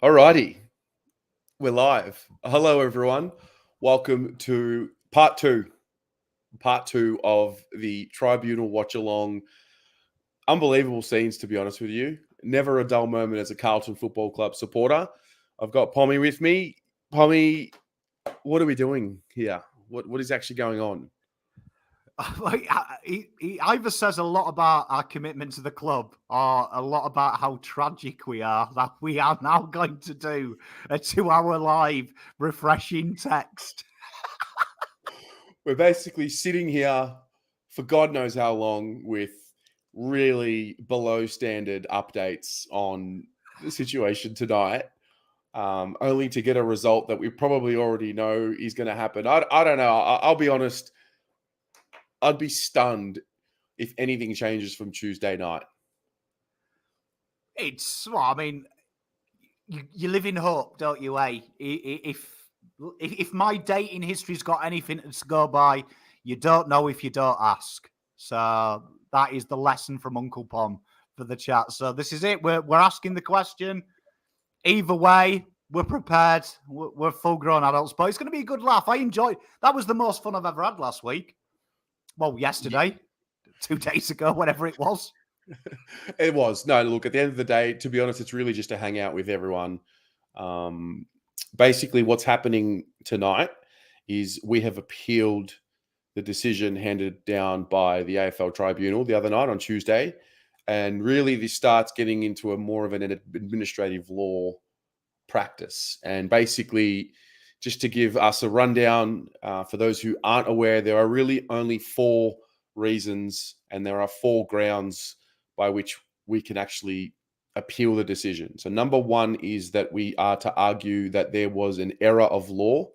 Alrighty, we're live. Hello, everyone. Welcome to part two of the Tribunal watch along. Unbelievable scenes, to be honest with you. Never a dull moment as a Carlton Football Club supporter. I've got Pommy with me. Pommy, what are we doing here? What is actually going on? He either says a lot about our commitment to the club or a lot about how tragic we are that we are now going to do a 2-hour live refreshing text. We're basically sitting here for God knows how long with really below standard updates on the situation tonight, only to get a result that we probably already know is going to happen. I don't know. I'll be honest. I'd be stunned if anything changes from Tuesday night. You live in hope, don't you, eh? If my dating history's got anything to go by, you don't know if you don't ask. So that is the lesson from Uncle Pom for the chat. So this is it. We're asking the question. Either way, we're prepared. We're full-grown adults, but it's going to be a good laugh. I enjoyed. That was the most fun I've ever had last week. Well, yesterday, 2 days ago, whatever it was. It was. No, look, at the end of the day, to be honest, it's really just to hang out with everyone. Basically, what's happening tonight is we have appealed the decision handed down by the AFL Tribunal the other night on Tuesday. And really, this starts getting into a more of an administrative law practice. And basically, just to give us a rundown, for those who aren't aware, there are really only 4 reasons and there are 4 grounds by which we can actually appeal the decision. So number 1 is that we are to argue that there was an error of law.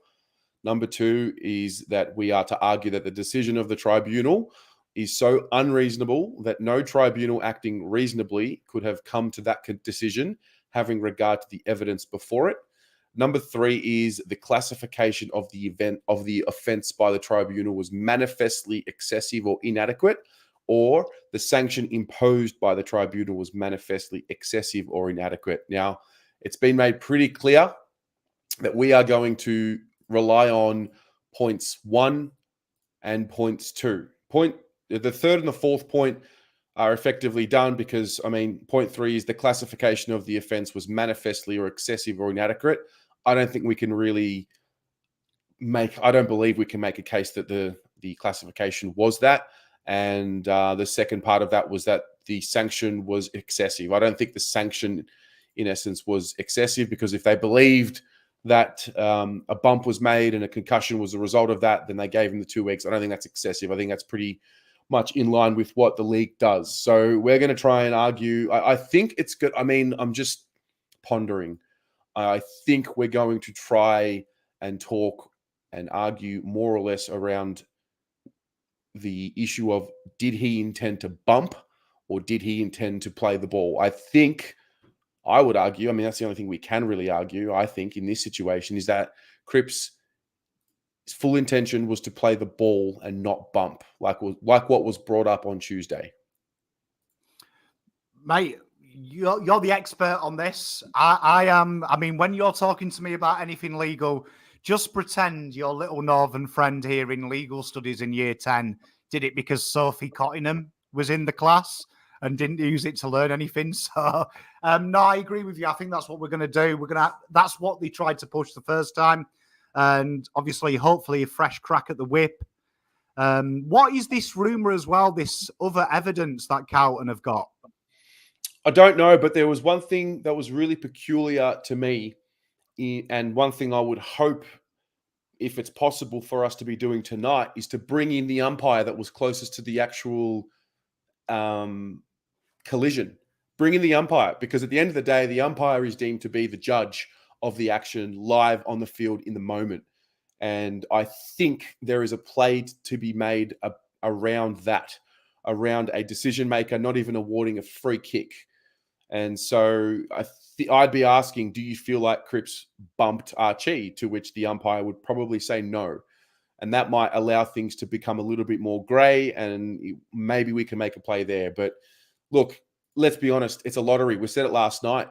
Number 2 is that we are to argue that the decision of the tribunal is so unreasonable that no tribunal acting reasonably could have come to that decision, having regard to the evidence before it. Number 3 is the classification of the offence by the tribunal was manifestly excessive or inadequate, or the sanction imposed by the tribunal was manifestly excessive or inadequate. Now, it's been made pretty clear that we are going to rely on points 1 and points 2. The third and the fourth point are effectively done because, point 3 is the classification of the offence was manifestly or excessive or inadequate. I don't think we can really I don't believe we can make a case that the classification was that. And the second part of that was that the sanction was excessive. I don't think the sanction, in essence, was excessive, because if they believed that a bump was made and a concussion was a result of that, then they gave him the 2 weeks. I don't think that's excessive. I think that's pretty much in line with what the league does. So we're going to try and argue. I think it's good. I'm just pondering. I think we're going to try and talk and argue more or less around the issue of, did he intend to bump or did he intend to play the ball? I would argue, that's the only thing we can really argue, I think, in this situation, is that Cripps' full intention was to play the ball and not bump, like what was brought up on Tuesday. Mate, you're the expert on this. I am. When you're talking to me about anything legal, just pretend your little northern friend here in legal studies in year 10 did it because Sophie Cottingham was in the class and didn't use it to learn anything. So, no, I agree with you. I think that's what we're going to do. That's what they tried to push the first time. And obviously, hopefully, a fresh crack at the whip. What is this rumour as well, this other evidence that Carlton have got? I don't know, but there was one thing that was really peculiar to me, and one thing I would hope, if it's possible for us to be doing tonight, is to bring in the umpire that was closest to the actual collision. Bring in the umpire, because at the end of the day, the umpire is deemed to be the judge of the action live on the field in the moment. And I think there is a play to be made around that, around a decision maker not even awarding a free kick. And so I'd be asking, do you feel like Cripps bumped Archie? To which the umpire would probably say no. And that might allow things to become a little bit more grey, and maybe we can make a play there. But look, let's be honest, it's a lottery. We said it last night.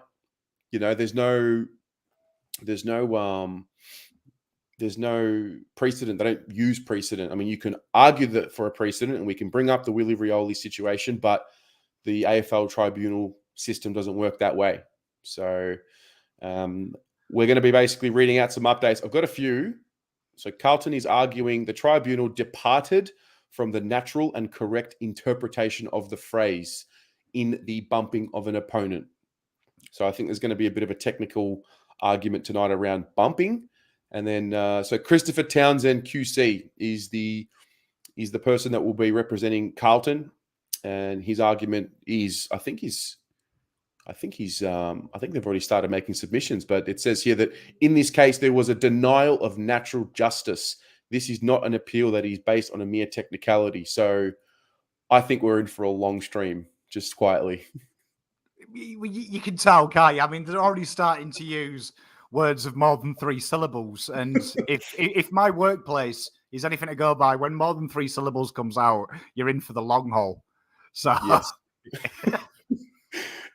There's no there's no precedent. They don't use precedent. I mean, you can argue that for a precedent, and we can bring up the Willie Rioli situation, but the AFL Tribunal system doesn't work that way. So we're going to be basically reading out some updates. I've got a few. So Carlton is arguing the tribunal departed from the natural and correct interpretation of the phrase in the bumping of an opponent. So I think there's going to be a bit of a technical argument tonight around bumping. And then, so Christopher Townsend QC is the person that will be representing Carlton, and his argument is, I think they've already started making submissions, but it says here that in this case there was a denial of natural justice. This is not an appeal that is based on a mere technicality. So I think we're in for a long stream, just quietly. You can tell, can't you? I mean, they're already starting to use words of more than 3 syllables. And if my workplace is anything to go by, when more than 3 syllables comes out, you're in for the long haul. So yes.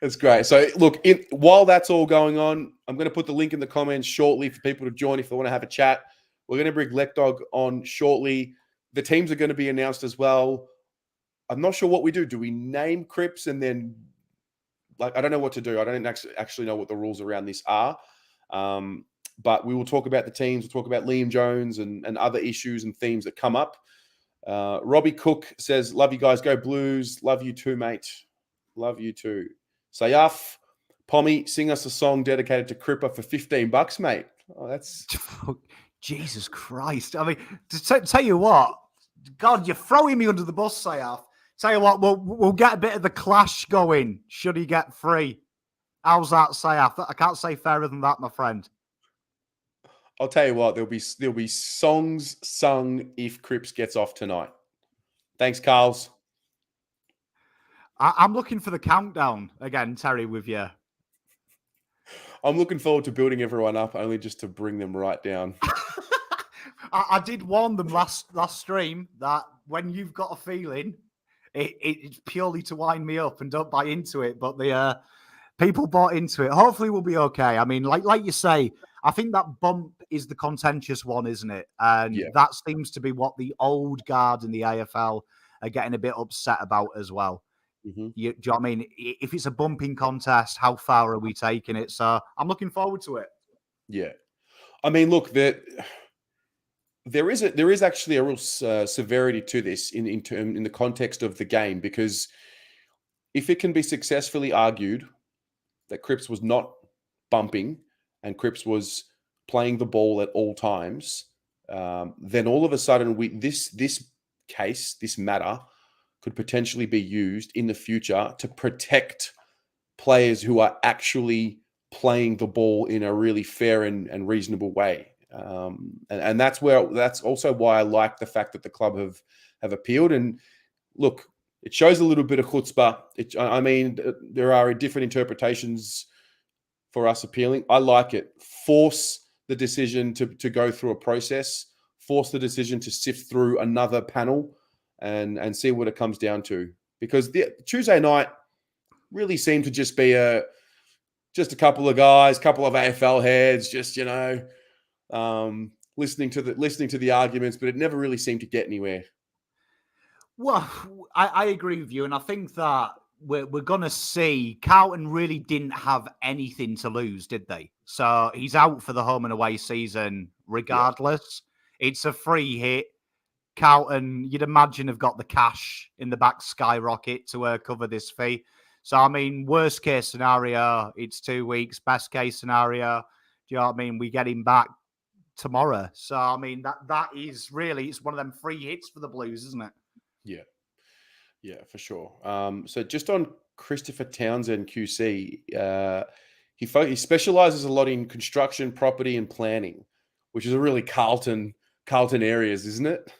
That's great. So look, while that's all going on, I'm going to put the link in the comments shortly for people to join if they want to have a chat. We're going to bring Lekdog on shortly. The teams are going to be announced as well. I'm not sure what we do. Do we name Cripps and then, I don't know what to do. I don't actually know what the rules around this are. But we will talk about the teams. We'll talk about Liam Jones and other issues and themes that come up. Robbie Cook says, love you guys. Go Blues. Love you too, mate. Love you too. Sayaf, Pommy, sing us a song dedicated to Cripper for $15, mate. Oh, that's Jesus Christ. I mean, to tell you what, God, you're throwing me under the bus, Sayaf. Tell you what, we'll get a bit of the clash going. Should he get free? How's that, Sayaf? I can't say fairer than that, my friend. I'll tell you what, there'll be songs sung if Cripps gets off tonight. Thanks, Carls. I'm looking for the countdown again, Terry, with you. I'm looking forward to building everyone up, only just to bring them right down. I did warn them last stream that when you've got a feeling, it's purely to wind me up and don't buy into it. But the people bought into it. Hopefully, we'll be okay. I mean, like you say, I think that bump is the contentious one, isn't it? And that seems to be what the old guard in the AFL are getting a bit upset about as well. Mm-hmm. Do you know what I mean? If it's a bumping contest, how far are we taking it? So I'm looking forward to it. Yeah. I mean, look, there is actually a real severity to this in the context of the game, because if it can be successfully argued that Cripps was not bumping and Cripps was playing the ball at all times, then all of a sudden this matter could potentially be used in the future to protect players who are actually playing the ball in a really fair and reasonable way. And that's also why I like the fact that the club have appealed. And look, it shows a little bit of chutzpah. I mean, there are different interpretations for us appealing. I like it. Force the decision to go through a process, force the decision to sift through another panel and see what it comes down to. Because the Tuesday night really seemed to just be just a couple of guys, couple of AFL heads, just, listening to the arguments, but it never really seemed to get anywhere. Well, I agree with you, and I think that we're going to see Carlton really didn't have anything to lose, did they? So he's out for the home and away season regardless. Yeah. It's a free hit. Carlton, you'd imagine, have got the cash in the back skyrocket to cover this fee. So, I mean, worst case scenario, it's 2 weeks. Best case scenario, do you know what I mean? We get him back tomorrow. So, I mean, that is really, it's one of them free hits for the Blues, isn't it? Yeah, for sure. So just on Christopher Townsend QC, he specializes a lot in construction, property, and planning, which is a really Carlton areas, isn't it?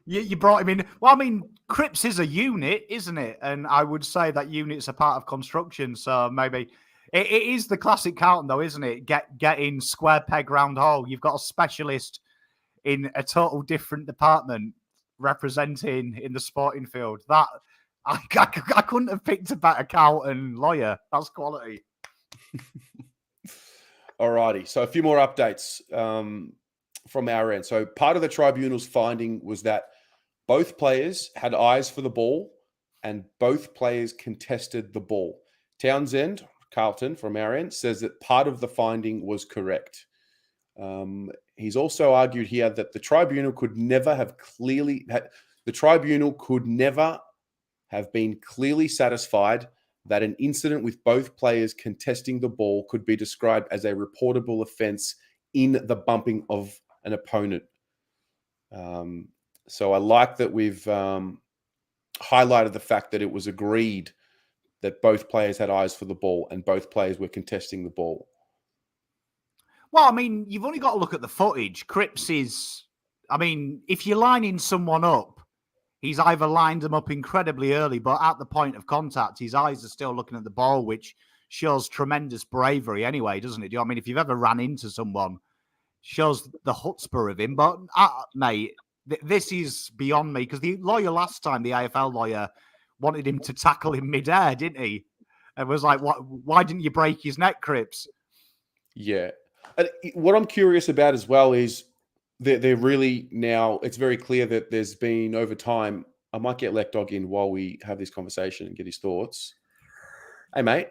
You brought him in. Well, I mean, Cripps is a unit, isn't it? And I would say that unit's a part of construction. So maybe it is the classic Carlton, though, isn't it? Get in square peg round hole. You've got a specialist in a total different department representing in the sporting field. That I couldn't have picked a better Carlton lawyer. That's quality. Alrighty. So a few more updates from our end. So part of the tribunal's finding was that both players had eyes for the ball and both players contested the ball. Townsend, Carlton, from our end, says that part of the finding was correct. He's also argued here that the tribunal could never have been clearly satisfied that an incident with both players contesting the ball could be described as a reportable offence in the bumping of an opponent. So I like that we've highlighted the fact that it was agreed that both players had eyes for the ball and both players were contesting the ball. Well, I mean, you've only got to look at the footage. Cripps is, I mean, if you're lining someone up, he's either lined them up incredibly early, but at the point of contact, his eyes are still looking at the ball, which shows tremendous bravery anyway, doesn't it? I mean, if you've ever ran into someone, shows the chutzpah of him. But, mate, this is beyond me, because the lawyer last time, the AFL lawyer, wanted him to tackle him midair, didn't he? And was like, why didn't you break his neck, Cripps? Yeah. And what I'm curious about as well is they're really now, it's very clear that there's been over time, I might get Lek Dog in while we have this conversation and get his thoughts. Hey, mate.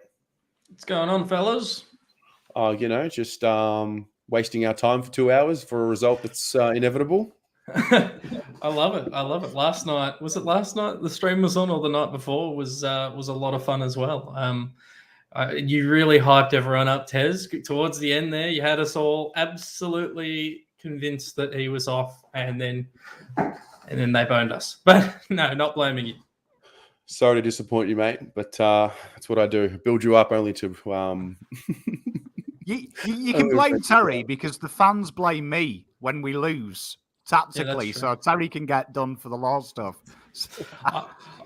What's going on, fellas? Just wasting our time for 2 hours for a result that's inevitable. I love it. Last night, the stream was on, or the night before was a lot of fun as well. You really hyped everyone up, Tez. Towards the end there, you had us all absolutely convinced that he was off, and then they boned us. But no, not blaming you. Sorry to disappoint you, mate, but that's what I do. Build you up only to... You can blame Terry, because the fans blame me when we lose tactically, yeah, so Terry can get done for the law stuff.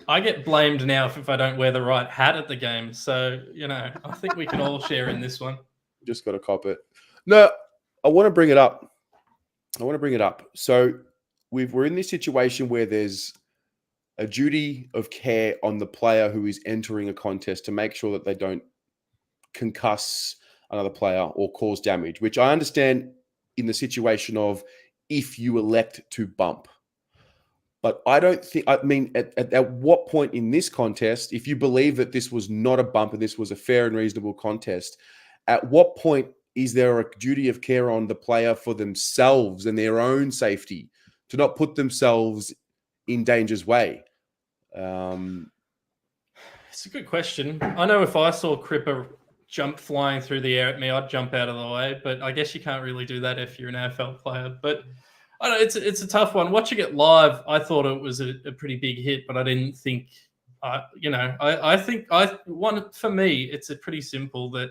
I get blamed now if I don't wear the right hat at the game. So, I think we can all share in this one. Just got to cop it. No, I want to bring it up. So we're in this situation where there's a duty of care on the player who is entering a contest to make sure that they don't concuss another player or cause damage, which I understand in the situation of if you elect to bump. But I don't think, at what point in this contest, if you believe that this was not a bump and this was a fair and reasonable contest, at what point is there a duty of care on the player for themselves and their own safety to not put themselves in danger's way? It's a good question. I know if I saw Cripper jump flying through the air at me, I'd jump out of the way. But I guess you can't really do that if you're an AFL player. But I don't know, it's a tough one. Watching it live, I thought it was a pretty big hit, but I didn't think, I think for me, it's a pretty simple that,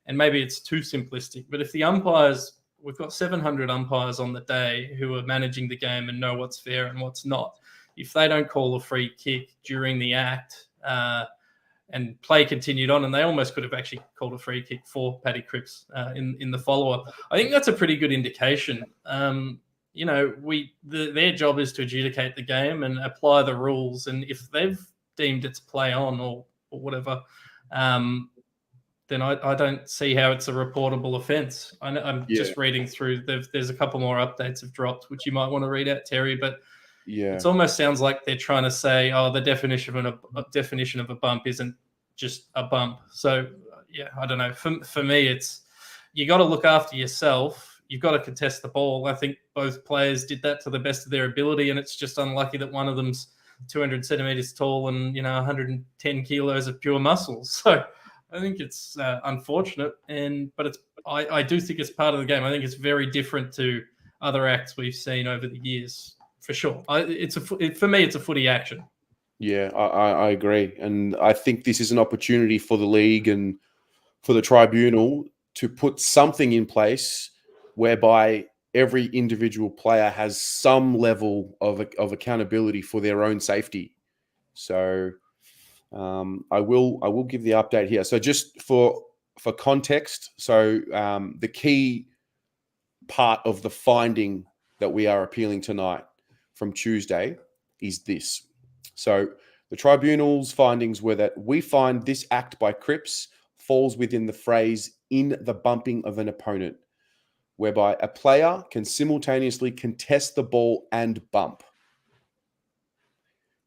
and maybe it's too simplistic, but if the umpires, we've got 700 umpires on the day who are managing the game and know what's fair and what's not. If they don't call a free kick during the act and play continued on, and they almost could have actually called a free kick for Patrick Cripps in the follow-up, I think that's a pretty good indication. Their job is to adjudicate the game and apply the rules. And if they've deemed it's play on or whatever, then I don't see how it's a reportable offence. I'm just reading through. There's a couple more updates have dropped, which you might want to read out, Terry. But it almost sounds like they're trying to say, the definition of a bump isn't just a bump. So I don't know. For me, it's you got to look after yourself. You've got to contest the ball. I think both players did that to the best of their ability, and it's just unlucky that one of them's 200 centimeters tall and 110 kilos of pure muscle. So I think it's unfortunate, but I do think it's part of the game. I think it's very different to other acts we've seen over the years, for sure. For me, it's a footy action. Yeah, I agree, and I think this is an opportunity for the league and for the tribunal to put something in place whereby every individual player has some level of accountability for their own safety. So I will give the update here. So just for context, so the key part of the finding that we are appealing tonight from Tuesday is this. So the tribunal's findings were that we find this act by Cripps falls within the phrase "in the bumping of an opponent," whereby a player can simultaneously contest the ball and bump.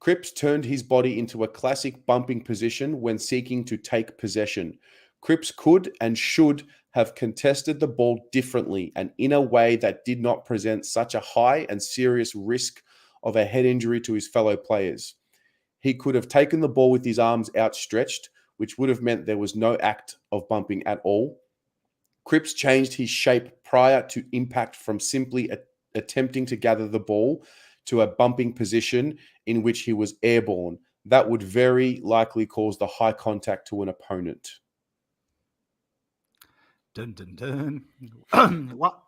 Cripps turned his body into a classic bumping position when seeking to take possession. Cripps could and should have contested the ball differently and in a way that did not present such a high and serious risk of a head injury to his fellow players. He could have taken the ball with his arms outstretched, which would have meant there was no act of bumping at all. Cripps changed his shape prior to impact from simply attempting to gather the ball to a bumping position in which he was airborne. That would very likely cause the high contact to an opponent. Dun, dun, dun. What?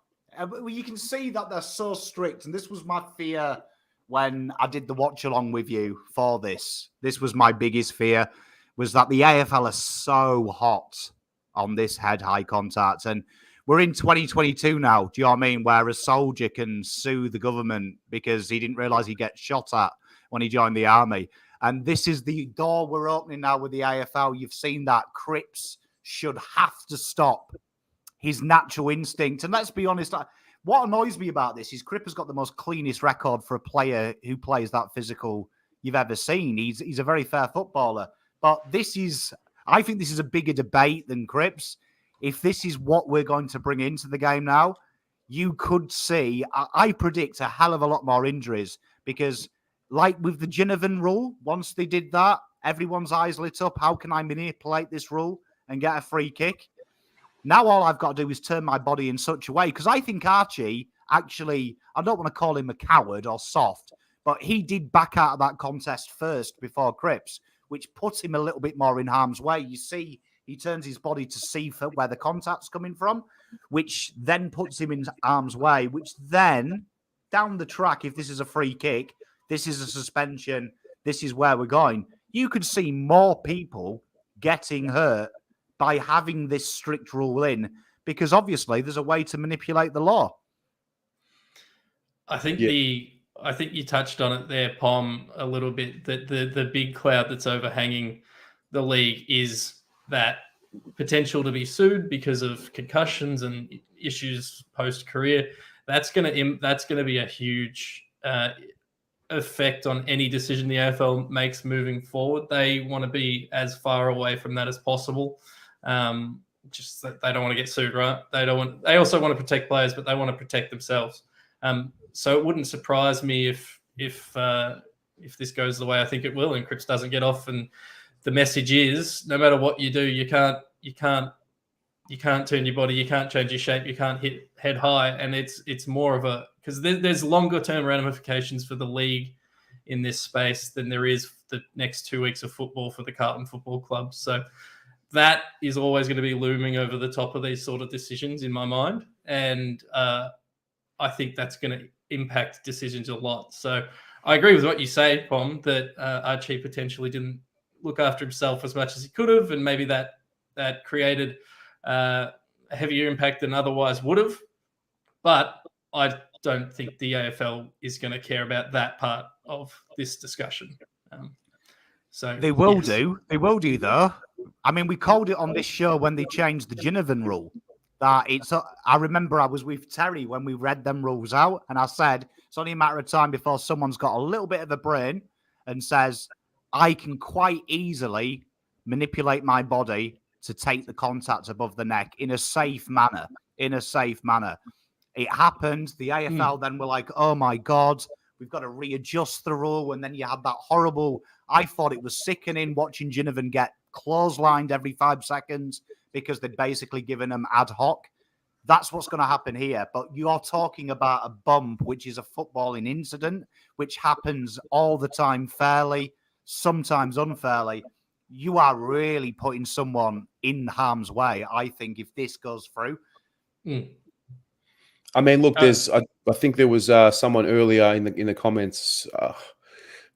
You can see that they're so strict, and this was my fear when I did the watch along with you for this. This was my biggest fear, was that the AFL are so hot on this head-high contact, and we're in 2022 now, do you know what I mean, where a soldier can sue the government because he didn't realise he'd get shot at when he joined the army. And this is the door we're opening now with the AFL. You've seen that. Cripps should have to stop his natural instinct. And let's be honest, what annoys me about this is Cripps has got the most cleanest record for a player who plays that physical you've ever seen. He's a very fair footballer. But I think this is a bigger debate than Cripps. If this is what we're going to bring into the game now, you could see, I predict a hell of a lot more injuries because like with the Ginnivan rule, once they did that, everyone's eyes lit up. How can I manipulate this rule and get a free kick? Now all I've got to do is turn my body in such a way, because I think Archie actually, I don't want to call him a coward or soft, but he did back out of that contest first before Cripps, which puts him a little bit more in harm's way. You see, he turns his body to see where the contact's coming from, which then puts him in harm's way, which then, down the track, if this is a free kick, this is a suspension, this is where we're going, you could see more people getting hurt by having this strict rule in, because obviously there's a way to manipulate the law. I think you touched on it there, Pom, a little bit, that the big cloud that's overhanging the league is that potential to be sued because of concussions and issues post-career. That's going to be a huge effect on any decision the AFL makes moving forward. They want to be as far away from that as possible. Just that they don't want to get sued, right? They also want to protect players, but they want to protect themselves. So it wouldn't surprise me if this goes the way I think it will, and Cripps doesn't get off. And the message is, no matter what you do, you can't turn your body, you can't change your shape, you can't hit head high, and it's more of a, because there's longer term ramifications for the league in this space than there is the next 2 weeks of football for the Carlton Football Club. So that is always going to be looming over the top of these sort of decisions in my mind, and I think that's going to impact decisions a lot. So I agree with what you say, Pom, that Archie potentially didn't look after himself as much as he could have, and maybe that created a heavier impact than otherwise would have. But I don't think the AFL is going to care about that part of this discussion. So they will do. They will do, though. I mean, we called it on this show when they changed the Ginnivan rule. I remember I was with Terry when we read them rules out, and I said it's only a matter of time before someone's got a little bit of a brain and says, I can quite easily manipulate my body to take the contact above the neck in a safe manner. It happened. The AFL then were like, oh my God, we've got to readjust the rule. And then you had that horrible, I thought it was sickening watching Ginnivan get clotheslined every 5 seconds because they'd basically given them ad hoc. That's what's going to happen here. But you're talking about a bump, which is a footballing incident, which happens all the time fairly, sometimes unfairly. You are really putting someone in harm's way, I think, if this goes through. I mean, look, I think there was someone earlier in the comments. I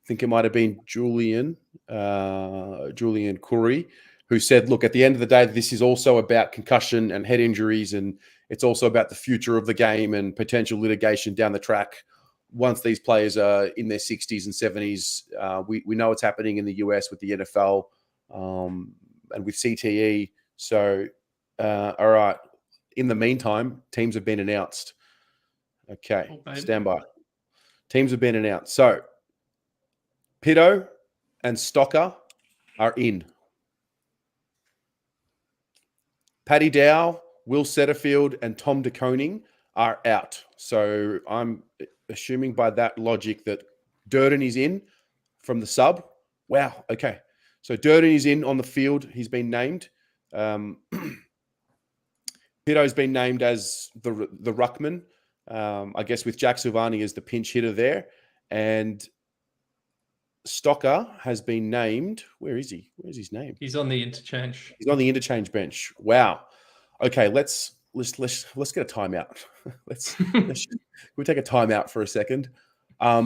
think it might have been Julian Curry, who said, look, at the end of the day, this is also about concussion and head injuries, and it's also about the future of the game and potential litigation down the track once these players are in their 60s and 70s. We know what's happening in the US with the NFL and with CTE. So, all right. In the meantime, teams have been announced. Okay, stand by. Teams have been announced. So, Pitto and Stocker are in. Paddy Dow, Will Setterfield, and Tom De Koning are out. So I'm assuming by that logic that Durden is in from the sub. Wow. Okay. So Durden is in on the field. He's been named. Pitto's been named as the ruckman. I guess with Jack Silvani as the pinch hitter there. And Stocker has been named. Where is he? Where's his name? He's on the interchange. He's on the interchange bench. Wow. Okay, let's get a timeout. We'll take a timeout for a second. Let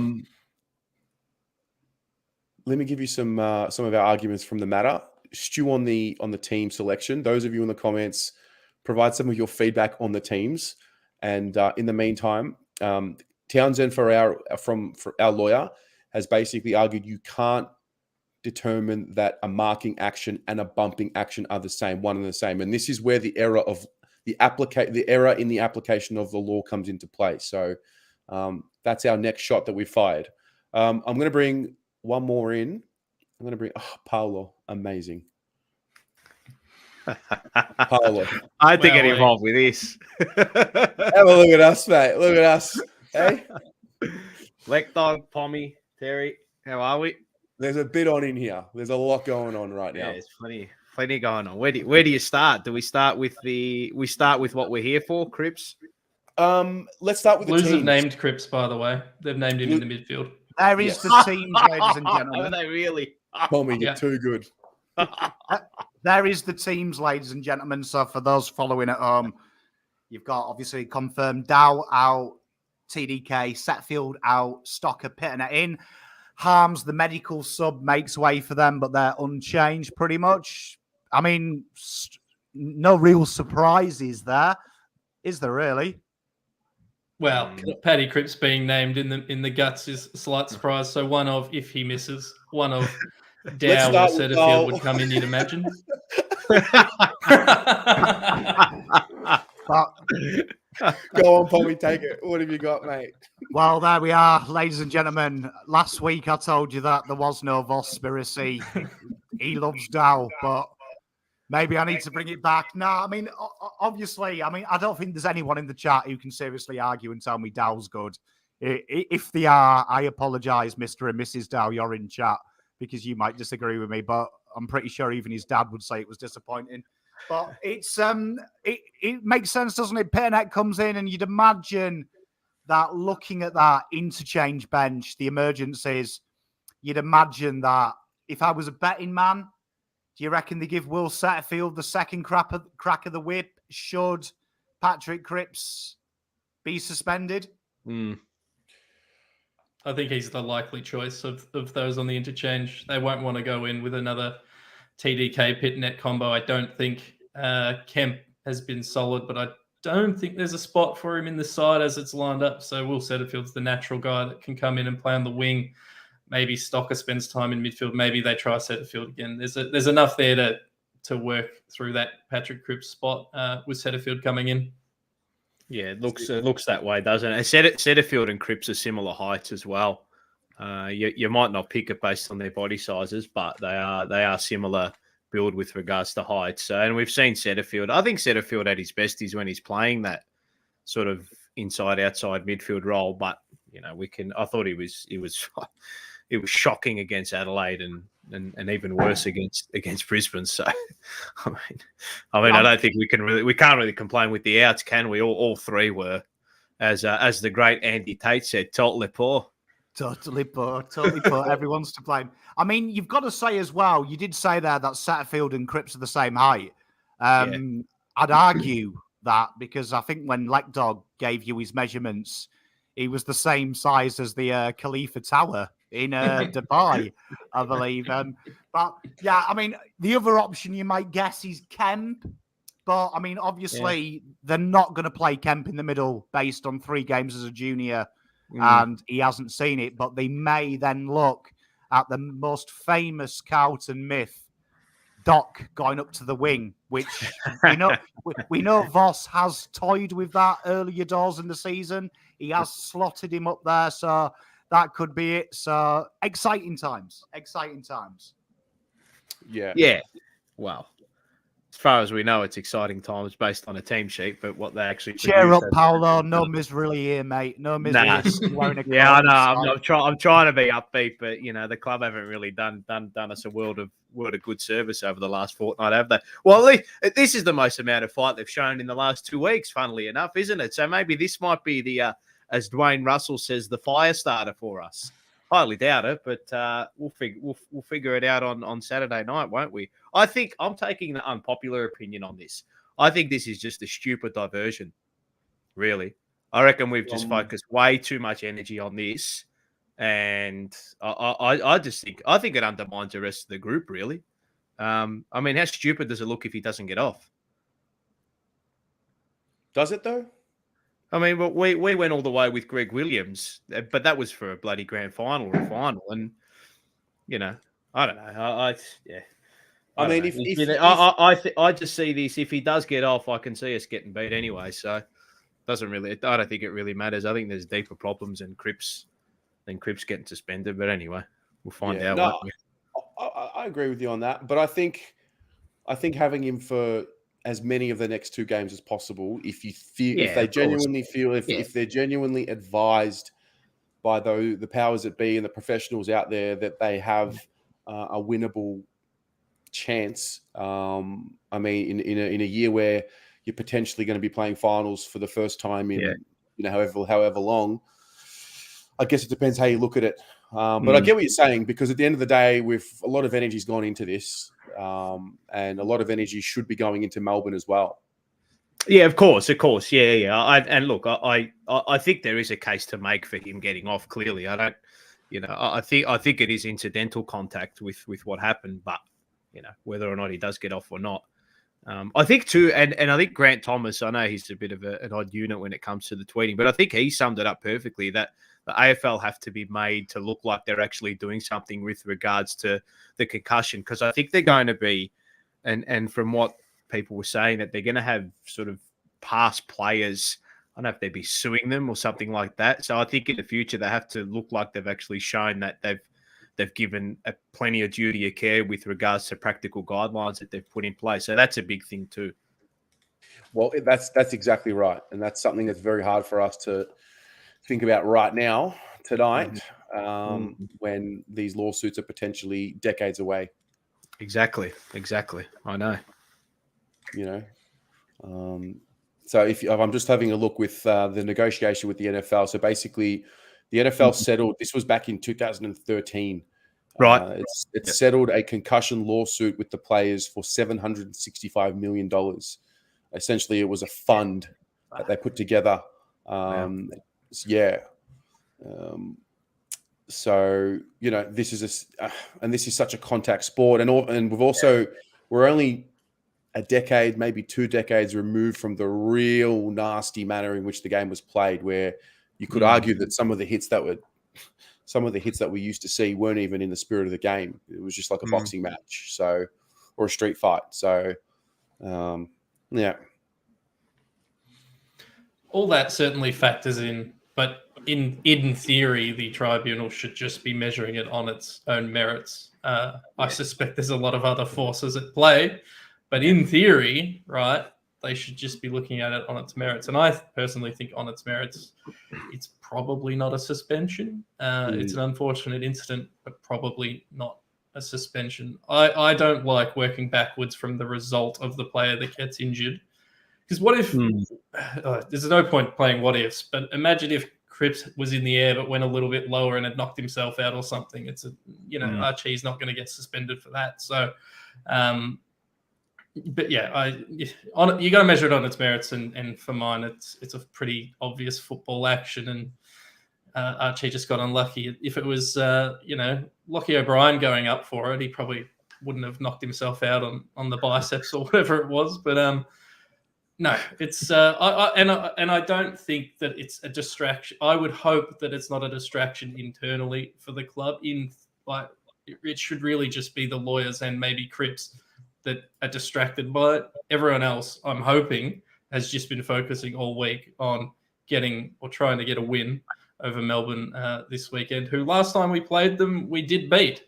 me give you some of our arguments from the matter. Stew on the team selection. Those of you in the comments, provide some of your feedback on the teams. And in the meantime, Townsend for our lawyer has basically argued you can't determine that a marking action and a bumping action are the same, one and the same. And this is where the error of the error in the application of the law comes into play. So that's our next shot that we fired. I'm going to bring one more in. I'm going to bring Paolo. Amazing. Paolo. I think get involved with this. Have a look at us, mate. Look at us. Hey? Lek Dog, Pommy, Terry, how are we? There's a bit on in here. There's a lot going on right now. Yeah, there's plenty going on. Where do you start? Do we start with what we're here for, Cripps? Let's start with the Blues teams. have named Cripps, by the way. They've named him in the midfield. There is the teams, ladies and gentlemen. Are they really? Tommy, you're too good. There is the teams, ladies and gentlemen. So for those following at home, you've got obviously confirmed Dow out, TDK, Setfield out, Stocker, Pittonet in. Harms, the medical sub, makes way for them, but they're unchanged pretty much. I mean, no real surprises there. Is there really? Well, Paddy Cripps being named in the guts is a slight surprise. So one of, if he misses, one of Dow or Setterfield would come in, you'd imagine. Go on, Pommy, take it. What have you got, mate? Well, there we are, ladies and gentlemen. Last week I told you that there was no Vospiracy. He loves Dow, but maybe I need to bring it back. No, I mean, obviously, I don't think there's anyone in the chat who can seriously argue and tell me Dow's good. If they are, I apologise, Mr. and Mrs. Dow, you're in chat, because you might disagree with me, but I'm pretty sure even his dad would say it was disappointing. But it's it makes sense, doesn't it? Pittonet comes in, and you'd imagine that looking at that interchange bench, the emergencies, you'd imagine that if I was a betting man, do you reckon they give Will Setterfield the second crack of the whip? Should Patrick Cripps be suspended? I think he's the likely choice of those on the interchange. They won't want to go in with another TDK Pittonet combo. I don't think Kemp has been solid, but I don't think there's a spot for him in the side as it's lined up. So Will Setterfield's the natural guy that can come in and play on the wing. Maybe Stocker spends time in midfield. Maybe they try Setterfield again. There's enough there to work through that Patrick Cripps spot with Setterfield coming in. Yeah, it looks that way, doesn't it? Setterfield and Cripps are similar heights as well. You might not pick it based on their body sizes, but they are similar build with regards to height. So, and we've seen Setterfield. I think Setterfield at his best is when he's playing that sort of inside-outside midfield role. But I thought he was shocking against Adelaide and even worse against Brisbane. So, I mean, I don't think we can't really complain with the outs, can we? All three were, as the great Andy Tate said, totally poor. Totally poor. Everyone's to blame. I mean, you've got to say as well, you did say there that Setterfield and Cripps are the same height. I'd argue that, because I think when Lekdog gave you his measurements, he was the same size as the Khalifa Tower in Dubai, I believe. But yeah, I mean, the other option you might guess is Kemp. But I mean, obviously, they're not going to play Kemp in the middle based on 3 games as a junior. And he hasn't seen it, but they may then look at the most famous Carlton myth, Doc going up to the wing, which we know Voss has toyed with that earlier doors in the season. He has slotted him up there, so that could be it. So exciting times. Yeah. Yeah. Well, as far as we know, it's exciting times based on a team sheet, but what they actually Cheer up, produce- Paolo. No misery here, mate. No misery. Nah. Wearing a Yeah, I coat know. inside. I'm trying to be upbeat, but the club haven't really done us a world of good service over the last fortnight, have they? Well, this is the most amount of fight they've shown in the last 2 weeks, funnily enough, isn't it? So maybe this might be the, as Dwayne Russell says, the fire starter for us. Highly doubt it, but we'll figure it out on Saturday night, won't we? I think I'm taking the unpopular opinion on this. I think this is just a stupid diversion, really. I reckon we've just focused way too much energy on this, and I think it undermines the rest of the group, really. I mean, how stupid does it look if he doesn't get off? Does it though? I mean, well, we went all the way with Greg Williams, but that was for a bloody grand final or final, and I don't know. I just see this. If he does get off, I can see us getting beat anyway. So doesn't really. I don't think it really matters. I think there's deeper problems than Cripps getting suspended. But anyway, we'll find out. No, won't we? I agree with you on that. But I think having him for as many of the next 2 games as possible, if they're genuinely advised by the powers that be and the professionals out there that they have a winnable chance. I mean, in a year where you're potentially going to be playing finals for the first time in however long. I guess it depends how you look at it. But I get what you're saying, because at the end of the day, with a lot of energy's gone into this, and a lot of energy should be going into Melbourne as well. Yeah, of course. Yeah. I think there is a case to make for him getting off. Clearly, I don't. I think it is incidental contact with what happened, but whether or not he does get off or not. I think too, and I think Grant Thomas, I know he's a bit of an odd unit when it comes to the tweeting, but I think he summed it up perfectly, that the AFL have to be made to look like they're actually doing something with regards to the concussion, because I think they're going to be, and from what people were saying, that they're going to have sort of past players, I don't know if they'd be suing them or something like that. So I think in the future they have to look like they've actually shown that they've given plenty of duty of care with regards to practical guidelines that they've put in place. So that's a big thing too. Well, that's exactly right. And that's something that's very hard for us to think about right now, tonight, when these lawsuits are potentially decades away. Exactly. I know. So if I'm just having a look with the negotiation with the NFL. So basically, the NFL settled. This was back in 2013. Right. It settled a concussion lawsuit with the players for $765 million. Essentially, it was a fund that they put together. So this is and this is such a contact sport, and we're only a decade, maybe 2 decades removed from the real nasty manner in which the game was played, where you could argue that some of the hits that we used to see weren't even in the spirit of the game. It was just like a boxing match, or a street fight. So, yeah. All that certainly factors in, but in theory, the tribunal should just be measuring it on its own merits. I suspect there's a lot of other forces at play, but in theory, right, they should just be looking at it on its merits. And I personally think on its merits, it's probably not a suspension. It's an unfortunate incident, but probably not a suspension. I don't like working backwards from the result of the player that gets injured. Because what if there's no point playing what ifs, but imagine if Cripps was in the air but went a little bit lower and had knocked himself out or something. It's Archie's not going to get suspended for that. So, but yeah, you got to measure it on its merits, and for mine, it's a pretty obvious football action, and Archie just got unlucky. If it was Lockie O'Brien going up for it, he probably wouldn't have knocked himself out on the biceps or whatever it was, but. No, it's I don't think that it's a distraction. I would hope that it's not a distraction internally for the club. It should really just be the lawyers and maybe Cripps that are distracted by it. Everyone else, I'm hoping, has just been focusing all week on getting or trying to get a win over Melbourne this weekend, who last time we played them, we did beat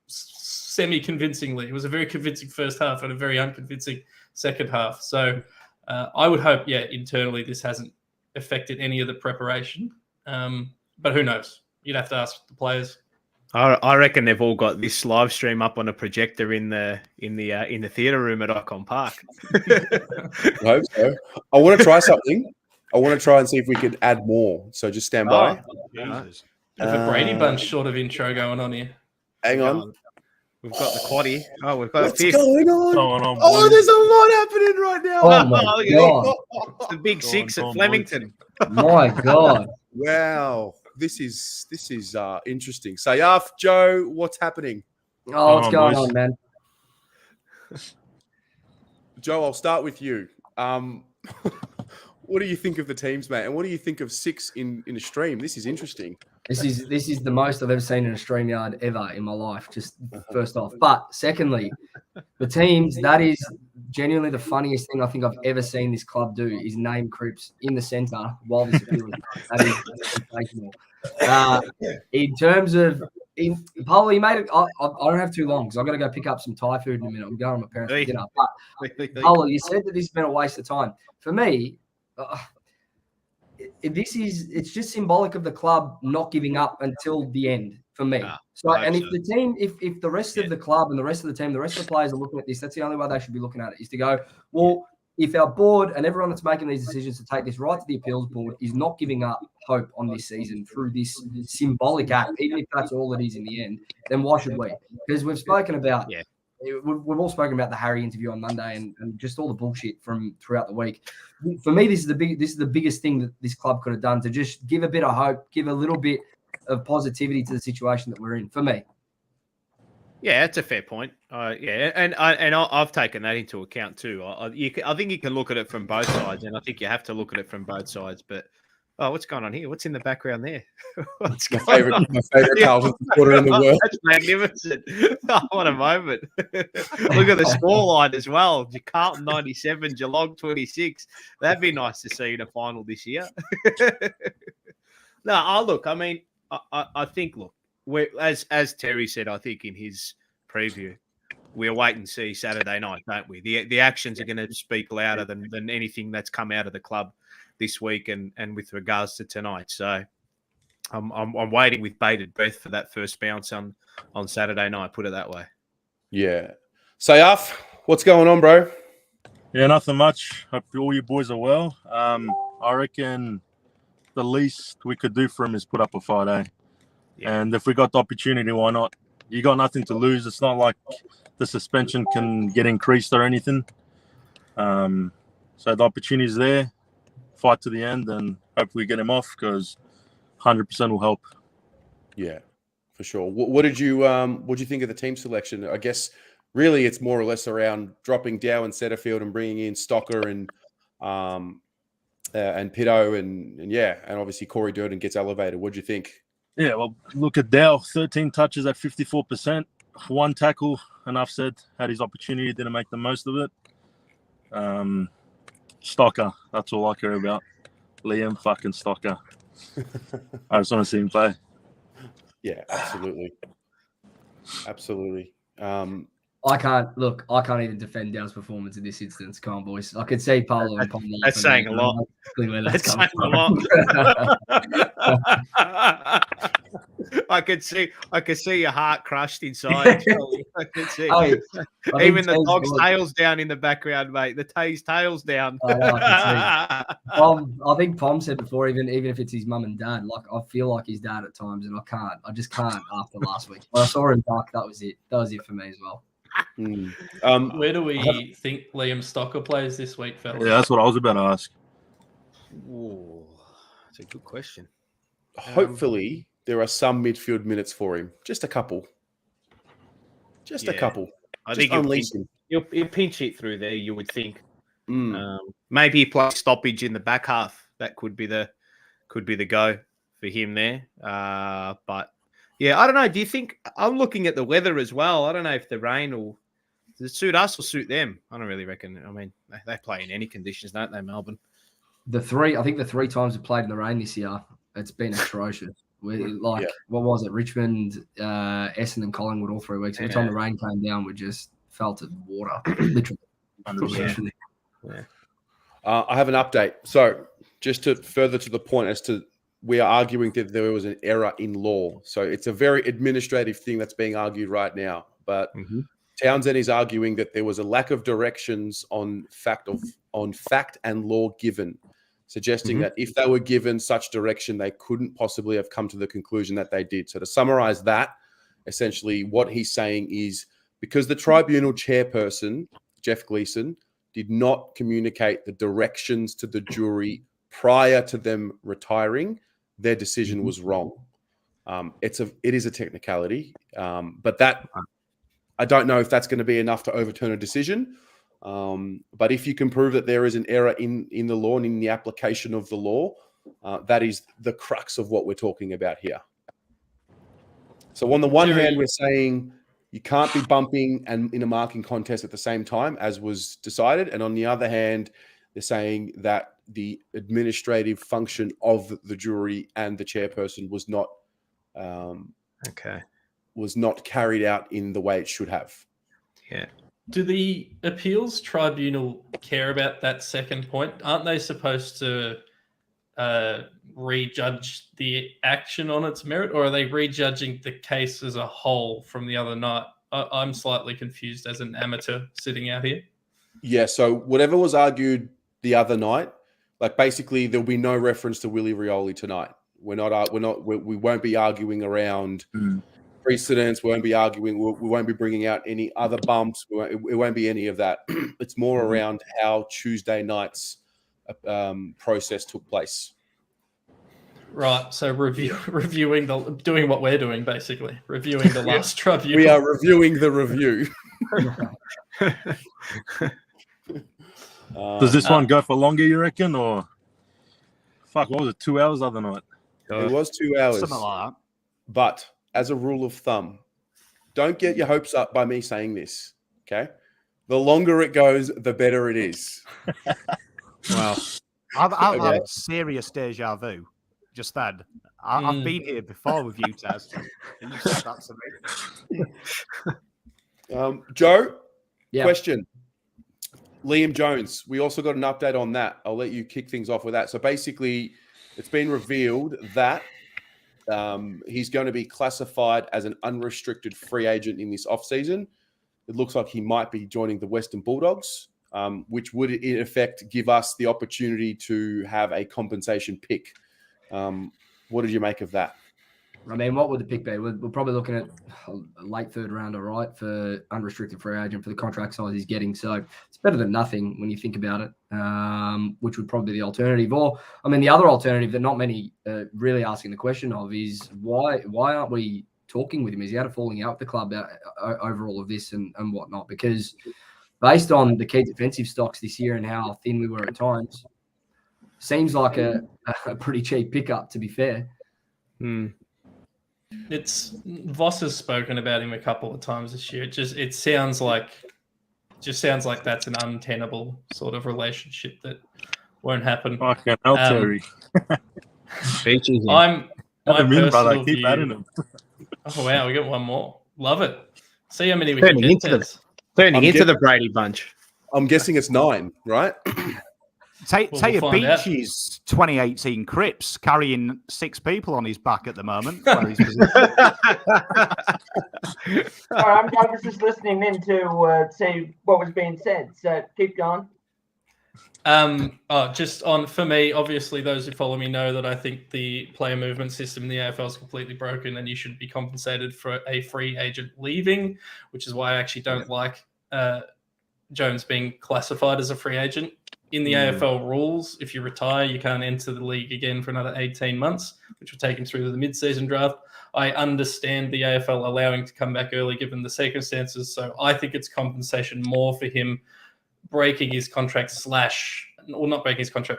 semi-convincingly. It was a very convincing first half and a very unconvincing second half. So I would hope, internally this hasn't affected any of the preparation. But who knows? You'd have to ask the players. I reckon they've all got this live stream up on a projector in the theatre room at Icon Park. I hope so. I want to try something. I want to try and see if we could add more. So just stand by. Jesus. Bit of a Brady Bunch sort of intro going on here. Hang on. We've got the quaddy. Oh, we've got What's a fifth. going on? Going on, Oh, boys. there's a lot happening right now. Oh my Look at God. It's the big Go on, six go at on, Flemington. My God. Wow. This is interesting. Sayaf, Joe, what's happening? Oh, what's on, going boys? on, man? Joe, I'll start with you. What do you think of the teams, mate? And what do you think of 6 in a stream? This is interesting. This is the most I've ever seen in a StreamYard ever in my life, just first off. But secondly, the teams, that is genuinely the funniest thing I think I've ever seen this club do is name Cripps in the centre while this appeal is going. That is sensational. In terms of Paulo, you made it. I don't have too long because I've got to go pick up some Thai food in a minute. I'm going with my parents for dinner. But Paulo, you said that this has been a waste of time. For me, it's just symbolic of the club not giving up until the end for me. And if the team, if the rest of the club and the rest of the team, the rest of the players are looking at this, that's the only way they should be looking at it, is to go, well, if our board and everyone that's making these decisions to take this right to the appeals board is not giving up hope on this season through this symbolic act, even if that's all it is in the end, then why should we? Because we've spoken about we've all spoken about the Harry interview on Monday and just all the bullshit from throughout the week. For me, this is the biggest thing that this club could have done, to just give a bit of hope, give a little bit of positivity to the situation that we're in. For me, yeah, that's a fair point. And I've taken that into account too. I think you can look at it from both sides, and I think you have to look at it from both sides. But what's going on here? What's in the background there? What's My favorite Carlton supporter in the world. That's magnificent. What a moment. Look at the scoreline as well. Carlton 97, Geelong 26. That'd be nice to see in a final this year. Look, I mean, I think, as Terry said, I think in his preview, we'll wait and see Saturday night, don't we? The actions are going to speak louder than anything that's come out of the club this week and with regards to tonight. So I'm waiting with bated breath for that first bounce on Saturday night, put it that way. Yeah. Sayaf, what's going on, bro? Yeah, nothing much. Hope all you boys are well. I reckon the least we could do for him is put up a fight, eh? Yeah. And if we got the opportunity, why not? You got nothing to lose. It's not like the suspension can get increased or anything. So the opportunity's there. Fight to the end and hopefully get him off, because 100% will help. Yeah, for sure. What did you think of the team selection? I guess really it's more or less around dropping Dow and Setterfield and bringing in Stocker and Pitto and obviously Corey Durden gets elevated. What do you think? Yeah, well, look at Dow, 13 touches at 54%, 1 tackle, enough said, had his opportunity, didn't make the most of it. Stocker, that's all I care about. Liam fucking Stocker. I just want to see him play. Yeah, absolutely. Absolutely. I can't even defend Dow's performance in this instance. Come on, boys. I could see Paulo and Pom. That's saying a lot. That's saying a lot. I could see your heart crushed inside. I could see. Even the dog's tail's down in the background, mate. His tail's down. I think Pom said before, even if it's his mum and dad, like I feel like his dad at times, and I just can't after last week. When I saw him duck, that was it. That was it for me as well. Where do we think Liam Stocker plays this week, fellas? Yeah, that's what I was about to ask. Ooh, that's a good question. Hopefully, there are some midfield minutes for him. Just a couple. A couple. I think he'll pinch it through there, you would think. Maybe he plays stoppage in the back half. That could be the go for him there. But yeah, I don't know. Do you think I'm looking at the weather as well? I don't know if the rain will Does it suit us or suit them? I don't really reckon. I mean, they play in any conditions, don't they, Melbourne? I think the 3 times we played in the rain this year, it's been atrocious. What was it? Richmond, Essendon, and Collingwood all 3 weeks. Every time the rain came down, we just felt it water, literally. 100%. Yeah. I have an update. So just to further to the point as to we are arguing that there was an error in law. So it's a very administrative thing that's being argued right now. But Townsend is arguing that there was a lack of directions on fact and law given, suggesting that if they were given such direction, they couldn't possibly have come to the conclusion that they did. So to summarize that, essentially what he's saying is because the tribunal chairperson, Jeff Gleeson, did not communicate the directions to the jury prior to them retiring, their decision was wrong. It is a technicality, but that I don't know if that's going to be enough to overturn a decision. But if you can prove that there is an error in the law and in the application of the law, that is the crux of what we're talking about here. So on the one hand, we're saying you can't be bumping and in a marking contest at the same time as was decided. And on the other hand, they're saying that the administrative function of the jury and the chairperson was not carried out in the way it should have. Yeah. Do the appeals tribunal care about that second point? Aren't they supposed to rejudge the action on its merit, or are they rejudging the case as a whole from the other night? I'm slightly confused as an amateur sitting out here. Yeah, so whatever was argued the other night, like basically there'll be no reference to Willie Rioli tonight. We won't be arguing around precedents. We won't be arguing. We won't be bringing out any other bumps. It won't be any of that. It's more around how Tuesday night's process took place. Right. So reviewing doing what we're doing, basically reviewing the last tribunal. We are reviewing the review. Does this one go for longer, you reckon, or what was it? 2 hours the other night. It was 2 hours. Something like that. But as a rule of thumb, don't get your hopes up by me saying this. Okay, the longer it goes, the better it is. Wow. I've had serious deja vu. Just then, I've been here before with you, Taz. And you said that to me. Joe, question. Liam Jones, we also got an update on that. I'll let you kick things off with that. So basically, it's been revealed that he's going to be classified as an unrestricted free agent in this offseason. It looks like he might be joining the Western Bulldogs, which would, in effect, give us the opportunity to have a compensation pick. What did you make of that? I mean, what would the pick be? We're probably looking at a late third rounder, right, for unrestricted free agent for the contract size he's getting. So it's better than nothing when you think about it, which would probably be the alternative. Or, I mean, the other alternative that not many really asking the question of is why aren't we talking with him? Is he had a falling out with the club over all of this and whatnot? Because based on the key defensive stocks this year and how thin we were at times, seems like a pretty cheap pickup, to be fair. Voss has spoken about him a couple of times this year. It sounds like that's an untenable sort of relationship that won't happen. Fucking hell, Terry. My personal Keep view. adding them. Oh wow, we got one more. Love it. See how many we can get. Turning into the Brady bunch. I'm guessing it's 9, right? Taya Beach's 2018 Cripps carrying 6 people on his back at the moment. I'm just listening in to see what was being said. So keep going. For me, obviously, those who follow me know that I think the player movement system in the AFL is completely broken, and you should be compensated for a free agent leaving, which is why I actually don't like Jones being classified as a free agent. In the AFL rules, if you retire, you can't enter the league again for another 18 months, which will take him through to the mid-season draft. I understand the AFL allowing to come back early given the circumstances, so I think it's compensation more for him breaking his contract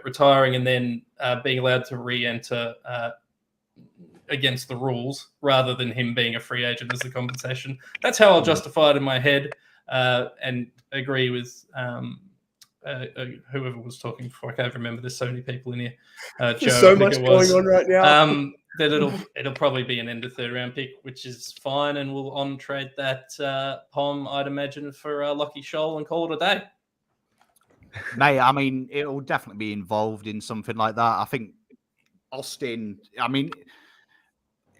retiring and then being allowed to re-enter against the rules rather than him being a free agent as the compensation. That's how I'll justify it in my head. and agree with whoever was talking before. I can't remember. There's so many people in here. Joe, There's so I think much it was. going on right now. That it'll probably be an end of third round pick, which is fine, and we'll on trade that Pom, I'd imagine, for Lockie Scholl and call it a day. Mate, I mean, it'll definitely be involved in something like that. I think Austin, I mean,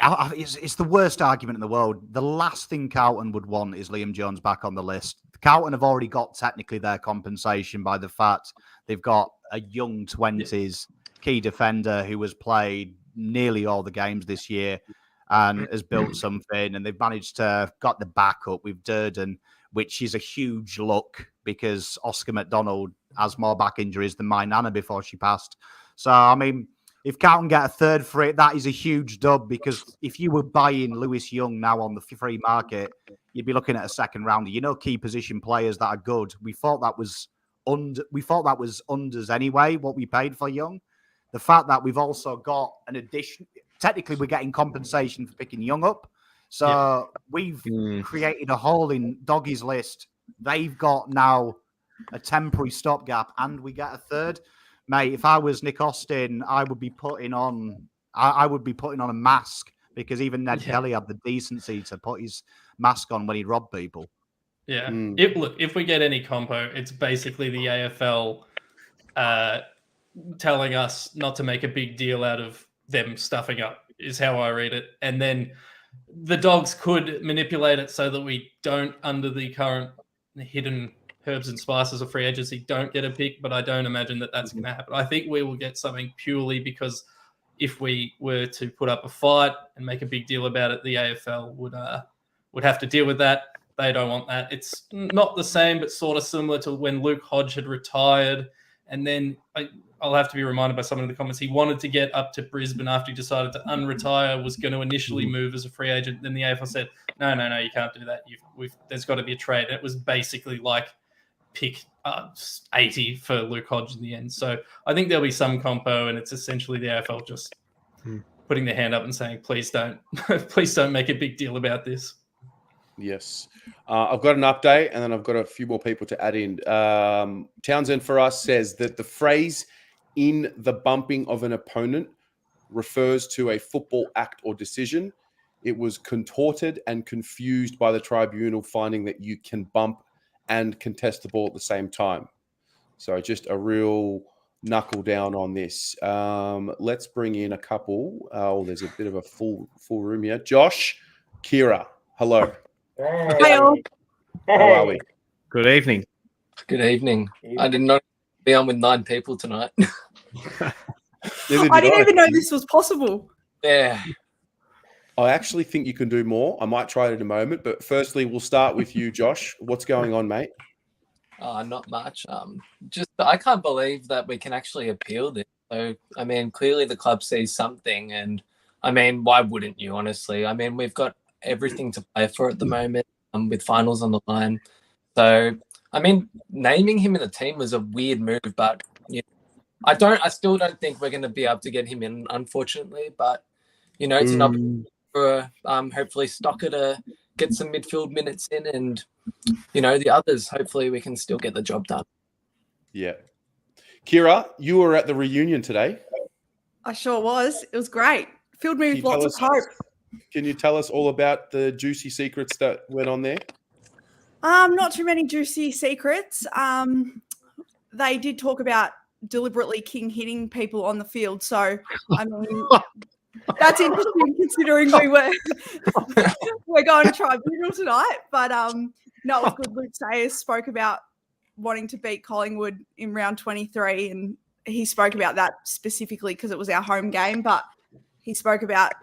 it's the worst argument in the world. The last thing Carlton would want is Liam Jones back on the list. Carlton have already got technically their compensation by the fact they've got a young 20s key defender who has played nearly all the games this year and has built something, and they've managed to got the backup with Durden, which is a huge look because Oscar McDonald has more back injuries than my nana before she passed. So, I mean, if Carlton get a third for it, that is a huge dub, because if you were buying Lewis Young now on the free market, you'd be looking at a second rounder. You know, key position players that are good. We thought that was unders anyway, what we paid for Young. The fact that we've also got an addition, technically we're getting compensation for picking Young up. So we've created a hole in Doggy's list. They've got now a temporary stopgap, and we get a third. Mate, if I was Nick Austin, I would be putting on a mask, because even Ned Kelly had the decency to put his mask on when he robbed people. Yeah. If we get any compo, it's basically the AFL telling us not to make a big deal out of them stuffing up, is how I read it. And then the Dogs could manipulate it so that we don't, under the current hidden herbs and spices of free agency, don't get a pick, but I don't imagine that that's going to happen. I think we will get something purely because if we were to put up a fight and make a big deal about it, the AFL would have to deal with that. They don't want that. It's not the same, but sort of similar to when Luke Hodge had retired. And then I'll have to be reminded by someone in the comments, he wanted to get up to Brisbane after he decided to unretire, was going to initially move as a free agent. Then the AFL said, no, you can't do that. There's got to be a trade. And it was basically like pick 80 for Luke Hodge in the end. So I think there'll be some compo, and it's essentially the AFL just putting their hand up and saying, please don't make a big deal about this. Yes. I've got an update, and then I've got a few more people to add in. Townsend for us says that the phrase "in the bumping of an opponent" refers to a football act or decision. It was contorted and confused by the tribunal, finding that you can bump and contest the ball at the same time. So just a real knuckle down on this. Let's bring in a couple. There's a bit of a full room here. Josh, Kira, hello. Hey. How are we? Good evening. Good evening. I did not be on with 9 people tonight. I didn't even know this was possible. Yeah. I actually think you can do more. I might try it in a moment, but firstly, we'll start with you, Josh. What's going on, mate? Not much. Just I can't believe that we can actually appeal this. So, I mean, clearly the club sees something, and I mean, why wouldn't you? Honestly, I mean, we've got everything to play for at the moment, with finals on the line. So, I mean, naming him in the team was a weird move, but I still don't think we're going to be able to get him in, unfortunately. But it's an opportunity for hopefully Stocker to get some midfield minutes in, and the others. Hopefully, we can still get the job done. Yeah, Kira, you were at the reunion today. I sure was. It was great. Filled me with lots of hope. Can you tell us all about the juicy secrets that went on there? Not too many juicy secrets. They did talk about deliberately king hitting people on the field. So, I mean, that's interesting considering we're going to tribunal tonight. But no, it was good. Luke Sayers spoke about wanting to beat Collingwood in round 23, and he spoke about that specifically because it was our home game. But he spoke about,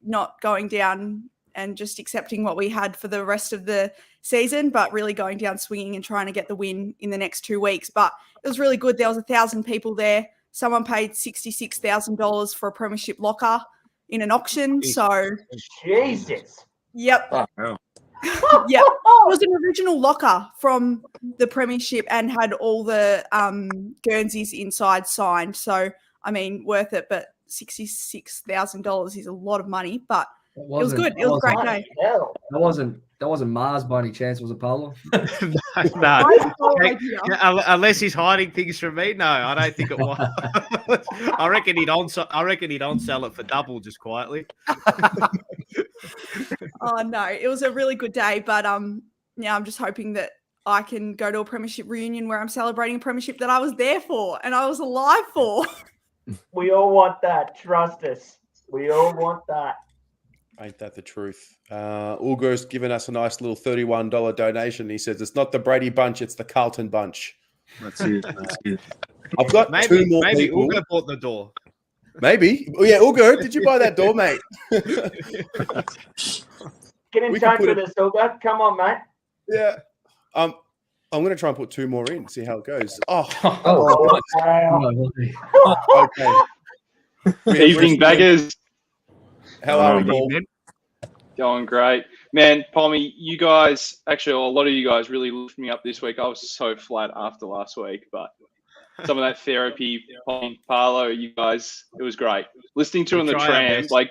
not going down and just accepting what we had for the rest of the season, but really going down swinging and trying to get the win in the next 2 weeks. But it was really good. There was 1,000 people there. Someone paid $66,000 for a premiership locker in an auction. So, Jesus. Yep. Oh, wow. Yep. It was an original locker from the premiership and had all the Guernseys inside signed. So, I mean, worth it, but $66,000 is a lot of money. But It was good. It was a great day. Hell. That wasn't Mars by any chance, was it, Paolo? No. I have no idea. Unless he's hiding things from me, no, I don't think it was. I reckon he'd on-sell it for double just quietly. Oh no, it was a really good day, but yeah, I'm just hoping that I can go to a premiership reunion where I'm celebrating a premiership that I was there for and I was alive for. We all want that. Trust us. We all want that. Ain't that the truth? Ulger's given us a nice little $31 donation. He says it's not the Brady bunch, it's the Carlton bunch. That's it. That's it. I've got two more maybe people. Ulger bought the door. Maybe. Oh, yeah, Ulger, did you buy that door, mate? Get in We can touch put with it- us, Olga. Come on, mate. Yeah. I'm going to try and put two more in, see how it goes. Oh, Wow. okay. Evening, baggers. How are we, Paul? Going great. Man, Pommy, you guys, actually, a lot of you guys really lifted me up this week. I was so flat after last week, but some of that therapy, Pommy, Paolo, you guys, it was great. Listening to on the try our tram, best. like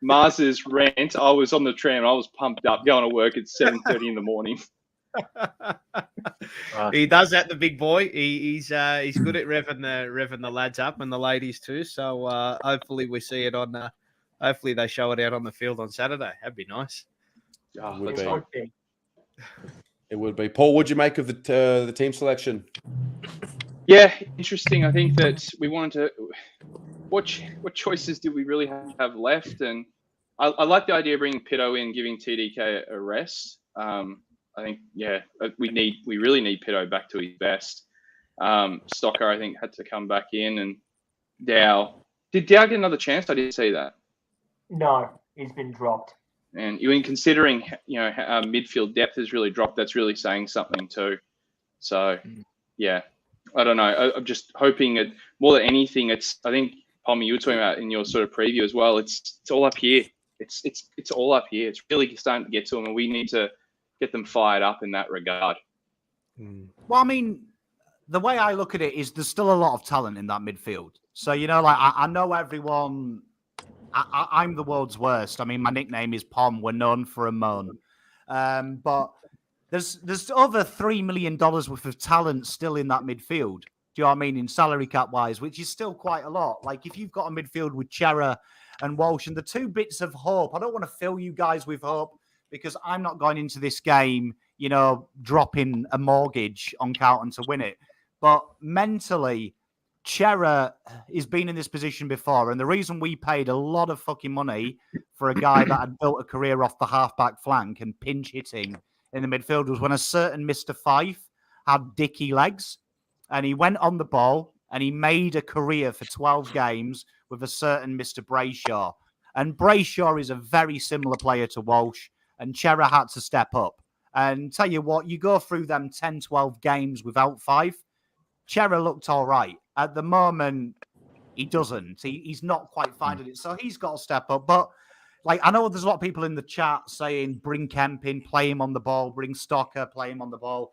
Mars's rant, I was on the tram, I was pumped up going to work at 7:30 in the morning. He does that, the big boy. He's good at revving the lads up and the ladies too. So hopefully we see it on. Hopefully they show it out on the field on Saturday. That'd be nice. Oh, Would let's be. hope. It would be. Paul, what'd you make of the team selection? Yeah, interesting. I think that we wanted to. What choices did we really have left? And I like the idea of bringing Pitto in, giving TDK a rest. I think, yeah, we really need Pitto back to his best. Stocker, I think, had to come back in, and Dow. Did Dow get another chance? I didn't see that. No, he's been dropped. And you, in considering, midfield depth has really dropped, that's really saying something too. So, yeah, I don't know. I'm just hoping that more than anything, I think, Pommy, you were talking about in your sort of preview as well. It's all up here. It's all up here. It's really starting to get to them, and we need to get them fired up in that regard. Well, I mean, the way I look at it is there's still a lot of talent in that midfield. So, I know everyone. I'm the world's worst. I mean, my nickname is Pom. We're known for a moan. But there's over $3 million worth of talent still in that midfield. Do you know what I mean? In salary cap wise, which is still quite a lot. Like if you've got a midfield with Chera and Walsh and the two bits of hope, I don't want to fill you guys with hope because I'm not going into this game, dropping a mortgage on Carlton to win it. But mentally, Chera has been in this position before. And the reason we paid a lot of fucking money for a guy that had built a career off the halfback flank and pinch hitting in the midfield was when a certain Mr. Fife had dicky legs and he went on the ball and he made a career for 12 games with a certain Mr. Brayshaw. And Brayshaw is a very similar player to Walsh, and Chera had to step up. And tell you what, you go through them 10, 12 games without Fife, Chera looked all right. At the moment, he doesn't. He's not quite finding it. So he's got to step up. But I know there's a lot of people in the chat saying, bring Kemp in, play him on the ball, bring Stocker, play him on the ball.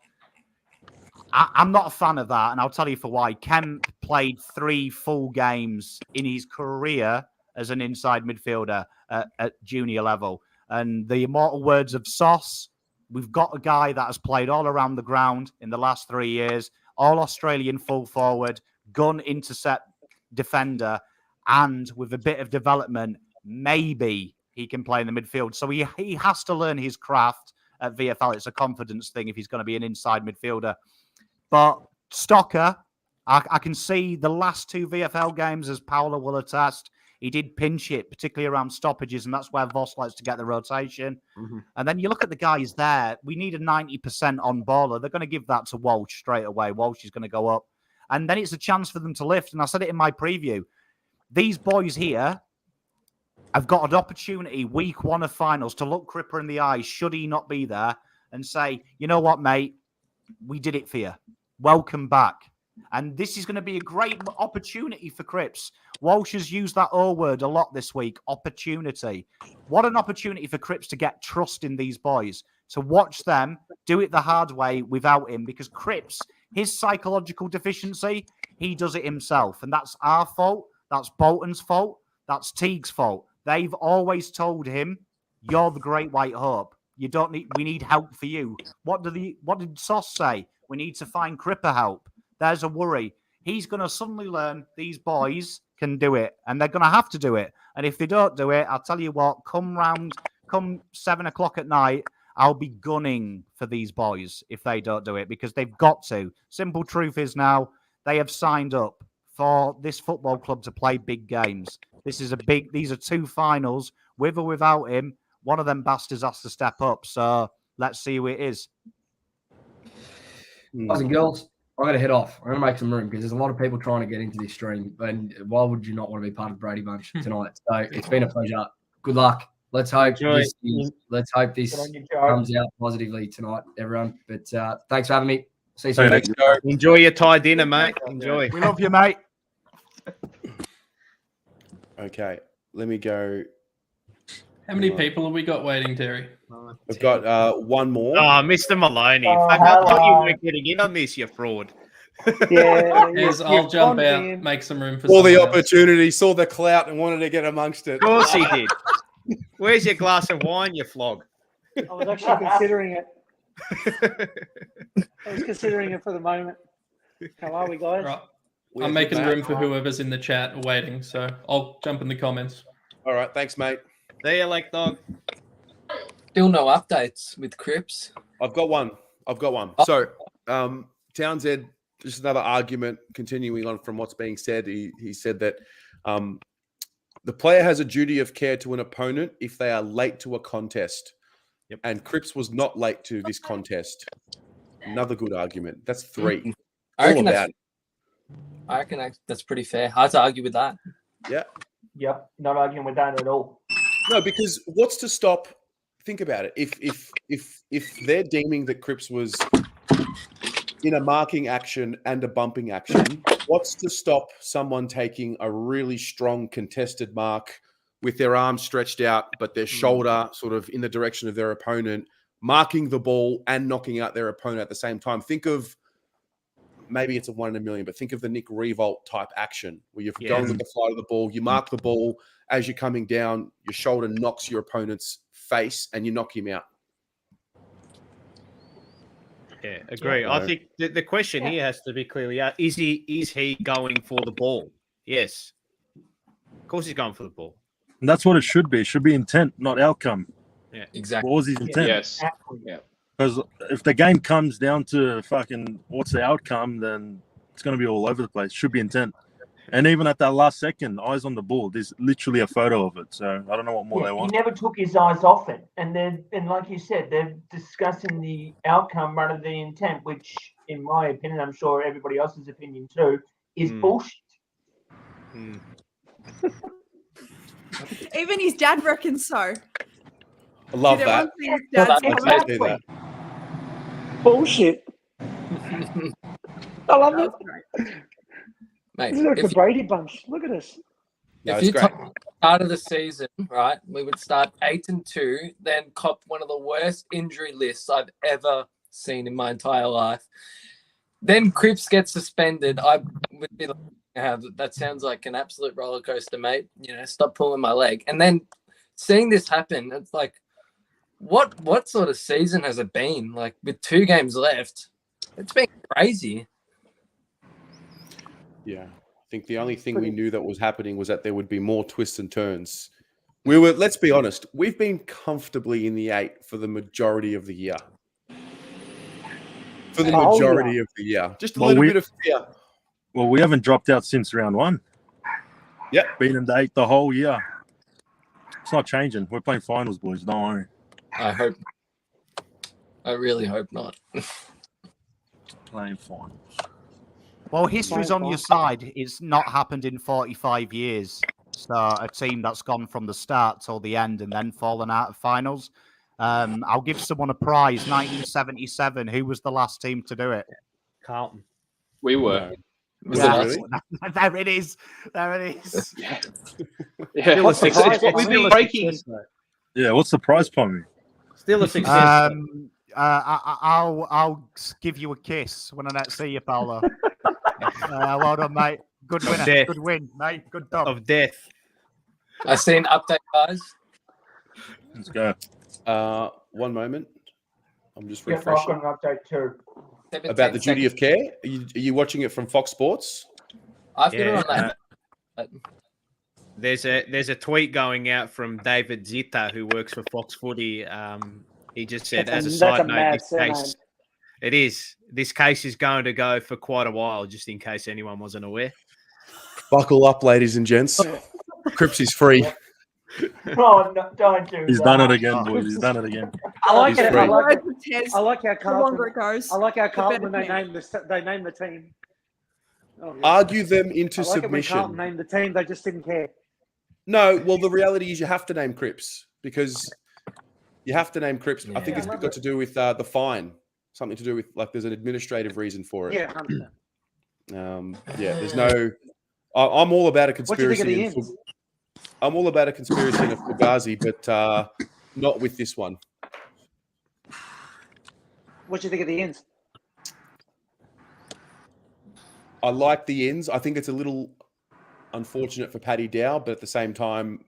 I'm not a fan of that, and I'll tell you for why. Kemp played 3 full games in his career as an inside midfielder at junior level. And the immortal words of Sauce, we've got a guy that has played all around the ground in the last 3 years, all Australian full forward, gun intercept defender, and with a bit of development, maybe he can play in the midfield. So he has to learn his craft at VFL. It's a confidence thing if he's going to be an inside midfielder. But Stocker, I can see the last 2 VFL games, as Paolo will attest, he did pinch it, particularly around stoppages, and that's where Voss likes to get the rotation. Mm-hmm. And then you look at the guys there. We need a 90% on baller. They're going to give that to Walsh straight away. Walsh is going to go up. And then it's a chance for them to lift. And I said it in my preview. These boys here have got an opportunity, week 1 of finals, to look Cripper in the eye, should he not be there, and say, you know what, mate? We did it for you. Welcome back. And this is going to be a great opportunity for Cripps. Walsh has used that O word a lot this week, opportunity. What an opportunity for Cripps to get trust in these boys, to watch them do it the hard way without him, because Cripps, his psychological deficiency, he does it himself. And that's our fault. That's Bolton's fault. That's Teague's fault. They've always told him, "You're the Great White Hope. You don't need. We need help for you." What did Sauce say? We need to find Cripper help. There's a worry. He's going to suddenly learn these boys can do it, and they're going to have to do it. And if they don't do it, I'll tell you what. Come 7 o'clock at night, I'll be gunning for these boys if they don't do it, because they've got to. Simple truth is now they have signed up for this football club to play big games. These are 2 finals, with or without him. One of them bastards has to step up. So let's see who it is. Guys and girls, I'm going to head off. I'm going to make some room because there's a lot of people trying to get into this stream. And why would you not want to be part of the Brady Bunch tonight? So it's been a pleasure. Good luck. Let's hope this comes out positively tonight, everyone. But thanks for having me. See you soon. Enjoy your Thai dinner, mate. Enjoy. We love you, mate. Okay, let me go. How many people have we got waiting, Terry? We've got one more. Oh, Mr. Maloney. I thought you weren't getting in on this, you fraud. Yeah, I'll jump out, make some room for all the else. opportunity, saw the clout, and wanted to get amongst it. Of course he did. Where's your glass of wine, you flog? I was actually considering it. I was considering it for the moment. How are we, guys? Right. I'm making room for whoever's in the chat waiting, so I'll jump in the comments. All right, thanks, mate. See you, like dog. Still no updates with Cripps. I've got one. So, Townsend, just another argument continuing on from what's being said. He said that the player has a duty of care to an opponent if they are late to a contest. Yep. And Cripps was not late to this contest. Another good argument. That's 3. I reckon that's pretty fair. Hard to argue with that. Yeah. Yep, not arguing with that at all. No, because what's to stop? Think about it. If they're deeming that Cripps was in a marking action and a bumping action, what's to stop someone taking a really strong contested mark with their arm stretched out, but their shoulder sort of in the direction of their opponent, marking the ball and knocking out their opponent at the same time? Think of, maybe it's a 1 in a million, but think of the Nick Revolt type action where you're going with the flight of the ball, you mark the ball as you're coming down, your shoulder knocks your opponent's face and you knock him out. Yeah, agree. I think the question here has to be clearly out. Is he going for the ball? Yes. Of course he's going for the ball. And that's what it should be. It should be intent, not outcome. Yeah, exactly. What was his intent? Yes. Yeah. Because if the game comes down to fucking what's the outcome, then it's going to be all over the place. Should be intent. And even at that last second, eyes on the ball, there's literally a photo of it. So I don't know what more they want. He never took his eyes off it. And like you said, they're discussing the outcome rather than the intent, which, in my opinion, I'm sure everybody else's opinion too, is bullshit. Even his dad reckons so. I love that. Exactly. Bullshit. I love it. Mate, this is like the Brady Bunch. Look at us. No, if you start of the season, right, we would start 8-2, then cop one of the worst injury lists I've ever seen in my entire life. Then Cripps gets suspended. I would be like, that sounds like an absolute roller coaster, mate. You know, stop pulling my leg. And then seeing this happen, it's like, what sort of season has it been? Like, with 2 games left, it's been crazy. Yeah, I think the only thing we knew that was happening was that there would be more twists and turns. Let's be honest, we've been comfortably in the 8 for the majority of the year. Just a little bit of fear. Well, we haven't dropped out since round 1. Yep. Been in the 8 the whole year. It's not changing. We're playing finals, boys. Don't worry. I really hope not. Playing finals. Well, history's on your side. It's not happened in 45 years. So a team that's gone from the start till the end and then fallen out of finals. I'll give someone a prize. 1977. Who was the last team to do it? Carlton. We were. There it is. There it is. Yeah. What's the prize? We've been breaking. Yeah, what's the prize, Pommy? Still a success. I'll give you a kiss when I next see you, Paolo. Well done, mate. Good winner. Good win, mate. Good job. Of death. I see an update, guys. Let's go. One moment. I'm just Yeah, I've refreshing. got an update too. About the duty of care. Are you watching it from Fox Sports? I've got it on that. There's a tweet going out from David Zita, who works for Fox Footy. He just said, as a side note, this case is going to go for quite a while, just in case anyone wasn't aware. Buckle up, ladies and gents. Cripps is free. Oh, no, don't do He's that. done it again, boys. He's done it again. I like He's it. free. I like The how longer Carlton. it goes. I like how Carlton when better they name the team. Oh, yeah. Argue them into I like it when submission. Carlton named the team. They just didn't care. No, well, the reality is you have to name Cripps because you have to name Cripps. I think it's got to do with the fine, something to do with like there's an administrative reason for it. Yeah, 100%. There's no. I'm all about a What do you think of the conspiracy. ends? I'm all about a conspiracy in a Fugazi, but not with this one. What do you think of the ends? I like the ends. I think it's a little unfortunate for Paddy Dow, but at the same time,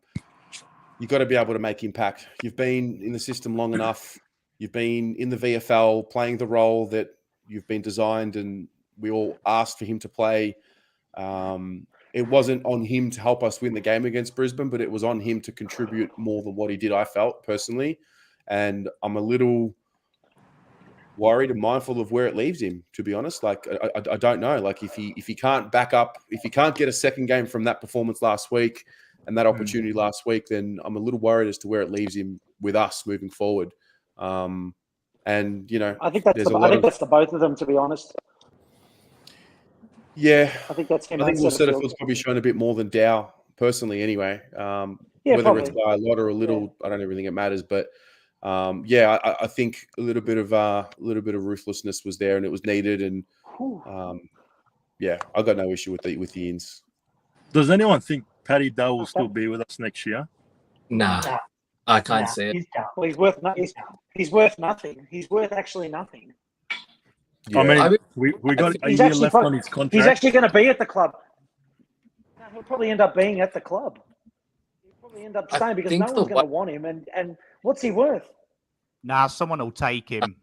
you've got to be able to make impact. You've been in the system long enough. You've been in the VFL playing the role that you've been designed and we all asked for him to play. It wasn't on him to help us win the game against Brisbane, but it was on him to contribute more than what he did, I felt personally. And I'm a little worried and mindful of where it leaves him, to be honest. Like, I don't know. Like, if he can't back up, if he can't get a second game from that performance last week and that opportunity last week, then I'm a little worried as to where it leaves him with us moving forward. And, you know, I think that's the both of them, to be honest. Yeah, I think that's him. I think Will Setterfield's probably shown a bit more than Dow, personally, anyway. Whether probably. it's by a lot or a little, I don't even think it matters. But I think a little bit of ruthlessness was there, and it was needed. And I got no issue with the ins. Does anyone think Paddy Dow will still be with us next year? Nah, I can't see it. Well, he's worth nothing. He's worth actually nothing. Yeah. I mean, we got a year left on his contract. He's actually going to be at the club. No, he'll probably end up being at the club. He'll probably end up staying because no one's going to want him. And what's he worth? Nah, someone will take him.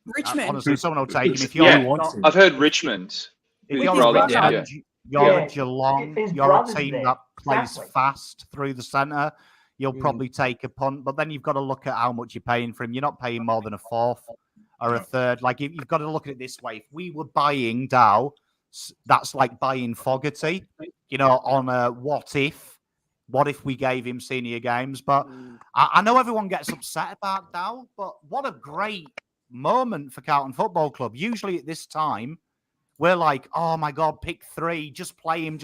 Richmond. Honestly, someone will take him. If I've heard Richmond. If His you're brother, Richmond, you're a Geelong, His you're a brother's team there. that plays Exactly. fast through the centre. You'll probably take a punt, but then you've got to look at how much you're paying for him. You're not paying more than a fourth or a third. Like, you've got to look at it this way. If we were buying Dow, that's like buying Fogarty, you know, on a what if we gave him senior games. But I know everyone gets upset about Dow, but what a great moment for Carlton Football Club. Usually at this time, we're like, oh my God, pick three, just play him.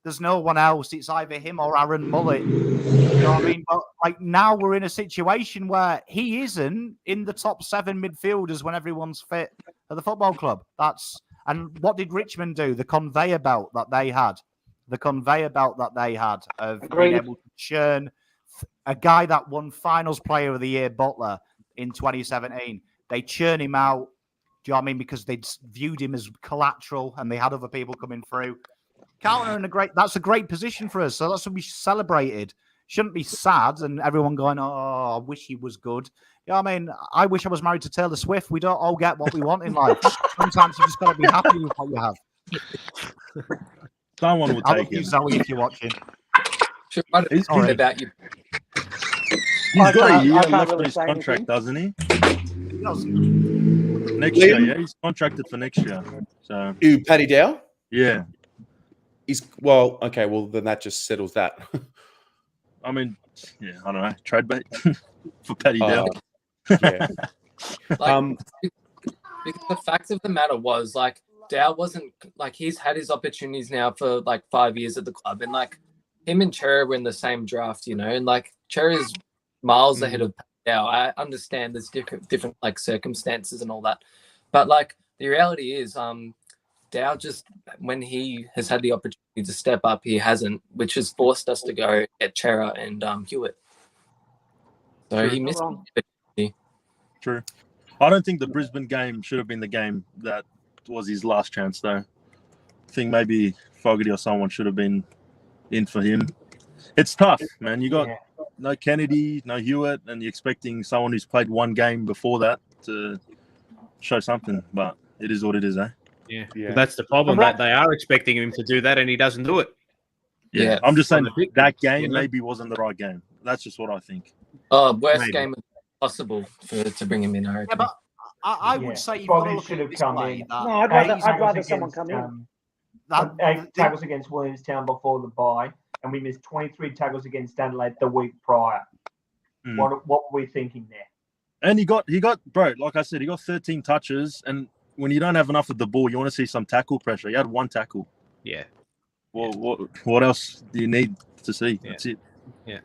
There's no one else. It's either him or Aaron Mullet. You know what I mean? But like now we're in a situation where he isn't in the top 7 midfielders when everyone's fit at the football club. And what did Richmond do? The conveyor belt that they had of being able to churn a guy that won Finals Player of the Year, Butler, in 2017. They churn him out. Do you know what I mean? Because they'd viewed him as collateral and they had other people coming through. Carlton are that's a great position for us. So that's what we celebrated. Shouldn't be sad and everyone going, oh, I wish he was good. You know what I mean? I wish I was married to Taylor Swift. We don't all get what we want in life. Sometimes you just got to be happy with what you have. Someone will I take love you, him. Zoe, if you're watching. Should I He's talk about you? He's got a year I can't left really on his say contract, anything. doesn't he? Next year, yeah. He's contracted for next year. So Who, Paddy Dow? yeah. Okay, well then that just settles that. I mean, yeah, I don't know. Trade bait for Paddy Dow. Yeah. Because the fact of the matter was, like, Dow wasn't, like, he's had his opportunities now for, like, 5 years at the club. And, like, him and Cherry were in the same draft, you know. And, like, Cherry's miles ahead of Dow. I understand there's different, like, circumstances and all that. But, like, the reality is, Dow just, when he has had the opportunity to step up, he hasn't, which has forced us to go at Chera and Hewitt. So he missed. True. I don't think the Brisbane game should have been the game that was his last chance, though. I think maybe Fogarty or someone should have been in for him. It's tough, man. You got Yeah. no Kennedy, no Hewitt, and you're expecting someone who's played one game before that to show something. But it is what it is, eh? Yeah, Yeah. Well, that's the problem. That they are expecting him to do that, and he doesn't do it. Yeah. I'm just saying Well, that game you know? maybe wasn't the right game. That's just what I think. Oh, worst Maybe. game possible to bring him in, I Yeah, reckon. but I Yeah, would say you've got to probably look should at have it this come way. in. That, No, I'd rather someone come in. Eight tackles against Williamstown before the bye, and we missed 23 tackles against Adelaide the week prior. Mm. What were we thinking there? And he got bro, like I said, he got 13 touches, and when you don't have enough of the ball, you want to see some tackle pressure. He had one tackle. Yeah. Well, what else do you need to see? Yeah. That's it. Yeah.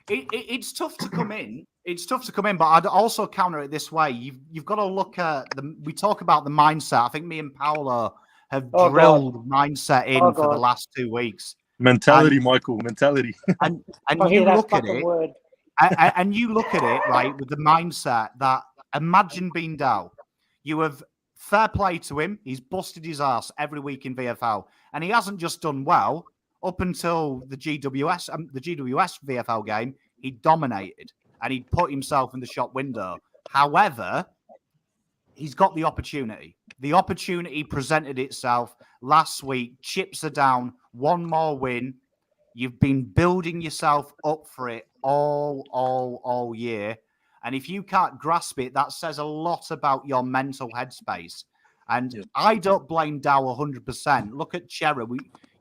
It's tough to come in. It's tough to come in, but I'd also counter it this way. You've got to look at we talk about the mindset. I think me and Paolo have drilled mindset in for the last 2 weeks. Mentality, Michael. Mentality. And I you hear that look at fucking it, word. and you look at it right with the mindset that imagine being Dow. You have fair play to him. He's busted his ass every week in VFL, and he hasn't just done well up until the GWS VFL game. He dominated and he put himself in the shop window. However, he's got the opportunity. The opportunity presented itself last week. Chips are down. One more win. You've been building yourself up for it all year. And if you can't grasp it, that says a lot about your mental headspace. And I don't blame Dow 100%. Look at Chera.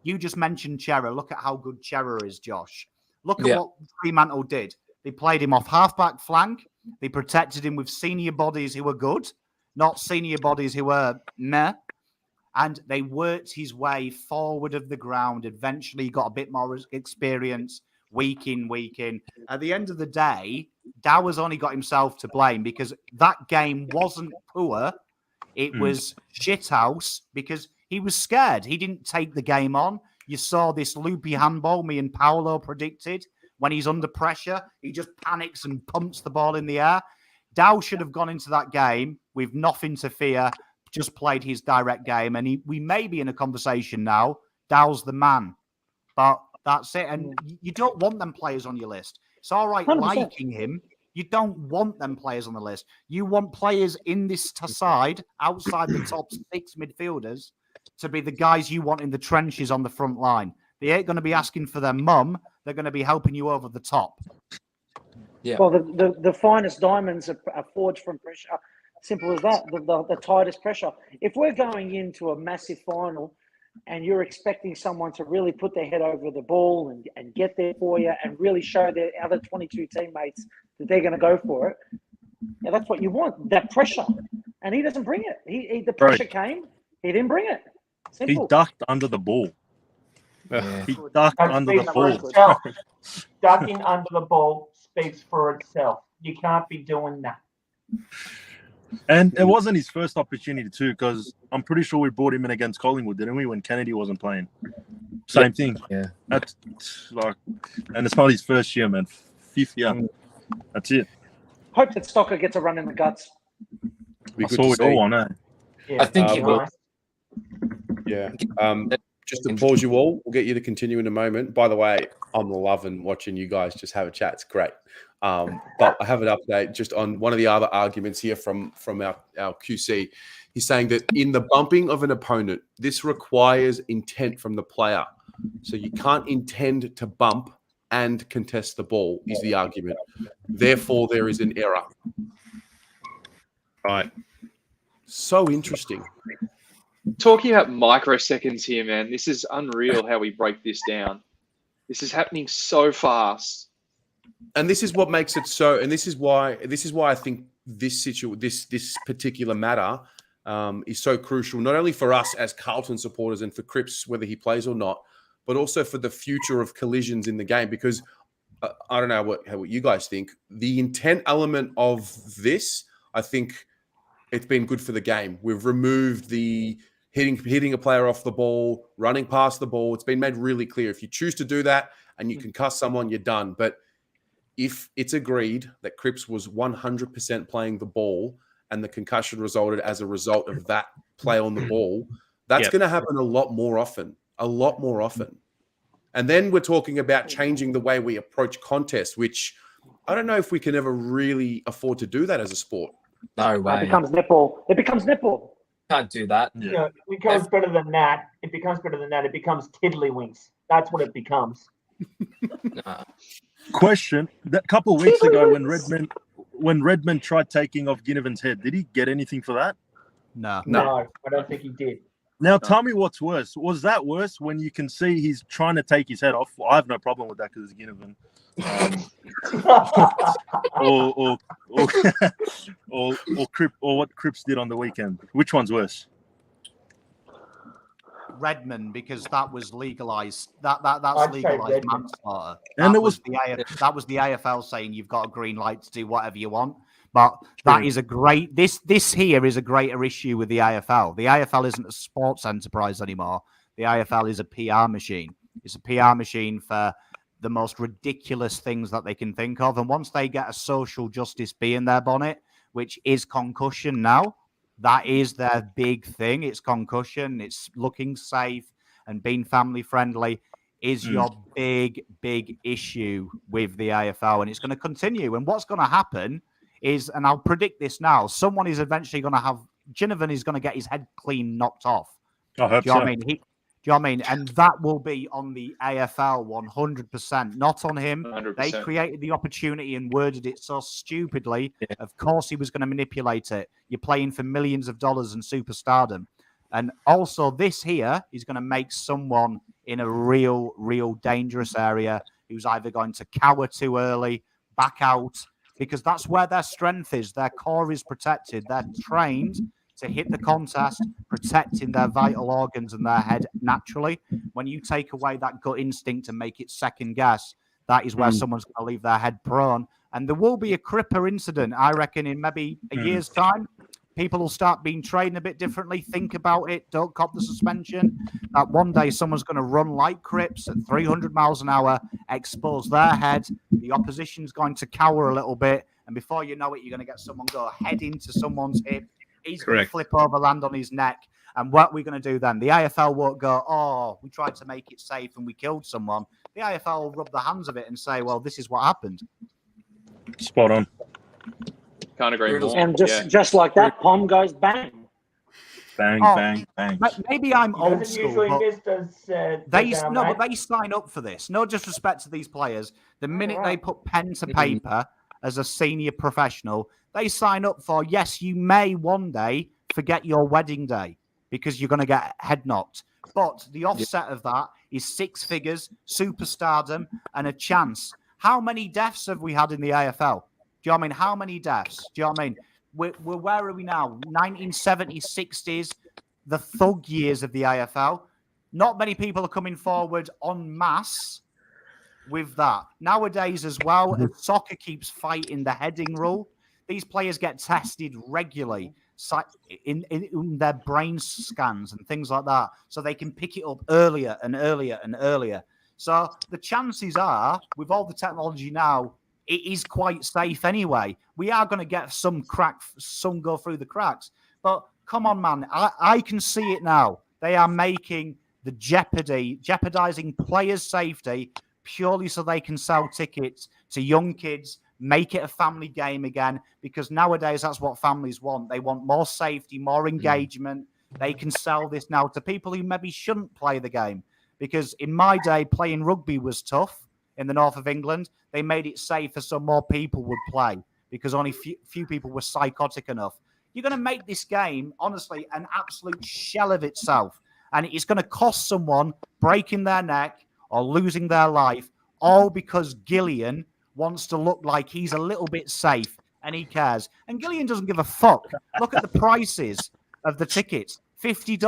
You just mentioned Chera. Look at how good Chera is, Josh. Look at what Fremantle did. They played him off halfback flank. They protected him with senior bodies who were good, not senior bodies who were meh. And they worked his way forward of the ground. Eventually, he got a bit more experience week in, week in. At the end of the day, Dow has only got himself to blame because that game wasn't poor. It was shithouse because he was scared. He didn't take the game on. You saw this loopy handball me and Paolo predicted. When he's under pressure, he just panics and pumps the ball in the air. Dow should have gone into that game with nothing to fear, just played his direct game. And we may be in a conversation now. Dow's the man. But that's it. And you don't want them players on your list. It's all right 100%. liking him. You don't want them players on the list. You want players in this side, outside the top 6 midfielders, to be the guys you want in the trenches on the front line. They ain't going to be asking for their mum. They're going to be helping you over the top. Yeah. Well, the finest diamonds are forged from pressure. Simple as that. The tightest pressure. If we're going into a massive final and you're expecting someone to really put their head over the ball and get there for you and really show their other 22 teammates that they're going to go for it, yeah, that's what you want. That pressure. And he doesn't bring it. The pressure came. He didn't bring it. Simple. He ducked under the ball. Yeah. He ducked That under the speaks for ball. itself. Ducking under the ball speaks for itself. You can't be doing that. And it wasn't his first opportunity too, because I'm pretty sure we brought him in against Collingwood, didn't we? When Kennedy wasn't playing. Same thing. Yeah. That's like, and it's not his first year, man. 5th year. That's it. Hope that Stocker gets a run in the guts. That's all we all want, eh? Yeah, I think he will. nice. Yeah. Just to pause you all, we'll get you to continue in a moment. By the way, I'm loving watching you guys just have a chat. It's great. But I have an update just on one of the other arguments here from our QC. He's saying that in the bumping of an opponent, this requires intent from the player. So you can't intend to bump and contest the ball, is the argument. Therefore, there is an error. Right. So interesting. Talking about microseconds here, man. This is unreal how we break this down. This is happening so fast. And this is what makes it so. And this is why I think this particular matter is so crucial, not only for us as Carlton supporters and for Cripps, whether he plays or not, but also for the future of collisions in the game. Because I don't know what you guys think. The intent element of this, I think, it's been good for the game. We've removed the hitting a player off the ball, running past the ball. It's been made really clear. If you choose to do that and you concuss someone, you're done. But if it's agreed that Cripps was 100% playing the ball and the concussion resulted as a result of that play on the ball, that's going to happen a lot more often. And then we're talking about changing the way we approach contests, which I don't know if we can ever really afford to do that as a sport. No It way. becomes netball. It becomes netball. Can't do that. You know, it becomes better than that. It becomes tiddlywinks. That's what it becomes. Nah. Question: that couple of weeks ago, when Redmond tried taking off Ginnivan's head, did he get anything for that? No. No, I don't think he did. Now, tell me what's worse. Was that worse when you can see he's trying to take his head off? I have no problem with that because it's Ginnivan. Or what Cripps did on the weekend. Which one's worse? Redmond, because that was legalized. That's I'd say legalized Redmond. manslaughter. And That was the AFL saying you've got a green light to do whatever you want. But that is a great. This here is a greater issue with the AFL. The AFL isn't a sports enterprise anymore. The AFL is a PR machine. It's a PR machine for the most ridiculous things that they can think of. And once they get a social justice bee in their bonnet, which is concussion now, that is their big thing. It's concussion. It's looking safe and being family friendly is your big issue with the AFL. And it's going to continue. And what's going to happen is, and I'll predict this now, someone is eventually going to have, Ginnivan is going to get his head clean knocked off. I hope Do you know so. what I mean? Do you know what I mean? And that will be on the AFL 100%, not on him. 100%. They created the opportunity and worded it so stupidly. Yeah. Of course he was going to manipulate it. You're playing for millions of dollars and superstardom. And also this here is going to make someone in a real dangerous area who's either going to cower too early, back out, because that's where their strength is. Their core is protected. They're trained to hit the contest, protecting their vital organs and their head naturally. When you take away that gut instinct and make it second guess, that is where someone's going to leave their head prone. And there will be a Cripper incident, I reckon, in maybe a year's time. People will start being trained a bit differently. Think about it. Don't cop the suspension. That one day someone's going to run like Cripps at 300 miles an hour, expose their head. The opposition's going to cower a little bit. And before you know it, you're going to get someone go head into someone's hip. He's going to flip over, land on his neck. And what are we going to do then? The AFL won't go, oh, we tried to make it safe and we killed someone. The AFL will rub their hands of it and say, well, this is what happened. Spot on. Can't agree more. And just like that, Pom goes bang. Bang, bang, bang. Maybe I'm old school, but they sign up for this. No disrespect to these players. The minute they put pen to paper as a senior professional, they sign up for, yes, you may one day forget your wedding day because you're going to get head knocked. But the offset of that is 6 figures, superstardom, and a chance. How many deaths have we had in the AFL? Do you know what I mean? How many deaths? Do you know what I mean? We're where are we now? 1970s, 60s, the thug years of the AFL. Not many people are coming forward en masse with that. Nowadays as well, as soccer keeps fighting the heading rule, these players get tested regularly in their brain scans and things like that, so they can pick it up earlier and earlier and earlier. So the chances are, with all the technology now, it is quite safe anyway. We are going to get some go through the cracks. But come on, man. I can see it now. They are making the jeopardizing players' safety purely so they can sell tickets to young kids, make it a family game again, because nowadays that's what families want. They want more safety, more engagement. They can sell this now to people who maybe shouldn't play the game. Because in my day, playing rugby was tough in the north of England. They made it safer so more people would play because only few people were psychotic enough. You're going to make this game, honestly, an absolute shell of itself. And it's going to cost someone breaking their neck or losing their life, all because Gillian wants to look like he's a little bit safe and he cares. And Gillian doesn't give a fuck. Look at the prices of the tickets. $50,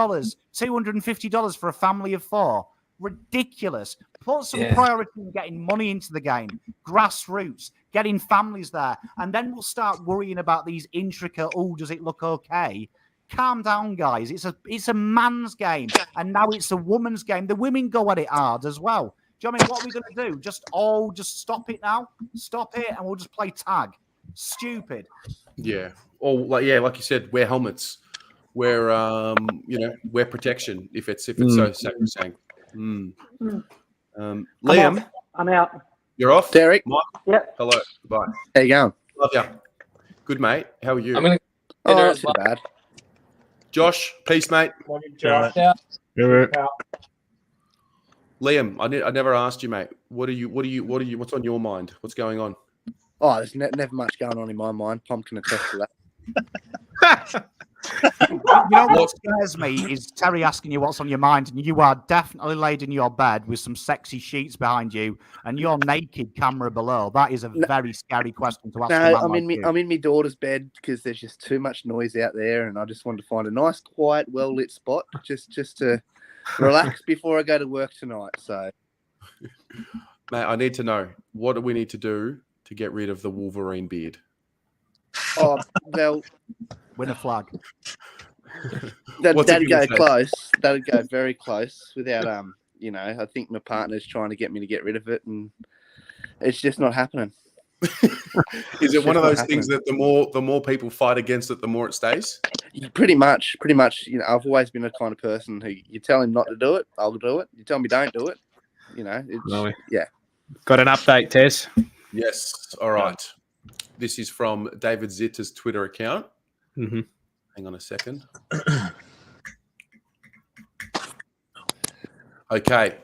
$250 for a family of 4. Ridiculous. Put some priority in getting money into the game, grassroots, getting families there, and then we'll start worrying about these intricate, does it look okay? Calm down, guys. It's a man's game, and now it's a woman's game. The women go at it hard as well. Do you know what I mean? What are we going to do? Just stop it now? Stop it, and we'll just play tag. Stupid. Yeah. Or like you said, wear helmets. Wear wear protection if it's so sacrosanct. Liam, I'm out. you're off. Derek. Mike, Yep. hello. Bye. How you going? Love you. Good, mate. How are you? I'm gonna Oh, there not as too well. bad. Josh, peace, mate. Morning, Yeah, Josh. Yeah. Yeah, Pal. Liam, I never asked you, mate. What's on your mind? What's going on? Oh, there's never much going on in my mind. Tom can attest to that. You know what scares me is Terry asking you what's on your mind, and you are definitely laid in your bed with some sexy sheets behind you, and you're naked, camera below. That is a very scary question to ask. No, I'm in my daughter's bed because there's just too much noise out there, and I just wanted to find a nice, quiet, well lit spot just to relax before I go to work tonight. So, Mate, I need to know, what do we need to do to get rid of the Wolverine beard? oh well, win a flag. What's it that'd gonna go say? close. That'd go very close. Without I think my partner's trying to get me to get rid of it, and it's just not happening. Is it one of not those things that the more people fight against it, the more it stays? Pretty much. I've always been a kind of person who you tell him not to do it, I'll do it. You tell me don't do it, it's, yeah. Got an update, Tess? Yes. All right. This is from David Zitter's Twitter account. Mm-hmm. Hang on a second. Okay.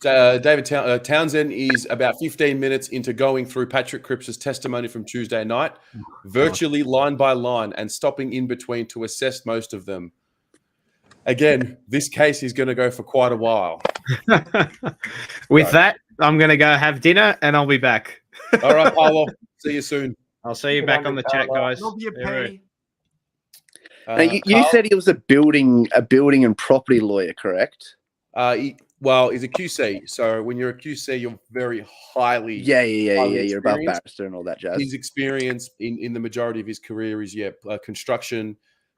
David Townsend is about 15 minutes into going through Patrick Cripps' testimony from Tuesday night, virtually line by line and stopping in between to assess most of them. Again, this case is going to go for quite a while. With that, I'm going to go have dinner and I'll be back. All right, Paolo. See you soon. I'll see you back on the chat, guys. Love you, P. Now, you said he was a building and property lawyer, correct? Well, he's a QC. So when you're a QC, you're very highly Yeah. highly You're above experienced. barrister and all that jazz. His experience in the majority of his career is construction,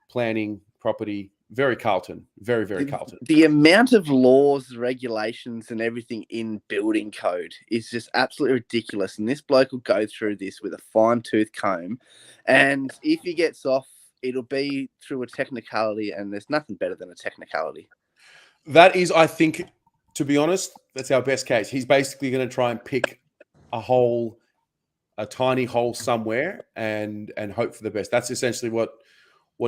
planning, property. Very Carlton. Very, very Carlton. The amount of laws, regulations, and everything in building code is just absolutely ridiculous. And this bloke will go through this with a fine-tooth comb. And if he gets off, it'll be through a technicality, and there's nothing better than a technicality. That is, I think, to be honest, that's our best case. He's basically going to try and pick a tiny hole somewhere and hope for the best. That's essentially what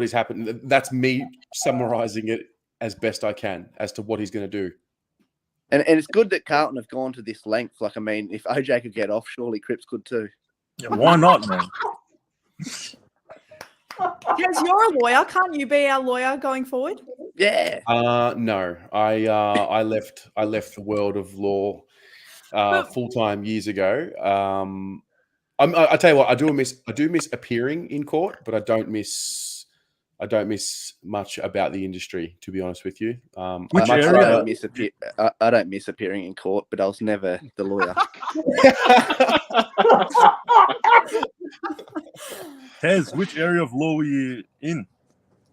is happening. That's me summarizing it as best I can as to what he's going to do. And it's good that Carlton have gone to this length. Like, I mean, if OJ could get off, surely Cripps could too. Yeah, why not, man? Because you're a lawyer, can't you be our lawyer going forward? Yeah. No, I left the world of law full time years ago. I tell you what, I do miss appearing in court, but I don't miss much about the industry, to be honest with you. I don't miss appearing in court, but I was never the lawyer. Tez, which area of law were you in?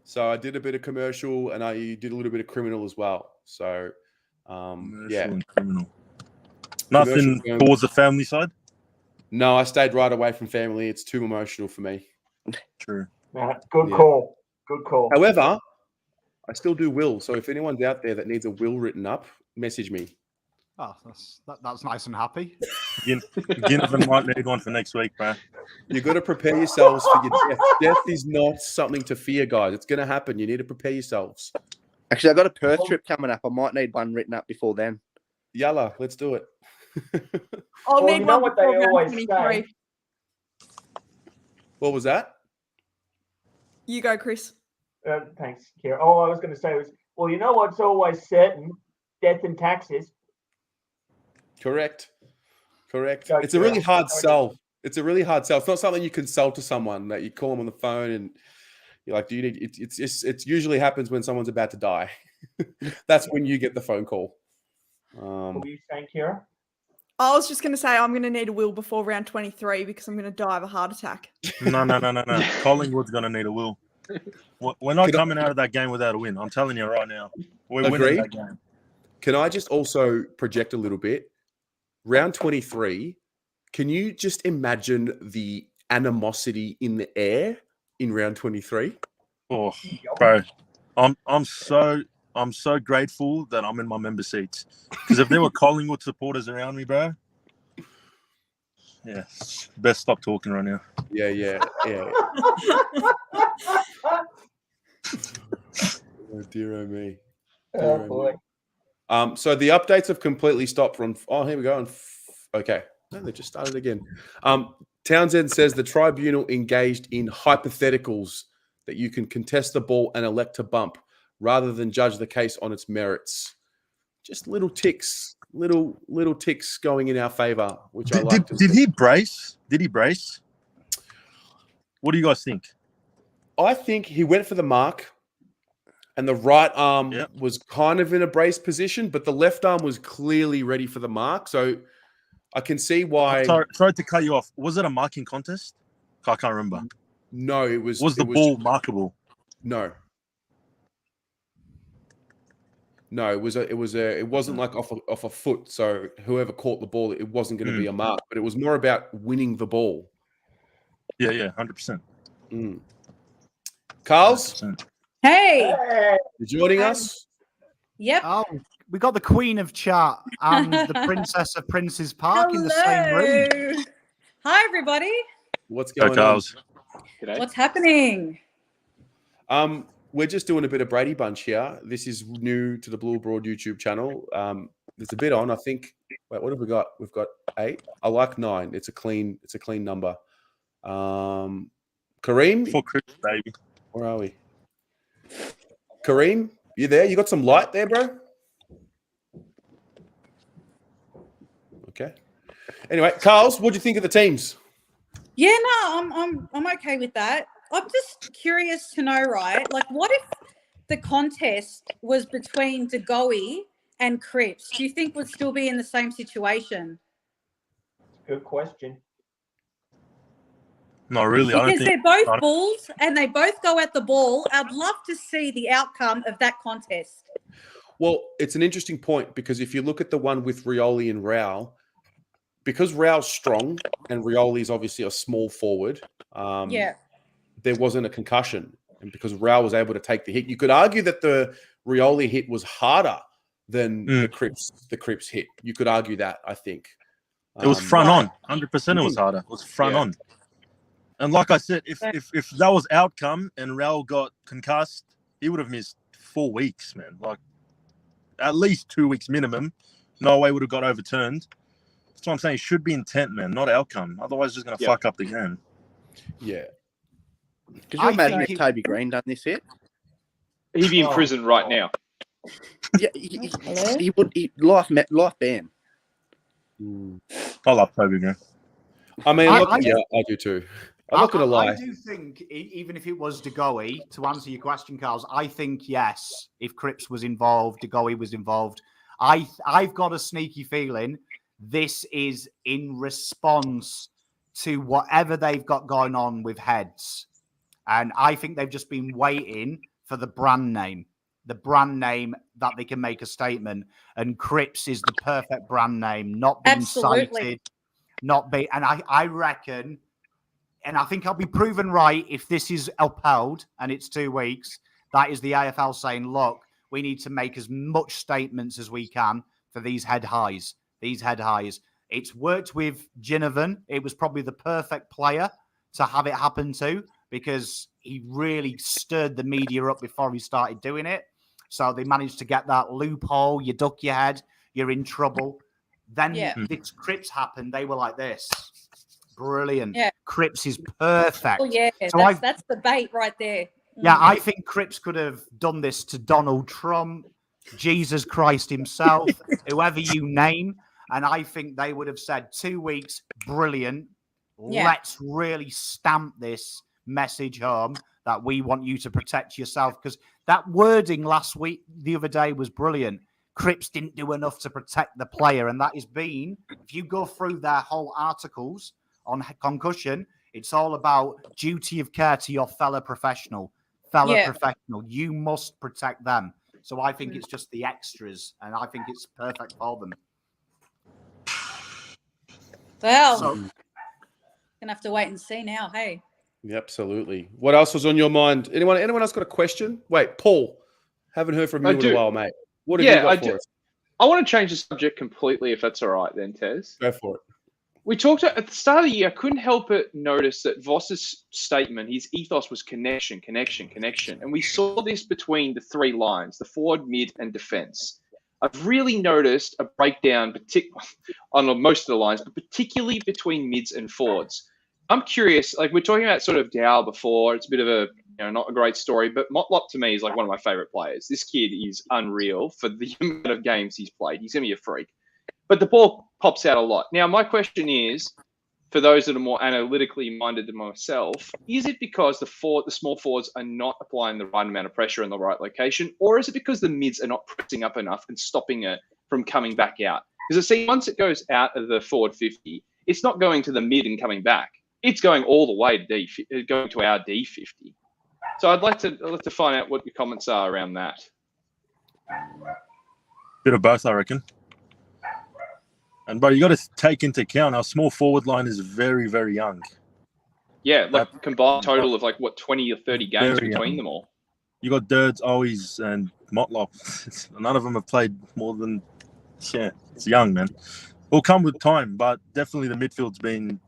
So I did a bit of commercial and I did a little bit of criminal as well. So, Commercial and criminal. Nothing towards the family side? No, I stayed right away from family. It's too emotional for me. True. Good call. Good call. However, I still do wills. So if anyone's out there that needs a will written up, message me. Oh, that's nice and happy. Ginnivan might need one for next week, bro. You've got to prepare yourselves for your death. Death is not something to fear, guys. It's going to happen. You need to prepare yourselves. Actually, I've got a Perth trip coming up. I might need one written up before then. Yalla, let's do it. I'll need you know one what they before round always 23. say? What was that? You go, Chris. Thanks, Kira. All I was going to say was, well, you know what's always certain? Death and taxes. Correct. So, It's a really Kira, hard sell. It's a really hard sell. It's not something you can sell to someone that you call them on the phone and you're like, do you need it usually happens when someone's about to die. That's when you get the phone call. What were you saying, Kira? I was just going to say I'm going to need a will before round 23 because I'm going to die of a heart attack. No. Collingwood's going to need a will. We're not coming out of that game without a win. I'm telling you right now. We're winning that game. Can I just also project a little bit? Round 23, can you just imagine the animosity in the air in round 23? Oh, bro. I'm so I'm so grateful that I'm in my member seats. Because if there were Collingwood supporters around me, bro, yeah, best stop talking right now. Yeah. Oh dear, oh me. Oh boy. So the updates have completely stopped from. Oh, here we go. Okay, no, they just started again. Townsend says the tribunal engaged in hypotheticals that you can contest the ball and elect to bump, rather than judge the case on its merits. Just little ticks going in our favour, which I like. Did he brace? Did he brace? What do you guys think? I think he went for the mark, and the right arm was kind of in a brace position, but the left arm was clearly ready for the mark. So I can see why. Sorry to cut you off. Was it a marking contest? I can't remember. No, it was. Was the ball markable? No. No, it wasn't like off a foot. So whoever caught the ball, it wasn't going to be a mark, but it was more about winning the ball. Yeah, 100%. Carls, 100%. Hey, you joining us? Yep. Oh, we got the Queen of Chat and the Princess of Prince's Park in the same room. Hi, everybody. What's going on? G'day. What's happening? We're just doing a bit of Brady Bunch here. This is new to the Blue Broad YouTube channel. There's a bit on. I think. Wait, what have we got? We've got 8. I like 9. It's a clean number. Kareem, For Cripps, baby. where are we? Kareem, you there? You got some light there, bro? Okay. Anyway, Carls, what do you think of the teams? Yeah, no, I'm okay with that. I'm just curious to know, right? Like, what if the contest was between DeGoey and Cripps? Do you think we'd still be in the same situation? Good question. No, really. I don't Because think they're both bulls and they both go at the ball. I'd love to see the outcome of that contest. Well, it's an interesting point because if you look at the one with Rioli and Rao, because Rao's strong and Rioli's obviously a small forward, there wasn't a concussion. And because Rao was able to take the hit, you could argue that the Rioli hit was harder than the Cripps hit. You could argue that, I think. it was front on. 100% it was harder. It was front on. And like I said, if that was outcome and Raul got concussed, he would have missed 4 weeks, man. Like at least 2 weeks minimum. No way would have got overturned. That's what I'm saying. It should be intent, man, not outcome. Otherwise, it's just going to fuck up the game. Yeah. Could you imagine if Toby Green done this hit? He'd be in prison right now. Yeah, he would. Life ban. I love Toby Green. I mean, I do too. I'm not going to lie. I do think, even if it was DeGoey, to answer your question, Carls, I think, yes, if Cripps was involved, DeGoey was involved. I've got a sneaky feeling this is in response to whatever they've got going on with Heads. And I think they've just been waiting for the brand name that they can make a statement. And Cripps is the perfect brand name, not being cited, and I reckon, and I think I'll be proven right if this is upheld and it's 2 weeks. That is the AFL saying, look, we need to make as much statements as we can for these head highs. It's worked with Ginnivan. It was probably the perfect player to have it happen to because he really stirred the media up before he started doing it. So they managed to get that loophole. You duck your head, you're in trouble. Then this Cripps happened. They were like this. Brilliant. Yeah. Cripps is perfect. Oh, yeah. So that's the bait right there. Yeah, I think Cripps could have done this to Donald Trump, Jesus Christ himself, whoever you name. And I think they would have said 2 weeks, brilliant. Yeah. Let's really stamp this message home that we want you to protect yourself. Because that wording the other day was brilliant. Cripps didn't do enough to protect the player. And that has been, if you go through their whole articles on concussion, it's all about duty of care to your fellow professional. You must protect them. So I think it's just the extras, and I think it's perfect for them. Well, gonna have to wait and see now. Hey. Yeah, absolutely. What else was on your mind? Anyone else got a question? Wait, Paul. Haven't heard from I you in do. a while, mate. What have you got for us? I want to change the subject completely, if that's all right, then, Tez. Go for it. We talked at the start of the year. I couldn't help but notice that Voss's statement, his ethos was connection, connection, connection, and we saw this between the three lines: the forward, mid, and defence. I've really noticed a breakdown, on most of the lines, but particularly between mids and forwards. I'm curious. Like, we're talking about sort of Dow before. It's a bit of a not a great story, but Motlop to me is like one of my favourite players. This kid is unreal for the amount of games he's played. He's gonna be a freak. But the ball pops out a lot. Now, my question is, for those that are more analytically minded than myself, is it because the small forwards are not applying the right amount of pressure in the right location, or is it because the mids are not pressing up enough and stopping it from coming back out? Because I see once it goes out of the forward 50, it's not going to the mid and coming back. It's going all the way to going to our D50. So I'd like to find out what your comments are around that. Bit of both, I reckon. But you got to take into account our small forward line is very, very young. Yeah, like combined total of 20 or 30 games between them all. You got Dirds, Owies, and Motlop. None of them have played more than, it's young, man. It'll come with time, but definitely the midfield's been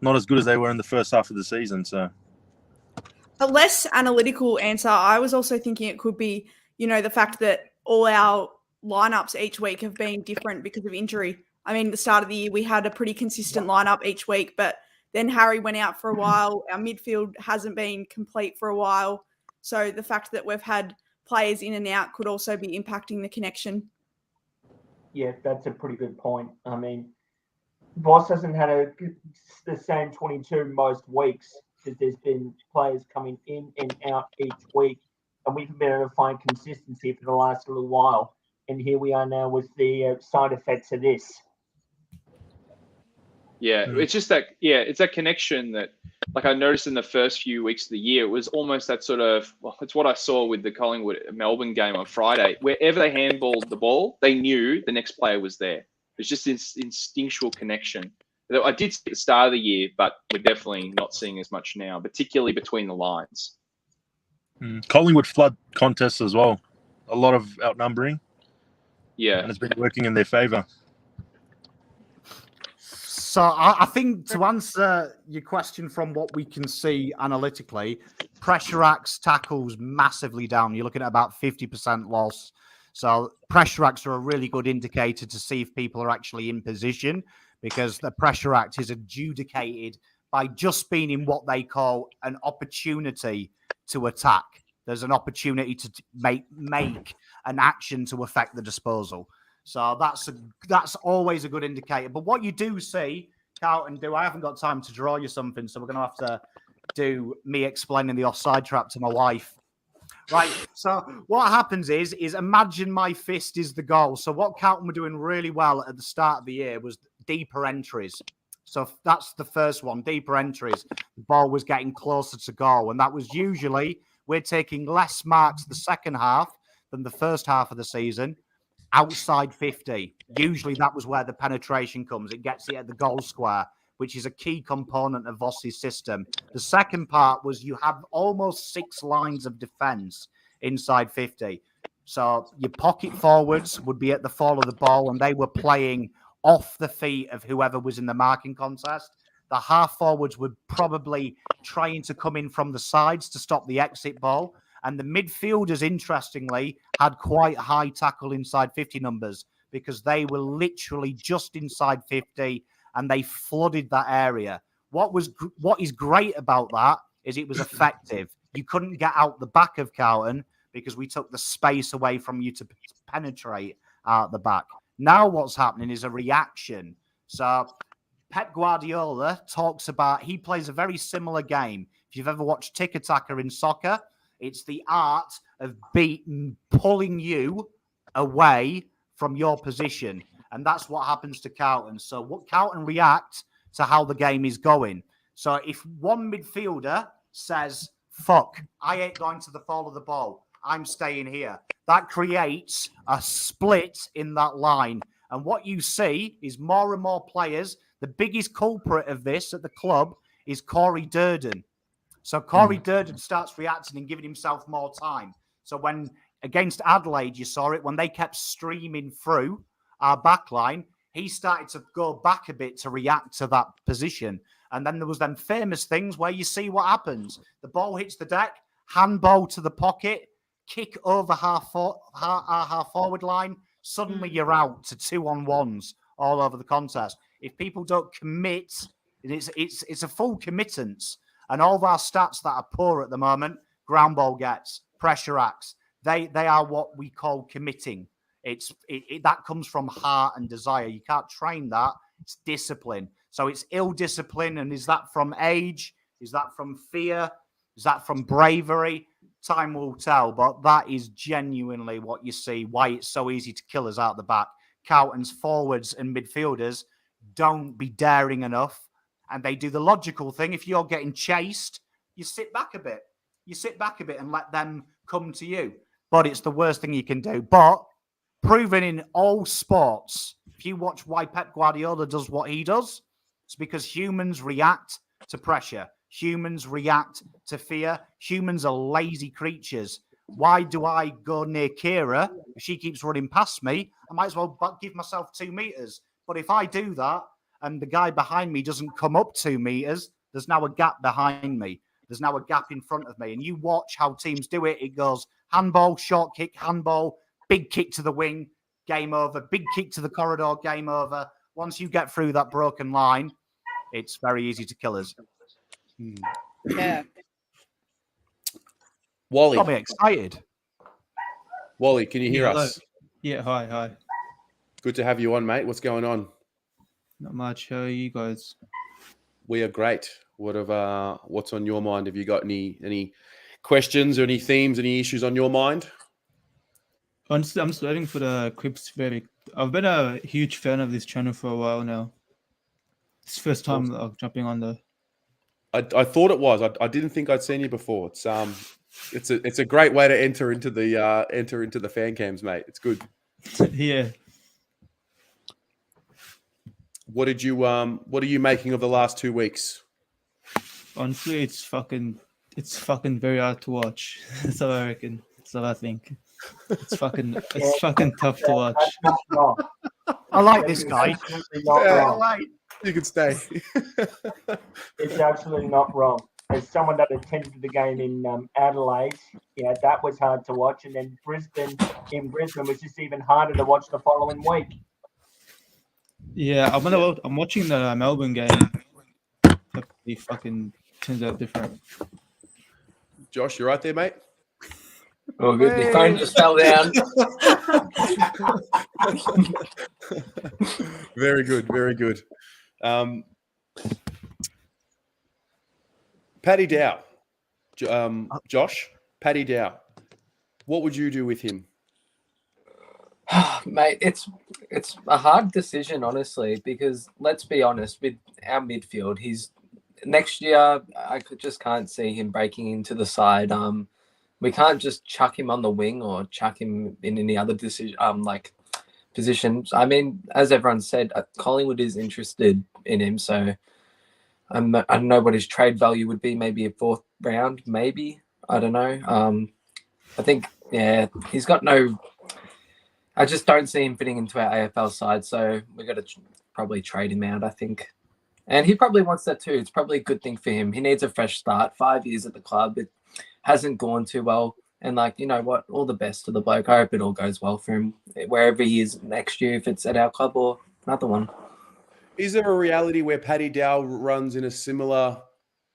not as good as they were in the first half of the season. So a less analytical answer, I was also thinking it could be, the fact that all our lineups each week have been different because of injury. I mean, the start of the year, we had a pretty consistent lineup each week, but then Harry went out for a while. Our midfield hasn't been complete for a while. So the fact that we've had players in and out could also be impacting the connection. Yeah, that's a pretty good point. I mean, Voss hasn't had the same 22 most weeks because there's been players coming in and out each week, and we've been able to find consistency for the last little while. And here we are now with the side effects of this. Yeah, it's just that, it's that connection that, I noticed in the first few weeks of the year, it was almost that sort of, it's what I saw with the Collingwood-Melbourne game on Friday. Wherever they handballed the ball, they knew the next player was there. It was just this instinctual connection. I did see at the start of the year, but we're definitely not seeing as much now, particularly between the lines. Collingwood flood contests as well. A lot of outnumbering. Yeah. And it's been working in their favour. So I think to answer your question from what we can see analytically, pressure acts tackles massively down. You're looking at about 50% loss. So pressure acts are a really good indicator to see if people are actually in position, because the pressure act is adjudicated by just being in what they call an opportunity to attack. There's an opportunity to make an action to affect the disposal. So that's always a good indicator. But what you do see, Carlton, I haven't got time to draw you something, so we're going to have to do me explaining the offside trap to my wife. Right, so what happens is imagine my fist is the goal. So what Carlton were doing really well at the start of the year was deeper entries. So that's the first one, deeper entries. The ball was getting closer to goal, and that was usually we're taking less marks the second half than the first half of the season, outside 50. Usually that was where the penetration comes. It gets it at the goal square, which is a key component of Voss's system. The second part was you have almost 6 lines of defence inside 50. So your pocket forwards would be at the fall of the ball, and they were playing off the feet of whoever was in the marking contest. The half forwards were probably trying to come in from the sides to stop the exit ball. And the midfielders, interestingly, had quite high tackle inside 50 numbers because they were literally just inside 50 and they flooded that area. What is great about that is it was effective. You couldn't get out the back of Carlton because we took the space away from you to penetrate out the back. Now what's happening is a reaction. So Pep Guardiola talks about, he plays a very similar game. If you've ever watched Tiki-Taka in soccer, it's the art of pulling you away from your position. And that's what happens to Carlton. So what Carlton react to how the game is going. So if one midfielder says, fuck, I ain't going to the fall of the ball, I'm staying here, that creates a split in that line. And what you see is more and more players. The biggest culprit of this at the club is Corey Durden. So Corey Durden starts reacting and giving himself more time. So when against Adelaide, you saw it when they kept streaming through our back line, he started to go back a bit to react to that position. And then there was them famous things where you see what happens. The ball hits the deck, handball to the pocket, kick over our half forward line. Suddenly you're out to 2-on-1s all over the contest. If people don't commit, it's a full committance. And all of our stats that are poor at the moment, ground ball gets, pressure acts, they are what we call committing. That comes from heart and desire. You can't train that. It's discipline. So it's ill discipline. And is that from age? Is that from fear? Is that from bravery? Time will tell. But that is genuinely what you see, why it's so easy to kill us out the back. Carlton's forwards and midfielders don't be daring enough. And they do the logical thing. If you're getting chased, you sit back a bit. You sit back a bit and let them come to you. But it's the worst thing you can do. But proven in all sports, if you watch why Pep Guardiola does what he does, it's because humans react to pressure. Humans react to fear. Humans are lazy creatures. Why do I go near Kira? If she keeps running past me, I might as well give myself 2 meters. But if I do that and the guy behind me doesn't come up 2 meters, there's now a gap behind me. There's now a gap in front of me. And you watch how teams do it. It goes handball, short kick, handball, big kick to the wing, game over. Big kick to the corridor, game over. Once you get through that broken line, it's very easy to kill us. Yeah. Wally. Got me excited. Wally, can you hear hello. us? Yeah, hi. Good to have you on, mate. What's going on? Not much. How are you guys? We are great. What's on your mind? Have you got any questions or any themes, any issues on your mind? Honestly, I'm just waiting for the Cripps verdict. I've been a huge fan of this channel for a while now. It's the first time I'm jumping on the. I thought it was. I didn't think I'd seen you before. It's a great way to enter into the fan cams, mate. It's good. Yeah. What are you making of the last 2 weeks? Honestly, it's fucking very hard to watch. That's what I reckon. That's what I think. It's fucking tough to watch. I like this guy. You can stay. It's absolutely not wrong. As someone that attended the game in Adelaide, that was hard to watch. And then Brisbane was just even harder to watch the following week. Yeah, I'm watching the Melbourne game. He fucking turns out different. Josh, you right there, mate? Oh, good. The phone just fell down. Very good, very good. Paddy Dow, Josh, Paddy Dow. What would you do with him? Mate, it's a hard decision, honestly, because let's be honest, with our midfield, next year I just can't see him breaking into the side. We can't just chuck him on the wing or chuck him in any other positions. I mean, as everyone said, Collingwood is interested in him, so I don't know what his trade value would be. Maybe a 4th round, maybe. I don't know. I think, he's got no. I just don't see him fitting into our AFL side, so we've got to probably trade him out, I think. And he probably wants that too. It's probably a good thing for him. He needs a fresh start. 5 years at the club. It hasn't gone too well. And, you know what? All the best to the bloke. I hope it all goes well for him, wherever he is next year, if it's at our club or another one. Is there a reality where Paddy Dow runs in a similar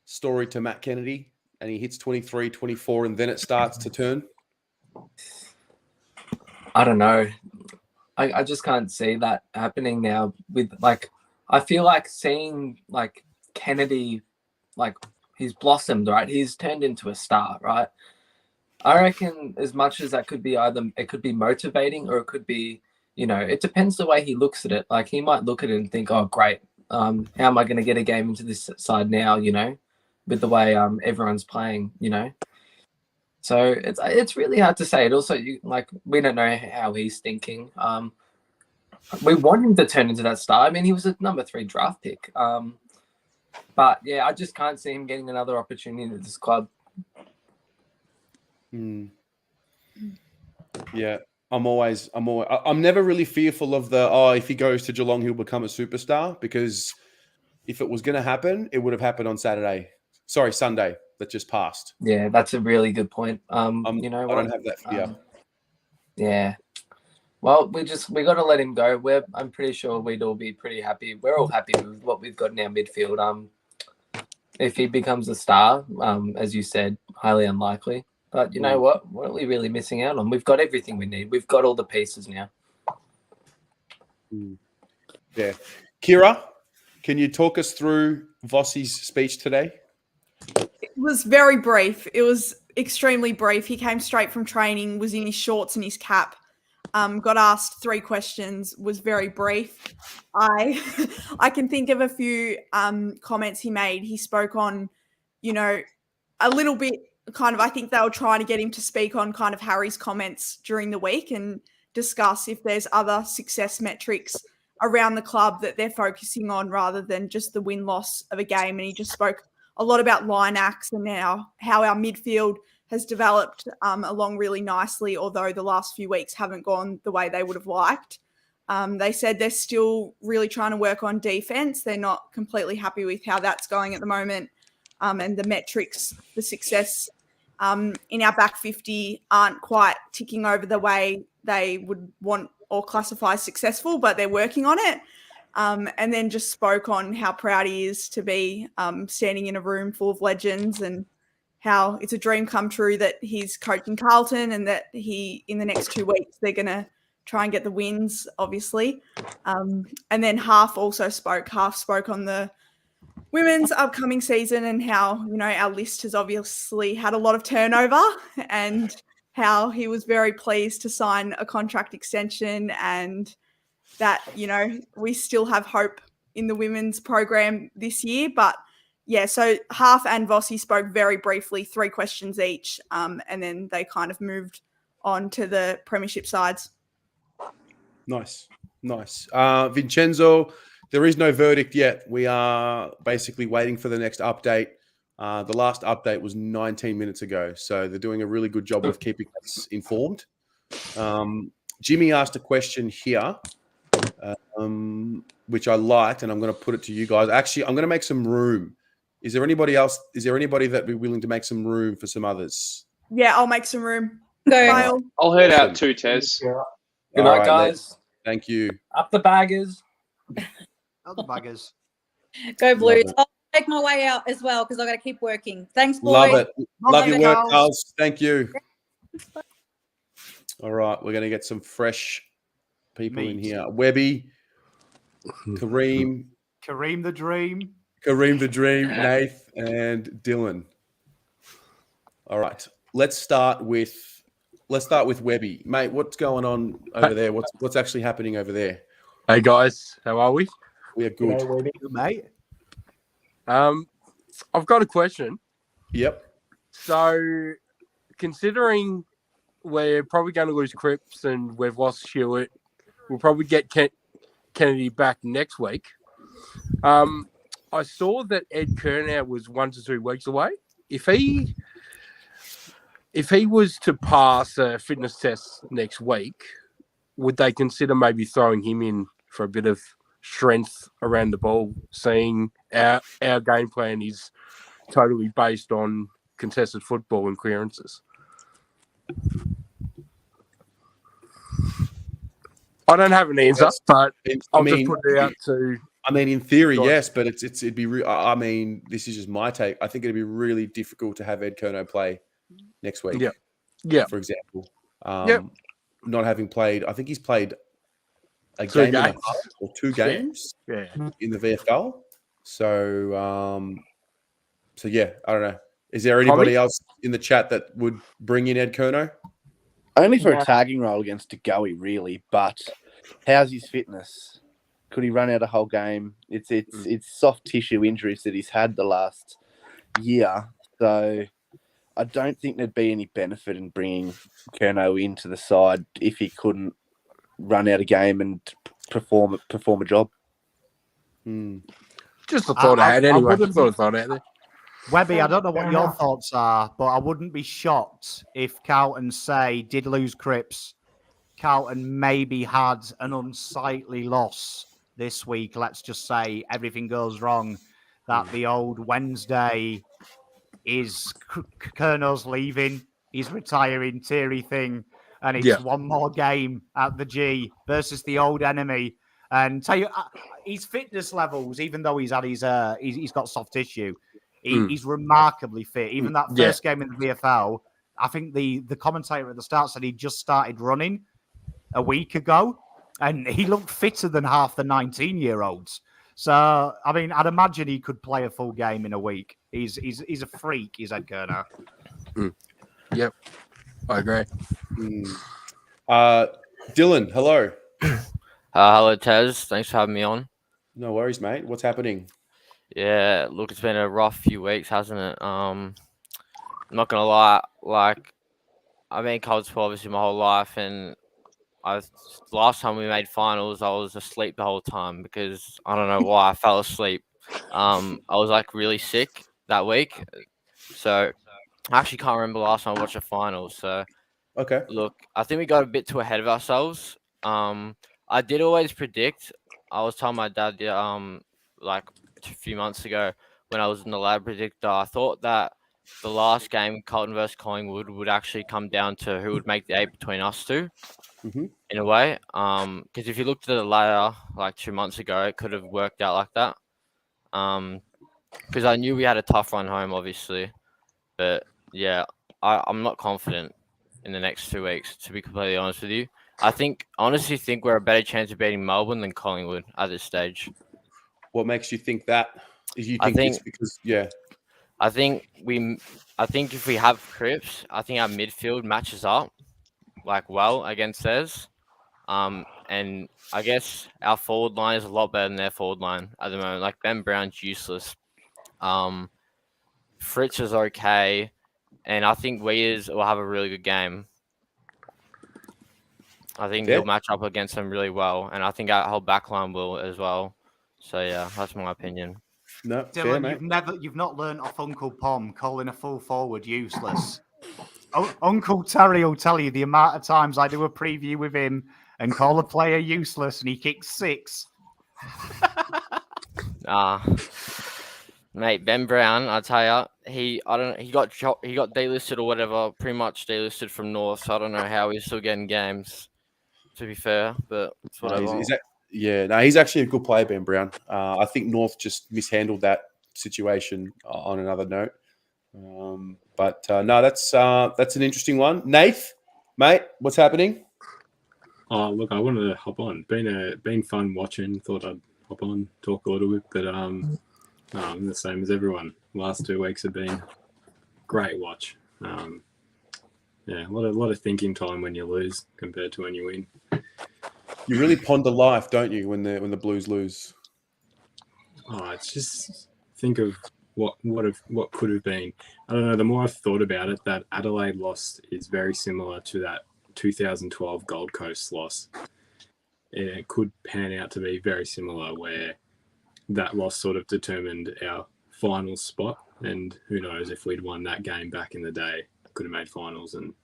story to Matt Kennedy and he hits 23, 24, and then it starts to turn? I don't know. I just can't see that happening now. I feel like seeing Kennedy, he's blossomed, right? He's turned into a star, right? I reckon as much as that could be it could be motivating or it could be, it depends the way he looks at it. He might look at it and think, oh, great. How am I going to get a game into this side now, with the way everyone's playing, So it's really hard to say. It also, we don't know how he's thinking. We want him to turn into that star. I mean, he was a number 3 draft pick. But yeah, I just can't see him getting another opportunity at this club. Yeah, I'm never really fearful of if he goes to Geelong, he'll become a superstar, because if it was going to happen, it would have happened on Sunday that just passed. Yeah, that's a really good point. You know I what? don't have that fear. Yeah. Well, we got to let him go. I'm pretty sure we'd all be pretty happy. We're all happy with what we've got in our midfield. If he becomes a star, as you said, highly unlikely. But you know what? What are we really missing out on? We've got everything we need. We've got all the pieces now. Yeah. Kira, can you talk us through Vossi's speech today? It was very brief. It was extremely brief. He came straight from training, was in his shorts and his cap. Got asked 3 questions, was very brief. I can think of a few comments he made. He spoke on, a little bit kind of, I think they were trying to get him to speak on kind of Harry's comments during the week and discuss if there's other success metrics around the club that they're focusing on rather than just the win-loss of a game. And he just spoke a lot about line acts and how our midfield has developed along really nicely, although the last few weeks haven't gone the way they would have liked. They said they're still really trying to work on defense. They're not completely happy with how that's going at the moment. And the metrics, the success in our back 50 aren't quite ticking over the way they would want or classify as successful, but they're working on it. And then just spoke on how proud he is to be standing in a room full of legends and how it's a dream come true that he's coaching Carlton and that in the next 2 weeks, they're going to try and get the wins, obviously. And then Half spoke on the women's upcoming season and how, our list has obviously had a lot of turnover and how he was very pleased to sign a contract extension and that, we still have hope in the women's program this year. But yeah, so Half and Vossi spoke very briefly, 3 questions each, and then they kind of moved on to the premiership sides. Nice. Vincenzo, there is no verdict yet. We are basically waiting for the next update. The last update was 19 minutes ago, so they're doing a really good job of keeping us informed. Jimmy asked a question here, which I liked, and I'm going to put it to you guys. Actually, I'm going to make some room. Is there anybody else? Is there anybody that would be willing to make some room for some others? Yeah, I'll make some room. Go. I'll head out too, Tez. Good night, guys. Thank you. Up the baggers. Up the baggers. Go Blues. I'll make my way out as well because I've got to keep working. Thanks, boys. Love it. Love your work, Carls. Thank you. All right, we're going to get some fresh people in here. Webby, Kareem the Dream. Nath, and Dylan. All right, let's start with Webby, mate. What's going on over there? What's actually happening over there? Hey guys, how are we? We are good. Hey, Webby. Good, mate. I've got a question. Yep. So, considering we're probably going to lose Cripps and we've lost Stewart, we'll probably get Kennedy back next week. I saw that Ed Curnow was 1 to 2 weeks away. If he was to pass a fitness test next week, would they consider maybe throwing him in for a bit of strength around the ball, seeing our game plan is totally based on contested football and clearances? I don't have an answer, but I'll just put it out to... I mean, in theory, yes, but it'd be. I mean, this is just my take. I think it'd be really difficult to have Ed Curnow play next week. Yeah. For example, not having played, I think he's played a game and a half or 2 games in the VFL. So, yeah, I don't know. Is there anybody else in the chat that would bring in Ed Curnow? Only for a tagging role against DeGoey, really. But how's his fitness? Could he run out a whole game? It's soft tissue injuries that he's had the last year. So I don't think there'd be any benefit in bringing Curnow into the side if he couldn't run out a game and perform a job. Just a thought I had anyway. Just a thought out there. Webby, I don't know what your thoughts are, but I wouldn't be shocked if Carlton, say, did lose Cripps Carlton maybe had an unsightly loss this week, let's just say everything goes wrong, that the old Wednesday is Kerno's leaving, he's retiring, teary thing, and it's one more game at the G versus the old enemy. And tell you, his fitness levels, even though he's had his, he's got soft tissue, he's remarkably fit. Even that first game in the VFL, I think the commentator at the start said he just started running a week ago, and he looked fitter than half the 19-year-olds. So, I mean, I'd imagine he could play a full game in a week. He's a freak, is Ed Kerner. Yep, I agree. Dylan, hello. Hello, Tez. Thanks for having me on. No worries, mate. What's happening? Yeah, look, it's been a rough few weeks, hasn't it? I'm not gonna lie. Like, I've been college for obviously my whole life, and last time we made finals, I was asleep the whole time because I don't know why I fell asleep. I was like really sick that week, so I actually can't remember the last time I watched a final. So, okay, look, I think we got a bit too ahead of ourselves. I did always predict. I was telling my dad, like a few months ago when I was in the lab predictor, I thought that the last game, Carlton versus Collingwood, would actually come down to who would make the 8 between us two. In a way, because if you looked at it later, like 2 months ago, it could have worked out like that. Because I knew we had a tough run home, obviously, but yeah, I'm not confident in the next 2 weeks, to be completely honest with you. I honestly think we're a better chance of beating Melbourne than Collingwood at this stage. What makes you think that? It's because I think if we have Cripps, I think our midfield matches up like well against theirs. And I guess our forward line is a lot better than their forward line at the moment. Like Ben Brown's useless. Fritz is okay, and I think Weers will have a really good game. I think he'll match up against them really well, and I think our whole backline will as well. So yeah, that's my opinion. No, Dylan, you've not learnt off Uncle Pom calling a full forward useless. Uncle Terry will tell you the amount of times I do a preview with him and call a player useless, and he kicks 6. Mate, Ben Brown, I tell you, he got delisted or whatever, pretty much delisted from North. So I don't know how he's still getting games. To be fair, but it's whatever. He's actually a good player, Ben Brown. I think North just mishandled that situation. On another note, but no, that's an interesting one. Nath, mate, what's happening? Oh, look, I wanted to hop on. Been fun watching. Thought I'd hop on, talk a little bit, but I'm the same as everyone. Last 2 weeks have been great watch. Yeah, a lot of thinking time when you lose compared to when you win. You really ponder life, don't you, when the Blues lose? Oh, it's just think of what could have been. I don't know. The more I've thought about it, that Adelaide loss is very similar to that 2012 Gold Coast loss. It could pan out to be very similar, where that loss sort of determined our final spot. And who knows, if we'd won that game back in the day, could have made finals. And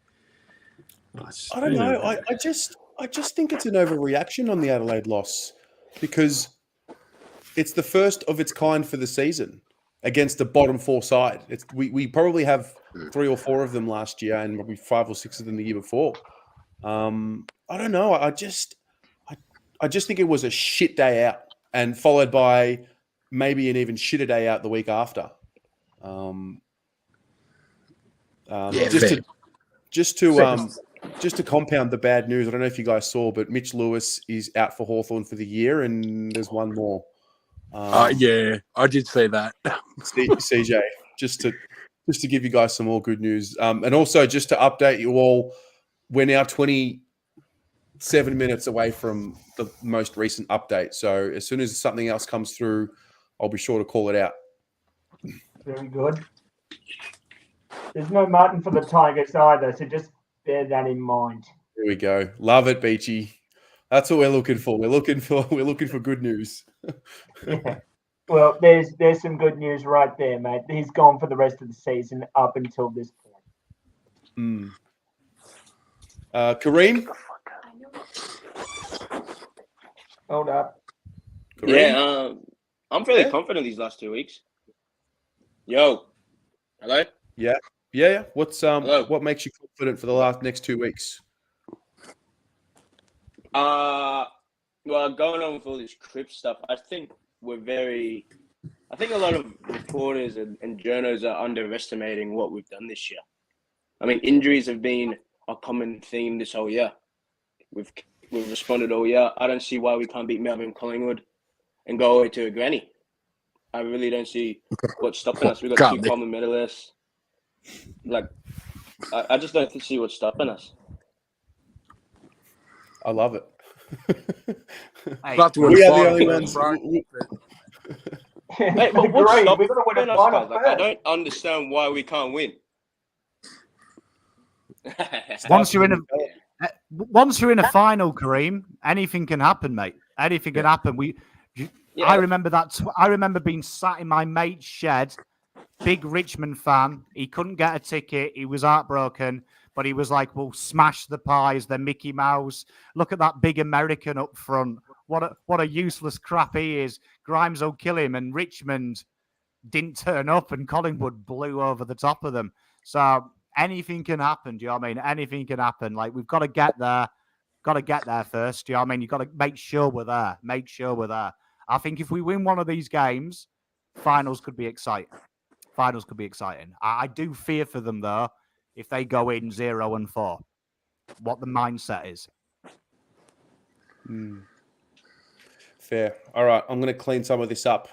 I don't know. I just think it's an overreaction on the Adelaide loss, because it's the first of its kind for the season against the bottom 4 side. We probably have 3 or 4 of them last year, and probably 5 or 6 of them the year before. I don't know. I just think it was a shit day out, and followed by maybe an even shitter day out the week after. Just to compound the bad news, I don't know if you guys saw, but Mitch Lewis is out for Hawthorn for the year, and there's one more. Yeah, I did see that. CJ, just to give you guys some more good news, and also just to update you all, we're now 27 minutes away from the most recent update. So as soon as something else comes through, I'll be sure to call it out. Very good. There's no Martin for the Tigers either, so just bear that in mind. There we go. Love it, Beachy. That's what we're looking for. We're looking for good news. Yeah. Well, there's some good news right there, mate. He's gone for the rest of the season up until this point. Kareem? Hold up. Yeah, I'm fairly Yeah? confident these last 2 weeks. Yo, hello. Yeah. What's Hello. what makes you confident for the next 2 weeks? Well, going on with all this Cripps stuff, I think a lot of reporters and journalists are underestimating what we've done this year. I mean, injuries have been a common theme this whole year. We've responded all year. I don't see why we can't beat Melbourne, Collingwood, and go away to a granny. I really don't see what's stopping us. We've got two common medalists. Like, I just don't see what's stopping us. I love it. But We are the only ones. Hey, but what's Great, stopping we're gonna win a us, final guys? Like, I first. don't understand why we can't win. Once you're in a final, Kareem, anything can happen, mate. Anything can happen. I remember that. I remember being sat in my mate's shed, big Richmond fan. He couldn't get a ticket. He was heartbroken, but he was like, "Well, smash the pies. They're Mickey Mouse. Look at that big American up front. What a useless crap he is. Grimes will kill him." And Richmond didn't turn up, and Collingwood blew over the top of them. So anything can happen. Do you know what I mean? Anything can happen. Like, we've got to get there. Got to get there first. Do you know what I mean? You've got to make sure we're there. Make sure we're there. I think if we win one of these games, finals could be exciting. Finals could be exciting. I do fear for them, though, if they go in 0-4, what the mindset is. Fair. All right, I'm going to clean some of this up.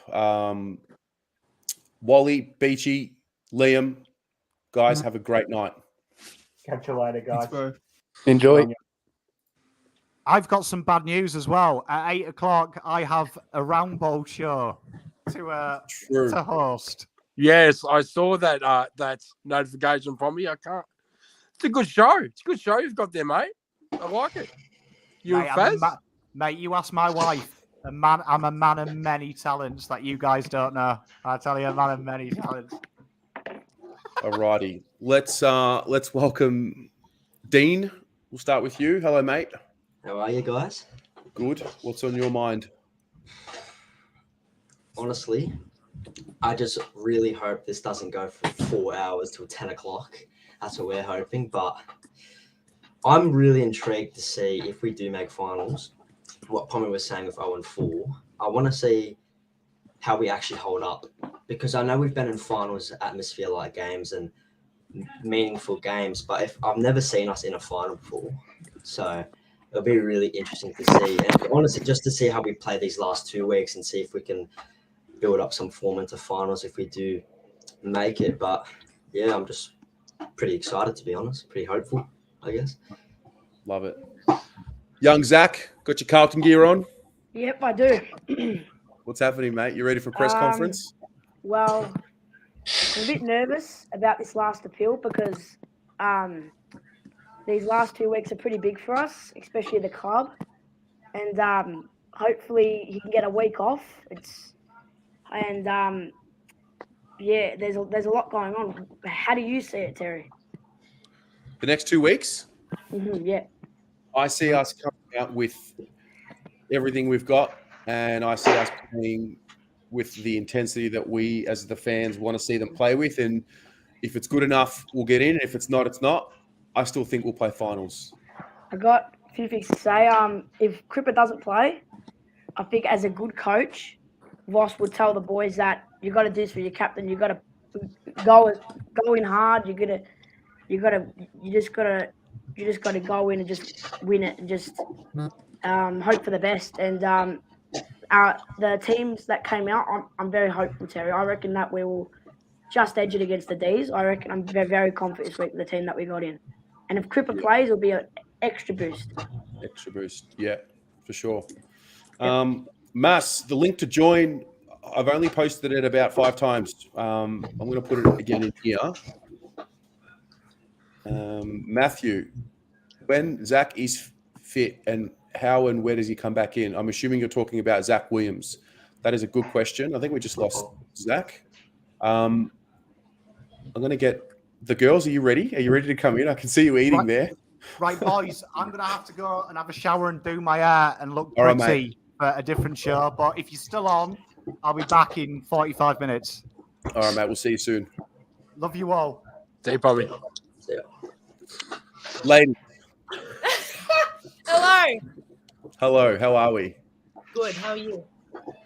Wally, Beachy, Liam, guys, have a great night. Catch you later, guys. Enjoy. I've got some bad news as well. At 8 o'clock, I have a round bowl show to host. Yes, I saw that that notification from you. I can't. It's a good show. It's a good show you've got there, mate. I like it. You Mate, and Fez? mate, you ask my wife. I'm a man of many talents that you guys don't know. I tell you, a man of many talents. Alrighty, let's welcome Dean. We'll start with you. Hello, mate. How are you guys? Good. What's on your mind? Honestly, I just really hope this doesn't go for 4 hours till 10 o'clock. That's what we're hoping. But I'm really intrigued to see if we do make finals. What Pommy was saying with 0-4, I want to see how we actually hold up, because I know we've been in finals, atmosphere-like games and meaningful games, but I've never seen us in a final before, so it'll be really interesting to see. And honestly, just to see how we play these last 2 weeks and see if we can build up some form into finals if we do make it. But yeah, I'm just pretty excited, to be honest. Pretty hopeful, I guess. Love it. Young Zach, got your Carlton gear on? Yep, I do. What's happening, mate? You ready for a press conference? Well, I'm a bit nervous about this last appeal because these last 2 weeks are pretty big for us, especially the club. And hopefully he can get a week off. Yeah, there's a lot going on. How do you see it, Terry? The next 2 weeks? Yeah. I see us coming out with everything we've got, and I see us playing with the intensity that we, as the fans, want to see them play with. And if it's good enough, we'll get in. If it's not, it's not. I still think we'll play finals. I got a few things to say. If Cripper doesn't play, I think as a good coach, Voss would tell the boys that you got to do this for your captain. You got to go in hard. You just got to go in and just win it and just hope for the best. And the teams that came out, I'm very hopeful, Terry. I reckon that we will just edge it against the D's. I reckon I'm very, very confident this week with the team that we got in. And if Cripper plays, it'll be an extra boost. Extra boost, yeah, for sure. Mass, the link to join, I've only posted it about 5 times. I'm going to put it again in here. Matthew, when Zach is fit, and how and where does he come back in? I'm assuming you're talking about Zach Williams. That is a good question. I think we just lost Zach. I'm going to get the girls. Are you ready? Are you ready to come in? I can see you eating there. Right, boys, I'm going to have to go and have a shower and do my hair and look All right, pretty. mate. for a different show. But if you're still on, I'll be back in 45 minutes. All right, mate. We'll see you soon. Love you all. See you, Bobby. Ladies, Hello. hello. How are we? Good. How are you?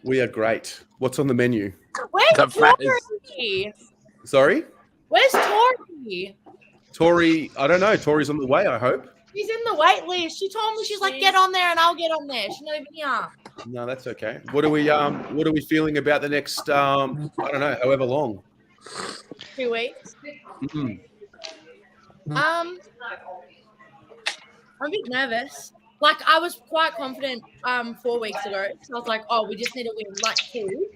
We are great. What's on the menu? Where's The fattest. Tori? Sorry? Where's Tori? Tori, I don't know. Tori's on the way, I hope. She's in the wait list. She told me she's like, get on there and I'll get on there. She's not even here. No, that's okay. What are we feeling about the next I don't know, however long? 2 weeks. Mm. I'm a bit nervous. Like I was quite confident 4 weeks ago. So I was like, oh, we just need to win like 2.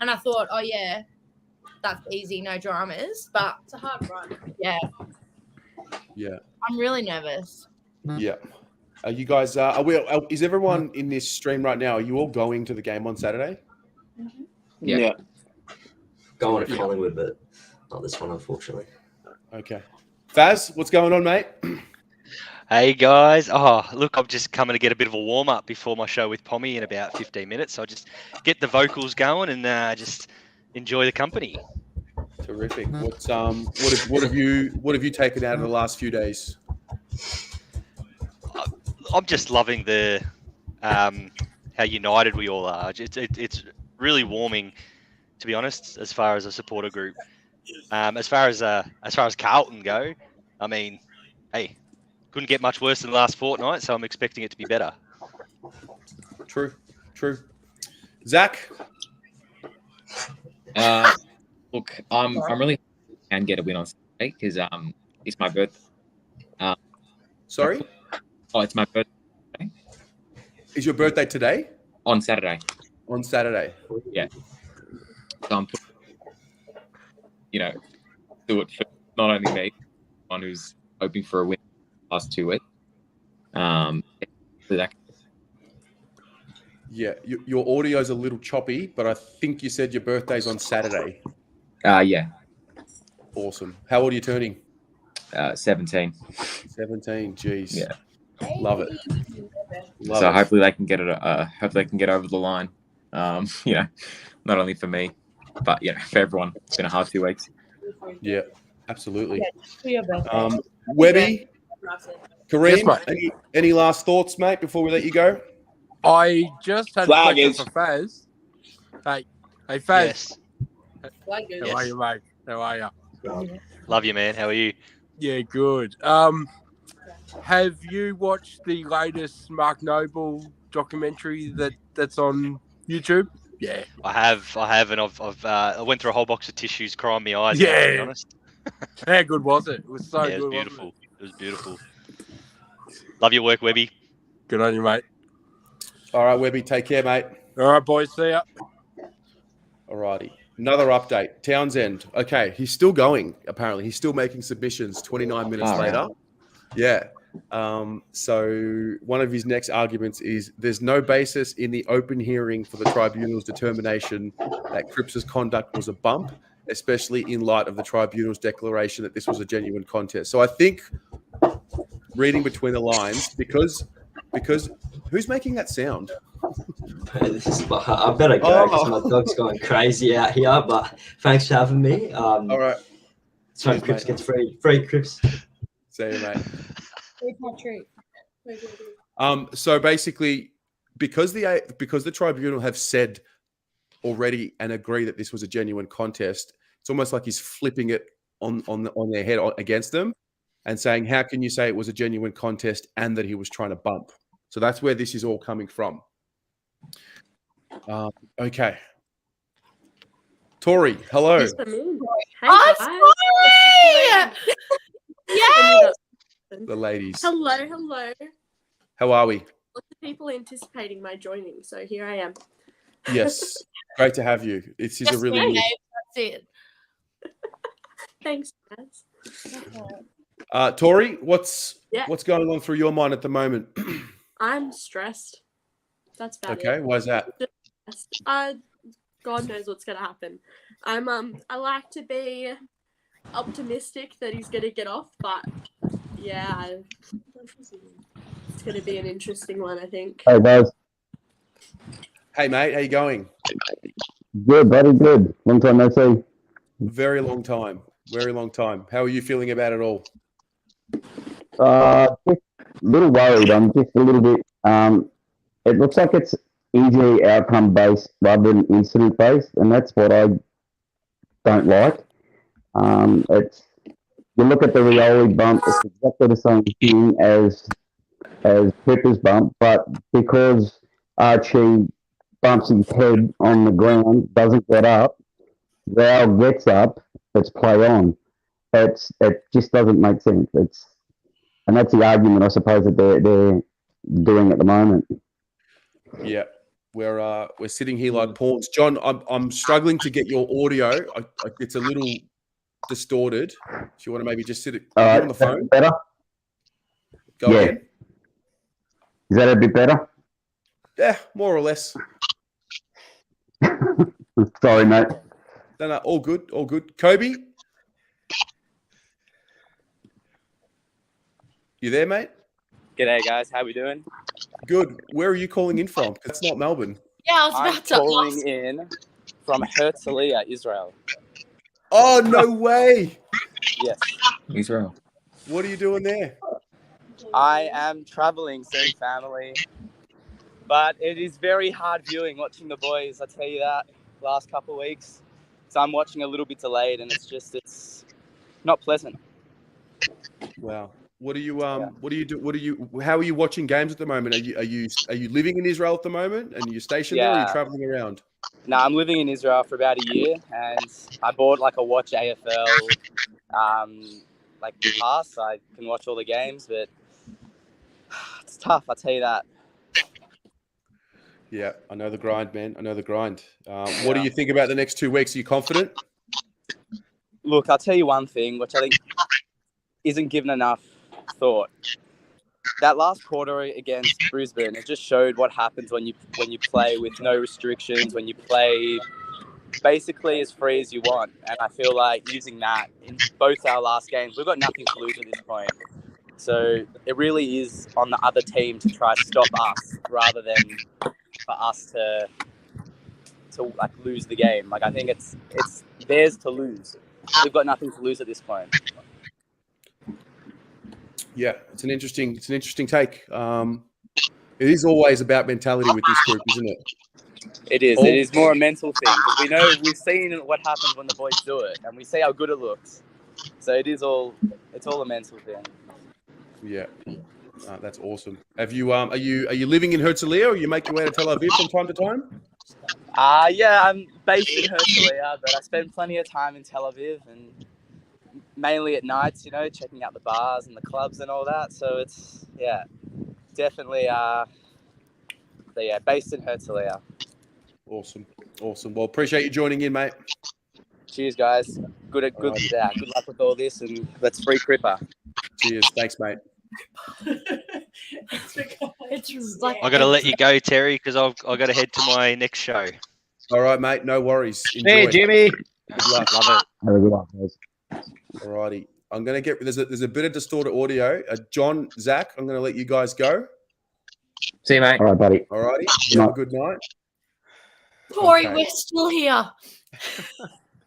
And I thought, oh yeah, that's easy, no dramas. But it's a hard run. Yeah. Yeah. I'm really nervous. Yeah. Are you guys is everyone in this stream right now? Are you all going to the game on Saturday? Yeah. Going to Collingwood, but not this one, unfortunately. Okay. Faz, what's going on, mate? Hey guys, look, I'm just coming to get a bit of a warm up before my show with Pommy in about 15 minutes. So I'll just get the vocals going and just enjoy the company. Terrific. What have you taken out of the last few days? I'm just loving the how united we all are. It's really warming, to be honest, as far as a supporter group. As far as Carlton go, I mean, hey, couldn't get much worse than the last fortnight, so I'm expecting it to be better. True. Zach? Look, I'm really can get a win on Saturday because it's my birthday. Sorry? Oh, it's my birthday. Is your birthday today? On Saturday. On Saturday. Yeah. So I'm, do it for not only me, one who's hoping for a win the last 2 weeks. Yeah, your audio's a little choppy, but I think you said your birthday's on Saturday. Yeah. Awesome. How old are you turning? 17. 17. Jeez. Yeah. Love it. So hopefully they can get it. Hopefully they can get over the line. Not only for me, but for everyone. It's been a hard 2 weeks. Yeah, absolutely. Yeah, Webby, Kareem, Yes, any last thoughts, mate, before we let you go? I just had a question for Faz. Hey, Faz. Yes. How are you, mate? How are you? Love you, man. How are you? Yeah, good. Have you watched the latest Mark Noble documentary that's on YouTube? Yeah, I have, and I went through a whole box of tissues, crying my eyes out, to be yeah. honest. How good was it? It was so Yeah, it good. was beautiful. It was beautiful. Love your work, Webby. Good on you, mate. All right, Webby, take care, mate. All right, boys. See ya. All righty. Another update. Townsend. Okay, he's still going, apparently. He's still making submissions 29 minutes later. Yeah. So one of his next arguments is there's no basis in the open hearing for the tribunal's determination that Cripps' conduct was a bump, especially in light of the tribunal's declaration that this was a genuine contest. So I think, reading between the lines, because who's making that sound? I better go because my dog's going crazy out here. But thanks for having me. All right. So Cheers, Cripps mate. gets free Cripps. See you, mate. Where's my treat? So basically, because the tribunal have said already and agree that this was a genuine contest, it's almost like he's flipping it on their head against them and saying, how can you say it was a genuine contest and that he was trying to bump? So that's where this is all coming from. Okay. Tori, hello. Yes, Tori! Yes! The ladies. Hello. How are we? Lots of people anticipating my joining, so here I am. Yes. Great to have you. This is a really That's it. Thanks, guys. Tori, what's Yeah. going on through your mind at the moment? I'm stressed. That's about it. Okay, why is that? Just stressed. God knows what's gonna happen. I like to be optimistic that he's gonna get off, but yeah, it's gonna be an interesting one, I think. Hey guys. Hey, mate, how you going? Good, buddy. Good. Long time no see. Very long time. Very long time. How are you feeling about it all? Just a little worried. I'm just a little bit. It looks like it's injury outcome based rather than incident based, and that's what I don't like. It's you look at the Rioli bump; it's exactly the same thing as Pippa's bump, but because Archie bumps his head on the ground, doesn't get up, Rao gets up, it's play on. It just doesn't make sense. And that's the argument I suppose that they're doing at the moment. Yeah, we're sitting here like pawns. John, I'm struggling to get your audio. It's a little distorted. If you want to maybe just sit it on the phone. Better? Go again. Is that a bit better? Yeah, more or less. Sorry, mate. No, all good, all good. Kobe, you there, mate? G'day, guys. How we doing? Good. Where are you calling in from? It's not Melbourne. Yeah, I was I'm about to calling ask. in from Herzliya, Israel. Oh, no way. Yes. Israel. What are you doing there? I am traveling, seeing family, but it is very hard viewing watching the boys. I tell you that. Last couple of weeks, so I'm watching a little bit delayed, and it's not pleasant. Wow. What do you how are you watching games at the moment? Are you living in Israel at the moment and you're stationed there, or are you Yeah. traveling around? No, I'm living in Israel for about a year, and I bought like a Watch AFL pass, so I can watch all the games, but it's tough. I'll tell you that. Yeah, I know the grind, man. I know the grind. What do you think about the next 2 weeks? Are you confident? Look, I'll tell you one thing, which I think isn't given enough thought. That last quarter against Brisbane, it just showed what happens when you play with no restrictions, when you play basically as free as you want. And I feel like using that in both our last games, we've got nothing to lose at this point. So it really is on the other team to try to stop us rather than for us to like lose the game. Like I think it's theirs to lose. We've got nothing to lose at this point. Yeah, it's an interesting take. It is always about mentality with this group, isn't it? It is. It is more a mental thing because we've seen what happens when the boys do it, and we see how good it looks. So it's all a mental thing. Yeah, that's awesome. Have you are you living in Herzliya, or you make your way to Tel Aviv from time to time? Yeah, I'm based in Herzliya, but I spend plenty of time in Tel Aviv and mainly at nights, checking out the bars and the clubs and all that. So it's definitely based in Herzliya. Awesome. Well, appreciate you joining in, mate. Cheers, guys. Good luck with all this, and let's free Cripper. Cheers. Thanks, mate. It's like I got to let you go, Terry, because I've got to head to my next show. All right, mate. No worries. Enjoy. Hey, Jimmy. Good luck. Love it. Have a good one, guys. All righty. I'm going to get there's a bit of distorted audio. John, Zach, I'm going to let you guys go. See you, mate. All right, buddy. All righty. Good Have a night. good night. Corey, Okay. we're still here.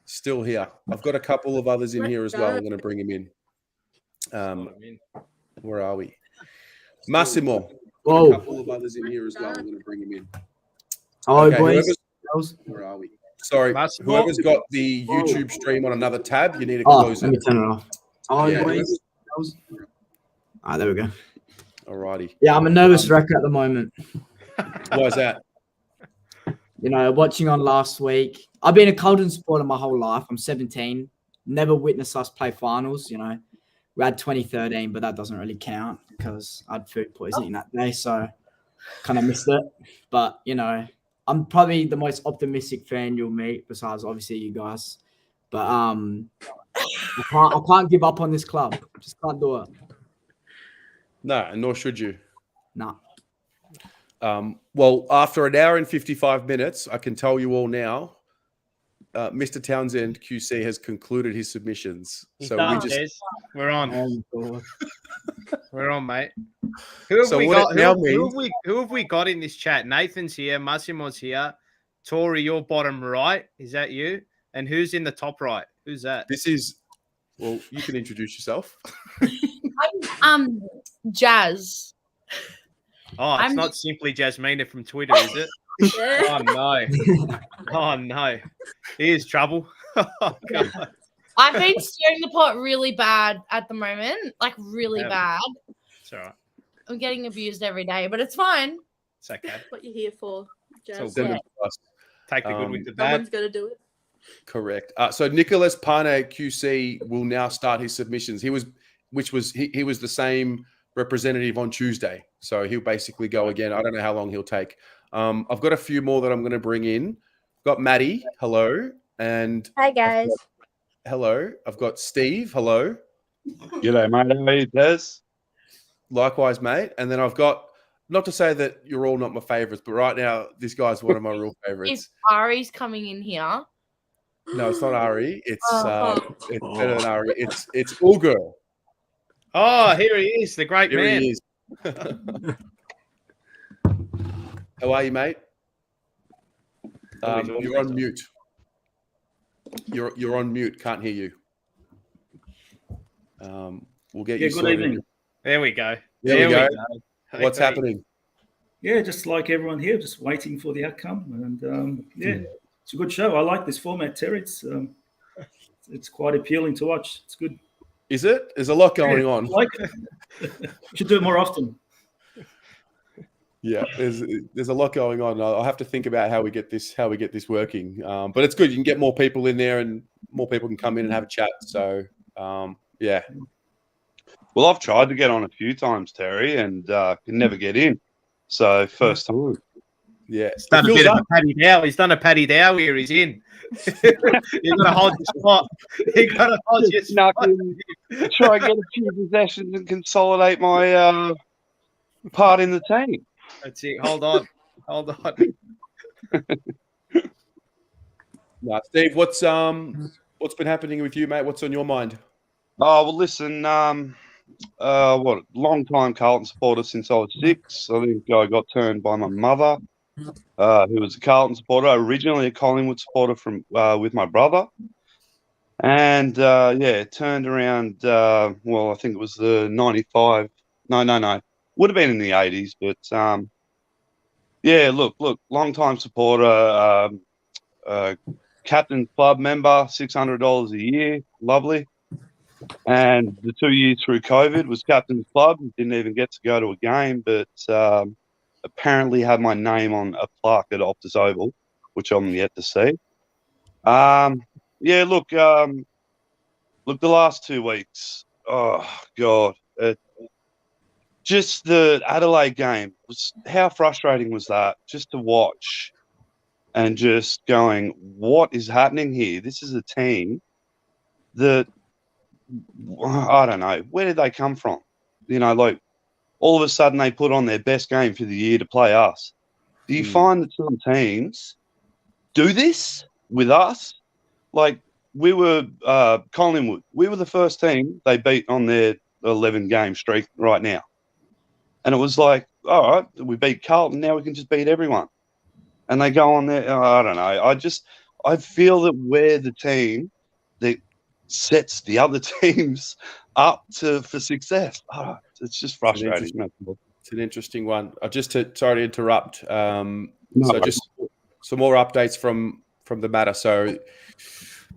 Still here. I've got a couple of others in here as well. I'm going to bring him in. Where are we? Massimo. Got a couple of others in here as well. I'm going to bring him in. Hello, Okay, boys. where are we? Sorry, whoever's got the YouTube stream on another tab, you need to Oh, close let me it. turn it off. Hello, Yeah, boys. There we go. Alrighty. Yeah, I'm a nervous wreck at the moment. Why is that? Watching on last week, I've been a Carlton supporter my whole life. I'm 17. Never witnessed us play finals. We had 2013, but that doesn't really count because I had food poisoning that day, so kind of missed it. But I'm probably the most optimistic fan you'll meet, besides obviously you guys. But I can't give up on this club. Just can't do it. No, and nor should you. No. Well, after an hour and 55 minutes, I can tell you all now, Mr. Townsend QC has concluded his submissions. He's So done, we just Des. We're on. Oh, We're on, mate. Who have So we what got? it now Who have we got in this chat? Nathan's here. Massimo's here. Tori, you're bottom right. Is that you? And who's in the top right? Who's that? This is. Well, you can introduce yourself. I'm Jazz. Oh, it's I'm- not simply Jasmina from Twitter, is it? Oh no! Oh no! Here's trouble. Oh, God. I've been stirring the pot really bad at the moment, like really Yeah. bad. It's all right. I'm getting abused every day, but it's fine. It's okay. What you're here for, It's all Jazz. good. Yeah. Take the good with the bad. Someone's got to do it. Correct. So Nicholas Pane QC will now start his submissions. He was the same representative on Tuesday, so he'll basically go again. I don't know how long he'll take. I've got a few more that I'm going to bring in. I've got Maddie, hello, and Hi guys. hello. I've got Steve, hello. G'day, mate. How are you, Des? Likewise, mate. And then I've got, not to say that you're all not my favorites, but right now this guy's one of my real If favorites. Ari's coming in here, No, it's not Ari. It's Oh. it's better than Ari. It's Ugo. Oh, here he is, the great Here man. he is. How are you, mate? You're on mute. You're on mute. Can't hear you. We'll get you good sorted. evening. There we go. There we go. Okay. What's happening? Yeah, just like everyone here, just waiting for the outcome. And yeah, it's a good show. I like this format, Terry. It's quite appealing to watch. It's good. Is it? There's a lot going Yeah, on. I like it. Should do it more often. Yeah, there's a lot going on. I'll have to think about how we get this working. But it's good. You can get more people in there, and more people can come in and have a chat. So yeah. Well, I've tried to get on a few times, Terry, and can never get in. So first time. Yeah, He's done a bit of a Paddy Dow. He's done a Paddy Dow here. He's in. You got to hold your spot. You got to hold your spot. Try and get a few possessions and consolidate my part in the team. That's it. Hold on. Hold on. Nah, Steve, what's been happening with you, mate? What's on your mind? Oh, well, listen, long time Carlton supporter since I was 6. I think I got turned by my mother, who was a Carlton supporter, originally a Collingwood supporter from with my brother. And, turned around, I think it was the 95. No. Would have been in the 80s, but, look, long time supporter, captain club member, $600 a year, lovely. And the 2 years through COVID was captain's club. Didn't even get to go to a game, but apparently had my name on a plaque at Optus Oval, which I'm yet to see. Look, the last 2 weeks, oh God, just the Adelaide game was, how frustrating was that? Just to watch and just going, what is happening here? This is a team that, I don't know, where did they come from? You know, like all of a sudden they put on their best game for the year to play us. Do you find that some teams do this with us? Like we were Collingwood. We were the first team they beat on their 11-game streak right now. And it was like, all right, we beat Carlton. Now we can just beat everyone. And they go on there. I don't know. I feel that we're the team that sets the other teams up for success. It's just frustrating. It's an interesting one. Sorry to interrupt. No. So just some more updates from the matter. So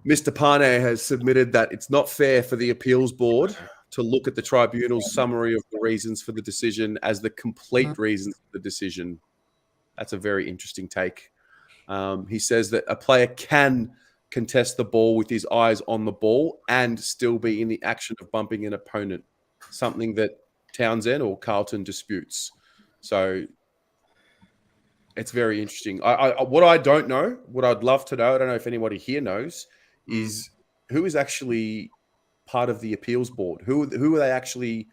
Mr. Pane has submitted that it's not fair for the appeals board to look at the tribunal's summary of the reasons for the decision as the complete reasons for the decision. That's a very interesting take. He says that a player can contest the ball with his eyes on the ball and still be in the action of bumping an opponent, something that Townsend or Carlton disputes. So it's very interesting. What I don't know, what I'd love to know, I don't know if anybody here knows, is who is actually part of the appeals board? Who are they actually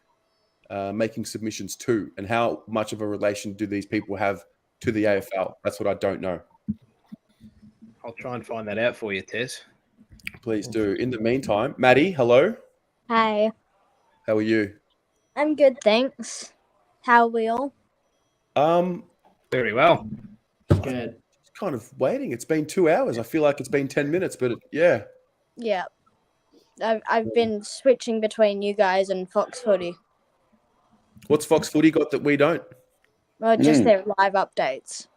making submissions to, and how much of a relation do these people have to the AFL? That's what I don't know. I'll try and find that out for you, Tess. Please do. In the meantime, Maddie, hello. Hi, How are you? I'm good, thanks. How are we all? Very well. Good. Just kind of waiting. It's been 2 hours. I feel like it's been 10 minutes, but yeah. Yeah, I've been switching between you guys and Fox Footy. What's Fox Footy got that we don't? Well, just their live updates.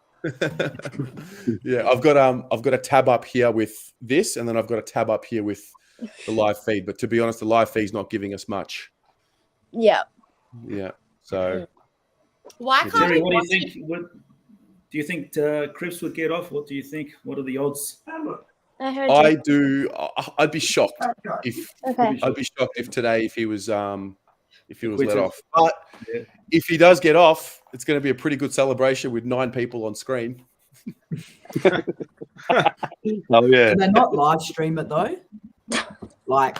Yeah, I've got a tab up here with this, and then I've got a tab up here with the live feed. But to be honest, the live feed's not giving us much. Yeah. Yeah. So Why can't Terry, we what do you watch think? What do you think Cripps would get off? What do you think? What are the odds? I'd be shocked if Okay. I'd be shocked if today if he was let Quitted. off. But Yeah. if he does get off, it's going to be a pretty good celebration with 9 people on screen. Oh yeah. Do they not live stream it though? Like,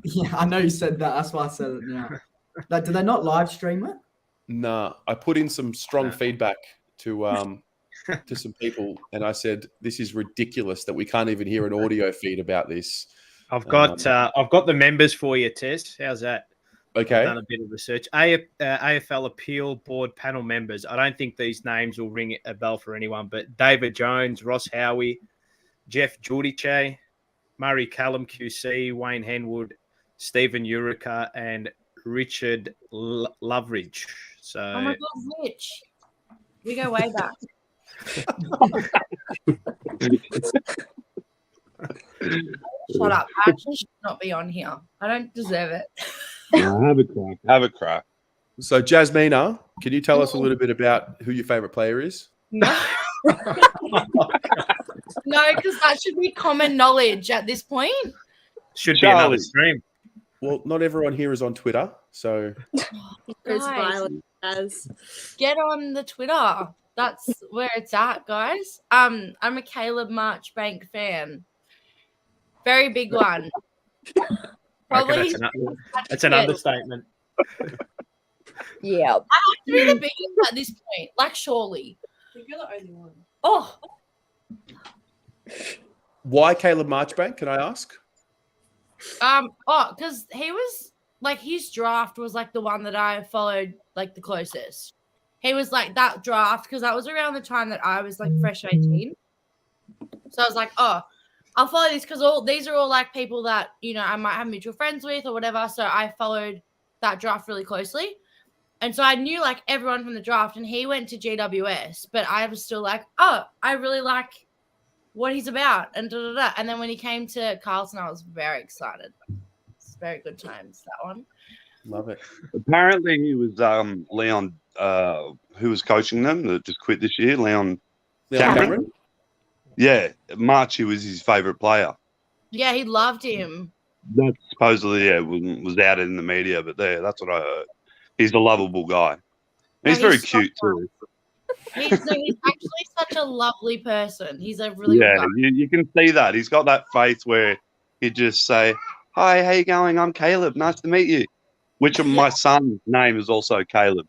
yeah, I know you said that. That's why I said it now. Like, do they not live stream it? Nah, I put in some strong feedback to some people, and I said this is ridiculous that we can't even hear an audio feed about this. I've got the members for you, Tess. How's that? Okay. I've done a bit of research. AFL Appeal Board panel members. I don't think these names will ring a bell for anyone, but David Jones, Ross Howie, Jeff Giudice, Murray Callum QC, Wayne Henwood, Stephen Urica, and Richard Loveridge. So, Oh my God, Rich. We go way back. Shut up. I actually should not be on here. I don't deserve it. Have a crack. Have a crack. So, Jasmina, can you tell us a little bit about who your favorite player is? No. No, because that should be common knowledge at this point. should be another Charlie. stream. Well, not everyone here is on Twitter, so It's Guys, violent as. get on the Twitter. That's where it's at, guys. I'm a Caleb Marchbank fan. Very big one. Probably. Okay, that's an understatement. Yeah. I have to be the biggest at this point. Like, surely. You're the only one. Oh, why Caleb Marchbank, can I ask? because he was like his draft was like the one that I followed like the closest. He was like that draft because that was around the time that I was like fresh 18. So I was like, oh, I'll follow this because these are all like people that I might have mutual friends with or whatever. So I followed that draft really closely, and so I knew like everyone from the draft. And he went to GWS, but I was still like, oh, I really like what he's about, and And then when he came to Carlton, I was very excited. It's very good times, that one. Love it. Apparently, he was Leon, who was coaching them that just quit this year. Leon Cameron. Yeah, Marchie was his favourite player. Yeah, he loved him. That supposedly was out in the media, but that's what I heard. He's a lovable guy. He's very cute too. He's actually such a lovely person. He's a really good guy. You can see that. He's got that face where he'd just say, "Hi, how you going? I'm Caleb. Nice to meet you." Which my son's name is also Caleb,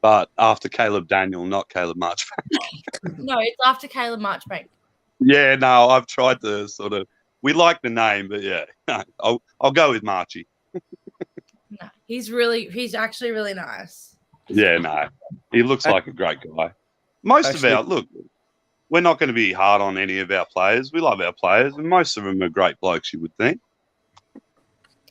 but after Caleb Daniel, not Caleb Marchbank. No, it's after Caleb Marchbank. Yeah, no, I've tried to sort of. We like the name, but yeah, I'll go with Marchie. No, he's actually really nice. Yeah, no, he looks like a great guy. Most of our look, we're not going to be hard on any of our players. We love our players, and most of them are great blokes. You would think.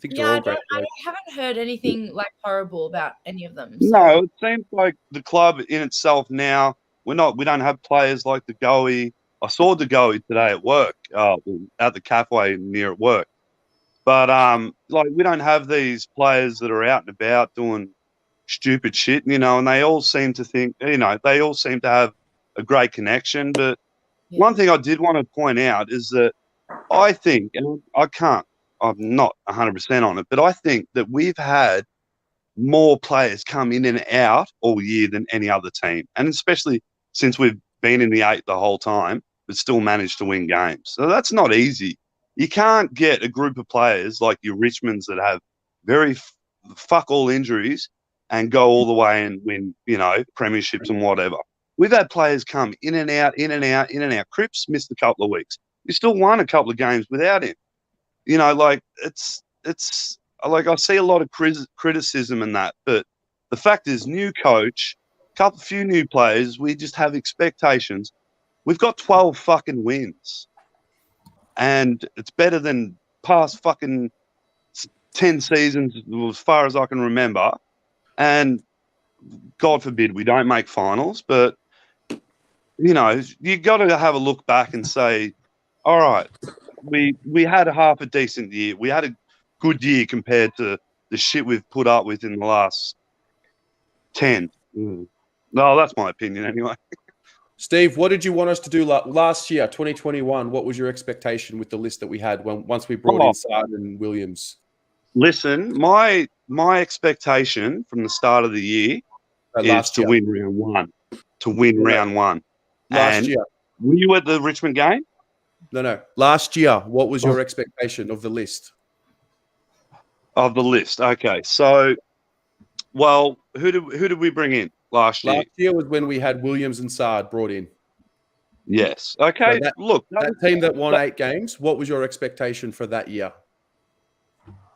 Yeah, I haven't heard anything like horrible about any of them. So. No, it seems like the club in itself now. We don't have players like the Goey. I saw the Goey today at work, at the cafe near at work. But like we don't have these players that are out and about doing stupid shit, and they all seem to think, they all seem to have a great connection. But one thing I did want to point out is that I think, and I'm not 100% on it, but I think that we've had more players come in and out all year than any other team. And especially since we've been in the 8 the whole time, but still managed to win games. So that's not easy. You can't get a group of players like your Richmonds that have very fuck all injuries and go all the way and win, premierships and whatever. We've had players come in and out, in and out, in and out. Cripps missed a couple of weeks. You still won a couple of games without him. You know, like it's like I see a lot of criticism in that, but the fact is, new coach, few new players, we just have expectations. We've got 12 fucking wins, and it's better than past fucking 10 seasons as far as I can remember. And God forbid we don't make finals, but you know, you got to have a look back and say, all right, we had a half a decent year. We had a good year compared to the shit we've put up with in the last 10. No, that's my opinion anyway. Steve, what did you want us to do last year, 2021? What was your expectation with the list that we had once we brought in Sard and Williams? Listen, my expectation from the start of the year is to win round one. To win round one. Last year. Were you at the Richmond game? No. Last year, what was your expectation of the list? Of the list. Okay. So, well, who did we bring in last year? Last year was when we had Williams and Sard brought in. Yes. Okay. So that team that won 8 games, what was your expectation for that year?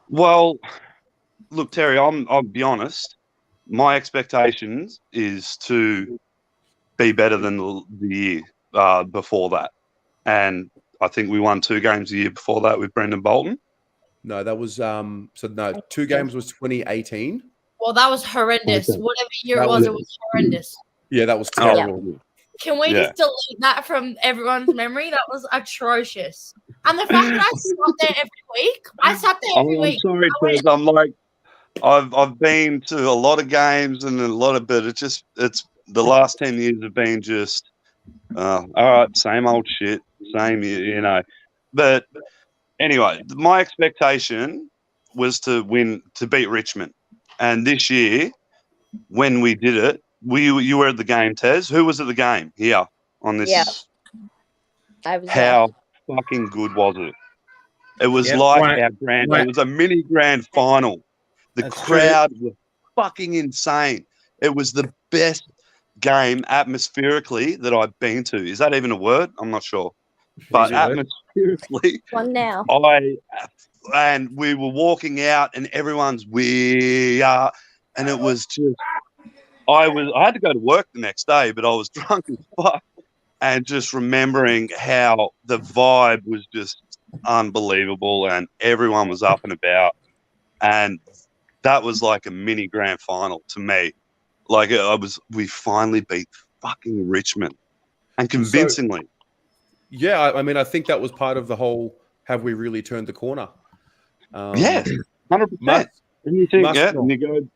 Well, look, Terry, I'll be honest. My expectations is to be better than the year before that. And I think we won 2 games a year before that with Brendan Bolton. No, that was 2 games was 2018. Well, that was horrendous. Okay. Whatever year it was horrendous. Yeah, that was terrible. Yeah. Can we just delete that from everyone's memory? That was atrocious. And the fact that I sat there every week, I'm sorry, Tez. I'm like, I've been to a lot of games and a lot of, but it's the last 10 years have been just, all right, same old shit, same, you know. But anyway, my expectation was to beat Richmond. And this year, when we did it, you were at the game, Tez. Who was at the game here on this? Yeah. I was How fucking good was it? It was like our grand. It was a mini grand final. The crowd was fucking insane. It was the best game atmospherically that I've been to. Is that even a word? I'm not sure. But atmospherically, one now. And we were walking out, and everyone's we are, and it was just. I had to go to work the next day, but I was drunk as fuck, and just remembering how the vibe was just unbelievable, and everyone was up and about, and that was like a mini grand final to me. Like we finally beat fucking Richmond, and convincingly. Yeah, I mean, I think that was part of the whole. Have we really turned the corner? Yes, 100%. And you think, and you go.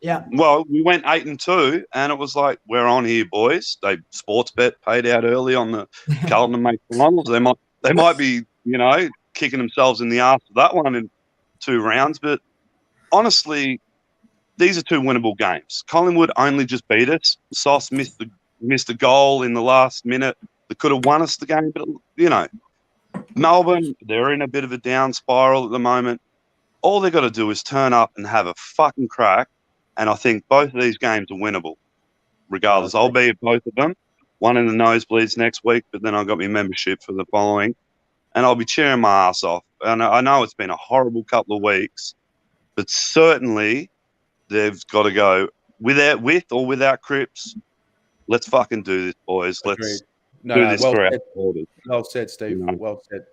Yeah. Well, we went 8-2, and it was like, we're on here, boys. They sports bet paid out early on the Carlton and make finals. They might be, you know, kicking themselves in the ass for that one in 2 rounds. But honestly, these are 2 winnable games. Collingwood only just beat us. Sauce missed a goal in the last minute that could have won us the game. But you know, Melbourne, they're in a bit of a down spiral at the moment. All they've got to do is turn up and have a fucking crack. And I think both of these games are winnable, regardless. I'll be at both of them. One in the nosebleeds next week, but then I've got my membership for the following. And I'll be cheering my ass off. And I know it's been a horrible couple of weeks, but certainly they've got to go with or without Cripps. Let's fucking do this, boys. Let's do this for our supporters. Well said, Steve. You know? Well said.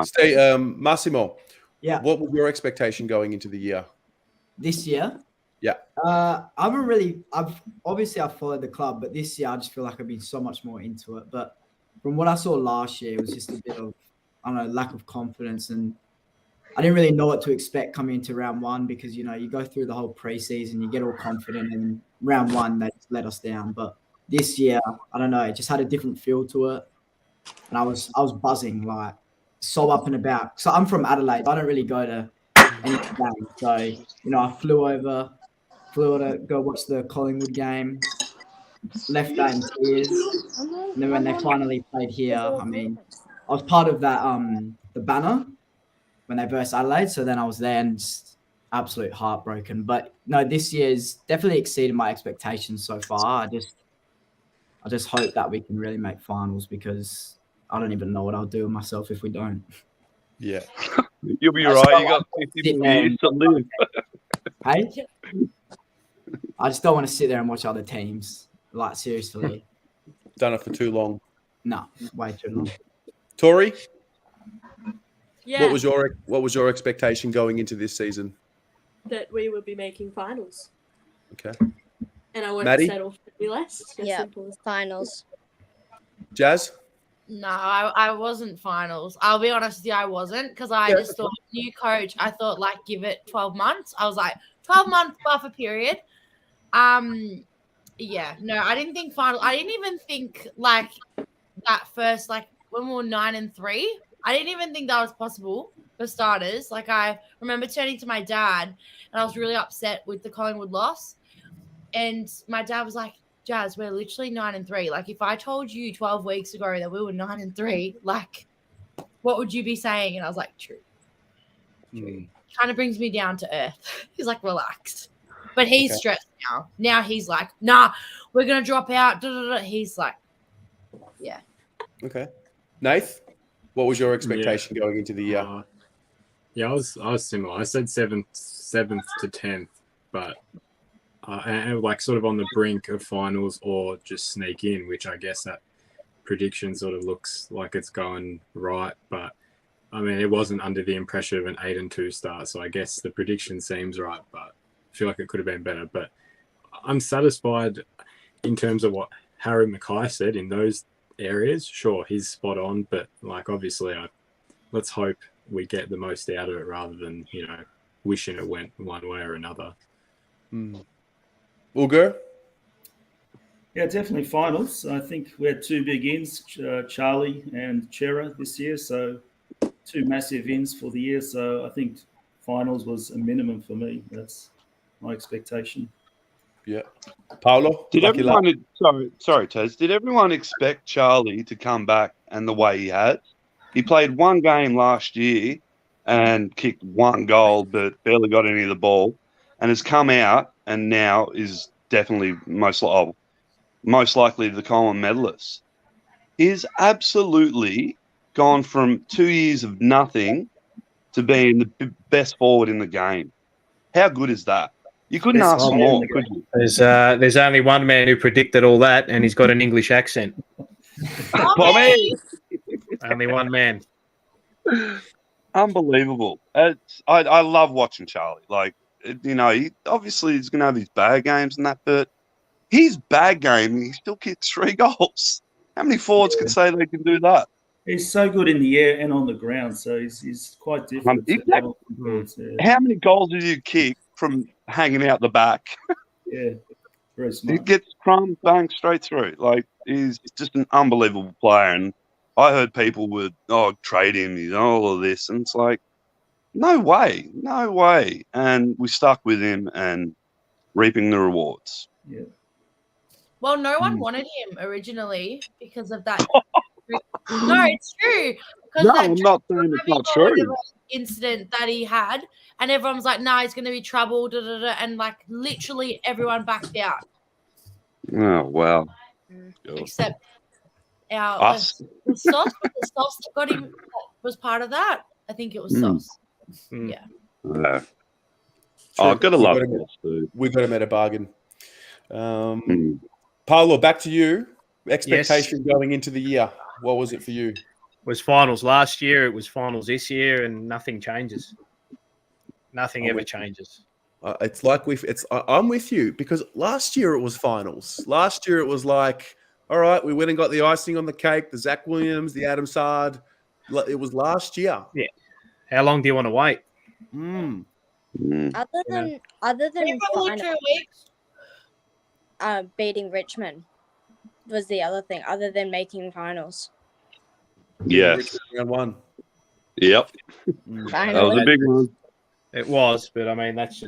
Steve, Massimo, yeah. What was your expectation going into the year? This year? Yeah. I've followed the club, but this year I just feel like I've been so much more into it. But from what I saw last year, it was just a bit of, I don't know, lack of confidence. And I didn't really know what to expect coming into round 1 because, you know, you go through the whole preseason, you get all confident, and round 1, they just let us down. But this year, I don't know, it just had a different feel to it. And I was buzzing, like, so up and about. So I'm from Adelaide. I don't really go to any game. So, you know, I flew to go watch the Collingwood game, left that in tears. And then when they finally played here, I mean, I was part of that, the banner when they versed Adelaide. So then I was there and just absolute heartbroken. But no, this year's definitely exceeded my expectations so far. I just hope that we can really make finals because I don't even know what I'll do with myself if we don't. Yeah. You'll be I just right. don't You got want to 50 sit there years to live. Hey, I just don't want to sit there and watch other teams. Like seriously, Done it for too long. no, way too long. Tori, Yeah, what was your expectation going into this season? that we would be making finals, Okay. and I won't Maddie? settle for any less. As Yeah, simple as finals. Jazz? No, I wasn't finals. I'll be honest with you, I wasn't, because I Yeah. just thought new coach. I thought like give it 12 months. I was like 12-month buffer period. Yeah, no, I didn't think final. I didn't even think like that first, like when we were 9-3. I didn't even think that was possible for starters. Like I remember turning to my dad, and I was really upset with the Collingwood loss. And my dad was like, Jazz, we're literally 9-3. Like, if I told you 12 weeks ago that we were 9-3, like, what would you be saying? And I was like, true. Kind of brings me down to earth. He's like, relax. But he's Okay. stressed now. Now he's like, nah, we're going to drop out. Da, da, da. He's like, yeah. Okay. Nath, what was your expectation going into the year? Yeah, I was similar. I said seventh to 10th, but and like sort of on the brink of finals or just sneak in, which I guess that prediction sort of looks like it's going right. But I mean, it wasn't under the impression of an 8-2 start, so I guess the prediction seems right, but I feel like it could have been better. But I'm satisfied in terms of what Harry Mackay said in those areas. Sure, he's spot on, but like obviously, let's hope we get the most out of it rather than wishing it went one way or another. Ugo? Yeah, definitely finals. I think we had two big ins, Charlie and Chera this year, so two massive ins for the year. So I think finals was a minimum for me. That's my expectation. Yeah. Paolo? Did everyone? Sorry, Tez. Did everyone expect Charlie to come back and the way he had? He played one game last year and kicked one goal, but barely got any of the ball, and has come out and now is definitely most likely the Coleman medalist. He's absolutely gone from 2 years of nothing to being the best forward in the game. How good is that? You couldn't ask for more, could you? There's only one man who predicted all that, and he's got an English accent. Bobby! Only one man. Unbelievable. I love watching Charlie. Like, he obviously he's going to have his bad games and that, but his bad game, he still kicks 3 goals. How many forwards can say they can do that? He's so good in the air and on the ground, so he's quite different. Exactly. How many goals did you kick from hanging out the back? Yeah, very He smart. gets crumb, bang, straight through. Like, he's just an unbelievable player. And I heard people would, trade him, he's all of this. And it's like, no way. And we stuck with him and reaping the rewards. Yeah. Well, no one wanted him originally because of that. No, it's true. Because No, that I'm not saying it's not true. incident that he had, and everyone was like, "Nah, he's going to be trouble," and like literally everyone backed out Oh, wow. except our Us. the sauce. The sauce that got him was part of that. I think it was sauce. Yeah. No. I've got to love it. We got him at a bargain. Paolo, back to you. Expectation going into the year. What was it for you? It was finals last year. It was finals this year, and nothing changes. Nothing ever changes. It's like I'm with you because last year it was finals. Last year it was like, all right, we went and got the icing on the cake, the Zach Williams, the Adam Sard. It was last year. Yeah. How long do you want to wait? Other than finals, 2 weeks. beating Richmond was the other thing. Other than making finals, Yes. Round 1. Yep. That was a big one. It was, but I mean, it's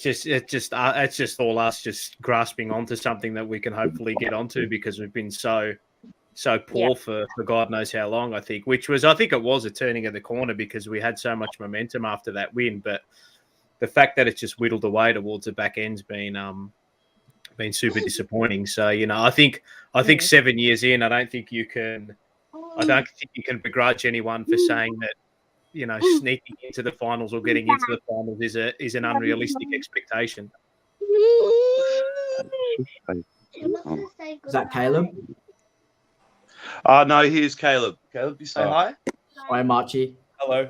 just all us just grasping onto something that we can hopefully get onto because we've been so poor for God knows how long. I think it was a turning of the corner because we had so much momentum after that win, but the fact that it's just whittled away towards the back end's been super disappointing. So I think 7 years in, I don't think you can I don't think you can begrudge anyone for saying that, you know, sneaking into the finals or getting into the finals is an unrealistic expectation. Is that Caleb? No, here's Caleb. Caleb, you say hi? Hi, Marchie. Hello.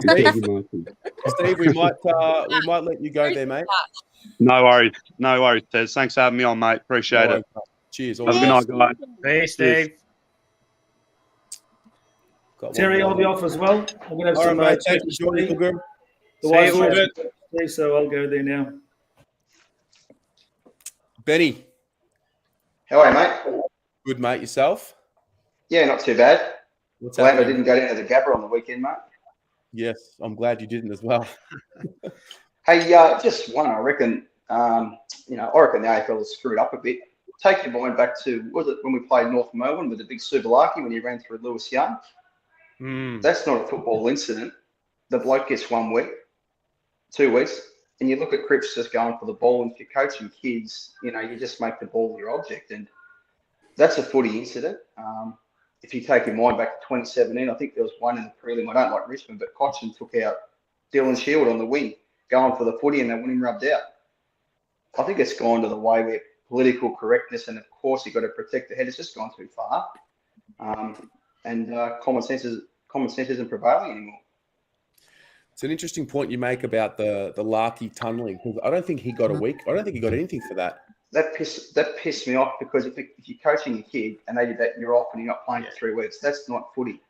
Steve, we might let you go there, mate. No worries. No worries, Tez. Thanks for having me on, mate. Appreciate it. Cheers. Have a good night, guys. Hey, Steve. Terry, I'll be off as well. I'm going to have All some right, mate. Thanks for joining, the Pilgrim. wife's See you, having tea, so I'll go there now. Benny. How are you, mate? Good, mate. Yourself? Yeah, not too bad. What's Glad I happening? didn't go down to the Gabba on the weekend, mate. Yes, I'm glad you didn't as well. Hey, just one, I reckon, I reckon the AFL has screwed up a bit. Take your mind back to, was it when we played North Melbourne with the big Subalaki when you ran through Lewis Young? That's not a football incident. The bloke gets 1 week, 2 weeks, and you look at Cripps just going for the ball, and if you're coaching kids, you just make the ball your object, and that's a footy incident. If you take your mind back to 2017, I think there was one in the prelim. I don't like Richmond, but Cochin took out Dylan Shield on the wing, going for the footy, and they went him rubbed out. I think it's gone to the way where political correctness, and of course you've got to protect the head. It's just gone too far, and common sense isn't prevailing anymore. It's an interesting point you make about the Larky tunnelling, because I don't think he got a week. I don't think he got anything for that. That pissed me off, because if you're coaching a kid and they did that, you're off and you're not playing for 3 weeks. That's not footy.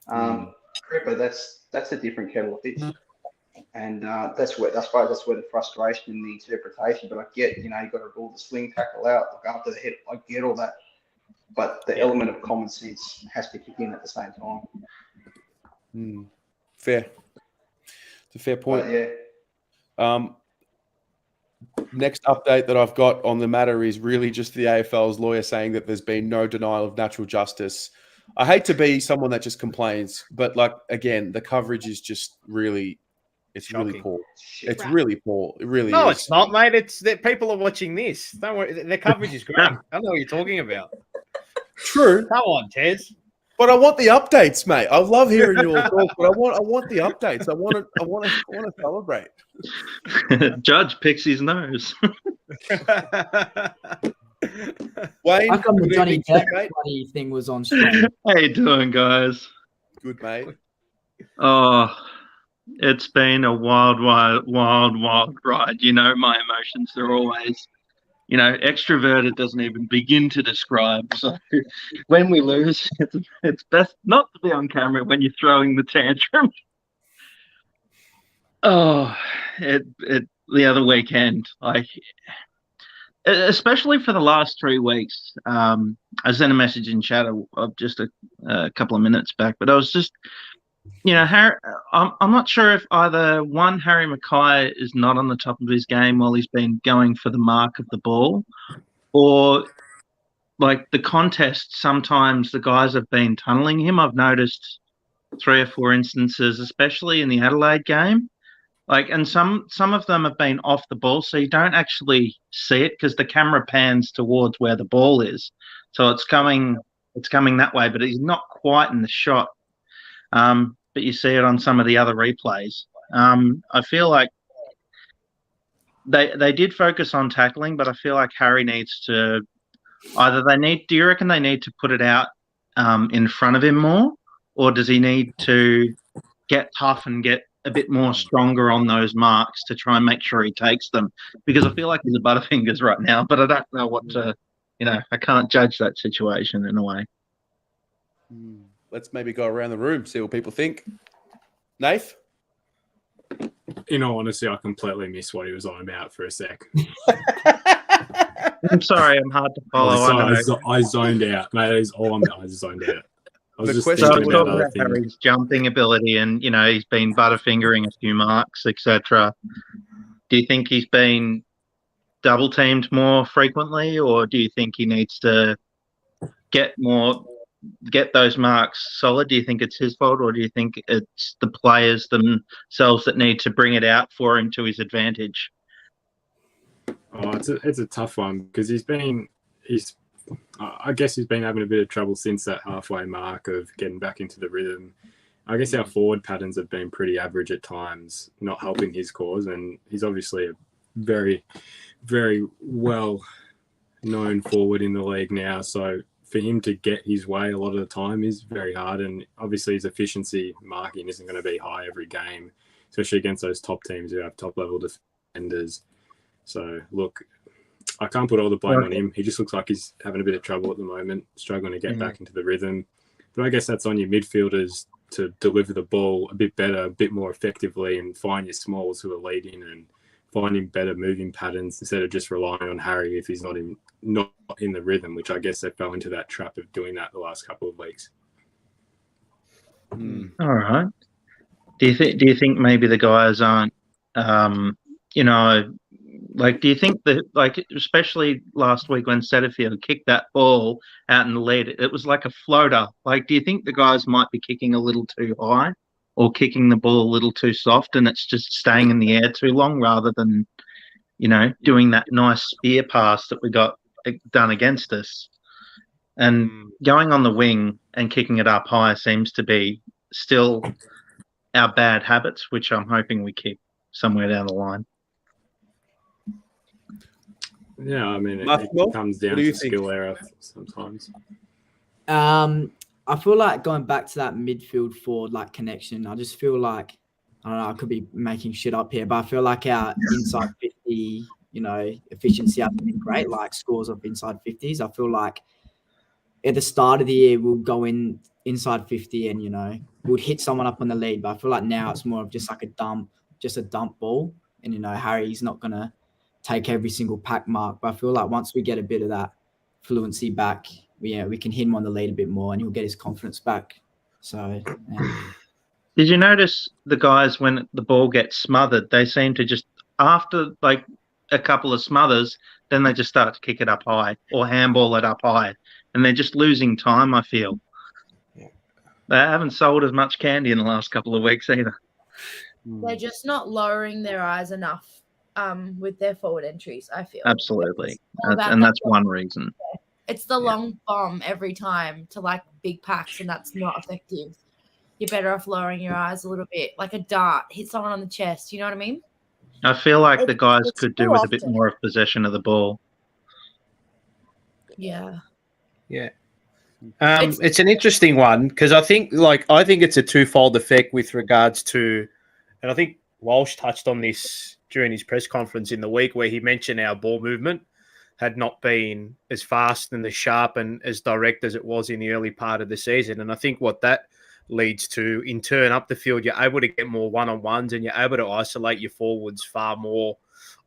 Cripper, that's a different kettle of fish, and that's where the frustration and the interpretation. But I get, you've got to rule the sling tackle out, look after the head. I get all that, but the element of common sense has to kick in at the same time. Fair. It's a fair point. But, yeah. Next update that I've got on the matter is really just the AFL's lawyer saying that there's been no denial of natural justice. I hate to be someone that just complains, but again, the coverage is just really, it's shocking. Really poor. It's really poor. It really No, is. it's not, mate. It's that people are watching this. Don't worry. The coverage is great. I don't know what you're talking about. True. Come on, Tez. But I want the updates, mate. I love hearing your talk, but I want the updates. I want to celebrate. Judge picks his nose. Wayne, How come the good Johnny evening, Depp mate. bloody thing was on screen? How you doing, guys? Good, mate. Oh, it's been a wild ride. My emotions are always, extroverted doesn't even begin to describe. So when we lose, it's best not to be on camera when you're throwing the tantrum. Oh, the other weekend, especially for the last 3 weeks. I sent a message in chat of just a couple of minutes back, but I was just, Harry, I'm not sure if either one, Harry Mackay is not on the top of his game while he's been going for the mark of the ball, or the contest, sometimes the guys have been tunneling him. I've noticed 3 or 4 instances, especially in the Adelaide game. And some of them have been off the ball, so you don't actually see it because the camera pans towards where the ball is. So it's coming that way, but he's not quite in the shot. But you see it on some of the other replays. I feel like they did focus on tackling, but I feel like Harry needs to do you reckon they need to put it out in front of him more, or does he need to get tough and get a bit more stronger on those marks to try and make sure he takes them? Because I feel like he's a butterfingers right now, but I don't know what to, I can't judge that situation in a way. Let's maybe go around the room, see what people think. Nath? In all honesty, I completely missed what he was on about for a sec. I'm sorry, I'm hard to follow. I zoned out, mate. That is all I zoned out. I was just So thinking about other things. Harry's jumping ability, and he's been butterfingering a few marks, etc. Do you think he's been double teamed more frequently, or do you think he needs to get those marks solid? Do you think it's his fault, or do you think it's the players themselves that need to bring it out for him to his advantage? Oh, it's a tough one because he's I guess he's been having a bit of trouble since that halfway mark of getting back into the rhythm. I guess our forward patterns have been pretty average at times, not helping his cause, and he's obviously a very, very well known forward in the league now. So for him to get his way a lot of the time is very hard, and obviously his efficiency marking isn't going to be high every game, especially against those top teams who have top-level defenders. So, look, I can't put all the blame on him. He just looks like he's having a bit of trouble at the moment, struggling to get back into the rhythm. But I guess that's on your midfielders to deliver the ball a bit better, a bit more effectively, and find your smalls who are leading and finding better moving patterns instead of just relying on Harry if he's not in the rhythm, which I guess they fell into that trap of doing that the last couple of weeks. All right. Do you think maybe the guys aren't, do you think that, especially last week when Setterfield kicked that ball out in the lead, it was like a floater. Do you think the guys might be kicking a little too high or kicking the ball a little too soft and it's just staying in the air too long rather than, doing that nice spear pass that we got done against us? And going on the wing and kicking it up high seems to be still our bad habits, which I'm hoping we keep somewhere down the line. Yeah, I mean, it comes down to skill error sometimes. I feel like going back to that midfield forward connection, I just feel like, I don't know, I could be making shit up here, but I feel like our inside 50, efficiency hasn't been great, scores of inside 50s. I feel like at the start of the year, we'll go inside 50 and, we'll hit someone up on the lead. But I feel like now it's more of just a dump ball. And, Harry's not going to take every single pack mark. But I feel like once we get a bit of that fluency back, we can hit him on the lead a bit more and he'll get his confidence back. So, yeah. Did you notice the guys, when the ball gets smothered, they seem to just, after a couple of smothers, then they just start to kick it up high or handball it up high. And they're just losing time, I feel. They haven't sold as much candy in the last couple of weeks either. They're just not lowering their eyes enough with their forward entries, I feel. Absolutely. And that's one reason. It's the long bomb every time to big packs, and that's not effective. You're better off lowering your eyes a little bit, like a dart, hit someone on the chest. You know what I mean? I feel like the guys could do with a bit more of possession of the ball. Yeah. Yeah. It's an interesting one because I think it's a twofold effect with regards to, and I think Walsh touched on this during his press conference in the week where he mentioned our ball movement had not been as fast and as sharp and as direct as it was in the early part of the season. And I think what that leads to, in turn, up the field, you're able to get more one-on-ones and you're able to isolate your forwards far more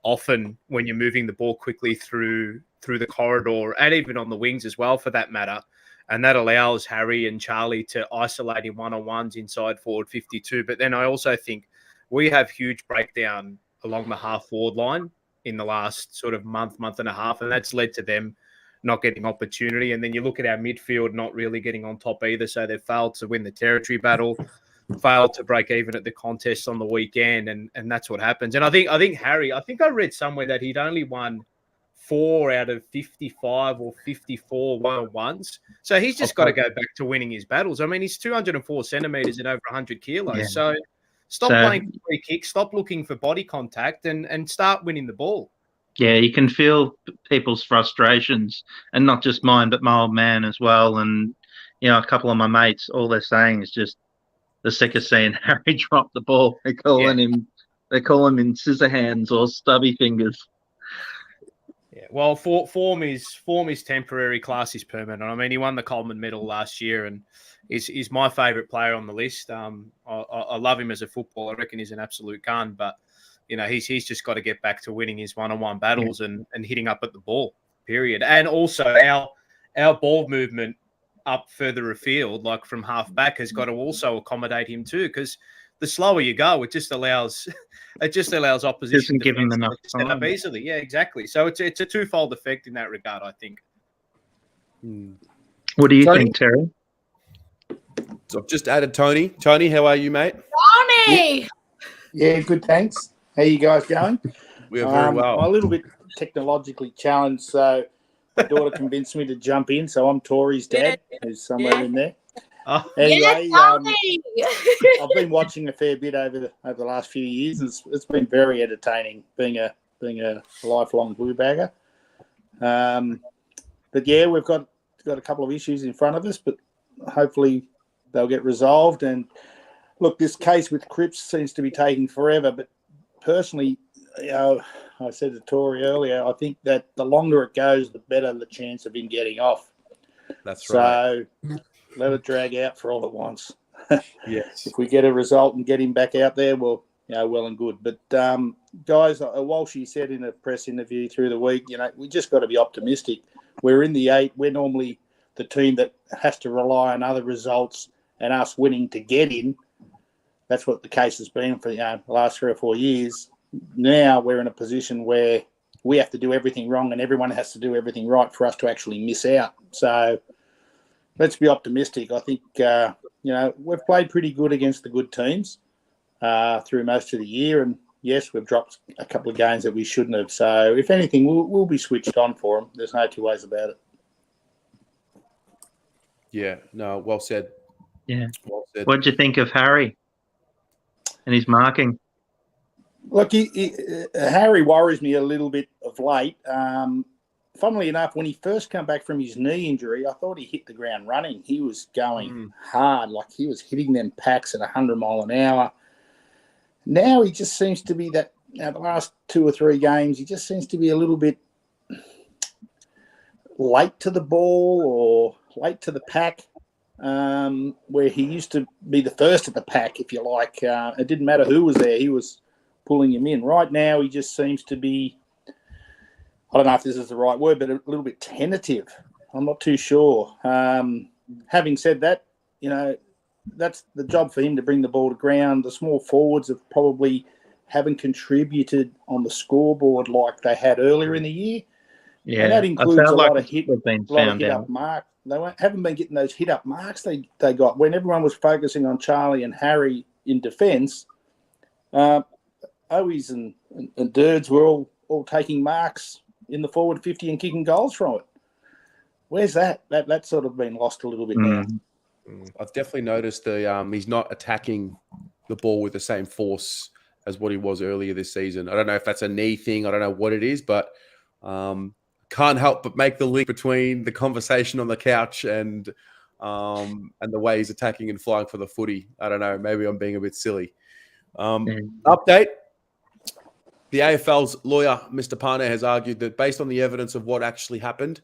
often when you're moving the ball quickly through the corridor and even on the wings as well, for that matter. And that allows Harry and Charlie to isolate in one-on-ones inside forward 52. But then I also think we have huge breakdown along the half-forward line in the last sort of month and a half, and that's led to them not getting opportunity. And then you look at our midfield not really getting on top either, so they've failed to win the territory battle, failed to break even at the contest on the weekend, and that's what happens. And I think Harry, I read somewhere that he'd only won 4 out of 55 or 54 one-on-ones. So he's just got to go back to winning his battles. I mean, he's 204 centimetres and over 100 kilos. Yeah. So stop playing free kicks, stop looking for body contact and start winning the ball. Yeah, you can feel people's frustrations, and not just mine, but my old man as well. And, a couple of my mates, all they're saying is just they're sick of seeing Harry drop the ball. They call him scissor hands or stubby fingers. Yeah, well, form is temporary, class is permanent. I mean, he won the Coleman Medal last year and is my favourite player on the list. I love him as a footballer. I reckon he's an absolute gun, but he's just got to get back to winning his one-on-one battles and hitting up at the ball, period. And also our ball movement up further afield, like from half back, has got to also accommodate him too, because the slower you go, it just allows opposition to give him enough set up easily. Yeah, exactly. So it's a twofold effect in that regard, I think. What do you think, Terry? So I've just added Tony. Tony, how are you, mate? Tony! Yeah, good, thanks. How you guys going? We are very well. I'm a little bit technologically challenged, so my daughter convinced me to jump in, so I'm Tori's dad, who's somewhere in there. Oh. Anyway, Charlie! I've been watching a fair bit over the last few years. It's been very entertaining being a lifelong blue bagger. But yeah, we've got a couple of issues in front of us, but hopefully they'll get resolved. And look, this case with Cripps seems to be taking forever. But personally, I said to Tori earlier, I think that the longer it goes, the better the chance of him getting off. That's right. So let it drag out for all it wants. Yes. If we get a result and get him back out there, well and good. But guys, Walshy said in a press interview through the week, we just got to be optimistic. We're in the 8. We're normally the team that has to rely on other results and us winning to get in. That's what the case has been for the last 3 or 4 years. Now we're in a position where we have to do everything wrong and everyone has to do everything right for us to actually miss out. So let's be optimistic. I think, we've played pretty good against the good teams through most of the year. And yes, we've dropped a couple of games that we shouldn't have. So if anything, we'll be switched on for them. There's no two ways about it. Yeah, no, well said. Yeah. Well said. What do you think of Harry and his marking? Look, Harry worries me a little bit of late. Funnily enough, when he first came back from his knee injury, I thought he hit the ground running. He was going hard, like he was hitting them packs at 100 mile an hour. Now he just seems to be that, the last 2 or 3 games, he just seems to be a little bit late to the ball or late to the pack, where he used to be the first at the pack, if you like. It didn't matter who was there. He was pulling him in. Right now, he just seems to be, I don't know if this is the right word, but a little bit tentative. I'm not too sure. Having said that, that's the job for him to bring the ball to ground. The small forwards have probably haven't contributed on the scoreboard like they had earlier in the year. Yeah, And that includes a lot of hit found up out. mark. They haven't been getting those hit up marks they got when everyone was focusing on Charlie and Harry in defence. Owies and Dirds were all taking marks in the forward 50 and kicking goals from it. Where's that? That's sort of been lost a little bit now. I've definitely noticed he's not attacking the ball with the same force as what he was earlier this season. I don't know if that's a knee thing. I don't know what it is, but can't help but make the link between the conversation on the couch and the way he's attacking and flying for the footy. I don't know. Maybe I'm being a bit silly. Update. The AFL's lawyer, Mr. Parner, has argued that based on the evidence of what actually happened,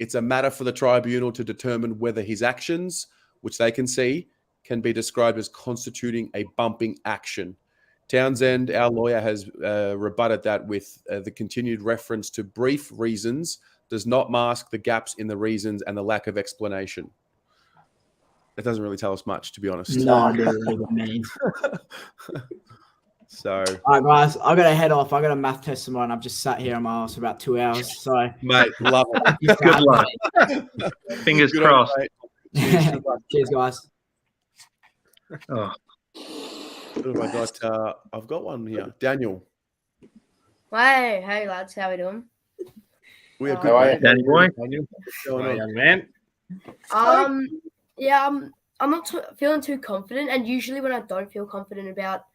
it's a matter for the tribunal to determine whether his actions, which they can see, can be described as constituting a bumping action. Townsend, our lawyer, has rebutted that with the continued reference to brief reasons does not mask the gaps in the reasons and the lack of explanation. That doesn't really tell us much, to be honest. No idea really what it means. So, all right, guys, I got to head off. I got a math test tomorrow, and I've just sat here on my ass for about 2 hours. So, mate, love it. Good luck. Fingers Good crossed. Cheers, guys. Oh. What have I got? I've got one here. Daniel. Hey lads, how we doing? We are How good. are mate. you? Danny boy. Daniel, what's going on? Young man. Yeah, I'm not feeling too confident, and usually when I don't feel confident about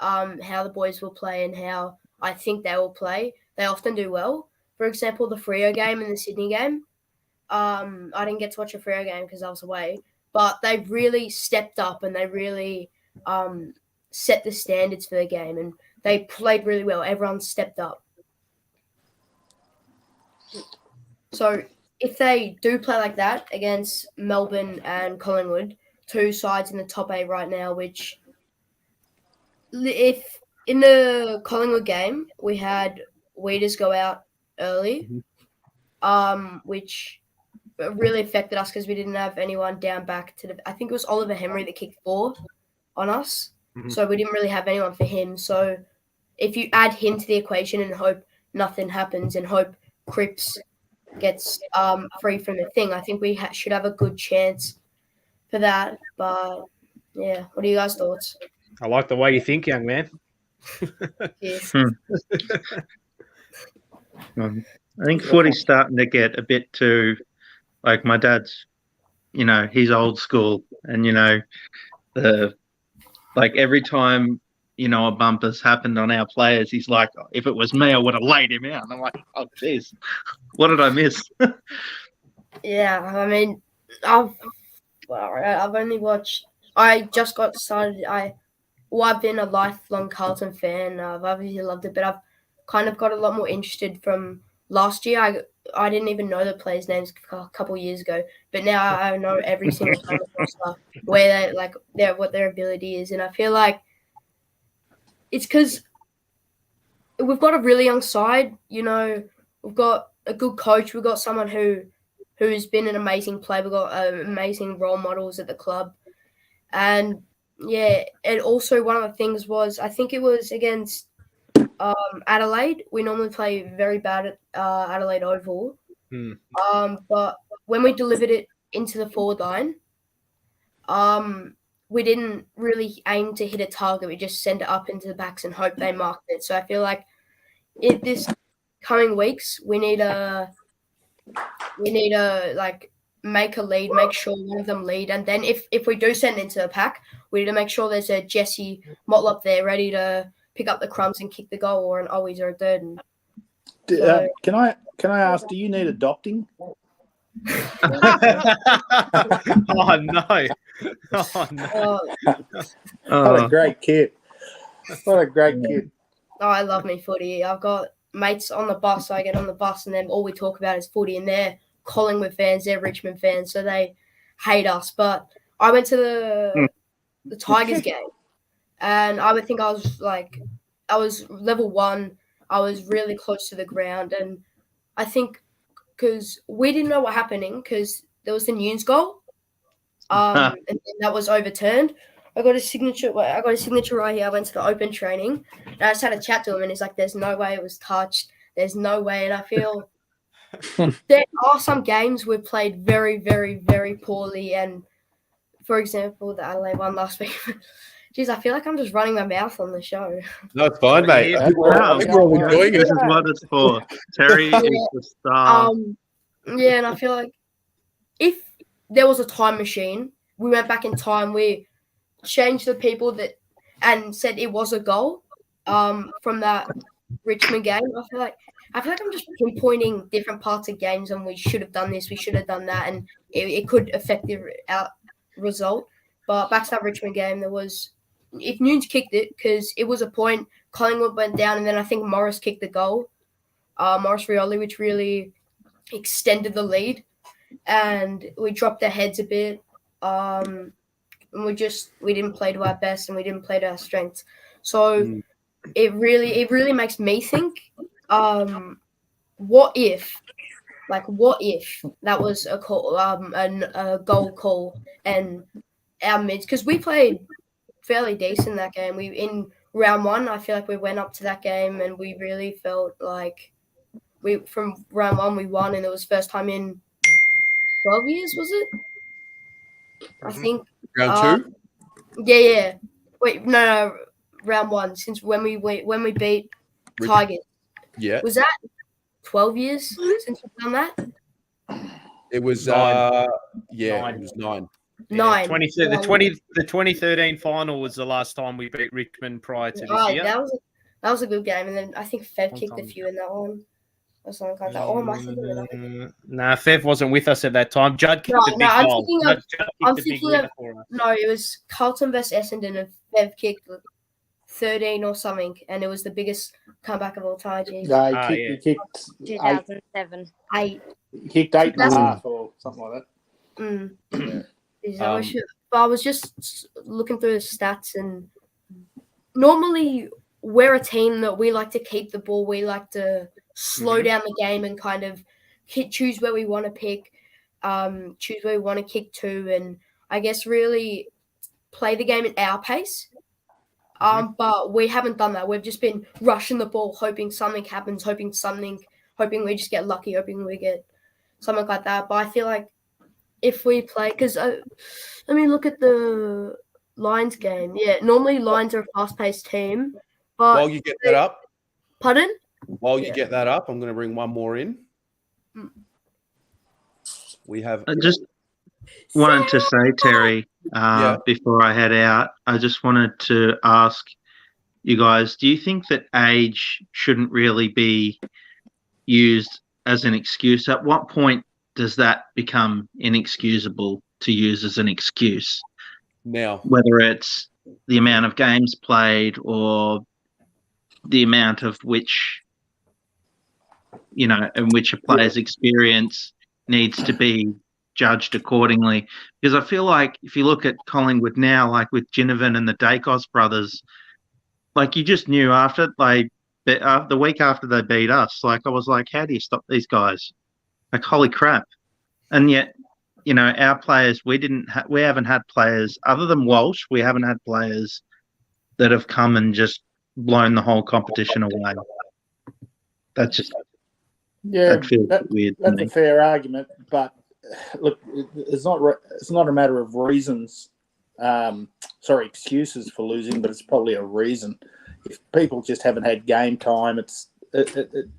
how the boys will play and how I think they will play, they often do well. For example, the Freo game and the Sydney game. I didn't get to watch a Freo game because I was away, but they really stepped up and they really set the standards for the game, and they played really well. Everyone stepped up. So if they do play like that against Melbourne and Collingwood, 2 sides in the top 8 right now, which if in the Collingwood game, we had Weeders go out early, which really affected us because we didn't have anyone down back to I think it was Oliver Henry that kicked 4 on us. So we didn't really have anyone for him. So if you add him to the equation and hope nothing happens and hope Cripps gets free from the thing, I think we should have a good chance for that. But yeah, what are you guys' thoughts? I like the way you think, young man. Yes. I think footy's starting to get a bit too, like my dad's, he's old school, and like every time a bumper's happened on our players, he's like, if it was me, I would have laid him out. And I'm like, oh jeez, what did I miss? Yeah, I mean, I've only watched. I just got started. I've been a lifelong Carlton fan. I've obviously loved it, but I've kind of got a lot more interested from last year. I didn't even know the players' names a couple of years ago, but now I know every single kind of roster, where what their ability is, and I feel like it's because we've got a really young side. We've got a good coach. We've got someone who's been an amazing player. We've got amazing role models at the club, and yeah, and also one of the things was, I think it was against Adelaide. We normally play very bad at Adelaide Oval. But when we delivered it into the forward line, we didn't really aim to hit a target. We just sent it up into the backs and hope they marked it. So I feel like this coming weeks, we need to make a lead, make sure one of them lead, and then if we do send it into the pack, we need to make sure there's a Jesse Motlop there ready to pick up the crumbs and kick the goal, or an Owies or a Durden. Can I ask, do you need adopting? Oh no! Oh no! What a great kid! What a great kid! Oh, I love me footy. I've got mates on the bus. So I get on the bus, and then all we talk about is footy, and they're Collingwood fans, they're Richmond fans, so they hate us. But I went to the Tigers game, and I would think I was level 1. I was really close to the ground, and I think because we didn't know what happening because there was the Nunes goal, and then that was overturned. I got a signature right here. I went to the open training, and I just had a chat to him, and he's like, "There's no way it was touched. There's no way." And I feel there are some games we've played very, very, very poorly. And for example, the Adelaide one last week. Jeez, I feel like I'm just running my mouth on the show. No, it's fine, mate. I think we're all enjoying it. This is what it's for. Terry is the star. Yeah, and I feel like if there was a time machine, we went back in time, we changed the people and said it was a goal from that Richmond game. I feel like I'm just pinpointing different parts of games, and we should have done this, we should have done that, and it could affect the result. But back to that Richmond game, if Nunes kicked it, because it was a point, Collingwood went down, and then I think Morris kicked the goal, Morris Rioli, which really extended the lead, and we dropped our heads a bit, and we didn't play to our best, and we didn't play to our strengths. So it really makes me think, what if that was a call, a goal call, and our mids, because we played fairly decent that game. We in round 1, I feel like we went up to that game, and we really felt like from round 1 we won, and it was first time in 12 years, was it? I think round 2. Yeah. Wait, no, round 1, since when we beat Tigers. Yeah. Was that 12 years since we've done that? It was 9. It was 9. 9. The 2013 final was the last time we beat Richmond prior to this year. That was a good game, and then I think Fev kicked a few in that one. Or something like that. Or am I thinking of another? Nah, Fev wasn't with us at that time. Judd kicked the big goal. I'm thinking of no, it was Carlton versus Essendon, and Fev kicked 13 or something, and it was the biggest comeback of all time. No, he kicked 2007. 8. He kicked 8.5 or something like that. I was just looking through the stats, and normally we're a team that we like to keep the ball. We like to slow down the game and kind of choose where we want to pick, choose where we want to kick to, and I guess really play the game at our pace. But we haven't done that. We've just been rushing the ball, hoping something happens, hoping we just get lucky, hoping we get something like that. But I feel like if we play, because look at the Lions game. Yeah, normally Lions are a fast-paced team. But While you get that up, pardon? While you get that up, I'm going to bring one more in. We have I just wanted to say, Terry, Yeah. before I head out, I just wanted to ask you guys, do you think that age shouldn't really be used as an excuse? At what point does that become inexcusable to use as an excuse? Now, Whether it's the amount of games played or the amount of which, in which a player's experience needs to be judged accordingly. Because I feel like if you look at Collingwood now, like with Ginnivan and the Dacos brothers, like you just knew after the week after they beat us, like I was like, how do you stop these guys? Like, holy crap. And yet, our players, we haven't had players other than Walsh. We haven't had players that have come and just blown the whole competition away. That feels weird. That's a fair argument, but look, it's not a matter of reasons. Excuses for losing, but it's probably a reason. If people just haven't had game time,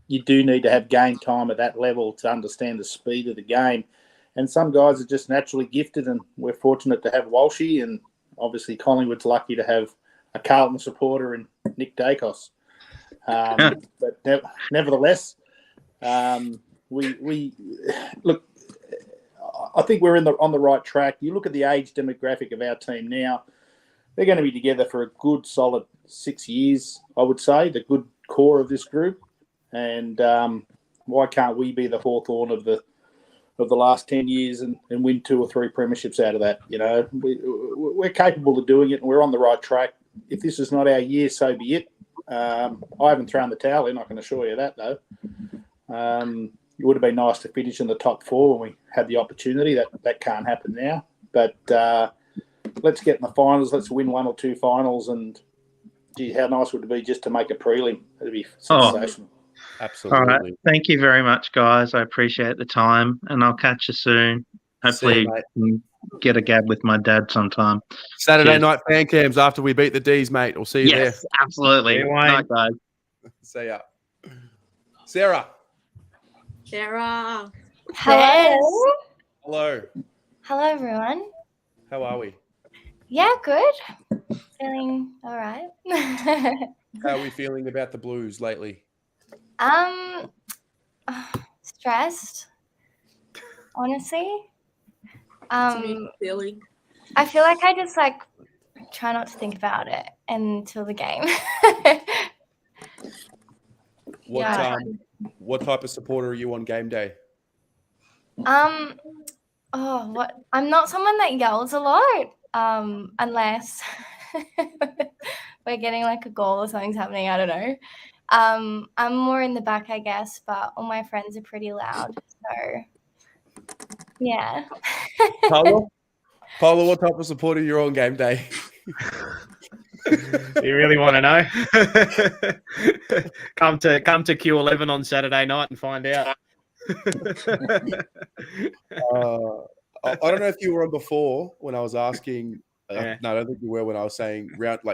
you do need to have game time at that level to understand the speed of the game. And some guys are just naturally gifted, and we're fortunate to have Walshy, and obviously Collingwood's lucky to have a Carlton supporter in Nick Dacos. But nevertheless, we look. I think we're on the right track. You look at the age demographic of our team now; they're going to be together for a good, solid 6 years. I would say the good core of this group, and why can't we be the Hawthorn of the last 10 years and win 2 or 3 premierships out of that? We're capable of doing it, and we're on the right track. If this is not our year, so be it. I haven't thrown the towel in, I can assure you that, though. It would have been nice to finish in the top 4 when we had the opportunity. That can't happen now. But let's get in the finals. Let's win 1 or 2 finals. And, gee, how nice would it be just to make a prelim? It'd be sensational. Absolutely. All right. Thank you very much, guys. I appreciate the time, and I'll catch you soon. Hopefully, I can get a gab with my dad sometime. Saturday Cheers. night fan cams after we beat the D's, mate. We'll see you there. Yes, absolutely. Yeah, Good Wayne. night, guys. See ya. Sarah. Sarah. Hello. Hello. Hello, everyone. How are we? Yeah, good. Feeling all right. How are we feeling about the Blues lately? Stressed. Honestly. Feeling. I feel like I just try not to think about it until the game. What type of supporter are you on game day? I'm not someone that yells a lot. Unless we're getting a goal or something's happening. I don't know. I'm more in the back, I guess, but all my friends are pretty loud. So yeah. Paolo, what type of supporter you're on game day? You really want to know? Come to Q11 on Saturday night and find out. I don't know if you were on before when I was asking. Yeah. No, I don't think you were when I was saying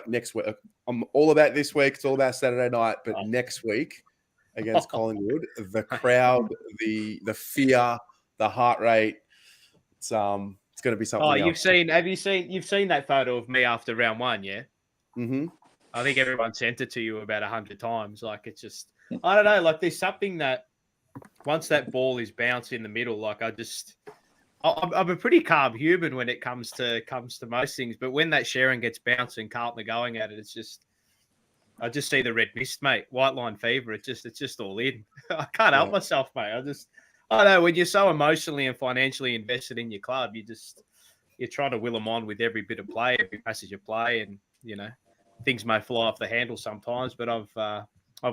next week. I'm all about this week. It's all about Saturday night, but next week against Collingwood, the crowd, the fear, the heart rate. It's going to be something. You've seen that photo of me after round 1, yeah? Mm-hmm. I think everyone sent it to you about 100 times. It's just, I don't know. There's something that once that ball is bounced in the middle, I'm a pretty calm human when it comes to most things. But when that Sharon gets bounced and Carlton are going at it, I just see the red mist, mate. White line fever. It's just all in. I can't help myself, mate. I don't know. When you're so emotionally and financially invested in your club, you're trying to will them on with every bit of play, every passage of play, and things may fly off the handle sometimes. But I've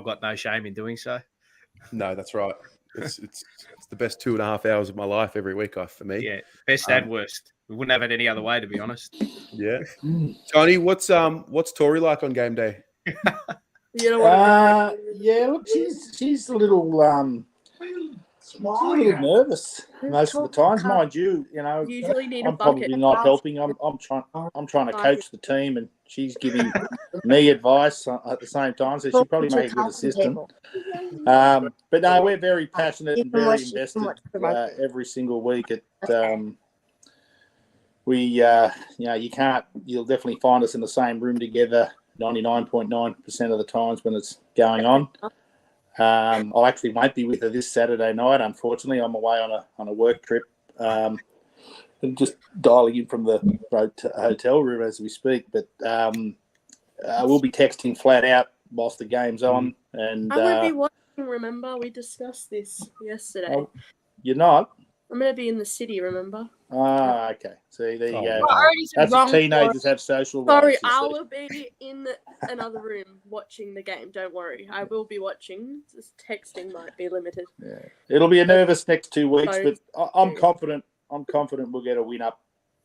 got no shame in doing so. No, that's right. It's the best 2.5 hours of my life every week for me. Yeah, best and worst. We wouldn't have it any other way, to be honest. Yeah. Johnny, what's Tori like on game day? You know what? Yeah, look, she's a little I'm a little nervous most of the times, mind you. Usually need a I'm bucket. probably not helping. I'm trying to coach the team, and she's giving me advice at the same time. So she probably make a good assistant. But no, we're very passionate and very invested every single week. You'll definitely find us in the same room together 99.9% of the times when it's going on. I actually won't be with her this Saturday night. Unfortunately, I'm away on a work trip, and just dialing in from the hotel room as we speak. But we'll be texting flat out whilst the game's on. And I won't be watching. Remember, we discussed this yesterday. You're not. I'm going to be in the city. Remember? Okay. See, there you go. I already said That's what wrong teenagers for it. have social Sorry, lives. you I see. will be in another room watching the game. Don't worry, I will be watching. Just texting might be limited. Yeah. It'll be a nervous next 2 weeks, So- but I'm confident. I'm confident we'll get a win up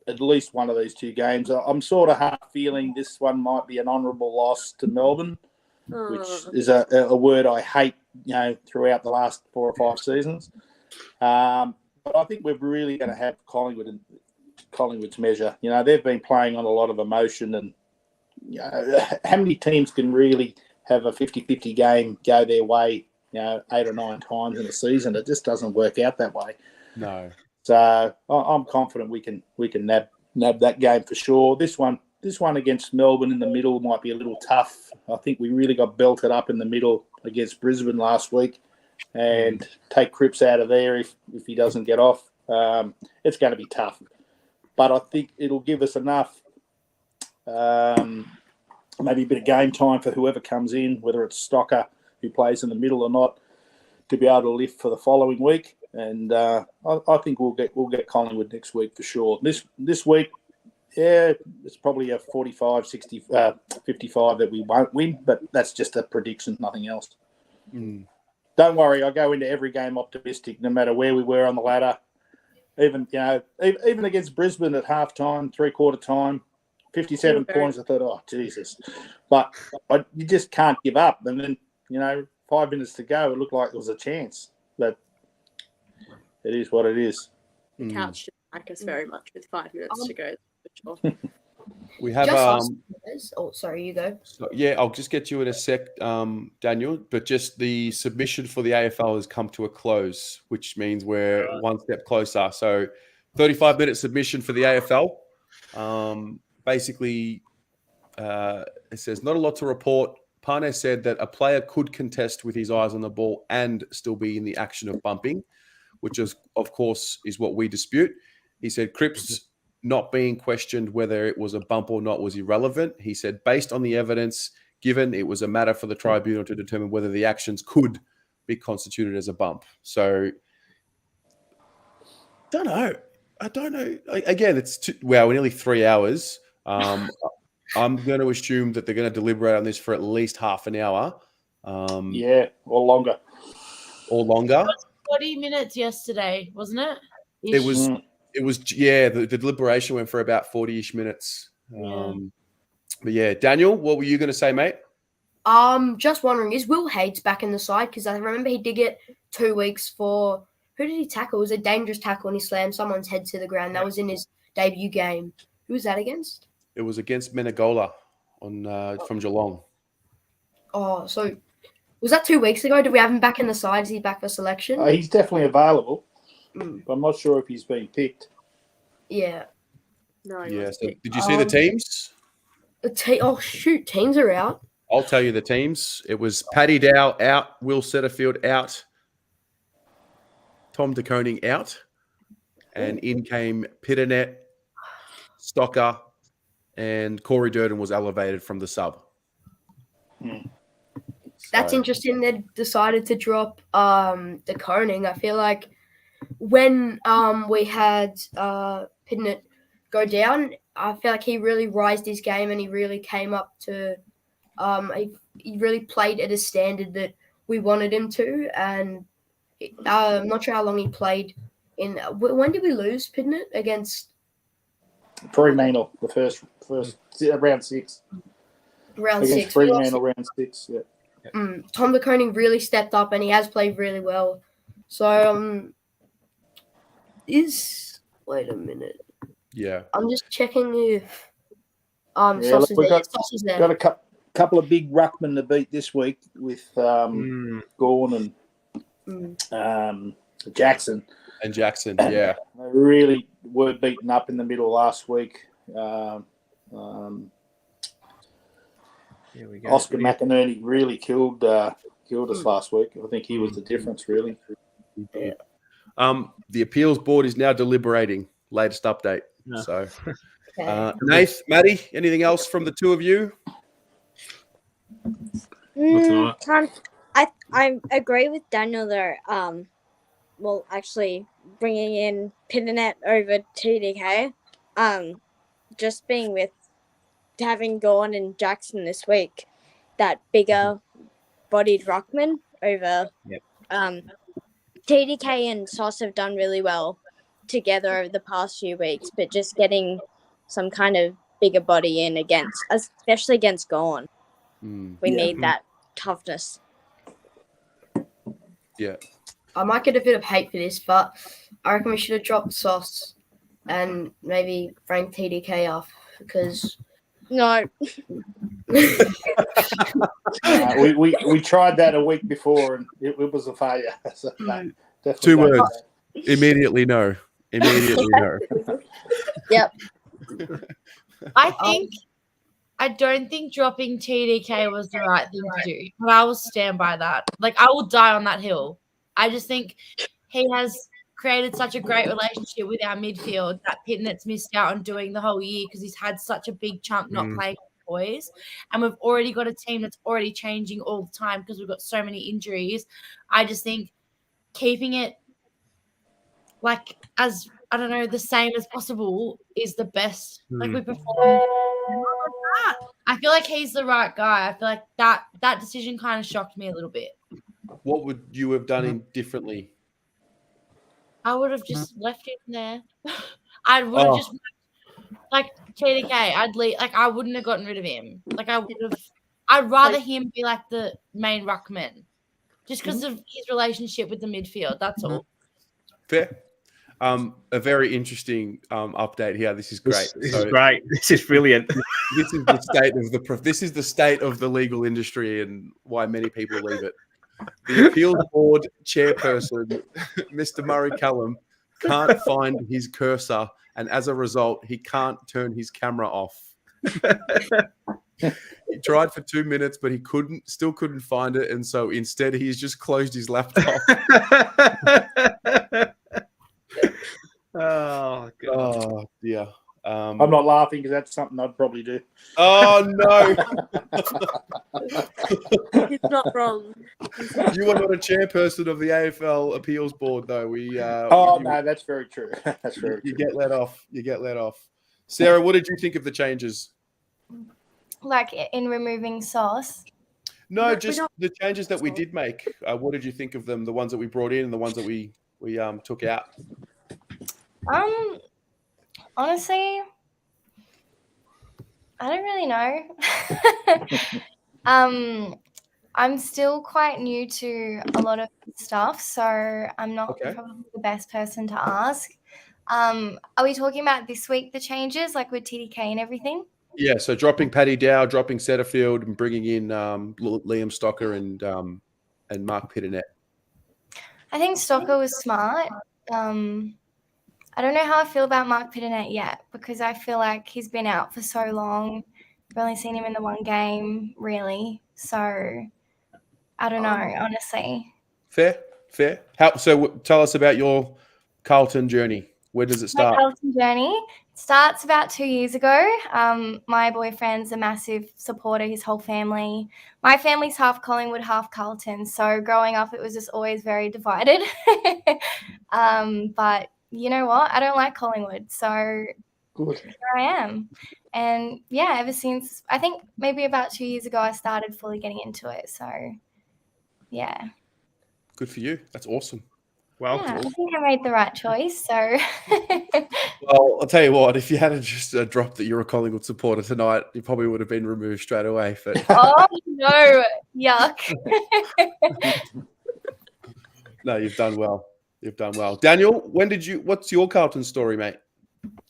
at least one of these two games. I'm sort of half feeling this one might be an honourable loss to Melbourne, which is a word I hate, throughout the last 4 or 5 seasons. But I think we're really going to have Collingwood's measure. They've been playing on a lot of emotion, and how many teams can really have a 50-50 game go their way, 8 or 9 times in a season? It just doesn't work out that way. No. So I'm confident we can nab that game for sure. This one against Melbourne in the middle might be a little tough. I think we really got belted up in the middle against Brisbane last week, and take Cripps out of there if he doesn't get off. It's going to be tough, but I think it'll give us enough, maybe a bit of game time for whoever comes in, whether it's Stocker who plays in the middle or not, to be able to lift for the following week. And I think we'll get Collingwood next week for sure. This week, yeah, it's probably a 45, 60, 55 that we won't win, but that's just a prediction, nothing else. Don't worry, I go into every game optimistic, no matter where we were on the ladder. Even against Brisbane at halftime, 3/4 time, 57 points. I thought, oh Jesus! But you just can't give up. And then 5 minutes to go, it looked like there was a chance. But it is what it is. The couch should like us very much with 5 minutes to go. For sure. We have sorry, you go. yeah, I'll just get you in a sec, Daniel. But just the submission for the AFL has come to a close, which means we're one step closer. So, 35-minute submission for the AFL. Basically, it says not a lot to report. Pane said that a player could contest with his eyes on the ball and still be in the action of bumping, which is, of course, is what we dispute. He said Cripps not being questioned whether it was a bump or not was irrelevant. He said, based on the evidence given, it was a matter for the tribunal to determine whether the actions could be constituted as a bump. So, I don't know. Again, we're nearly 3 hours. I'm going to assume that they're going to deliberate on this for at least half an hour. Yeah, or longer. It was 40 minutes yesterday, wasn't it? It was the deliberation went for about 40-ish minutes. But yeah, Daniel, what were you going to say, mate? Just wondering, is Will Hayes back in the side? Because I remember he did get 2 weeks for, who did he tackle? It was a dangerous tackle and he slammed someone's head to the ground. That was in his debut game. Who was that against? It was against Menegola from Geelong. Oh, so was that 2 weeks ago? Did we have him back in the side? Is he back for selection? He's definitely available, but I'm not sure if he's been picked. Yeah. No. Yeah. So did you see the teams? Teams are out. I'll tell you the teams. It was Paddy Dow out, Will Setterfield out, Tom de Koning out, and in came Pitternet, Stocker, and Corey Durden was elevated from the sub. That's interesting. They decided to drop de Koning. I feel like when we had Pitternet go down, I feel like he really rised his game and he really came up to he really played at a standard that we wanted him to. And I'm not sure how long he played in. When did we lose Pitternet against? Fremantle, the first round 6. Round against 6. Fremantle, round 6. Yeah. Tom de Koning really stepped up and he has played really well. So wait a minute. Yeah. I'm just checking if Yeah, Sauce is we've there. got, Sauce is there. got a couple of big ruckmen to beat this week with Gawn and Jackson. And Jackson, yeah. They really were beaten up in the middle last week. Here we go. Oscar McInerney really killed us last week. I think he was the difference, really. The appeals board is now deliberating. Latest update. Yeah. So, Nath, Maddie, anything else from the two of you? I agree with Daniel there. Well, actually, bringing in Pitternet over TDK, just being with having Gawn and Jackson this week, that bigger bodied ruckman over TDK and Sauce have done really well together over the past few weeks, but just getting some kind of bigger body in especially against Gawn. We need that toughness. Yeah. I might get a bit of hate for this, but I reckon we should have dropped Sauce and maybe Frank TDK off because no. We tried that a week before and it was a failure. So definitely 2 don't words. do Immediately no. Immediately no. Yep. I don't think dropping TDK was the right thing to do, but I will stand by that. Like, I will die on that hill. I just think he has created such a great relationship with our midfield that Pittenet's missed out on doing the whole year because he's had such a big chunk not playing with boys. And we've already got a team that's already changing all the time because we've got so many injuries. I just think keeping it like as, I don't know, the same as possible is the best. Like we perform. I feel like he's the right guy. I feel like that decision kind of shocked me a little bit. What would you have done differently? I would have just left him there. I would have just like TDK. I'd leave. Like I wouldn't have gotten rid of him. Like I would have. I'd rather him be like the main ruckman, just because of his relationship with the midfield. That's all. Fair. A very interesting update here. This is great. This is great. This is brilliant. This is the state of the legal industry and why many people leave it. The appeals board chairperson, Mr. Murray Callum, can't find his cursor, and as a result, he can't turn his camera off. He tried for 2 minutes, but he still couldn't find it, and so instead, he's just closed his laptop. Oh, God. Oh, dear. I'm not laughing because that's something I'd probably do. Oh, no. He's not wrong. You are not a chairperson of the AFL appeals board, though. No, that's very true. That's very true. You get let off. You get let off. Sarah, what did you think of the changes? Like in removing Sauce? No, just the changes that we did make. What did you think of them? The ones that we brought in and the ones that we took out? Honestly, I don't really know. I'm still quite new to a lot of stuff, so I'm not probably the best person to ask. Are we talking about this week, the changes, like with TDK and everything? Yeah, so dropping Paddy Dow, dropping Setterfield, and bringing in Liam Stocker and Mark Pitternet. I think Stocker was smart. I don't know how I feel about Mark Pitternet yet because I feel like he's been out for so long. I've only seen him in the one game, really. So I don't know, honestly. Fair. So tell us about your Carlton journey. Where does it start? My Carlton journey starts about 2 years ago. My boyfriend's a massive supporter, his whole family. My family's half Collingwood, half Carlton. So growing up, it was just always very divided. But you know what? I don't like Collingwood. So here I am. And yeah, ever since, I think maybe about 2 years ago, I started fully getting into it. So yeah. Good for you. That's awesome. Well, yeah, I think I made the right choice. So, well, I'll tell you what. If you hadn't just dropped that you're a Collingwood supporter tonight, you probably would have been removed straight away. But oh no, yuck! No, you've done well. You've done well. Daniel, what's your Carlton story, mate?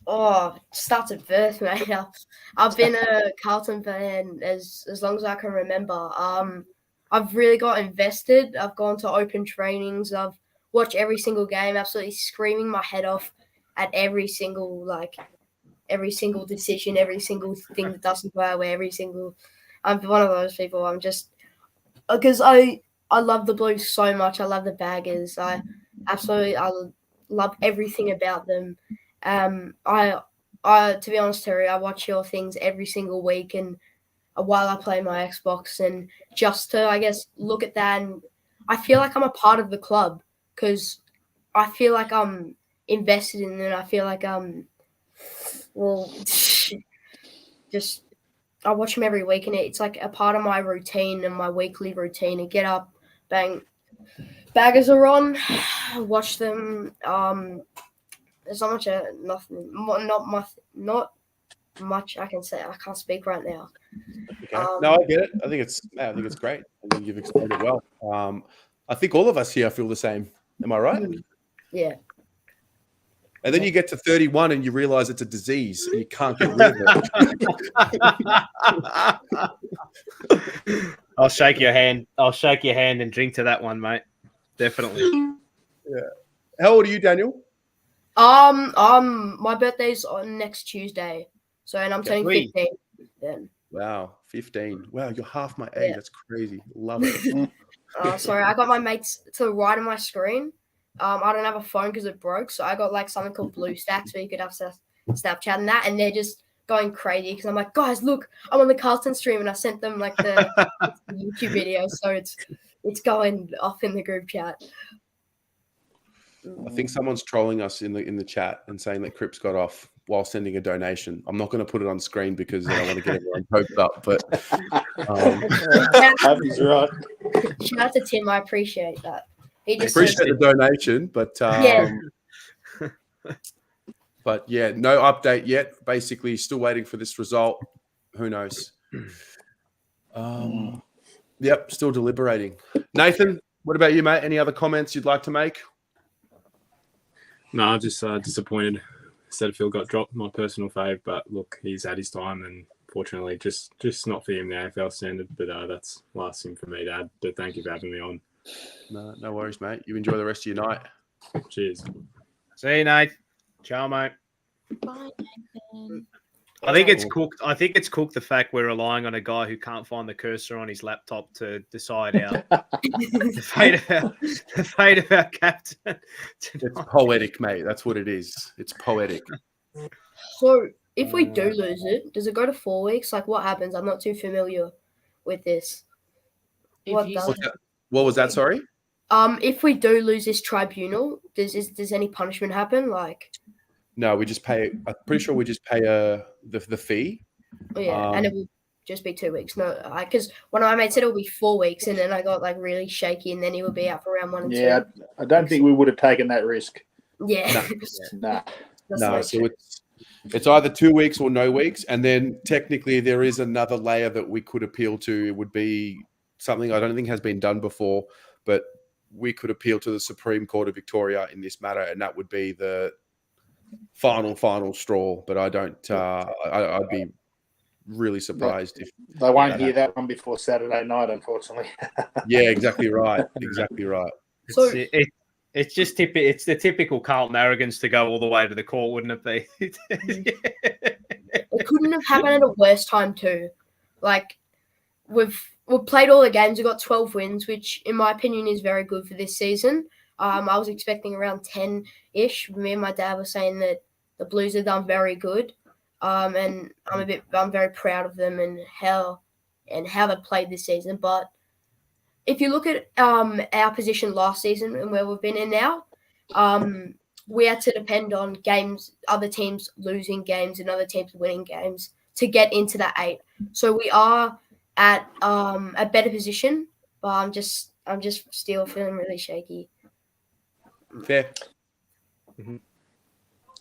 Oh, starts at birth, mate. I've been a Carlton fan as long as I can remember. I've really got invested. I've gone to open trainings. I've watched every single game, absolutely screaming my head off at every single decision, every single thing that doesn't go our way, I'm one of those people. I'm just because I love the Blues so much. I love the Baggers. I love everything about them. I to be honest, Terry, I watch your things every single week, and while I play my Xbox, and just to, I guess, look at that, and I feel like I'm a part of the club because I feel like I'm invested in it. I feel like just I watch them every week, and it's like a part of my routine and my weekly routine. And get up, bang, Baggers are on, watch them. There's not much I can say. I can't speak right now. Okay. No, I get it. I think it's great. I think you've explained it well. I think all of us here feel the same. Am I right? Yeah. And then you get to 31 and you realize it's a disease and you can't get rid of it. I'll shake your hand. And drink to that one, mate. Definitely. Yeah. How old are you, Daniel? My birthday's on next Tuesday, and I'm turning 15 then. Wow, 15. Wow, you're half my age. Yeah. That's crazy. Love it. Sorry, I got my mates to the right of my screen. I don't have a phone because it broke, so I got like something called Blue Stacks where you could have Snapchat and that, and they're just going crazy because I'm like, guys, look, I'm on the Carlton stream, and I sent them like the YouTube video, so it's going off in the group chat. I think someone's trolling us in the chat and saying that Cripps got off while sending a donation. I'm not going to put it on screen because I want to get everyone poked up. But he's right. Shout out to Tim. I appreciate that. I appreciate the donation, but but yeah, no update yet. Basically, still waiting for this result. Who knows? Yep, still deliberating. Nathan, what about you, mate? Any other comments you'd like to make? No, just disappointed. Setterfield got dropped, my personal fave, but look, he's had his time, and fortunately, just not for him, the AFL standard. But that's the last thing for me to add. But thank you for having me on. No worries, mate. You enjoy the rest of your night. Cheers. See you, Nate. Ciao, mate. Bye, Nathan. I think it's cooked. I think it's cooked the fact we're relying on a guy who can't find the cursor on his laptop to decide the fate of our captain. It's poetic, mate. That's what it is. It's poetic. So, if we do lose it, does it go to 4 weeks? Like, what happens? I'm not too familiar with this. What was that? Sorry. If we do lose this tribunal, does any punishment happen? Like. No, we just pay. I'm pretty sure we just pay the fee. Oh, yeah, and it will just be 2 weeks. No, because one of my mates said it will be 4 weeks, and then I got like really shaky, and then he would be out for round 1 and 2. Yeah, I don't think we would have taken that risk. Yeah. No. So it's either 2 weeks or no weeks, and then technically there is another layer that we could appeal to. It would be something I don't think has been done before, but we could appeal to the Supreme Court of Victoria in this matter, and that would be the final straw. But I don't. I'd be really surprised if they won't hear that one before Saturday night, unfortunately. Yeah, exactly right. Exactly right. So it's just it's the typical Carlton arrogance to go all the way to the court, wouldn't it be? It couldn't have happened at a worse time too. Like we've played all the games. We've got 12 wins, which in my opinion is very good for this season. I was expecting around 10-ish. Me and my dad were saying that the Blues have done very good, and I'm very proud of them and how they played this season. But if you look at our position last season and where we've been in now, we had to depend on games, other teams losing games and other teams winning games to get into that 8. So we are at a better position, but I'm just still feeling really shaky. Fair. Mm-hmm.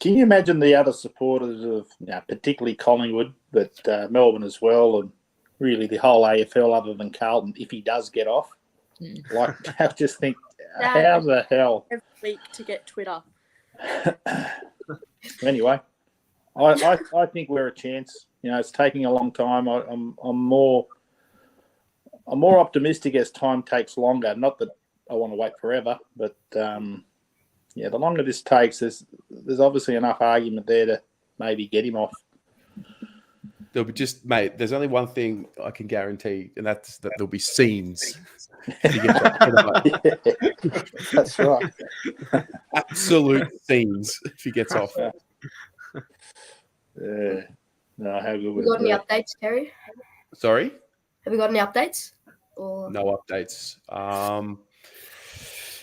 Can you imagine the other supporters of, particularly Collingwood, but Melbourne as well, and really the whole AFL other than Carlton, if he does get off? Like, I just think How the hell? Every week to get Twitter. Anyway, I think we're a chance. You know, it's taking a long time. I'm more optimistic as time takes longer. Not that I want to wait forever, but yeah, the longer this takes, there's obviously enough argument there to maybe get him off. There'll be there's only one thing I can guarantee, and that's that there'll be scenes. That's right. Absolute scenes if he gets off. No, how good Have was you got any that? updates, Terry? Sorry? Have you got any updates? Or No updates.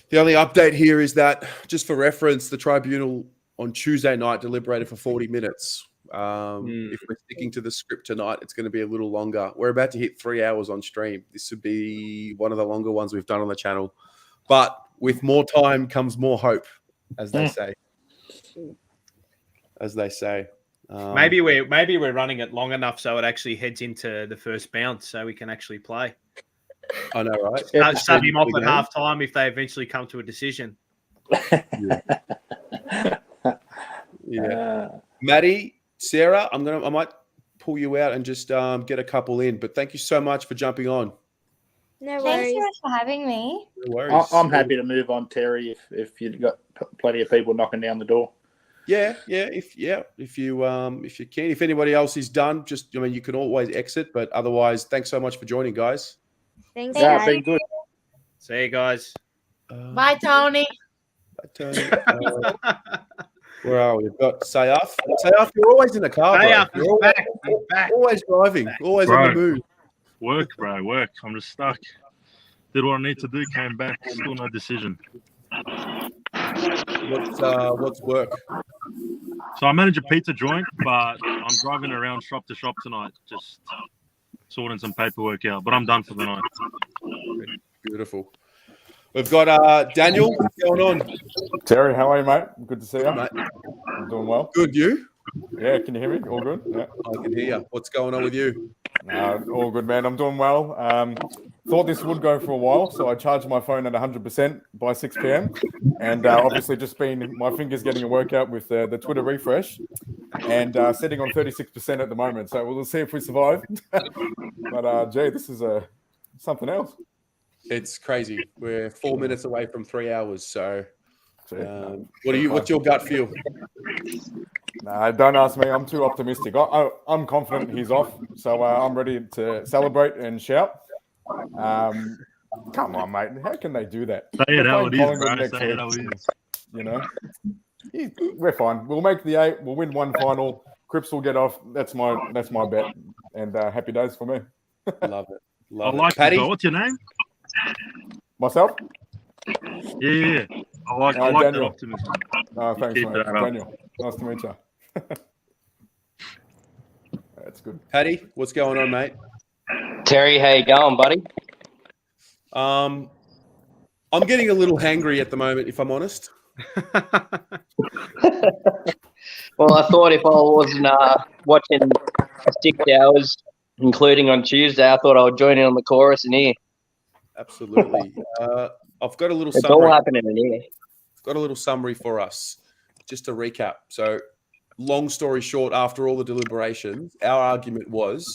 The only update here is that, just for reference, the tribunal on Tuesday night deliberated for 40 minutes. If we're sticking to the script tonight, it's going to be a little longer. We're about to hit 3 hours on stream. This would be one of the longer ones we've done on the channel. But with more time comes more hope, as they say. Maybe we're running it long enough so it actually heads into the first bounce, so we can actually play. I know, right? Sub him off at half time if they eventually come to a decision. Yeah. Maddie, Sarah, I might pull you out and just get a couple in. But thank you so much for jumping on. No Thanks worries. so much for having me. No worries. I'm happy to move on, Terry, if you've got plenty of people knocking down the door. Yeah. If you can, if anybody else is done, you can always exit. But otherwise, thanks so much for joining, guys. Thanks, Yeah, guys. been good. See you guys. Bye, Tony. Bye, Tony. Where are we? We've got Sayaf. Sayaf, you're always in the car, bro. Sayaf, You're back. always driving, always on the move. Work, bro, work. I'm just stuck. Did what I need to do, came back, still no decision. What's work? So I manage a pizza joint, but I'm driving around shop to shop tonight, just sorting some paperwork out. But I'm done for the night. Beautiful. We've got Daniel. What's going on? Terry, how are you, mate? Good to see you. Mate. I'm doing well. Good, you? Yeah, can you hear me? All good? Yeah. I can hear you. What's going on with you? All good, man. I'm doing well. Thought this would go for a while, so I charged my phone at 100% by 6 p.m. And obviously just been my fingers getting a workout with the Twitter refresh and sitting on 36% at the moment. So we'll see if we survive. But, Jay, this is something else. It's crazy. We're 4 minutes away from 3 hours. So what's your gut feel? No, don't ask me. I'm too optimistic. I'm confident he's off, so I'm ready to celebrate and shout. Come on, mate. How can they do that? Say it how it is, Collingwood bro. next Say it week, how it is. You know, we're fine. We'll make the 8. We'll win one final. Cripps will get off. That's my bet. And happy days for me. Love it. I like it. Paddy? What's your name? Myself? Yeah. I like that Daniel. optimism. Thanks, Keep mate. that up. Daniel. Nice to meet you. That's good. Paddy, what's going on, mate? Terry, how you going, buddy? I'm getting a little hangry at the moment, if I'm honest. Well, I thought if I wasn't watching 6 hours, including on Tuesday, I thought I would join in on the chorus in here. Absolutely. I've got a little It's summary. all happening in here. I've got a little summary for us, just to recap. So, long story short, after all the deliberations, our argument was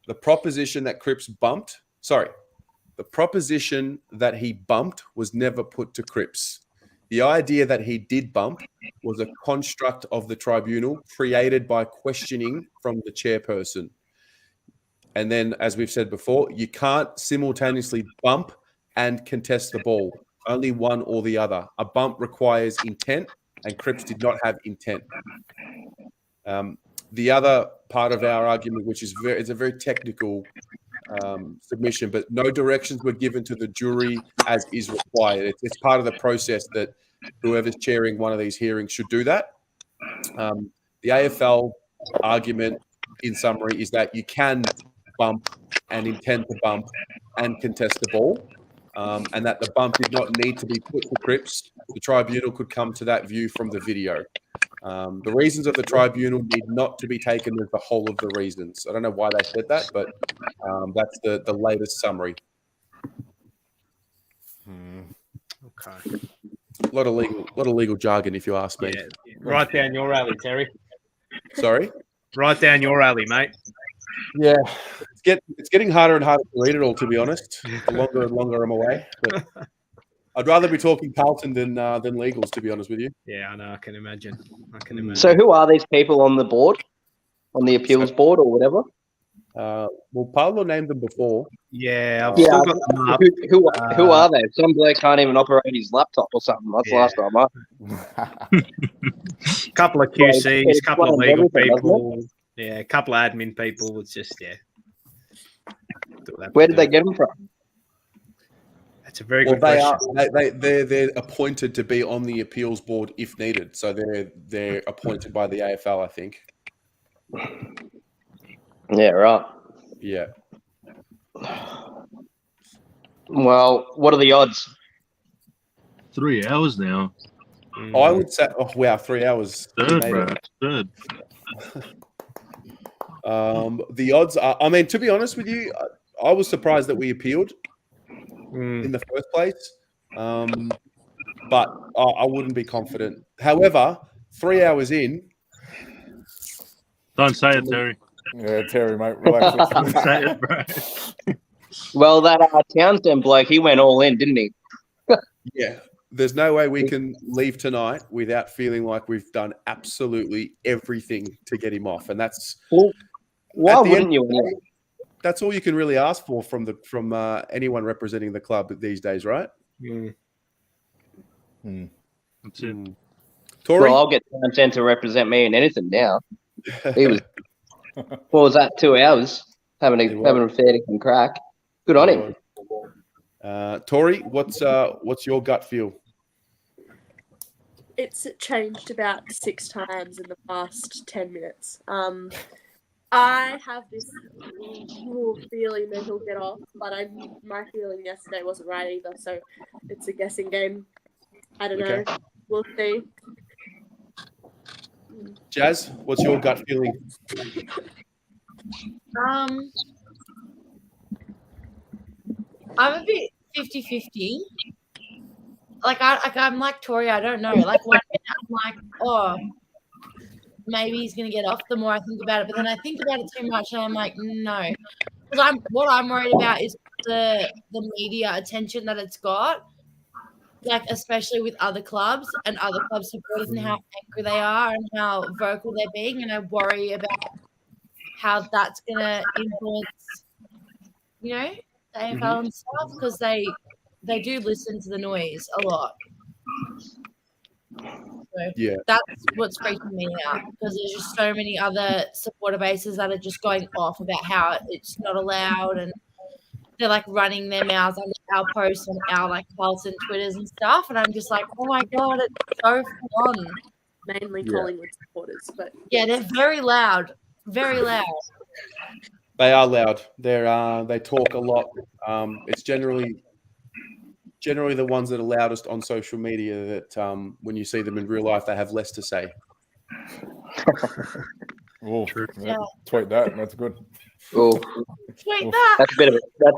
the proposition that Cripps bumped. The proposition that he bumped was never put to Cripps. The idea that he did bump was a construct of the tribunal created by questioning from the chairperson. And then, as we've said before, you can't simultaneously bump and contest the ball. Only one or the other. A bump requires intent, and Cripps did not have intent. The other part of our argument, which is it's a very technical submission, but no directions were given to the jury as is required. It's part of the process that whoever's chairing one of these hearings should do that. The AFL argument, in summary, is that you can bump and intend to bump and contest the ball, and that the bump did not need to be put to Cripps. The tribunal could come to that view from the video. The reasons of the tribunal need not to be taken as the whole of the reasons. I don't know why they said that, but that's the latest summary. Okay. A lot of legal jargon, if you ask me. Yeah. Write down your alley, Terry. Sorry. Write down your alley, mate. Yeah, it's getting harder and harder to read it all. To be honest, the longer and longer I'm away. But I'd rather be talking Carlton than legals. To be honest with you. Yeah, I know. I can imagine. I can imagine. So who are these people on the board, on the appeals board or whatever? Well, Pablo named them before. Yeah, I've Yeah, still got them up. who are they? Some bloke can't even operate his laptop or something. That's the last time I. Couple of Well, QCs, it couple of explains legal everything, doesn't people. Yeah, a couple of admin people. It's just Where did they get them from? That's a very Well, good question. they're appointed to be on the appeals board if needed. So they're appointed by the AFL, I think. Yeah, right. Yeah. Well, what are the odds? 3 hours now. I would say, oh wow, 3 hours. Third, Made bro. it. Third. The odds are, I mean, to be honest with you, I was surprised that we appealed in the first place. But I wouldn't be confident. However, 3 hours in. Don't say it, Terry. Yeah, Terry, mate. Relax. Don't say it, bro. Well, that Townsend bloke, he went all in, didn't he? Yeah. There's no way we can leave tonight without feeling like we've done absolutely everything to get him off. And that's why wouldn't you? That's all you can really ask for from anyone representing the club these days, right? That's it. Tory? Well, I'll get Townsend to represent me in anything now. He was, what was that, 2 hours? Having a fair dinkum crack. Good on him. Tory, what's your gut feel? It's changed about 6 times in the past 10 minutes. I have this feeling that he'll get off, but my feeling yesterday wasn't right either, so it's a guessing game. I don't know. We'll see. Jazz, what's your gut feeling? I'm a bit 50-50. I'm like Tori, I don't know. Like one minute I'm like, oh, maybe he's gonna get off the more I think about it. But then I think about it too much and I'm like, no. Because what I'm worried about is the media attention that it's got. Like especially with other clubs and other club supporters and how angry they are and how vocal they're being. And I worry about how that's gonna influence, the AFL and stuff, because they do listen to the noise a lot. So yeah, that's what's freaking me out, because there's just so many other supporter bases that are just going off about how it's not allowed, and they're like running their mouths on our posts and our like Carlton Twitters and stuff, and I'm just like, oh my god, it's so fun. Mainly Collingwood supporters, but yeah, they're very loud, very loud. They are loud. They talk a lot. It's generally the ones that are loudest on social media that when you see them in real life, they have less to say. Oh, yeah. Tweet that. That's good. Oh, tweet that. That's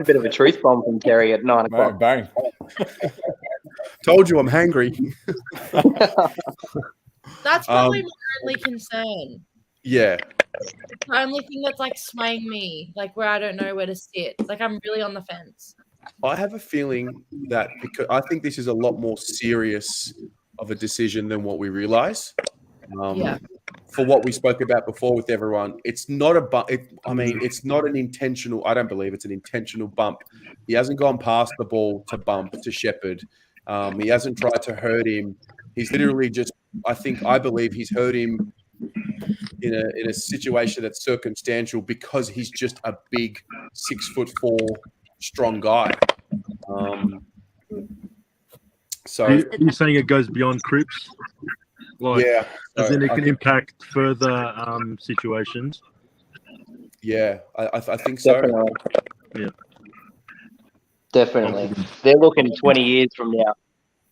a bit of a truth bomb from Terry at 9 o'clock. Bang. Told you I'm hangry. That's probably my only concern. Yeah. It's the only thing that's like swaying me, like where I don't know where to sit. Like I'm really on the fence. I have a feeling that because I think this is a lot more serious of a decision than what we realize. For what we spoke about before with everyone, it's not it's not an intentional. I don't believe it's an intentional bump. He hasn't gone past the ball to bump to Shepherd. He hasn't tried to hurt him. He's literally just. I believe he's hurt him in a situation that's circumstantial because he's just a big 6'4" strong guy. So you're saying it goes beyond Cripps? Like, yeah, as in it can impact further situations. Yeah, I think so. Definitely. Yeah, definitely. They're looking 20 years from now.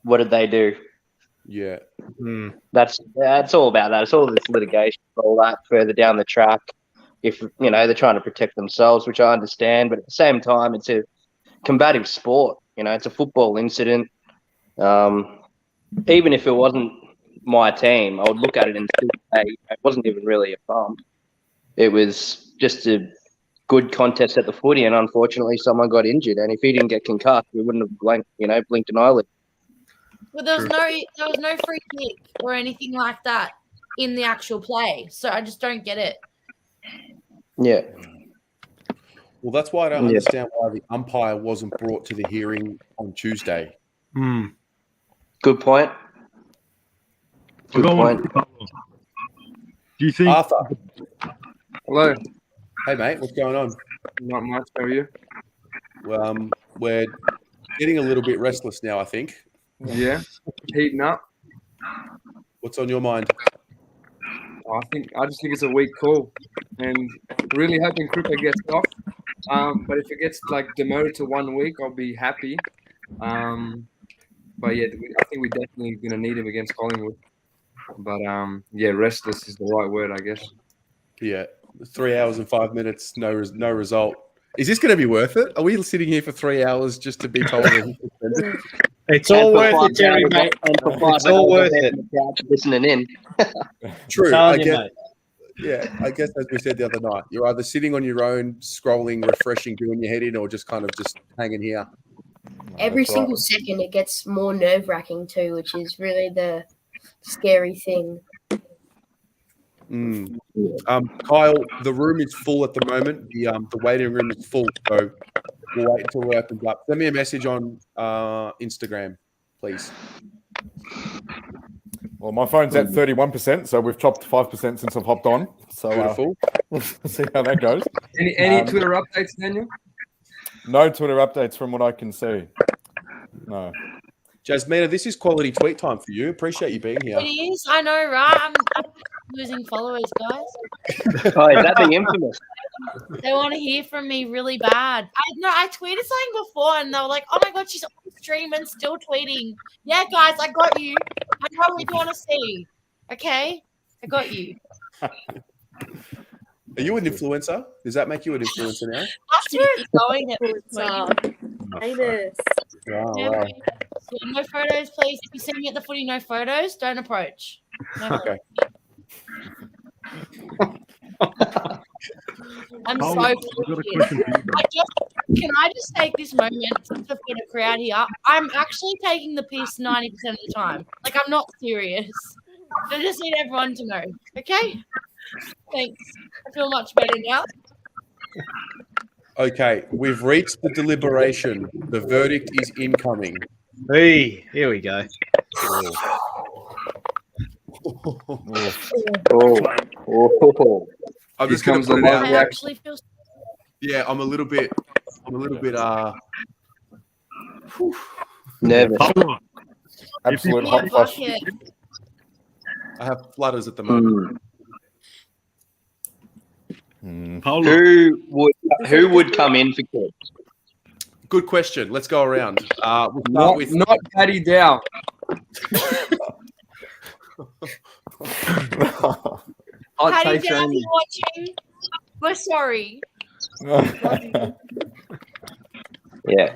What did they do? Yeah, that's all about that. It's all this litigation, all that further down the track. If they're trying to protect themselves, which I understand, but at the same time, it's a combative sport. It's a football incident. Even if it wasn't my team, I would look at it and still say it wasn't even really a bump. It was just a good contest at the footy, and unfortunately, someone got injured. And if he didn't get concussed, we wouldn't have blinked an eyelid. But there was no free kick or anything like that in the actual play, so I just don't get it. Yeah. Well, that's why I don't understand why the umpire wasn't brought to the hearing on Tuesday. Good point. Good point. Do you think Arthur? Hello. Hey, mate. What's going on? Not much. How are you? Well, we're getting a little bit restless now, I think. Yeah. Heating up. What's on your mind? I just think it's a weak call, and really hoping Cripper gets off. But if it gets like demoted to 1 week, I'll be happy. But yeah, I think we're definitely going to need him against Collingwood. But yeah, restless is the right word, I guess. Yeah, 3 hours and 5 minutes, no result. Is this going to be worth it? Are we sitting here for 3 hours just to be told that he's suspended? It's all worth it, Jerry, mate. It's all worth it. Listening in. True. Telling I you, guess. mate. Yeah, I guess as we said the other night, you're either sitting on your own, scrolling, refreshing, doing your head in, or just kind of just hanging here. Every single second, it gets more nerve-wracking too, which is really the scary thing. Kyle, the room is full at the moment. The waiting room is full, so we'll wait until it opens up. Send me a message on Instagram, please. Well, my phone's at 31%, so we've chopped 5% since I've hopped on. So Beautiful. We'll see how that goes. Any Twitter updates, Daniel? No Twitter updates from what I can see. No. Jasmina, this is quality tweet time for you. Appreciate you being here. It is. I know, right? I'm losing followers, guys. Oh, is that the infamous? They want to hear from me really bad. I tweeted something before, and they were like, "Oh my god, she's on stream and still tweeting." Yeah, guys, I got you. I know what you want to see. Okay, I got you. Are you an influencer? Does that make you an influencer now? That's where it's going. Famous. Wow, Yeah, wow. so no photos, please. If you see me at the footy, no photos. Don't approach. No Okay. I'm Oh, so I've got a question for you. Can I just take this moment since we've got a crowd here? I'm actually taking the piss 90% of the time. Like, I'm not serious. I just need everyone to know. Okay? Thanks. I feel much better now. Okay, we've reached the deliberation. The verdict is incoming. Hey, here we go. I'm just going to put it out. I actually feel. Yeah, I'm a little bit nervous. Absolute hot flush. I have flutters at the moment. Who would come in for Cripps? Good question. Let's go around. We'll start with Not Paddy Dow. Paddy Down, you watching? We're sorry. Yeah.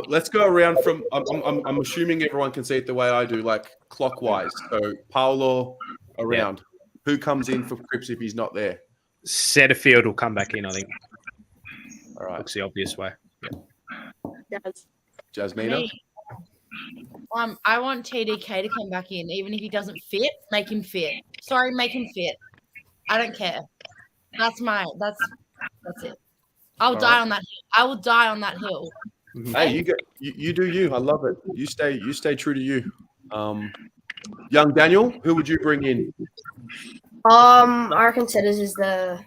Let's go around from. I'm assuming everyone can see it the way I do, like clockwise. So Paolo around. Yeah. Who comes in for Cripps if he's not there? Setterfield will come back in, I think. All right. Looks the obvious way. Yeah. Jasmina? I want TDK to come back in. Even if he doesn't fit, make him fit. Sorry, make him fit. I don't care. That's it. I'll die on that hill. I will die on that hill. Hey, you do you. I love it. You stay true to you. Young Daniel, who would you bring in? I reckon Setters is the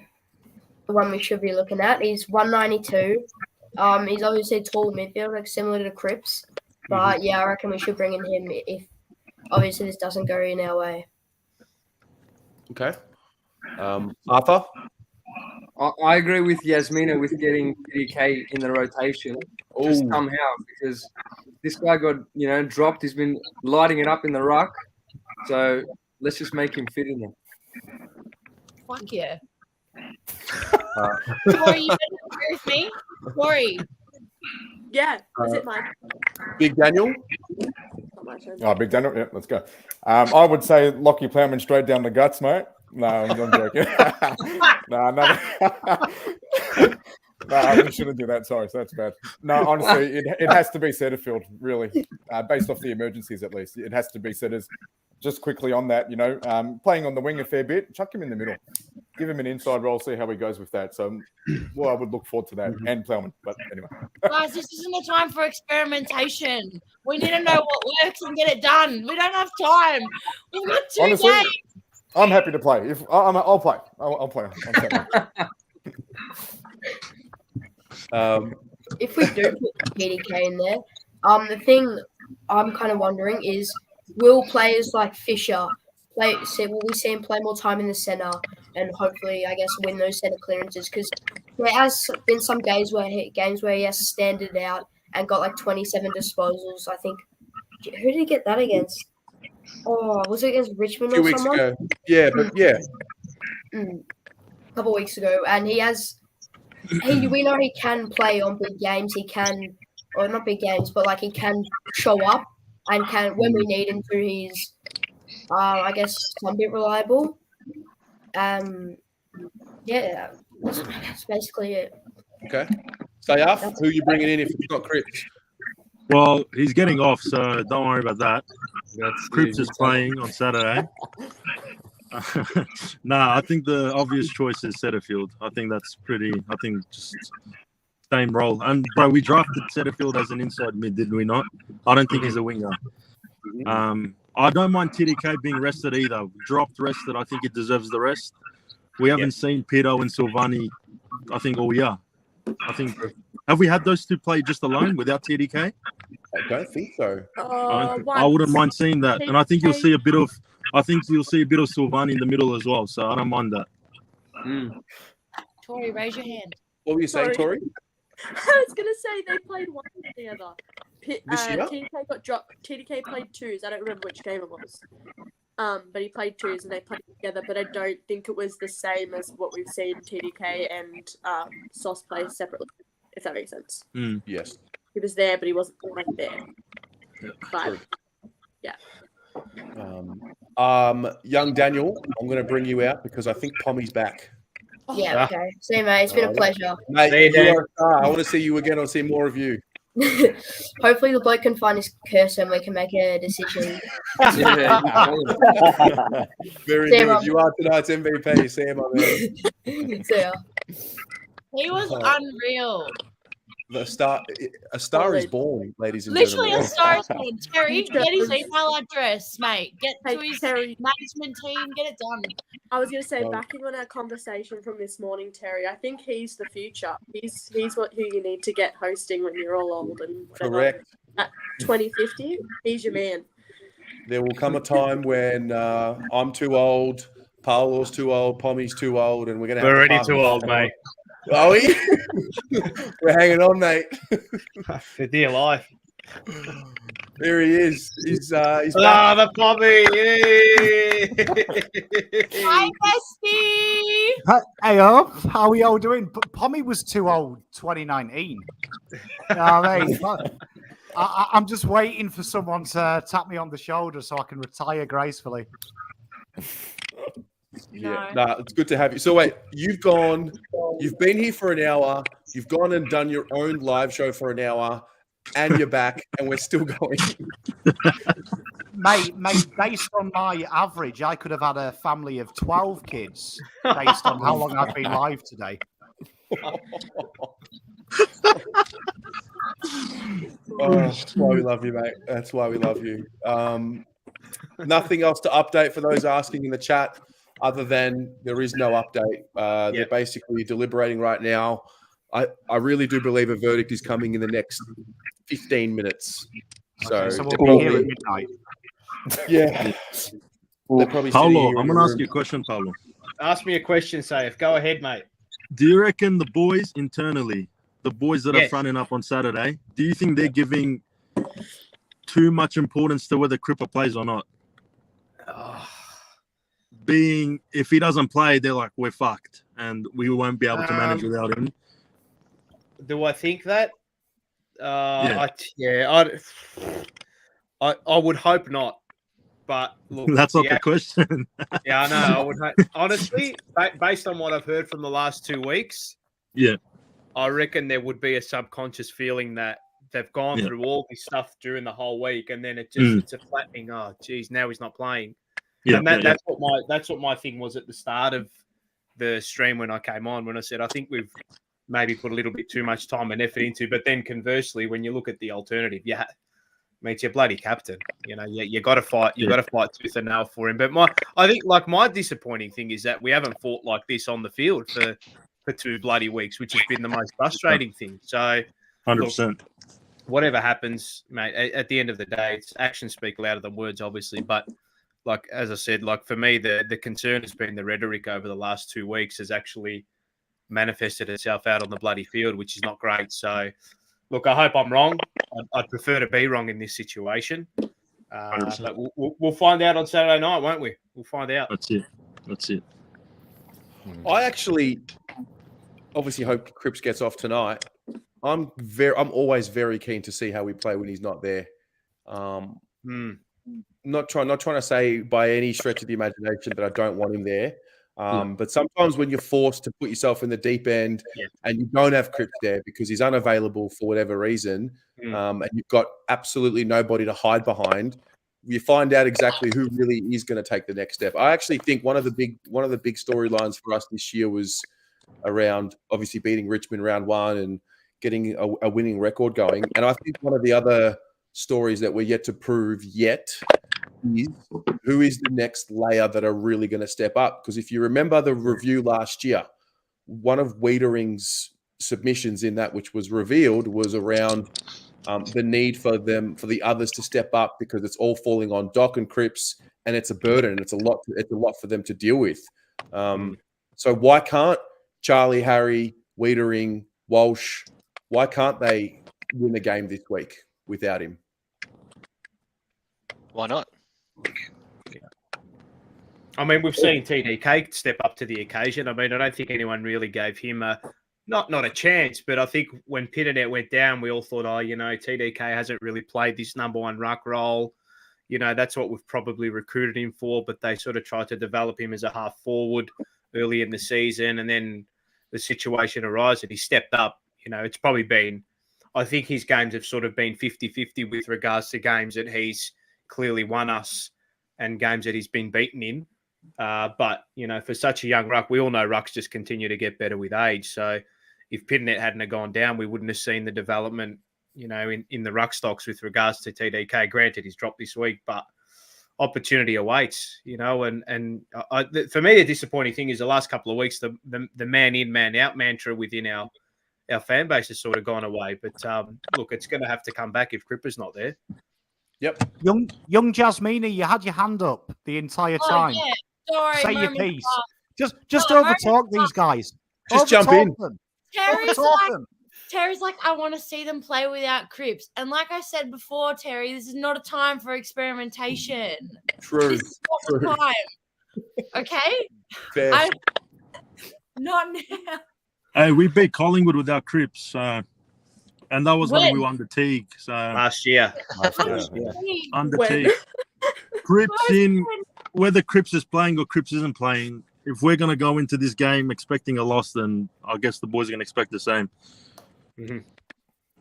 one we should be looking at. He's 192. He's obviously a tall midfield, like similar to Cripps. But yeah, I reckon we should bring in him if obviously this doesn't go in our way. Okay. Arthur? I agree with Yasmina with getting PDK in the rotation. Just somehow, because this guy got, dropped. He's been lighting it up in the ruck. So let's just make him fit in there. Fuck yeah. Corey, you better agree with me? Corey. Yeah, is it mine? Big Daniel? my turn. Oh, Big Daniel. Yeah, let's go. I would say Lockie Plowman straight down the guts, mate. No, I'm joking. No, we shouldn't do that. Sorry, so that's bad. No, honestly, it has to be Setterfield, really, based off the emergencies at least. It has to be Setters. Just quickly on that, playing on the wing a fair bit, chuck him in the middle. Give him an inside role, see how he goes with that. So, I would look forward to that. And Plowman, but anyway. Guys, this isn't the time for experimentation. We need to know what works and get it done. We don't have time. We've got 2 Honestly, games. I'm happy to play. I'll play. I'll play. If we do put PDK in there, the thing I'm kind of wondering is, will players like Fisher will we see him play more time in the centre and hopefully, I guess, win those centre clearances? Because there has been some games where he has standed out and got like 27 disposals. I think. Who did he get that against? Oh, was it against Richmond or someone? 2 weeks ago. Yeah, but yeah. A couple of weeks ago, and we know he can play on big games. He can, or not big games, but like he can show up and can, when we need him to, he's, I guess, some bit reliable. Yeah, that's basically it. Okay. Sayaf, who are you bringing in if you've got Cripps? Well, he's getting off, so don't worry about that. Cripps is playing on Saturday. I think the obvious choice is Setterfield. I think just same role. And bro, we drafted Setterfield as an inside mid, did we not? I don't think he's a winger. I don't mind TDK being rested either. Dropped, rested. I think it deserves the rest. We haven't seen Pito and Silvani, I think, all year. Have we had those two play just alone without TDK? I don't think so. I wouldn't mind seeing that, and I think you'll see a bit of Silvani in the middle as well. So I don't mind that. Tori, raise your hand. What were you saying, Tori? I was going to say they played one together. This year? TDK got dropped. TDK played 2s. I don't remember which game it was. But he played 2s and they played together. But I don't think it was the same as what we've seen TDK and Sauce play separately, if that makes sense. Yes. He was there, but he wasn't there. But, yeah. Young Daniel, I'm going to bring you out because I think Pommy's back. Yeah, okay. See you, mate. It's been a pleasure. Mate, you are a star. I want to see you again. I'll see more of you. Hopefully the bloke can find his cursor and we can make a decision. Very See good. ya, You are tonight's MVP. See you, my man. See ya. He was unreal. A star is born, ladies and Literally gentlemen. a star is born. Terry, get his email address, mate. Get to his management team. Get it done. I was going to say, backing on our conversation from this morning, Terry, I think he's the future. He's who you need to get hosting when you're all old and whatever. Correct. At 2050, he's your man. There will come a time when I'm too old, Paolo's too old, Pommy's too old, and we're going to have We're to already pass too it old, on. mate. Are we? We're hanging on, mate. For dear life. There he is. He's back. The Pommy! Hi, bestie. Hey up, how are we all doing? Pommy was too old 2019. I mean, I'm just waiting for someone to tap me on the shoulder so I can retire gracefully. Yeah, it's good to have you. So wait, you've been here for an hour, you've gone and done your own live show for an hour, and you're back, and we're still going. Mate, based on my average, I could have had a family of 12 kids based on how long I've been live today. That's why we love you, mate. That's why we love you. Nothing else to update for those asking in the chat, other than there is no update. They're basically deliberating right now. I really do believe a verdict is coming in the next 15 minutes. So we'll be here at midnight. Yeah. Paulo, I'm going to ask you a question, Paulo. Ask me a question, Saif. Go ahead, mate. Do you reckon the boys internally, the boys that are Yes. fronting up on Saturday, do you think they're giving too much importance to whether Cripper plays or not? Being, if he doesn't play, they're like, we're fucked and we won't be able to manage without him. Do I think that? Yeah. I would hope not. But look, That's not the question. Yeah, I know. I would honestly, based on what I've heard from the last 2 weeks, Yeah. I reckon there would be a subconscious feeling that they've gone Yeah. through all this stuff during the whole week, and then it's a flattening. Oh, geez, now he's not playing. Yeah, And that's what my thing was at the start of the stream when I came on, when I said I think we've maybe put a little bit too much time and effort into. But then conversely, when you look at the alternative, it's your bloody captain. You got to fight. You got to fight tooth and nail for him. But I think my disappointing thing is that we haven't fought like this on the field for 2 bloody weeks, which has been the most frustrating thing. So, 100%. Whatever happens, mate. At the end of the day, it's actions speak louder than words, obviously. But as I said, for me, the concern has been the rhetoric over the last 2 weeks has actually manifested itself out on the bloody field, which is not great. So. Look, I hope I'm wrong. I'd prefer to be wrong in this situation. But we'll find out on Saturday night, won't we? We'll find out. That's it. I actually obviously hope Cripps gets off tonight. I'm always very keen to see how we play when he's not there. Not trying to say by any stretch of the imagination that I don't want him there. But sometimes when you're forced to put yourself in the deep end and you don't have Cripps there because he's unavailable for whatever reason, and you've got absolutely nobody to hide behind, you find out exactly who really is going to take the next step. I actually think one of the big storylines for us this year was around obviously beating Richmond round 1 and getting a winning record going. And I think one of the other stories that we're yet to prove yet is who is the next layer that are really going to step up. Because if you remember the review last year, one of Wiedering's submissions in that which was revealed was around the need for the others to step up because it's all falling on Doc and Cripps, and it's a burden and it's a lot for them to deal with. So why can't Charlie, Harry, Wiedering, Walsh, why can't they win the game this week without him? Why not? I mean, we've seen TDK step up to the occasion. I mean, I don't think anyone really gave him not a chance, but I think when Pitternet went down, we all thought, TDK hasn't really played this number 1 ruck role. That's what we've probably recruited him for, but they sort of tried to develop him as a half forward early in the season, and then the situation arose and he stepped up. It's probably been, I think his games have sort of been 50-50 with regards to games that he's clearly won us and games that he's been beaten in. But, for such a young ruck, we all know rucks just continue to get better with age. So if Pitternet hadn't have gone down, we wouldn't have seen the development, in the ruck stocks with regards to TDK. Granted, he's dropped this week, but opportunity awaits, and for me, the disappointing thing is the last couple of weeks, the man in, man out mantra within our fan base has sort of gone away. But look, it's going to have to come back if Cripper's not there. Yep. Young Jasmina, you had your hand up the entire time. Yeah. Sorry, say your moment piece. off. Just overtalk these guys. Just jump in. Them. Terry's like, I want to see them play without Cripps. And like I said before, Terry, this is not a time for experimentation. True. This is not the time. Okay? Fair. Not now. Hey, we beat Collingwood without Cripps, and that was when we won the Teague. So last year. Under Teague. Cripps in, whether Cripps is playing or Cripps isn't playing, if we're going to go into this game expecting a loss, then I guess the boys are going to expect the same. Mm-hmm.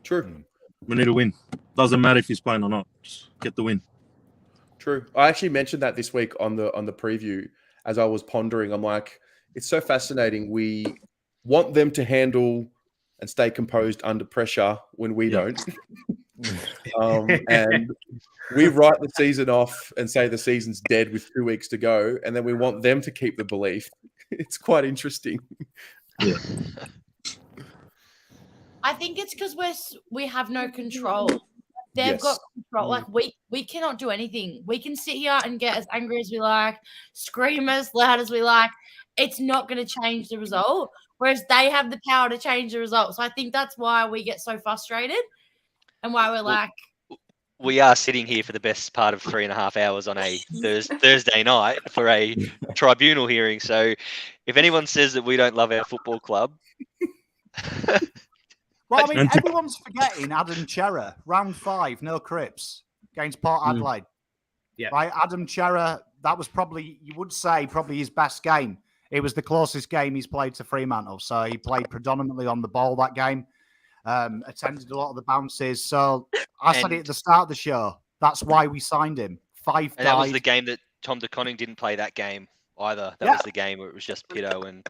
True. We need a win. Doesn't matter if he's playing or not. Just get the win. True. I actually mentioned that this week on the preview as I was pondering. I'm like, it's so fascinating. We want them to handle and stay composed under pressure when we don't. And we write the season off and say the season's dead with 2 weeks to go, and then we want them to keep the belief. It's quite interesting. Yeah. I think it's because we have no control. They've got control. Like we cannot do anything. We can sit here and get as angry as we like, scream as loud as we like. It's not going to change the result. Whereas they have the power to change the result. So I think that's why we get so frustrated and why we're like. We are sitting here for the best part of 3.5 hours on a Thursday night for a tribunal hearing. So if anyone says that we don't love our football club. Well, I mean, everyone's forgetting Adam Chera, round 5, no Cripps. against Port Adelaide. Yeah. Right, Adam Chera, that was probably, you would say, probably his best game. It was the closest game he's played to Fremantle. So he played predominantly on the ball that game, attended a lot of the bounces. So I said it at the start of the show. That's why we signed him. And that was the game that Tom De Koning didn't play that game either. That was the game where it was just Pitto and.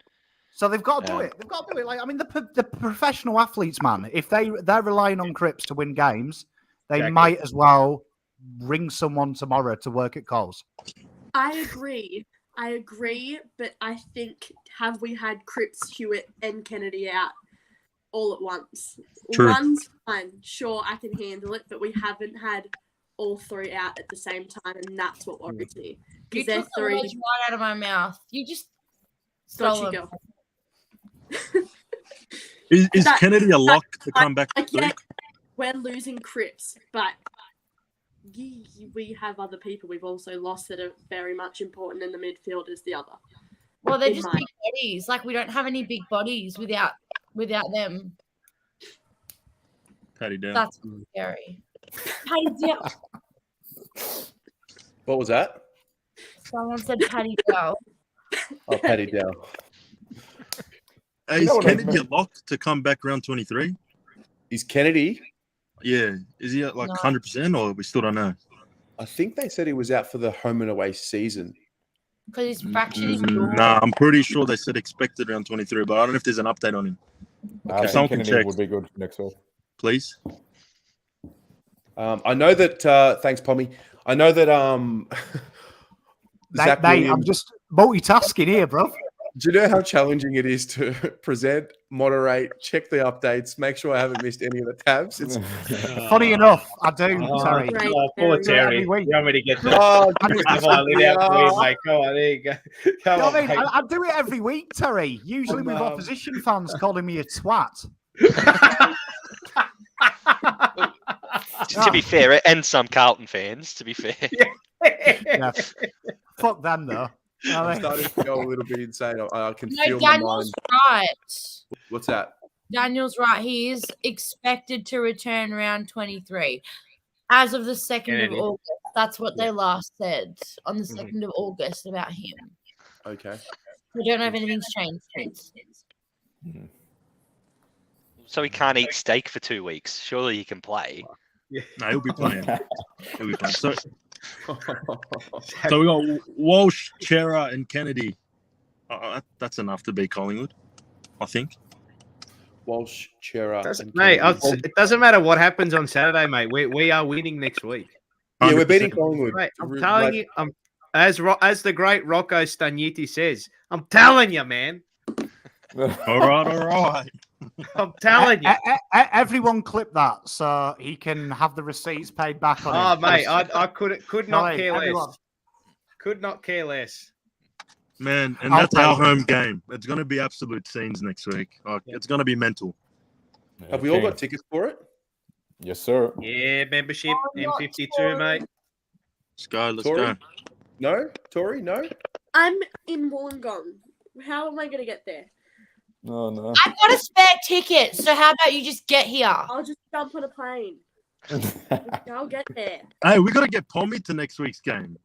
So they've got to do it. They've got to do it. Like, I mean, the professional athletes, man. If they're relying on Cripps to win games, they might as well ring someone tomorrow to work at Coles. I agree, but I think, have we had Cripps, Hewitt, and Kennedy out all at once? True. One's fine. Sure, I can handle it, but we haven't had all three out at the same time, and that's what worries me. You Because they're took the words three. right out of my mouth. You just Got stole you, them. girl. Is That- Kennedy a lock to come back Like, this yeah, week? we're losing Cripps, but we have other people we've also lost that are very much important in the midfield as the other. Well, they're In just my- big bodies. Like, we don't have any big bodies without them. Paddy down. That's scary. Paddy down. What was that? Someone said Paddy down. Oh, Paddy Dow. Hey, You know is what I Kennedy a mean? lock to come back round 23? Is Kennedy? Yeah. Is he at like No. 100% or we still don't know? I think they said he was out for the home and away season. Because he's fractured his jaw. Nah, I'm pretty sure they said expected round 23, but I don't know if there's an update on him. I If think someone can Kennedy check, would be good next week. please. I know that. Thanks, Pommy. I know that. Zach Mate, I'm Williams. just multitasking here, bro. Do you know how challenging it is to present, moderate, check the updates, make sure I haven't missed any of the tabs? It's Funny enough, I do, Oh, Terry. poor Do it Terry. every You week. want me to get Oh, I just- Come on, lead out the win, mate. Come on, there you go. Come You know on, what I mean? mate. I do it every week, Terry. Usually with opposition fans calling me a twat. To be fair, and some Carlton fans, to be fair. Yeah. Fuck them, though. You know what I I'm mean? starting to go a little bit insane. I can No, feel my mind. Daniel's right. What's that? Daniel's right. He is expected to return round 23 as of the 2nd of Kennedy. August. That's what they last said on the 2nd of August about him. Okay. We don't know if anything's changed since. So he can't eat steak for 2 weeks. Surely he can play. No, he'll be playing. He'll be playing. So we got Walsh, Chera, and Kennedy. That's enough to beat Collingwood, I think. Walsh, Chera, and Mate, Kennedy. it doesn't matter what happens on Saturday, mate. We are winning next week. Yeah, we're beating 100%. Collingwood. Mate, I'm Like- telling you, as the great Rocco Stagniti says, I'm telling you, man. All right. I'm telling you. Everyone clip that so he can have the receipts paid back on Oh, him. mate, I could not Hey, care everyone. less. Could not care less. Man, and I'll that's our take it. home game. It's going to be absolute scenes next week. It's going to be mental. Have we all got tickets for it? Yes, sir. Yeah, membership, M52, mate. Let's go. Let's Tory? go. No? Tory? No? I'm in Wollongong. How am I going to get there? Oh, no. I've got a spare ticket, so how about you just get here? I'll just jump on a plane. I'll get there. Hey, we got to get Pommy to next week's game.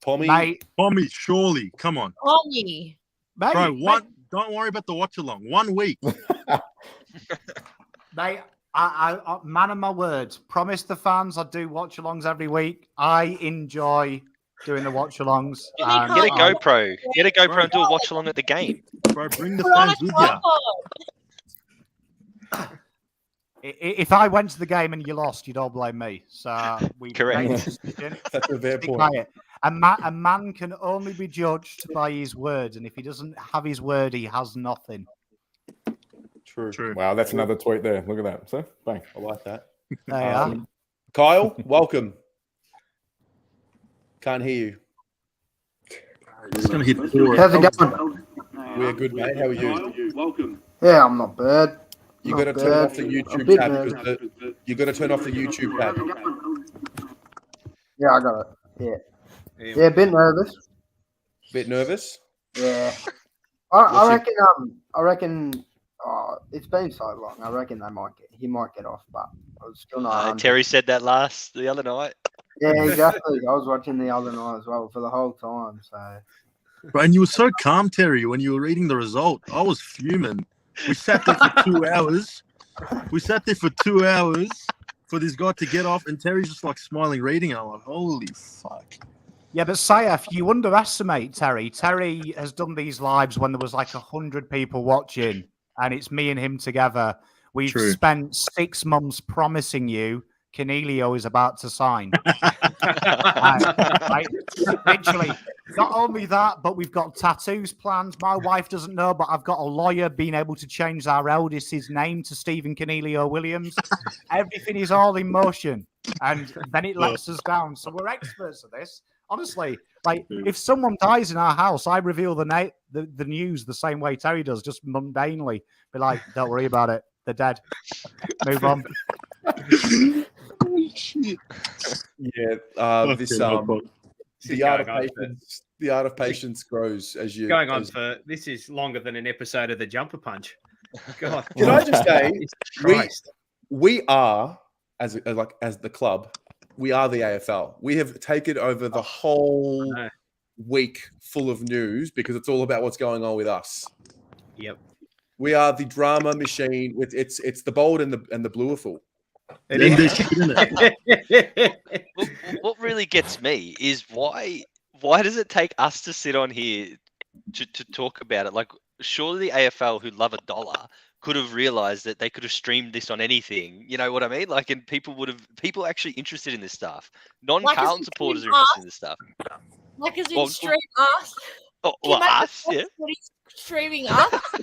Pommy? Mate, Pommy, surely. Come on. Pommy. mate, Bro, don't worry about the watch along. 1 week. mate, I man of my words. Promise the fans I do watch alongs every week. I enjoy doing the watch alongs. Get a GoPro. Get a GoPro and do a watch along at the game. Bro, bring the We're on a fans with you. tripod. If I went to the game and you lost, you'd all blame me. So we Correct. made a decision. That's a fair Stick point. by it. A man can only be judged by his word, and if he doesn't have his word, he has nothing. True. Wow, that's another tweet there. Look at that. So, bang. I like that. There you are. Kyle, welcome. Can't hear you. It's going to hit 4. How's it going? We're good, mate. How are you? Welcome. Yeah, I'm not bad. You Not got to turn bad. off the A YouTube bit tab nervous. because you got to turn off the YouTube tab. Yeah, I got it. Yeah. Yeah, a bit nervous. Bit nervous? Yeah. What's I your- reckon. I reckon. Oh, it's been so long. I reckon he might get off, but I was still not. Terry said that the other night. Yeah, exactly. I was watching the other night as well for the whole time. So. Bro, and you were so calm, Terry, when you were reading the result. I was fuming. We sat there for 2 hours. For this guy to get off, and Terry's just like smiling, reading it. I'm like, holy fuck. Yeah, but Saif, you underestimate Terry. Terry has done these lives when there was like 100 people watching, and it's me and him together. We've True. spent 6 months promising you Canelio is about to sign. Literally, not only that, but we've got tattoos planned. My wife doesn't know, but I've got a lawyer being able to change our eldest's name to Stephen Canelio Williams. Everything is all in motion, and then it lets us down. So we're experts at this. Honestly, like if someone dies in our house, I reveal the news the same way Terry does, just mundanely. Be like, don't worry about it. They're dead. Move on. Yeah, the art of patience grows as you going on for this is longer than an episode of the Jumper Punch. God, can I just say we are as the club, we are the AFL. We have taken over the whole week full of news because it's all about what's going on with us. Yep. We are the drama machine. It's the bold and the blueful. What really gets me is why does it take us to sit on here to talk about it? Like, surely the AFL, who love $1, could have realized that they could have streamed this on anything. You know what I mean? Like, and people actually interested in this stuff. Non-Carlton supporters are interested in this stuff. Like, as in stream us. Oh, well, us, yeah. Streaming us.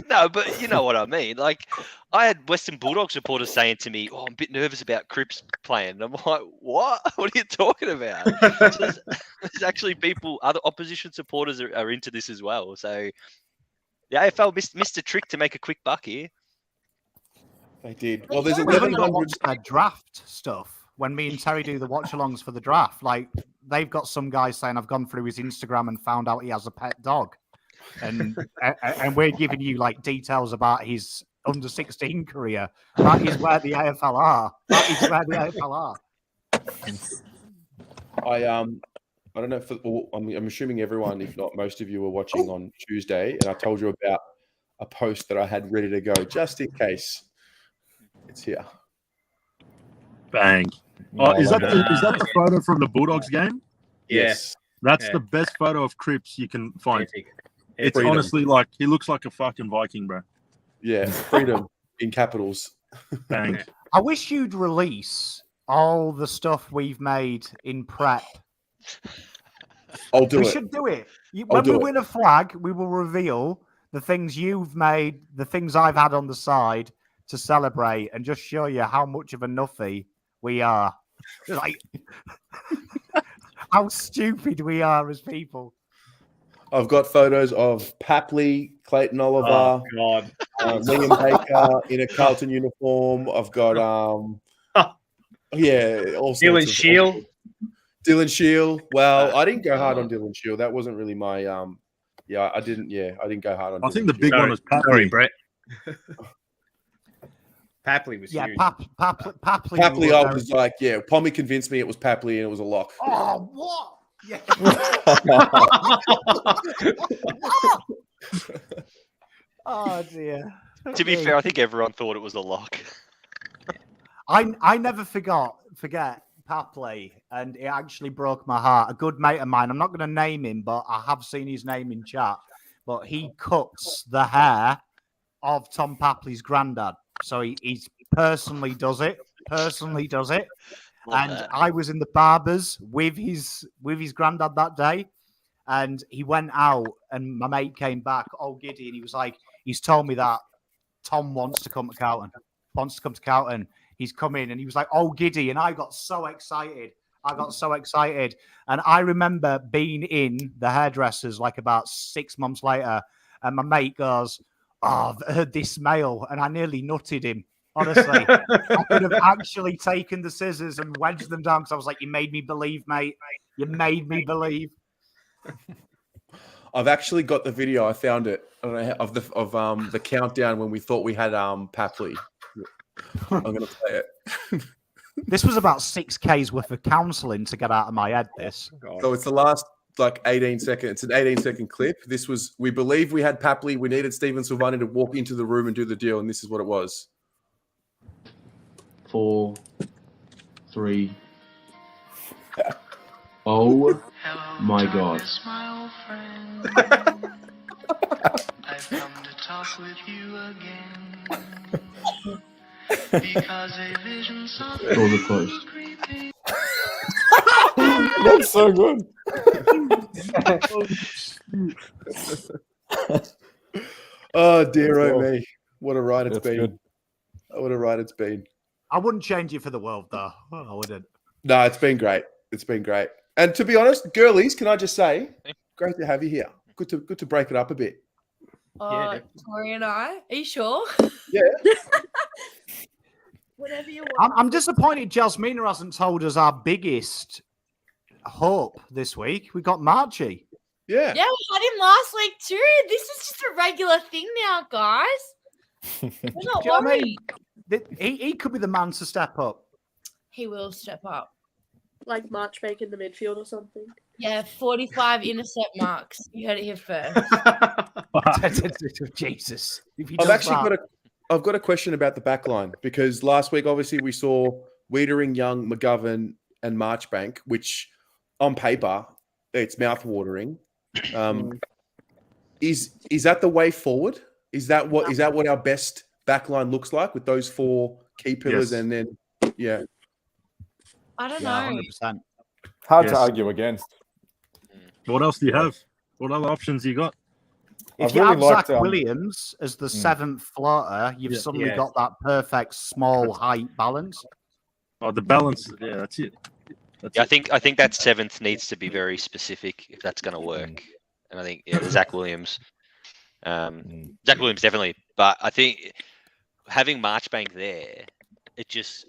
No, but you know what I mean. Like, I had Western Bulldogs supporters saying to me, "Oh, I'm a bit nervous about Cripps playing." And I'm like, "What? What are you talking about?" So there's actually other opposition supporters are into this as well. So the AFL missed a trick to make a quick buck here. They did. Well, there's 1,100 draft stuff. When me and Terry do the watch-alongs for the draft, like they've got some guys saying, "I've gone through his Instagram and found out he has a pet dog," and we're giving you like details about his under-16 career. That is where the AFL are. I don't know if I'm assuming everyone, if not most of you, were watching on Tuesday, and I told you about a post that I had ready to go just in case. It's here. Bang. Is that the photo from the Bulldogs game? Yes. That's the best photo of Cripps you can find. It's Freedom. honestly like he looks like a fucking Viking, bro. Yeah, freedom in capitals. Bang. I wish you'd release all the stuff we've made in prep. We should do it. When we win a flag, we will reveal the things you've made, the things I've had on the side to celebrate, and just show you how much of a nuffy we are. Like how stupid we are as people. I've got photos of Papley, Clayton Oliver, Liam Baker in a Carlton uniform. I've got all sorts Dylan Shield. Dylan Shield. Well, I didn't go hard on Dylan Shield. That wasn't really my I didn't go hard on I think the big one was Papley. Sorry, Brett. Papley was huge. Papley, I was like, Pommy convinced me it was Papley and it was a lock. Oh, what? Yeah. Oh dear. To be fair, I think everyone thought it was a lock. I never forget Papley, and it actually broke my heart. A good mate of mine, I'm not going to name him, but I have seen his name in chat. But he cuts the hair of Tom Papley's granddad, so he personally does it. And I was in the barbers with his granddad that day, and he went out, and my mate came back all giddy, and he was like, he's told me that Tom wants to come to Carlton. He's come in, and he was like, oh, giddy, and I got so excited. And I remember being in the hairdressers like about 6 months later, and my mate goes, oh, I've heard this mail, and I nearly nutted him. Honestly, I could have actually taken the scissors and wedged them down because I was like, you made me believe, mate. You made me believe. I've actually got the video. I found it of the countdown when we thought we had Papley. I'm going to play it. This was about 6K's worth of counselling to get out of my head. This. So it's the last 18 seconds. It's an 18-second clip. This was, we believe we had Papley. We needed Stephen Silvani to walk into the room and do the deal, and this is what it was. 4, 3. Oh my God. I've come to talk with you again. Because a vision so Doors are closed. That's so good. Oh dear, oh me! What a ride it's That's been. good. What a ride it's been. I wouldn't change it for the world, though. I wouldn't. No, it's been great. It's been great. And to be honest, girlies, can I just say, great to have you here. Good to break it up a bit. Tori and I. Are you sure? Yeah. Whatever you want. I'm disappointed Jasmina hasn't told us our biggest hope this week. We got Marchie. Yeah. Yeah, we had him last week too. This is just a regular thing now, guys. We're not Do you know what I worried. mean? He could be the man to step up. He will step up. Like Marchbank in the midfield or something. Yeah, 45 intercept marks. You heard it here first. Jesus. If he I've does actually that- I've got a question about the back line because last week, obviously, we saw Wiedering, Young, McGovern, and Marchbank, which on paper, it's mouthwatering. Is that the way forward? Is that what our best back line looks like with those 4 key pillars? Yes. And then, yeah. I don't Yeah, know. 100%. Hard Yes. to argue against. What else do you have? What other options you got? If I've you really have liked, Zach Williams as the 7th floater, you've Yeah. suddenly Yeah. got that perfect small height balance. Oh, the balance. Yeah, that's it. Yeah, I think that 7th needs to be very specific if that's going to work. And I think Zach Williams, Zach Williams definitely. But I think having Marchbank there,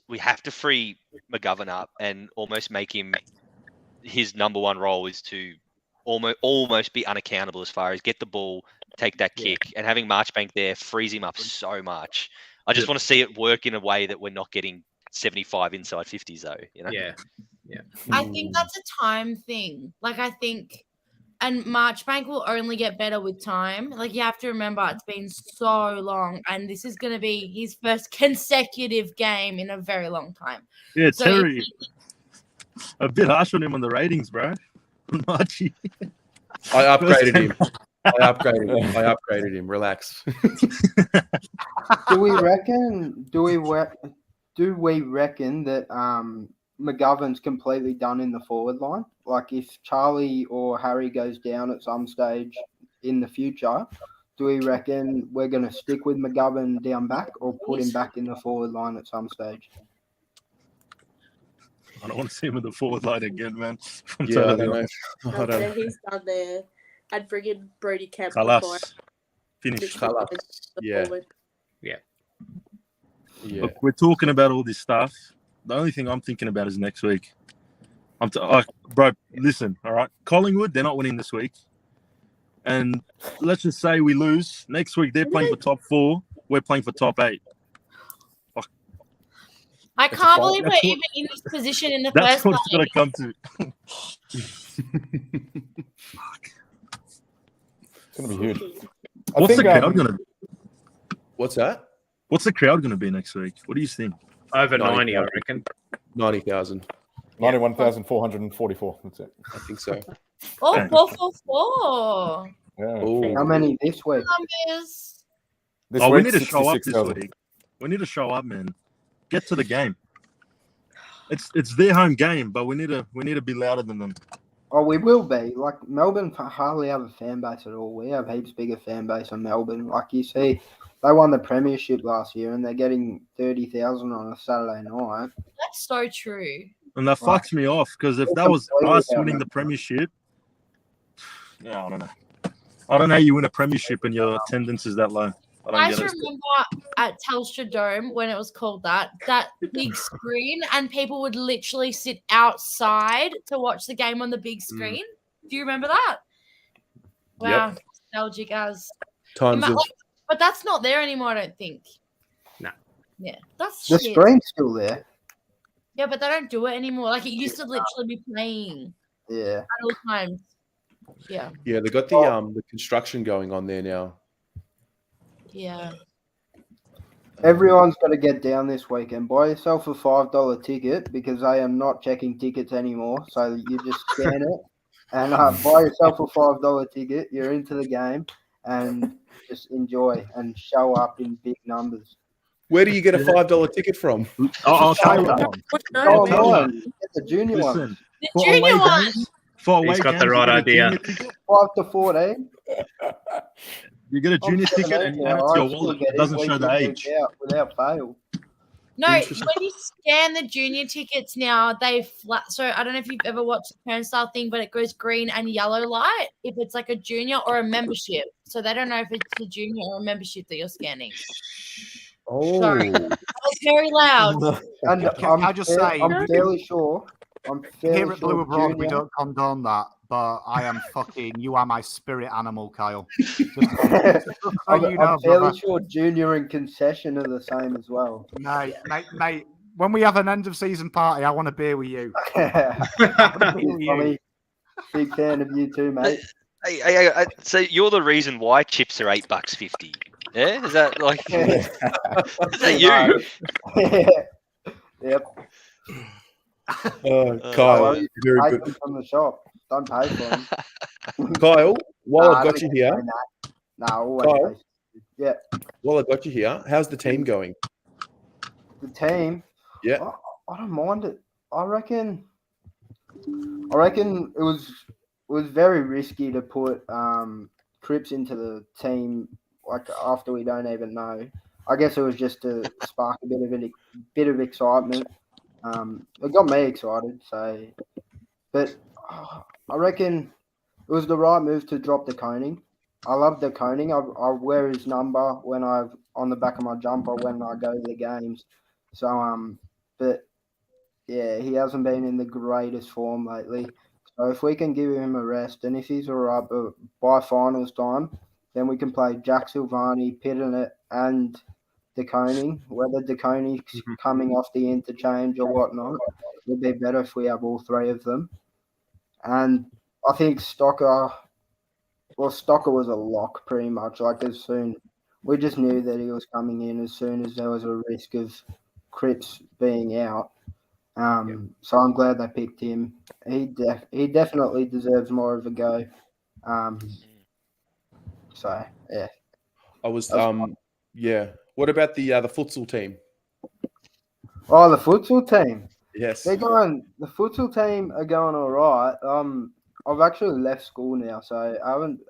we have to free McGovern up and almost make him his number one role is to almost be unaccountable as far as get the ball, take that kick, and having Marchbank there frees him up so much. I just want to see it work in a way that we're not getting 75 inside 50s though. You know? Yeah. I think that's a time thing. And Marchbank will only get better with time. Like, you have to remember, it's been so long, and this is going to be his first consecutive game in a very long time. Yeah, So Terry. A bit harsh on him on the ratings, bro. Marchie. I upgraded him. I upgraded him. Relax. Do we reckon that McGovern's completely done in the forward line? Like, if Charlie or Harry goes down at some stage in the future, do we reckon we're going to stick with McGovern down back or put him back in the forward line at some stage? I don't want to see him in the forward line again, man. Yeah, I don't know. I don't know. He's done there. I'd bring in Brody Kemp. Khalas. Finish. Khalas. Yeah. Yeah. Yeah. Look, we're talking about all this stuff. The only thing I'm thinking about is next week. Bro, listen, all right? Collingwood, they're not winning this week. And let's just say we lose. Next week, they're playing for top 4. We're playing for top 8. I can't believe we're even in this position in the That's first what it's place. going to come to. It's going to be huge. What's the crowd going to be? What's that? What's the crowd going to be next week? What do you think? Over 90, I reckon. 90,000. 91,444. That's it. I think so. Oh, 444. Yeah. How many this week? Numbers. This we week, need to show up this 66,000. week. We need to show up, man. Get to the game. It's their home game, but we need to be louder than them. Oh, we will be. Like, Melbourne hardly have a fan base at all. We have heaps bigger fan base on Melbourne. Like, you see, they won the premiership last year and they're getting 30,000 on a Saturday night. That's so true. And that fucks me off because if that was us winning the premiership, yeah, I don't know. I don't know how you win a premiership and your attendance is that low. I just remember at Telstra Dome when it was called that big screen, and people would literally sit outside to watch the game on the big screen. Do you remember that? Wow, nostalgic as. Times of But that's not there anymore, I don't think. No. Yeah, that's The shit. screen's still there. Yeah, but they don't do it anymore. Like it used to literally be playing Yeah. at all times. Yeah. Yeah, they got the construction going on there now. Yeah. Everyone's got to get down this weekend. Buy yourself a $5 ticket because I am not checking tickets anymore. So you just scan it and buy yourself a $5 ticket. You're into the game and just enjoy and show up in big numbers. Where do you get a $5 ticket from? I'll tell you. Go online. Get the junior Listen, ones. The for junior away one. games, for He's away got the games, right you get a idea. junior ticket. 5 to 14. You get a junior I'm ticket and 17 add it now. to I your still wallet. get It doesn't show week the in, week age. out without fail. No, when you scan the junior tickets now, they flat. So I don't know if you've ever watched the turnstile thing, but it goes green and yellow light if it's like a junior or a membership. So they don't know if it's a junior or a membership that you're scanning. Oh, Sorry, that was very loud. And Can I just say, I'm fairly sure. I'm fairly here at Blue sure Abroad, we junior. don't condone that, but I am fucking. You are my spirit animal, Kyle. I'm know, fairly brother. sure junior and concession are the same as well. Mate. When we have an end of season party, I want a beer with you. Tommy, big fan of you too, mate. Hey, so you're the reason why chips are $8.50. Yeah, is that like? Is that you? Yep. Kyle, very Take good. them from the shop. Don't pay for them. Kyle, while Nah, I've got don't you get here, paid that. Nah, always Kyle, pay. Yeah. while I've got you here, how's the team going? The team. Yeah. I don't mind it. I reckon it was very risky to put Cripps into the team like after we don't even know. I guess it was just to spark a bit of excitement. It got me excited. So, but I reckon it was the right move to drop the coning. I love the coning. I wear his number when on the back of my jumper when I go to the games. So but yeah, he hasn't been in the greatest form lately. So if we can give him a rest, and if he's all right by finals time, then we can play Jack Silvani, Pittonet, and DeConing. Whether DeConing's coming off the interchange or whatnot, it would be better if we have all three of them. And I think Stocker was a lock pretty much. Like we just knew that he was coming in as soon as there was a risk of Cripps being out. So I'm glad they picked him. He definitely deserves more of a go. So yeah. I was yeah. What about the futsal team? Oh, the futsal team. Yes. The futsal team are going all right. I've actually left school now, so I'm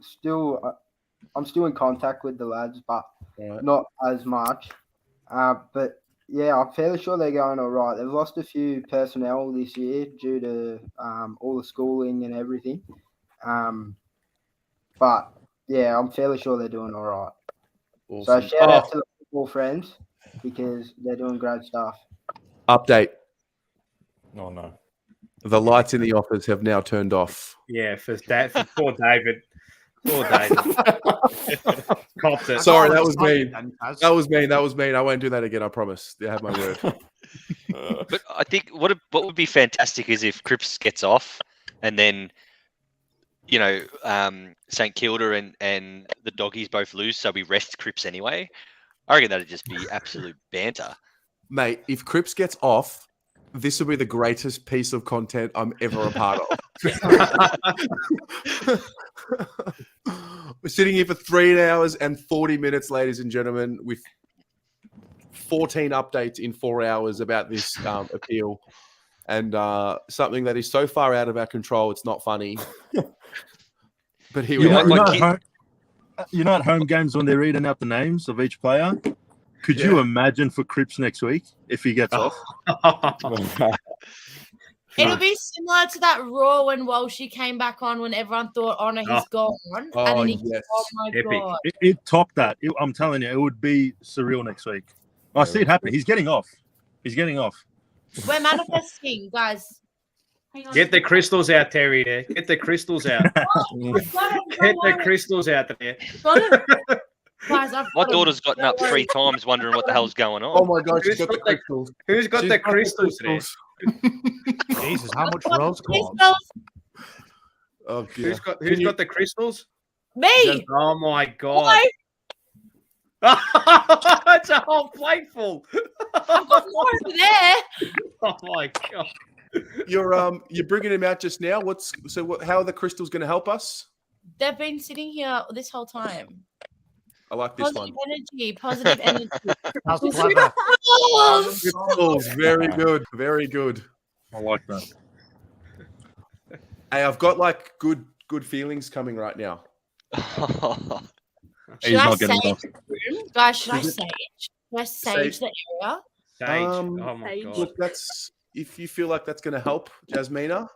still in contact with the lads, but not as much. But yeah, I'm fairly sure they're going all right. They've lost a few personnel this year due to all the schooling and everything. But yeah, I'm fairly sure they're doing all right. Awesome. So shout out to the football friends because they're doing great stuff. Update. Oh no. The lights in the office have now turned off. Yeah, for poor David. Poor David. Copped it. Sorry, that was mean. That was mean. I won't do that again. I promise. I have my word. But I think what would be fantastic is if Cripps gets off, and then St Kilda and the Doggies both lose, so we rest Cripps anyway. I reckon that'd just be absolute banter. Mate, if Cripps gets off, this will be the greatest piece of content I'm ever a part of. We're sitting here for 3 hours and 40 minutes, ladies and gentlemen, with 14 updates in 4 hours about this appeal. And something that is so far out of our control, it's not funny. But here we are. You know at home games when they're reading out the names of each player? Could you imagine for Cripps next week if he gets off? It'll be similar to that Raw when Walshy came back on when everyone thought, oh no, he's gone. And then oh my God. It topped that. I'm telling you, it would be surreal next week. I see it happen. He's getting off. We're manifesting, guys. Get the crystals out, Terry. There. Get the crystals out. Get the crystals out there. Guys, My daughter's gotten up 3 times wondering what the hell's going on. Oh my God, she's got the crystals. Who's got She's the got the crystals there? Jesus, how much rose quartz? Oh, dear. Who's got the crystals? Me. Oh my God. Why? It's a whole plate full. I've got more over there. Oh my God. You're bringing him out just now. How are the crystals going to help us? They've been sitting here this whole time. I like this Positive one. energy. Positive energy. That's clever. Crystals, very good, very good. I like that. Hey, I've got like good feelings coming right now. Should I sage the room? Guys, should I sage? Should I sage the area? Sage. Oh my God. Look, that's if you feel like that's going to help, Jasmina.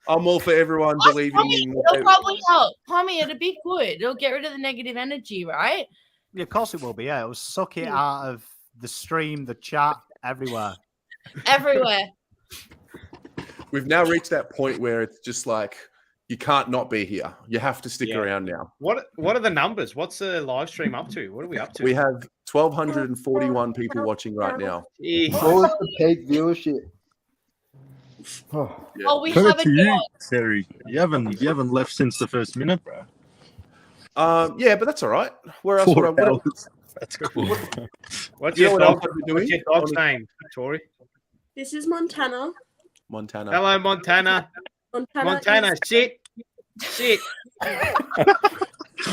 I'm all for everyone believing in. It'll probably help. Tommy, it'll be good. It'll get rid of the negative energy, right? Yeah, of course it will be. Yeah, it'll suck it out of the stream, the chat, everywhere. Everywhere. We've now reached that point where it's just like you can't not be here. You have to stick around now. What are the numbers? What's the live stream up to? What are we up to? We have 1,241 people watching right now. What was the peak viewership? Oh, we Credit have to a you, dog. Terry. You haven't left since the first minute, bro. Yeah, but that's all right. Where else would I? 4 hours. That's cool. What's You know your what else dog? I've been doing? What's your dog's name, Tori? This is Montana. Montana. Hello, Montana. Montana, is- sit. Sit.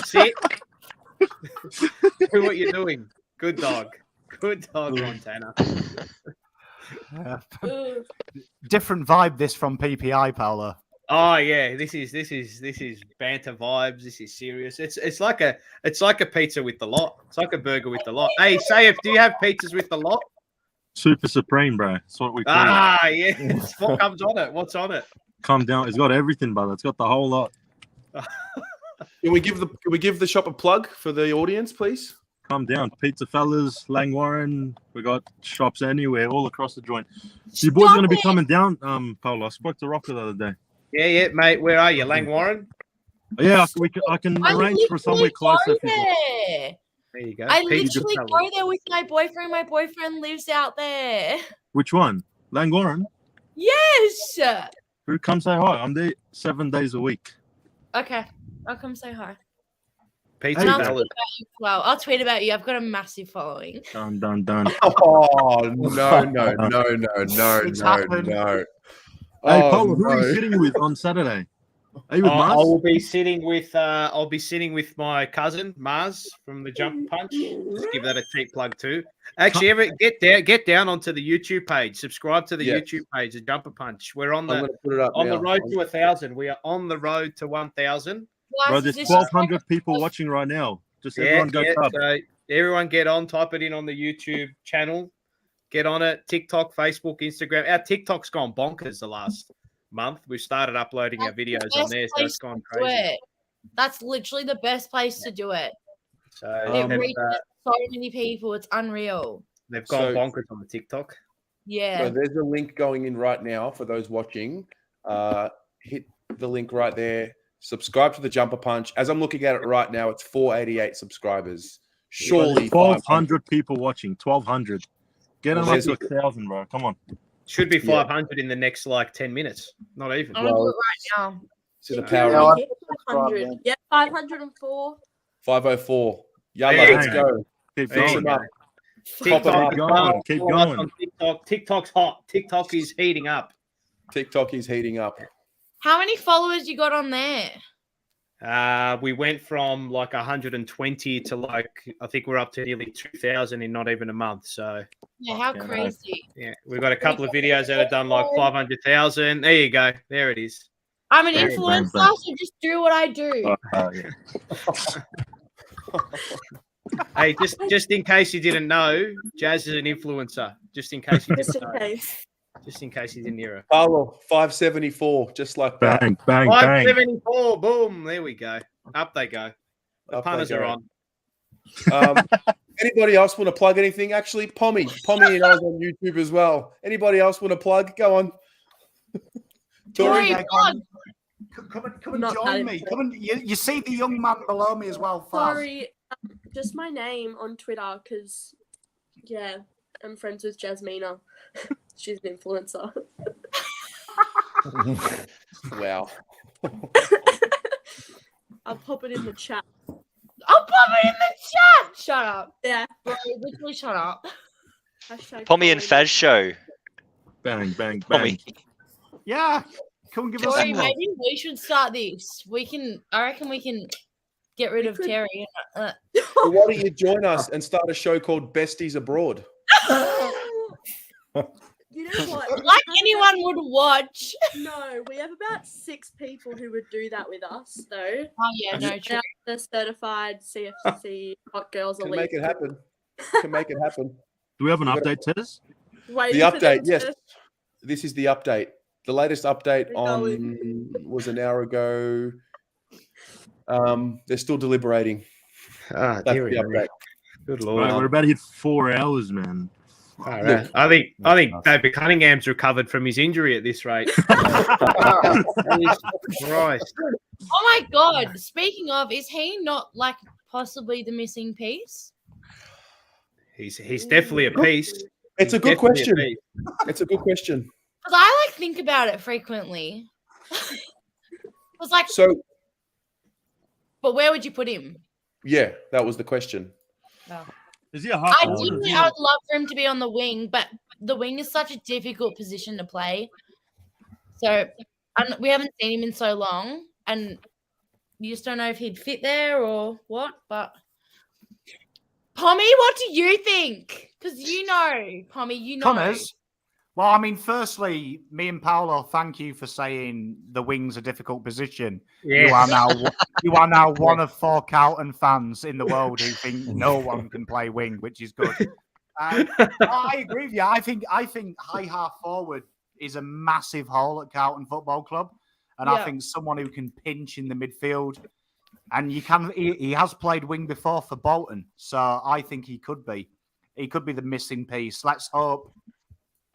Sit. Do what you're doing. Good dog. Good dog, Montana. Different vibe this from PPI, Paolo. Oh yeah, this is banter vibes. This is serious. It's like a pizza with the lot. It's like a burger with the lot. Hey, Sayef, do you have pizzas with the lot? Super Supreme, bro. That's what we call it. Ah, yes. What comes on it? What's on it? Calm down. It's got everything, brother. It's got the whole lot. Can we give the shop a plug for the audience, please? Calm down. Pizza Fellas, Langwarren. We got shops anywhere, all across the joint. Your boy's going to be coming down, Paolo. I spoke to Rocker the other day. Yeah, mate. Where are you, Langwarren? Yeah, I can arrange for somewhere closer. If you want. There. There you go. I Pizza literally Fellas. go there with my boyfriend. My boyfriend lives out there. Which one? Langwarren? Yes. Who come say hi? I'm there 7 days a week. Okay, I'll come say hi. Pizza And I'll tweet Fellas. about you as well. I'll tweet about you. I've got a massive following. Done. Oh no! It's happened. No. Hey, Oh, Paolo, who are you no. sitting with on Saturday? Are you with Mars? I will be sitting with my cousin Mars from the Jump Punch. Just give that a cheap plug too. Actually, get down onto the YouTube page. Subscribe to the Yeah. YouTube page, the Jumper Punch. We're on I'm the gonna put it up on now. the road to 1,000. We are on the road to 1,000. Bro, there's 1,200 people watching right now. Just everyone go sub. So everyone get on, type it in on the YouTube channel. Get on it. TikTok, Facebook, Instagram. Our TikTok's gone bonkers the last month. We've started uploading our videos on there, so it's gone crazy. That's literally the best place to do it. So It reaches so many people. It's unreal. they've gone So- bonkers on the TikTok. Yeah. So there's a link going in right now for those watching. Hit the link right there. Subscribe to the Jumper Punch. As I'm looking at it right now, it's 488 subscribers. Surely 1,200 people watching. 1,200. Get them Well, up to there's- 1,000, bro. Come on. Should be Yeah. 500 in the next like 10 minutes. Not even. I'm gonna do it right now. To the Yeah, power I of hit 500. Yeah, 504. 504. Yalla, Hey, let's go. Keep There you Fix going. them go. up. Pop 'em up. TikTok, Keep follow us going. on TikTok. TikTok's hot. TikTok is heating up. TikTok is heating up. How many followers you got on there? We went from like 120 to like I think we're up to nearly 2,000 in not even a month. So Yeah, how Yeah, crazy. yeah, we've got a couple of videos that have done like 500,000. There you go. There it is. I'm an Bang, influencer, bang, bang. so just do what I do. Yeah. Hey, just in case you didn't know, Jazz is an influencer. Just in case you Just didn't in know. case. Just in case you didn't hear her. Paolo, 574, just like that. Bang, bang, bang. 574. Boom. There we go. Up they go. The Up they punters are go. on. Anybody else want to plug anything? Actually, Pommy and I was on YouTube as well. Anybody else want to plug? Go on. Tori, Tori, come and Not join that me. Come and you see the young man below me as well, Faz. Sorry, just my name on Twitter because, yeah, I'm friends with Jasmina. She's an influencer. Wow. I'll pop it in the chat. I'll pop it in the chat. Shut up. Yeah. Bro, literally shut up. Hashtag Pommy and follow me. Faz show. Bang, bang, bang. Pommy. Yeah, come and give us Tori, some love. maybe we should start this. I reckon we can get rid of Terry. Well, why don't you join us and start a show called Besties Abroad? You know what? Like anyone would watch. No, we have about 6 people who would do that with us, though. Oh yeah, no, true. They're certified CFC Hot Girls Can Elite. make it happen. Can make it happen. Do we have an We've got update, Tez? The Waiting for them update, yes. to- This is the update. The latest update We're on going. was an hour ago. They're still deliberating. Ah, That's the dearie me. update. Good lord. Right, we're about to hit 4 hours, man. All right. I think David Cunningham's recovered from his injury at this rate. Christ. Oh my god. Speaking of, is he not like possibly the missing piece? He's definitely a piece. It's a good Definitely a question. piece. It's a good question. Because I like think about it frequently. It's like, So but where would you put him? yeah, that was the question. Oh. Is he a half forward? Ideally, I would love for him to be on the wing, but the wing is such a difficult position to play. So we haven't seen him in so long, and you just don't know if he'd fit there or what. But Pommy, what do you think? Because you know, Pommy, you know. Connors. Well, I mean, firstly, me and Paolo, thank you for saying the wing's a difficult position. Yes. You are now one of 4 Carlton fans in the world who think no one can play wing, which is good. I agree with you. I think high half forward is a massive hole at Carlton Football Club, and I Yeah. think someone who can pinch in the midfield. And he has played wing before for Bolton, so I think he could be the missing piece. Let's hope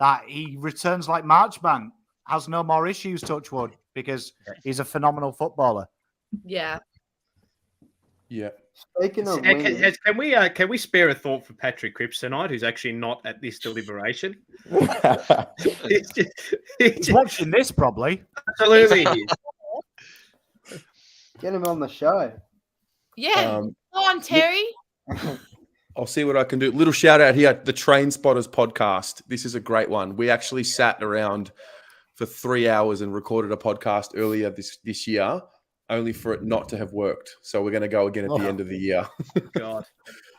that he returns like Marchbank, has no more issues, touch wood, because he's a phenomenal footballer. Yeah. Yeah. Speaking of wings, Can we spare a thought for Patrick Cripps tonight, who's actually not at this deliberation? He's watching this probably. Absolutely. get him on the show. Yeah. Go on, Terry. I'll see what I can do. Little shout out here, the Train Spotters podcast. This is a great one. We actually sat around for 3 hours and recorded a podcast earlier this year, only for it not to have worked. So we're going to go again at the end of the year. God.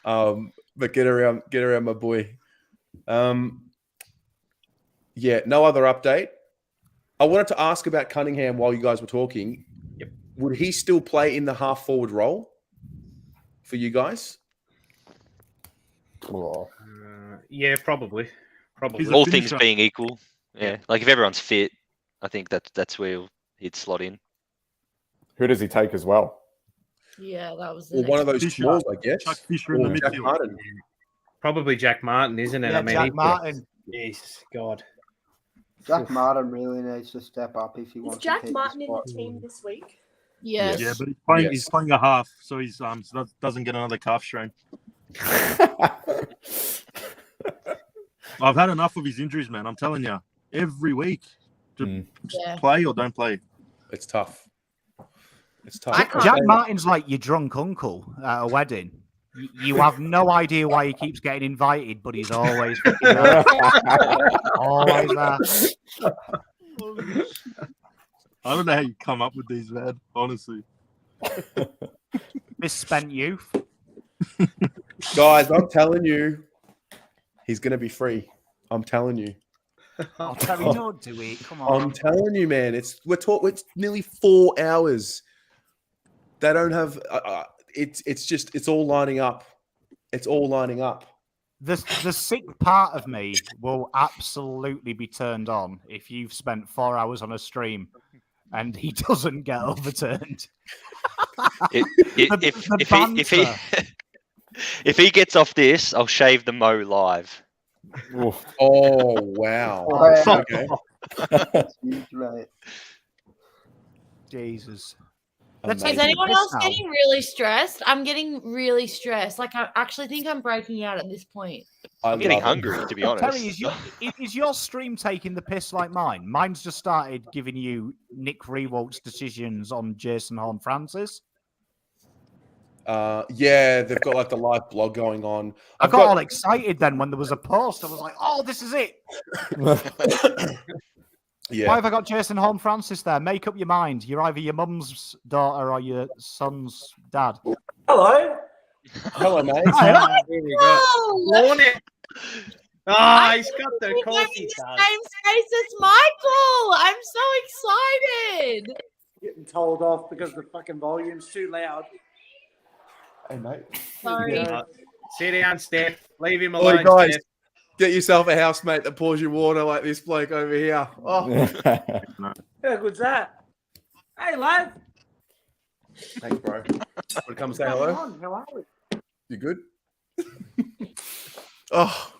But get around, my boy. Yeah, no other update. I wanted to ask about Cunningham while you guys were talking. Yep. Would he still play in the half forward role for you guys? Yeah, probably. All things being equal. Yeah. Like if everyone's fit, I think that's where he'd slot in. Who does he take as well? Yeah, that was the Or one of those Fisher. smalls, I guess. Chuck Fisher in Or the Jack midfield. Martin. Probably Jack Martin, isn't it? Yeah, I mean, Jack Martin. Yes, God. Jack Martin really needs to step up if he Is wants Jack to keep Martin the in the spot. team this week? Yes. Yeah, but he's playing a half, so he's so doesn't get another calf strain. I've had enough of his injuries, man. I'm telling you, every week, just play or don't play. It's tough. It's tough. Jack Martin's like your drunk uncle at a wedding. You have no idea why he keeps getting invited, but he's always there. Always there. I don't know how you come up with these, man. Honestly, Misspent youth. Guys, I'm telling you, he's going to be free. I'm telling you. Oh, Terry, don't do it. Come on. I'm telling you, man. It's nearly 4 hours. They don't have. It's all lining up. It's all lining up. The sick part of me will absolutely be turned on if you've spent 4 hours on a stream and he doesn't get overturned. If he If he gets off this, I'll shave the Mo live. Oh wow. Wow. Okay. Huge, mate. Jesus. Is take anyone the piss else now. getting really stressed? I'm getting really stressed. Like, I actually think I'm breaking out at this point. I'm getting hungry, to be honest. Terry, is your stream taking the piss like mine? Mine's just started giving you Nick Rewalt's decisions on Jason Horn-Francis. Yeah, they've got like the live blog going on. I got all excited then when there was a post. I was like, oh, this is it. Yeah. Why have I got Jason Horn-Francis there? Make up your mind. You're either your mum's daughter or your son's dad. Hello. Hello, mate. Hi. Here we go. Morning. Ah, he's got the We're course in he the does. same space as Michael. I'm so excited. Getting told off because the fucking volume's too loud. Hey, mate. Sorry. Sit down, Steph. Leave him Oi, alone, guys, Steph. get yourself a housemate that pours you water like this bloke over here. Oh. How good's that? Hey, lad. Thanks, bro. Want to come say Come hello? on, how are we? You good? Oh,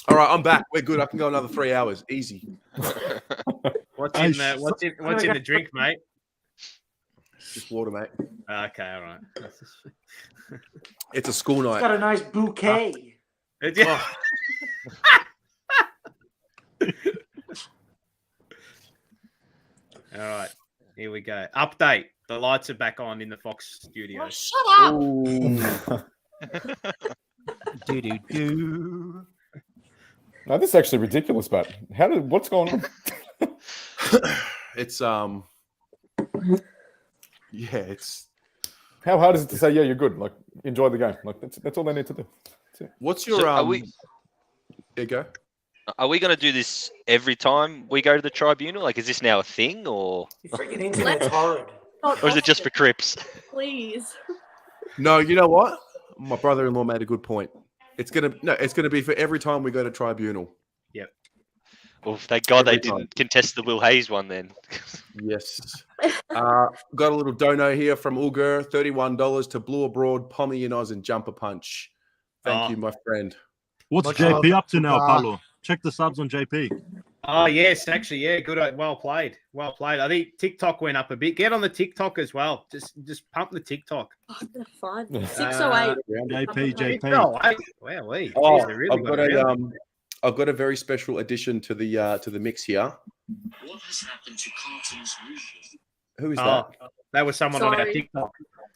all right. I'm back. We're good. I can go another 3 hours. Easy. What's in the drink, mate? Just water, mate. Okay, all right. It's a school night. It's got a nice bouquet. Oh. All right, here we go. Update. The lights are back on in the Fox studio. Shut up. Do. No, this is actually ridiculous, but what's going on? It's yeah, it's How hard is it to say, yeah, you're good? Like, enjoy the game. Like, that's all they need to do. That's it. what's your So are we- There you go. Are we going to do this every time we go to the tribunal? Like, is this now a thing, or Your freaking internet's horrid. or is it just for Cripps? Please. No, you know what? My brother-in-law made a good point. It's gonna be for every time we go to tribunal. Yep. Well, thank God they Every time. didn't contest the Will Hayes one then. Yes. Got a little dono here from Ugur, $31 to Blue Abroad, Pommy and Oz and Jumper Punch. Thank you, my friend. What's Much JP love. up to now, Paulo? Check the subs on JP. Oh yes, actually, yeah, good, well played, well played. I think TikTok went up a bit. Get on the TikTok as well. Just pump the TikTok. Oh, they're fine. 608. JP. Oh, wow, I've got a very special addition to the mix here. What has happened to Carlton's roof? Who is that? That was someone on our Sorry. TikTok.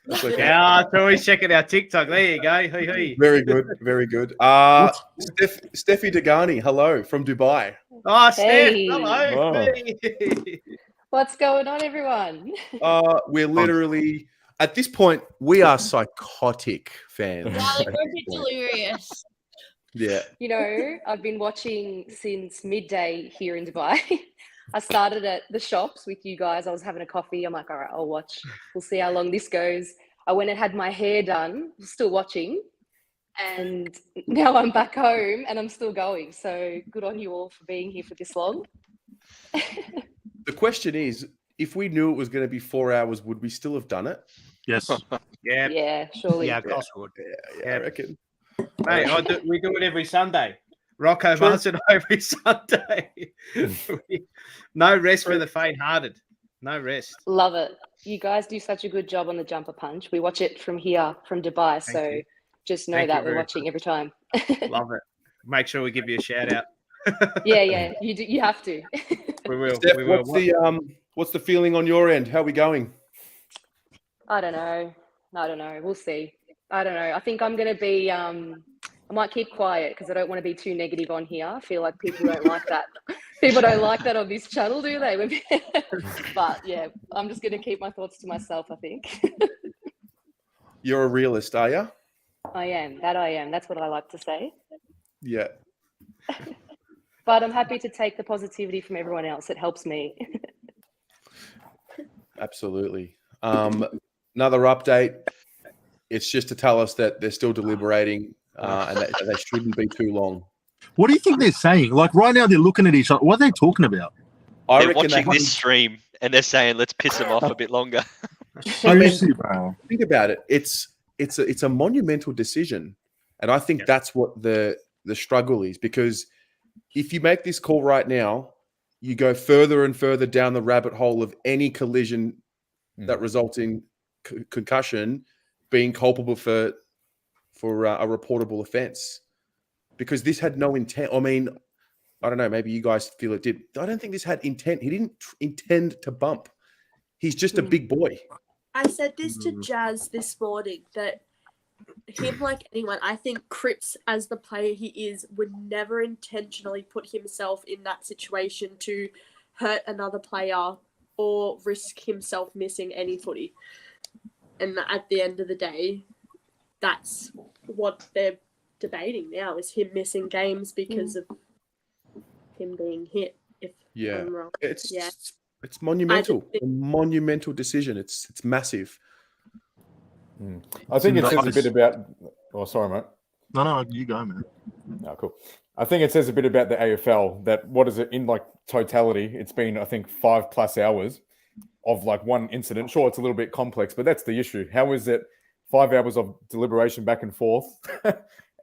That's okay. Yeah, it's always checking our TikTok. There you go. Hey. Very good, very good. Steffi Degani, hello from Dubai. Oh, Steph, Hey. hello. Wow. Hey. What's going on, everyone? We're literally at this point we are psychotic fans. Yeah, like, we're a bit delirious. Yeah. You know, I've been watching since midday here in Dubai. I started at the shops with you guys. I was having a coffee. I'm like, all right, I'll watch. We'll see how long this goes. I went and had my hair done, still watching. And now I'm back home and I'm still going. So good on you all for being here for this long. The question is, if we knew it was going to be 4 hours, would we still have done it? Yes. Yeah. Yeah, surely. Yeah, of course we would. Yeah, I reckon. Mate, we do it every Sunday. Rocco Martin every Sunday. No rest for the faint-hearted. No rest. Love it. You guys do such a good job on the jumper punch. We watch it from here, from Dubai. So you. just know Thank you that we're very watching every time. Love it. Make sure we give you a shout out. Yeah. You do. You have to. We will. Steph, we will. what's the feeling on your end? How are we going? I don't know. We'll see. I don't know. I think I'm going to be, I might keep quiet because I don't want to be too negative on here. I feel like people don't like that. People don't like that on this channel, do they? But yeah, I'm just going to keep my thoughts to myself, I think. You're a realist, are you? I am. That's what I like to say. Yeah. But I'm happy to take the positivity from everyone else. It helps me. Absolutely. Another update. It's just to tell us that they're still deliberating and that they shouldn't be too long. What do you think they're saying? Like right now, they're looking at each other. What are they talking about? They're watching this stream and they're saying, "Let's piss them off a bit longer." I mean, think about it. It's it's a monumental decision, and I think that's what the struggle is, because if you make this call right now, you go further and further down the rabbit hole of any collision that results in concussion being culpable for a reportable offence, because this had no intent. I mean, I don't know. Maybe you guys feel it did. I don't think this had intent. He didn't intend to bump. He's just a big boy. I said this to Jazz this morning, that him, like anyone, I think Cripps, as the player he is, would never intentionally put himself in that situation to hurt another player or risk himself missing any footy. And at the end of the day, that's what they're debating now, is him missing games because of him being hit. If I'm wrong. It's monumental. A monumental decision. It's massive. I think it says a bit about. Oh, sorry, mate. No, you go, man. No, cool. I think it says a bit about the AFL, that what is it in like totality? It's been, I think, 5+ hours of like one incident. Sure, it's a little bit complex, but that's the issue. How is it 5 hours of deliberation back and forth,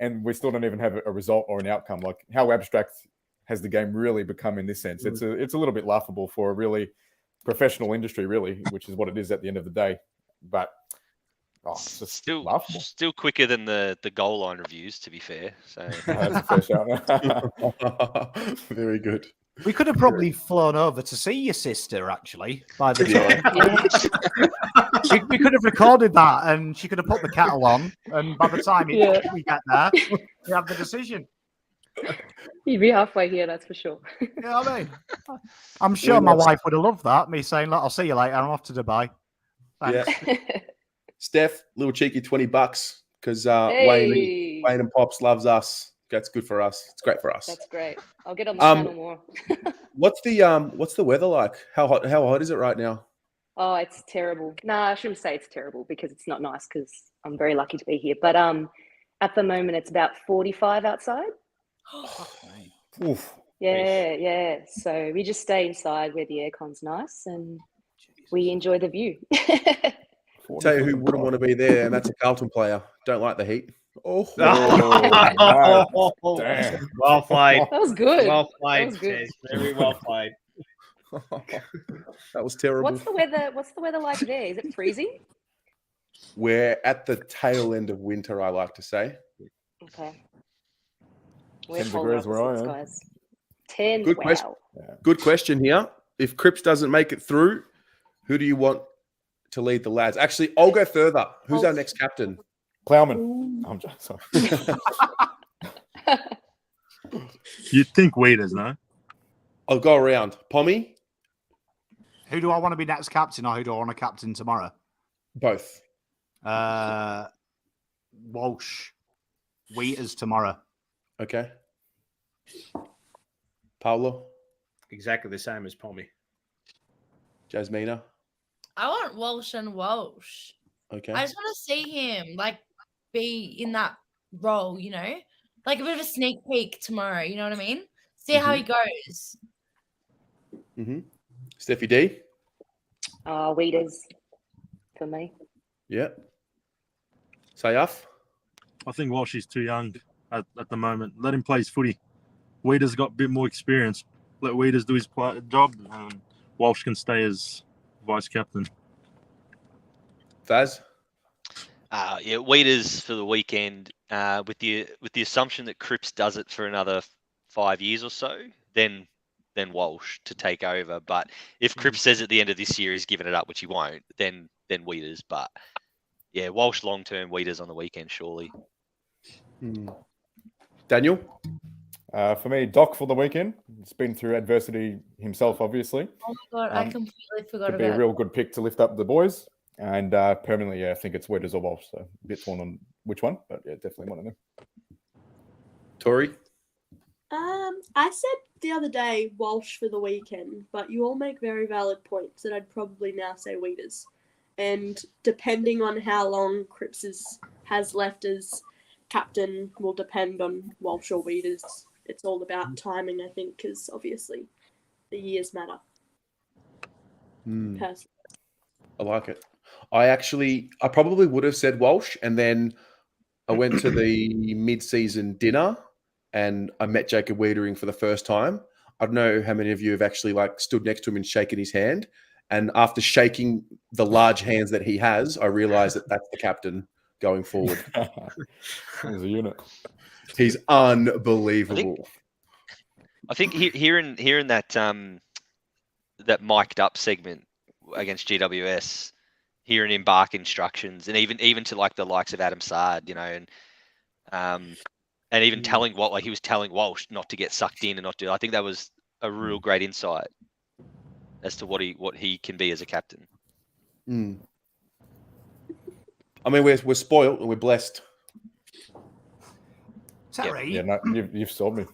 and we still don't even have a result or an outcome? Like, how abstract has the game really become in this sense? It's a little bit laughable for a really professional industry, really, which is what it is at the end of the day. But it's just laughable. Still quicker than the goal line reviews, to be fair. So that's a fair shout. Very good. We could have probably flown over to see your sister, actually, by the time. We could have recorded that, and she could have put the kettle on, and by the time we get there, we have the decision. You'd be halfway here, that's for sure. Yeah, I mean, I'm sure my wife would have loved that. Me saying, "Look, I'll see you later. I'm off to Dubai." Thanks. Yeah. Steph, little cheeky $20 because Wayne and Pops loves us. That's good for us. It's great for us. That's great. I'll get on the channel more. What's the weather like? How hot is it right now? Oh, it's terrible. Nah, I shouldn't say it's terrible because it's not nice, because I'm very lucky to be here. But at the moment it's about 45 outside. Oof. Yeah. So we just stay inside where the aircon's nice and we enjoy the view. Tell you who wouldn't want to be there, and that's a Carlton player. Don't like the heat. Damn. Well played. That was good. Well played. That was good. Very well played. That was terrible. What's the weather like there? Is it freezing? We're at the tail end of winter, I like to say. Okay. 10 degrees where I am. Guys. 10. Good wow. question. Good question here. If Cripps doesn't make it through, who do you want to lead the lads? Actually, I'll go further. Who's our next captain? Plowman. I'm just sorry. You'd think Waders, no? I'll go around. Pommy? Who do I want to be next captain, or who do I want to captain tomorrow? Both. Walsh. Wheaters tomorrow. Okay. Paolo? Exactly the same as Pommy. Jasmina? I want Walsh and Walsh. Okay. I just want to see him be in that role, like a bit of a sneak peek tomorrow. You know what I mean? See how he goes. Mm-hmm. Steffi D? Weeders for me. Yeah. Sayaf? I think Walsh is too young at the moment. Let him play his footy. Weeders got a bit more experience. Let Weeders do his job, and Walsh can stay as vice captain. Faz? Weeders for the weekend. With the assumption that Cripps does it for another 5 years or so, then Walsh to take over. But if Cripps says at the end of this year he's given it up, which he won't, then Weeders. But yeah, Walsh long term, Weeders on the weekend, surely. Daniel? For me, Doc for the weekend. He's been through adversity himself, obviously. Oh my God, I completely forgot Could about be it. a real good pick to lift up the boys. And permanently, I think it's Weeders or Walsh. So a bit torn on which one, but yeah, definitely one of them. Tori? I said the other day Walsh for the weekend, but you all make very valid points that I'd probably now say Weeders. And depending on how long Cripps has left as captain will depend on Walsh or Weeders. It's all about timing, I think, because obviously the years matter. Personally. I like it. I probably would have said Walsh, and then I went to the mid-season dinner and I met Jacob Wiedering for the first time. I don't know how many of you have actually stood next to him and shaken his hand. And after shaking the large hands that he has, I realized that that's the captain going forward. He's a unit. He's unbelievable. I think hearing that that mic'd up segment against GWS, hearing him bark instructions, and even to the likes of Adam Sard, and even telling he was telling Walsh not to get sucked in and not do. I think that was a real great insight as to what he can be as a captain. Mm. I mean, we're spoiled and we're blessed. Terry, Yeah, no, you've sold me.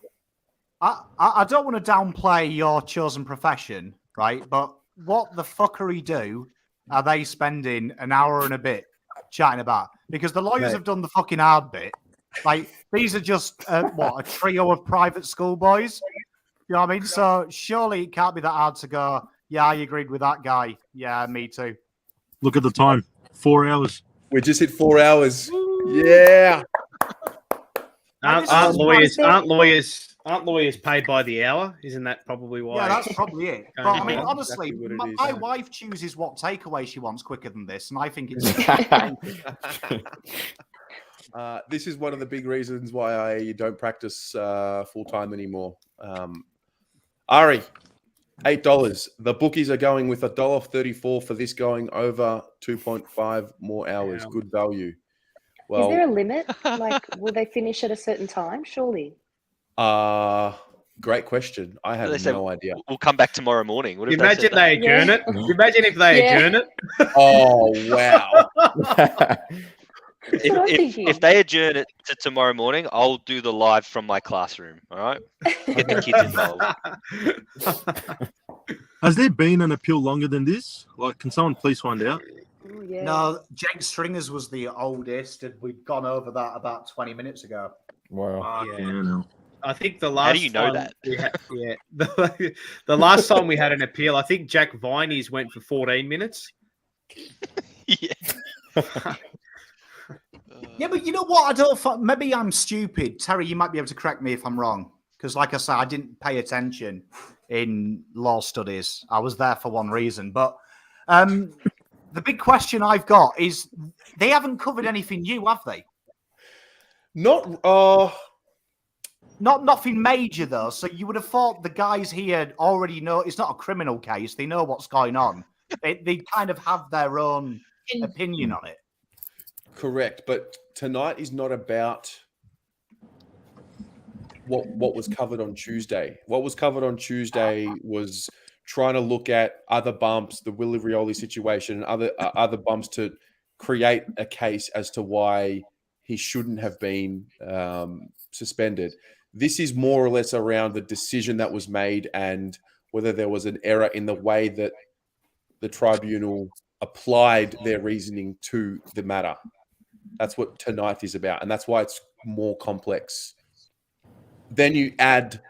I don't want to downplay your chosen profession, right? But what the fuckery are they spending an hour and a bit chatting about? Because the lawyers have done the fucking hard bit. These are just a trio of private school boys. You know what I mean? So surely it can't be that hard to go, yeah, I agreed with that guy. Yeah, me too. Look at the time. 4 hours. We just hit 4 hours. Yeah. Aren't lawyers paid by the hour? Isn't that probably why? Yeah, that's probably it. But I mean, honestly, exactly my wife chooses what takeaway she wants quicker than this, and I think it's. This is one of the big reasons why I don't practice full time anymore. Ari, $8. The bookies are going with $1.34 for this going over 2.5 more hours. Wow. Good value. Well, Is there a limit? Will they finish at a certain time? Surely. Great question. I have no idea. We'll come back tomorrow morning. What if Imagine they adjourn it. Imagine if they adjourn it. Oh wow! If they adjourn it to tomorrow morning, I'll do the live from my classroom. All right, get the kids involved. Has there been an appeal longer than this? Can someone please find out? Oh, yeah. No, Jake Stringer's was the oldest, and we'd gone over that about 20 minutes ago. Wow. I think the last. How do you know time that? The last time we had an appeal, I think Jack Viney's went for 14 minutes. Yeah, but you know what? Maybe I'm stupid. Terry, you might be able to correct me if I'm wrong. Because, like I said, I didn't pay attention in law studies. I was there for one reason. But the big question I've got is they haven't covered anything new, have they? Nothing major, though. So you would have thought the guys here already know it's not a criminal case. They know what's going on. They kind of have their own opinion on it. Correct, but tonight is not about what was covered on Tuesday. What was covered on Tuesday was trying to look at other bumps, the Willie Rioli situation, and other bumps to create a case as to why he shouldn't have been suspended. This is more or less around the decision that was made and whether there was an error in the way that the tribunal applied their reasoning to the matter. That's what tonight is about, and that's why it's more complex. Then you add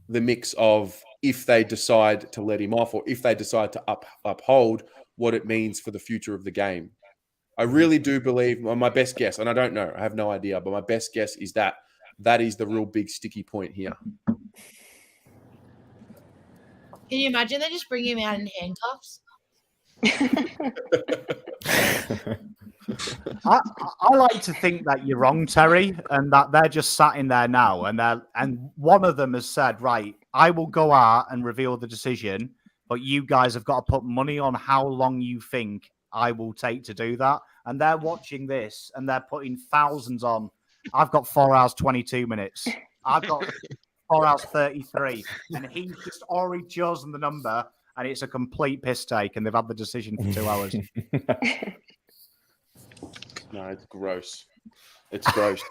the mix of if they decide to let him off or if they decide to uphold what it means for the future of the game. I really do believe, my best guess, and I don't know, I have no idea, but my best guess is that is the real big sticky point here. Can you imagine they just bring him out in handcuffs? I like to think that you're wrong, Terry, and that they're just sat in there now, and one of them has said, right, I will go out and reveal the decision, but you guys have got to put money on how long you think I will take to do that. And they're watching this and they're putting thousands on. I've got 4 hours, 22 minutes. I've got 4 hours, 33. And he's just already chosen the number, and it's a complete piss take, and they've had the decision for 2 hours. No, it's gross. It's gross.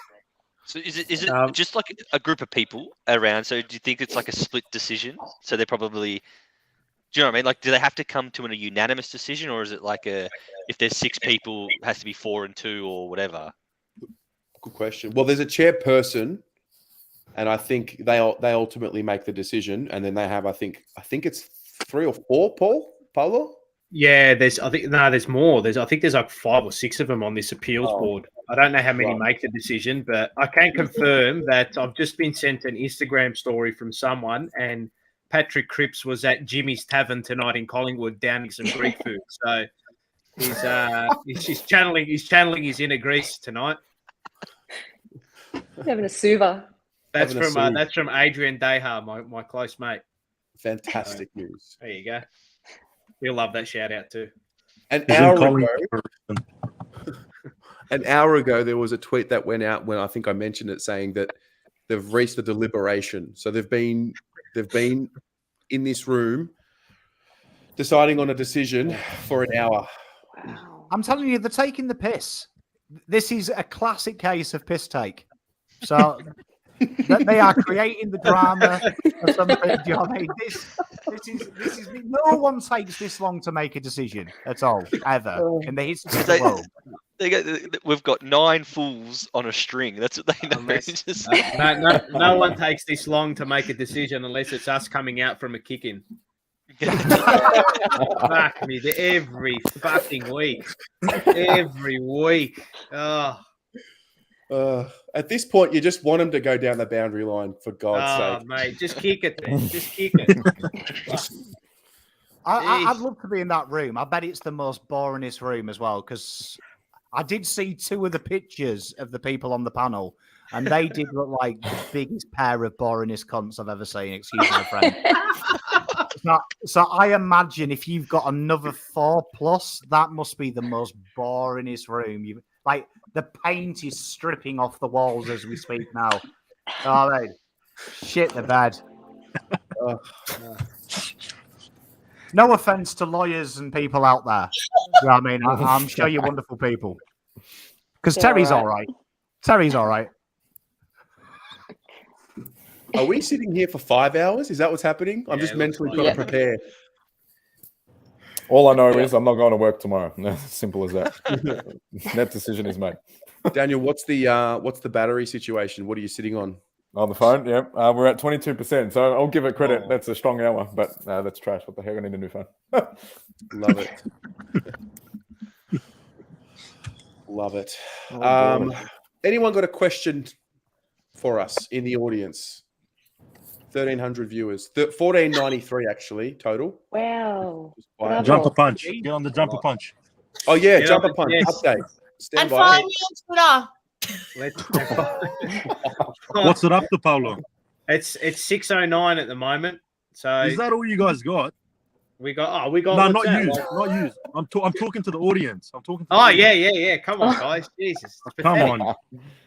So is it just like a group of people around? So do you think it's like a split decision? So they're probably, do you know what I mean? Like, do they have to come to a unanimous decision, or is it like if there's 6 people, it has to be 4 and 2 or whatever? Good question. Well, there's a chairperson, and I think they ultimately make the decision, and then they have, I think it's 3 or 4, Paulo? Yeah, there's more. I think there's like 5 or 6 of them on this appeals board. I don't know how many make the decision, but I can confirm that I've just been sent an Instagram story from someone, and Patrick Cripps was at Jimmy's Tavern tonight in Collingwood downing some Greek food. So he's channeling his inner Greece tonight. Having a suva. That's from Adrian Deha, my close mate. Fantastic news. There you go. He'll love that shout out too. An hour ago, there was a tweet that went out when I think I mentioned it, saying that they've reached the deliberation. So they've been in this room deciding on a decision for an hour. I'm telling you, they're taking the piss. This is a classic case of piss take. So that they are creating the drama or something. Do you know what I mean? This is no one takes this long to make a decision at all, ever in the history of the world. We've got 9 fools on a string. That's what they know. No one takes this long to make a decision unless it's us coming out from a kick-in. Fuck me, every fucking week. Every week. At this point, you just want them to go down the boundary line, for God's sake. Mate, just kick it then. Just kick it. I'd love to be in that room. I bet it's the most boringest room as well, because I did see 2 of the pictures of the people on the panel, and they did look like the biggest pair of boringest cunts I've ever seen. Excuse my friend. So I imagine if you've got another 4+, that must be the most boringest room. Like the paint is stripping off the walls as we speak now. All right, shit the bed. No offense to lawyers and people out there. You know what I mean? I'm sure you're wonderful people. Because Terry's all right. Terry's all right. Are we sitting here for 5 hours? Is that what's happening? I'm just mentally trying to prepare. All I know is I'm not going to work tomorrow. Simple as that. That decision is made. Daniel, what's the battery situation? What are you sitting on? On the phone, yeah. We're at 22%, so I'll give it credit. That's a strong hour, but that's trash. What the heck? I need a new phone. Love it. Love it. Anyone got a question for us in the audience? 1,300 viewers. 1,493 actually total. Wow. Jumper punch. Get on the jumper punch. Oh yeah, jumper punch. Update. And follow me on Twitter. What's it up to, Paulo? It's 6:09 at the moment. So is that all you guys got? We got. No, not you. Not you. I'm talking to the audience. I'm talking. Yeah. Come on, guys. Jesus. Come on.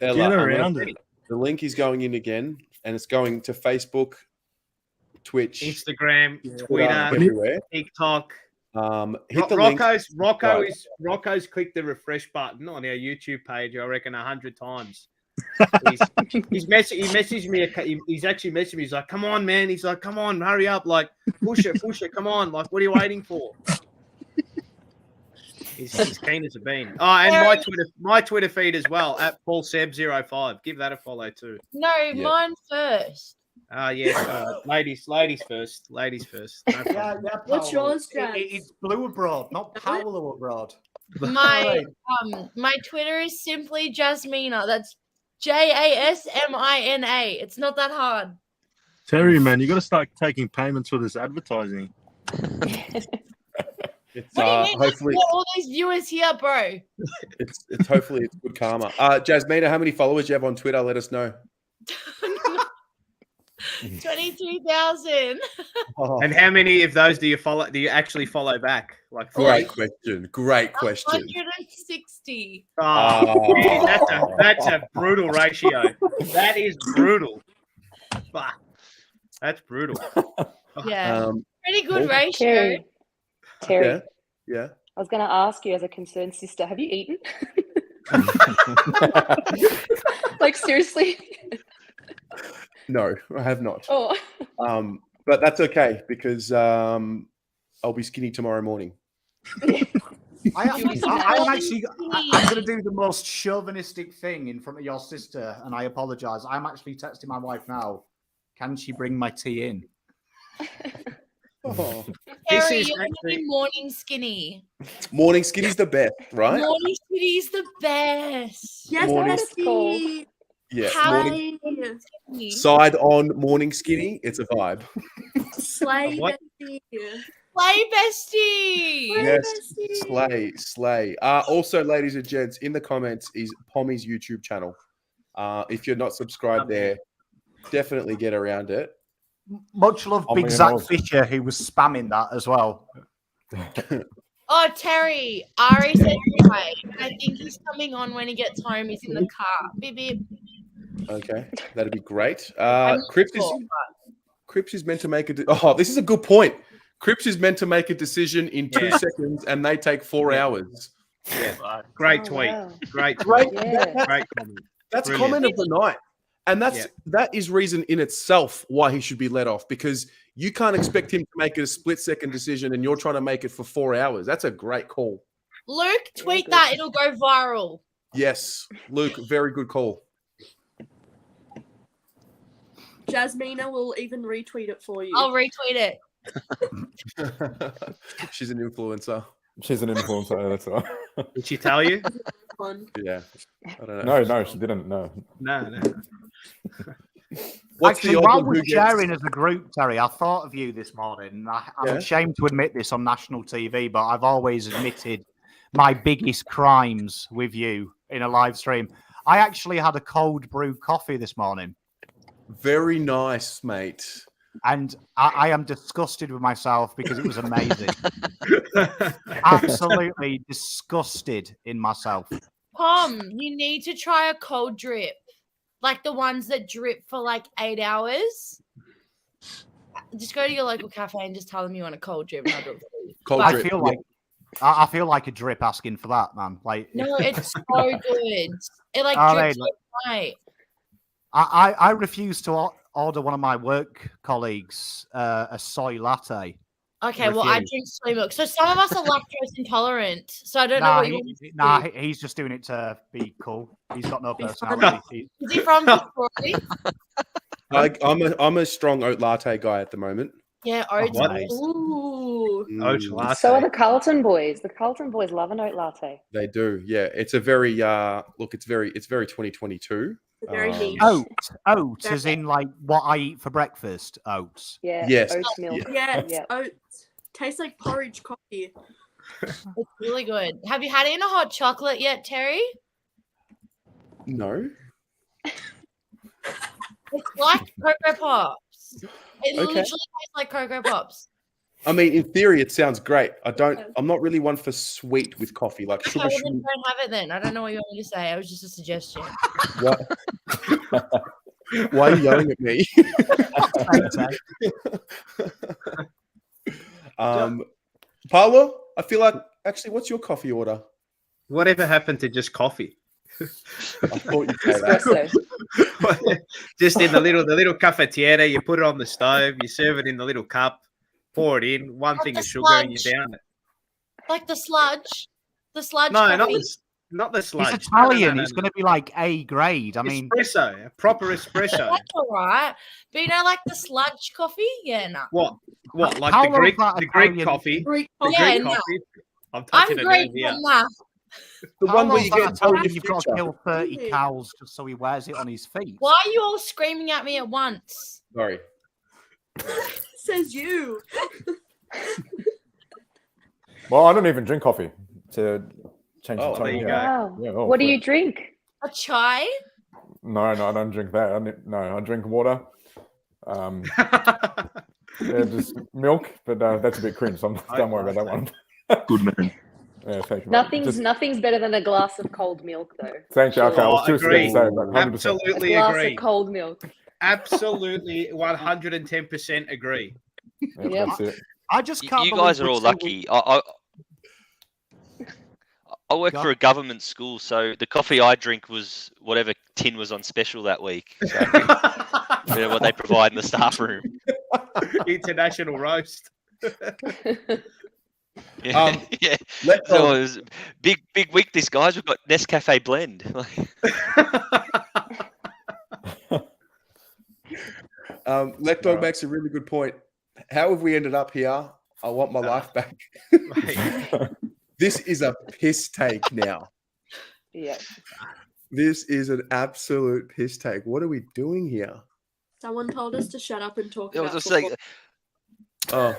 Get around it. The link is going in again, and it's going to Facebook, Twitch, Instagram, Twitter, everywhere. TikTok. Hit the link. Rocco's clicked the refresh button on our YouTube page, I reckon 100 times. He messaged me. He's actually messaged me. He's like, "Come on, man." He's like, "Come on, hurry up! Like, push it, come on! Like, what are you waiting for?" He's keen as a bean. Oh, and my Twitter feed as well at PaulSeb05. Give that a follow too. No, mine first. Ladies first. Ladies first. No yeah, what's yours, It's Blue Abroad, not Paolo Abroad. My Twitter is simply Jasmina. That's JASMINA. It's not that hard. Terry, man, you got to start taking payments for this advertising. It's, what do you mean? hopefully all these viewers here, bro. It's hopefully it's good karma. Jasmina, how many followers do you have on Twitter? Let us know. 23,000. And how many of those do you actually follow back? Like Great question. 160. That's a brutal ratio. That is brutal. Fuck. That's brutal. Yeah. Pretty good ratio. Terry. Yeah. I was going to ask you as a concerned sister, have you eaten? Like, seriously? No, I have not. Oh. But that's okay because I'll be skinny tomorrow morning. I'm going to do the most chauvinistic thing in front of your sister, and I apologize. I'm actually texting my wife now. Can she bring my tea in? Oh. This Terry, is you're gonna actually- be morning skinny. Morning skinny's the best, right? Morning skinny's the best. Yes, Morning- bestie. Yeah. How Morning skinny? side on morning skinny. It's a vibe. Slay, What? bestie. Play bestie. Yes, slay. Also, ladies and gents, in the comments is Pommy's YouTube channel. If you're not subscribed there, definitely get around it. Much love, On Big me and Zach yours. Fisher, who was spamming that as well. Oh, Terry, Ari said hi. I think he's coming on when he gets home. He's in the car. Beep beep. Okay, that'd be great. I'm Cripps sure, is meant to make a. Oh, this is a good point. Cripps is meant to make a decision in 2 Yeah. seconds, and they take 4 hours. Yeah, great Oh, tweet. wow. Great Great. tweet. Yeah. Great comment. That's Brilliant. comment of the night. And Yeah. that is reason in itself why he should be let off, because you can't expect him to make a split-second decision and you're trying to make it for 4 hours. That's a great call. Luke, tweet that. It'll go viral. Yes, Luke, very good call. Jasmina will even retweet it for you. I'll retweet it. She's an influencer. She's an influencer. That's all. Did she tell you? Fun. Yeah. I don't know. No, she didn't. No. No. What's Actually, the while odds we're who gets- sharing as a group, Terry, I thought of you this morning. And I'm Yeah? ashamed to admit this on national TV, but I've always admitted my biggest crimes with you in a live stream. I actually had a cold brew coffee this morning, Very nice, mate. and I am disgusted with myself because it was amazing. Absolutely disgusted in myself. Pom, you need to try a cold drip. Like the ones that drip for like 8 hours. Just go to your local cafe and just tell them you want a cold drip. And I'll do it for you. Cold But- drip. I feel like I feel like a drip asking for that, man. Like No, it's so good. It like Are drips they, like, right. I refuse to order one of my work colleagues a soy latte. Okay, well, I Refuse. drink soy milk. So some of us are lactose intolerant. So I don't know Nah, what you want me to nah, do. he's just doing it to be cool. He's got no Be personality. Is he from Victoria? I'm a strong oat latte guy at the moment. Yeah, oats. What? Ooh. Oat latte. So are the Carlton boys. The Carlton boys love an oat latte. They do. Yeah, it's a very look. It's very 2022. Very niche. Oats, as in like what I eat for breakfast. Oats. Yeah. Yes. Oat milk. Yeah, it's Yeah. oats. Tastes like porridge coffee. It's really good. Have you had it in a hot chocolate yet, Terry? No. It's like Cocoa Pops. It Okay. literally tastes like Cocoa Pops. I mean, in theory, it sounds great. I'm not really one for sweet with coffee, like Okay, sugar. well, then Shouldn't, don't have it then. I don't know what you want me to say. It was just a suggestion. what? Why are you yelling at me? Paolo, I feel like actually, what's your coffee order? Whatever happened to just coffee? I thought you'd say that. Just in the little cafetiere, you put it on the stove, you serve it in the little cup, pour it in, one thing the of sugar, and you sludge. down it. Like the sludge. The sludge No, not coffee. not the sludge. He's Italian. No. He's going to be like A grade. I mean, espresso, a proper espresso. That's all right. But you know, like the sludge coffee? Yeah, no. What? Like How the long Greek, that the Greek Italian- coffee? Greek The Yeah, Greek no. coffee. I'm I'm touching it great down here. on that. The how one where long's you that get told Italian your you've got to future. kill 30 cows just so he wears it on his feet. Why are you all screaming at me at once? Sorry. Says you. Well, I don't even drink coffee to change Oh, the tone. there you yeah. Wow. Yeah, oh, What do yeah. you drink? A chai? No, I don't drink that. I drink water. Yeah, just milk, but that's a bit cringe. So don't worry about that one. Good man. Yeah, thank you. mate. Nothing's better than a glass of cold milk, though. Thank you. Okay, I was too scared agree. to say it, but 100%. A Absolutely glass agree. of cold milk. Absolutely 110% agree. Yeah, Yeah. that's it. I just can't You believe guys are we're all 2 lucky. I work Go. for a government school, so the coffee I drink was whatever tin was on special that week. So, you know, what they provide in the staff room. International roast. Yeah, yeah. Let So it was big week. This guys, we've got Nescafe blend. Let Dog makes a really good point. How have we ended up here? I want my life back. This is a piss take now. Yeah. This is an absolute piss take. What are we doing here? Someone told us to shut up and talk I was about just football.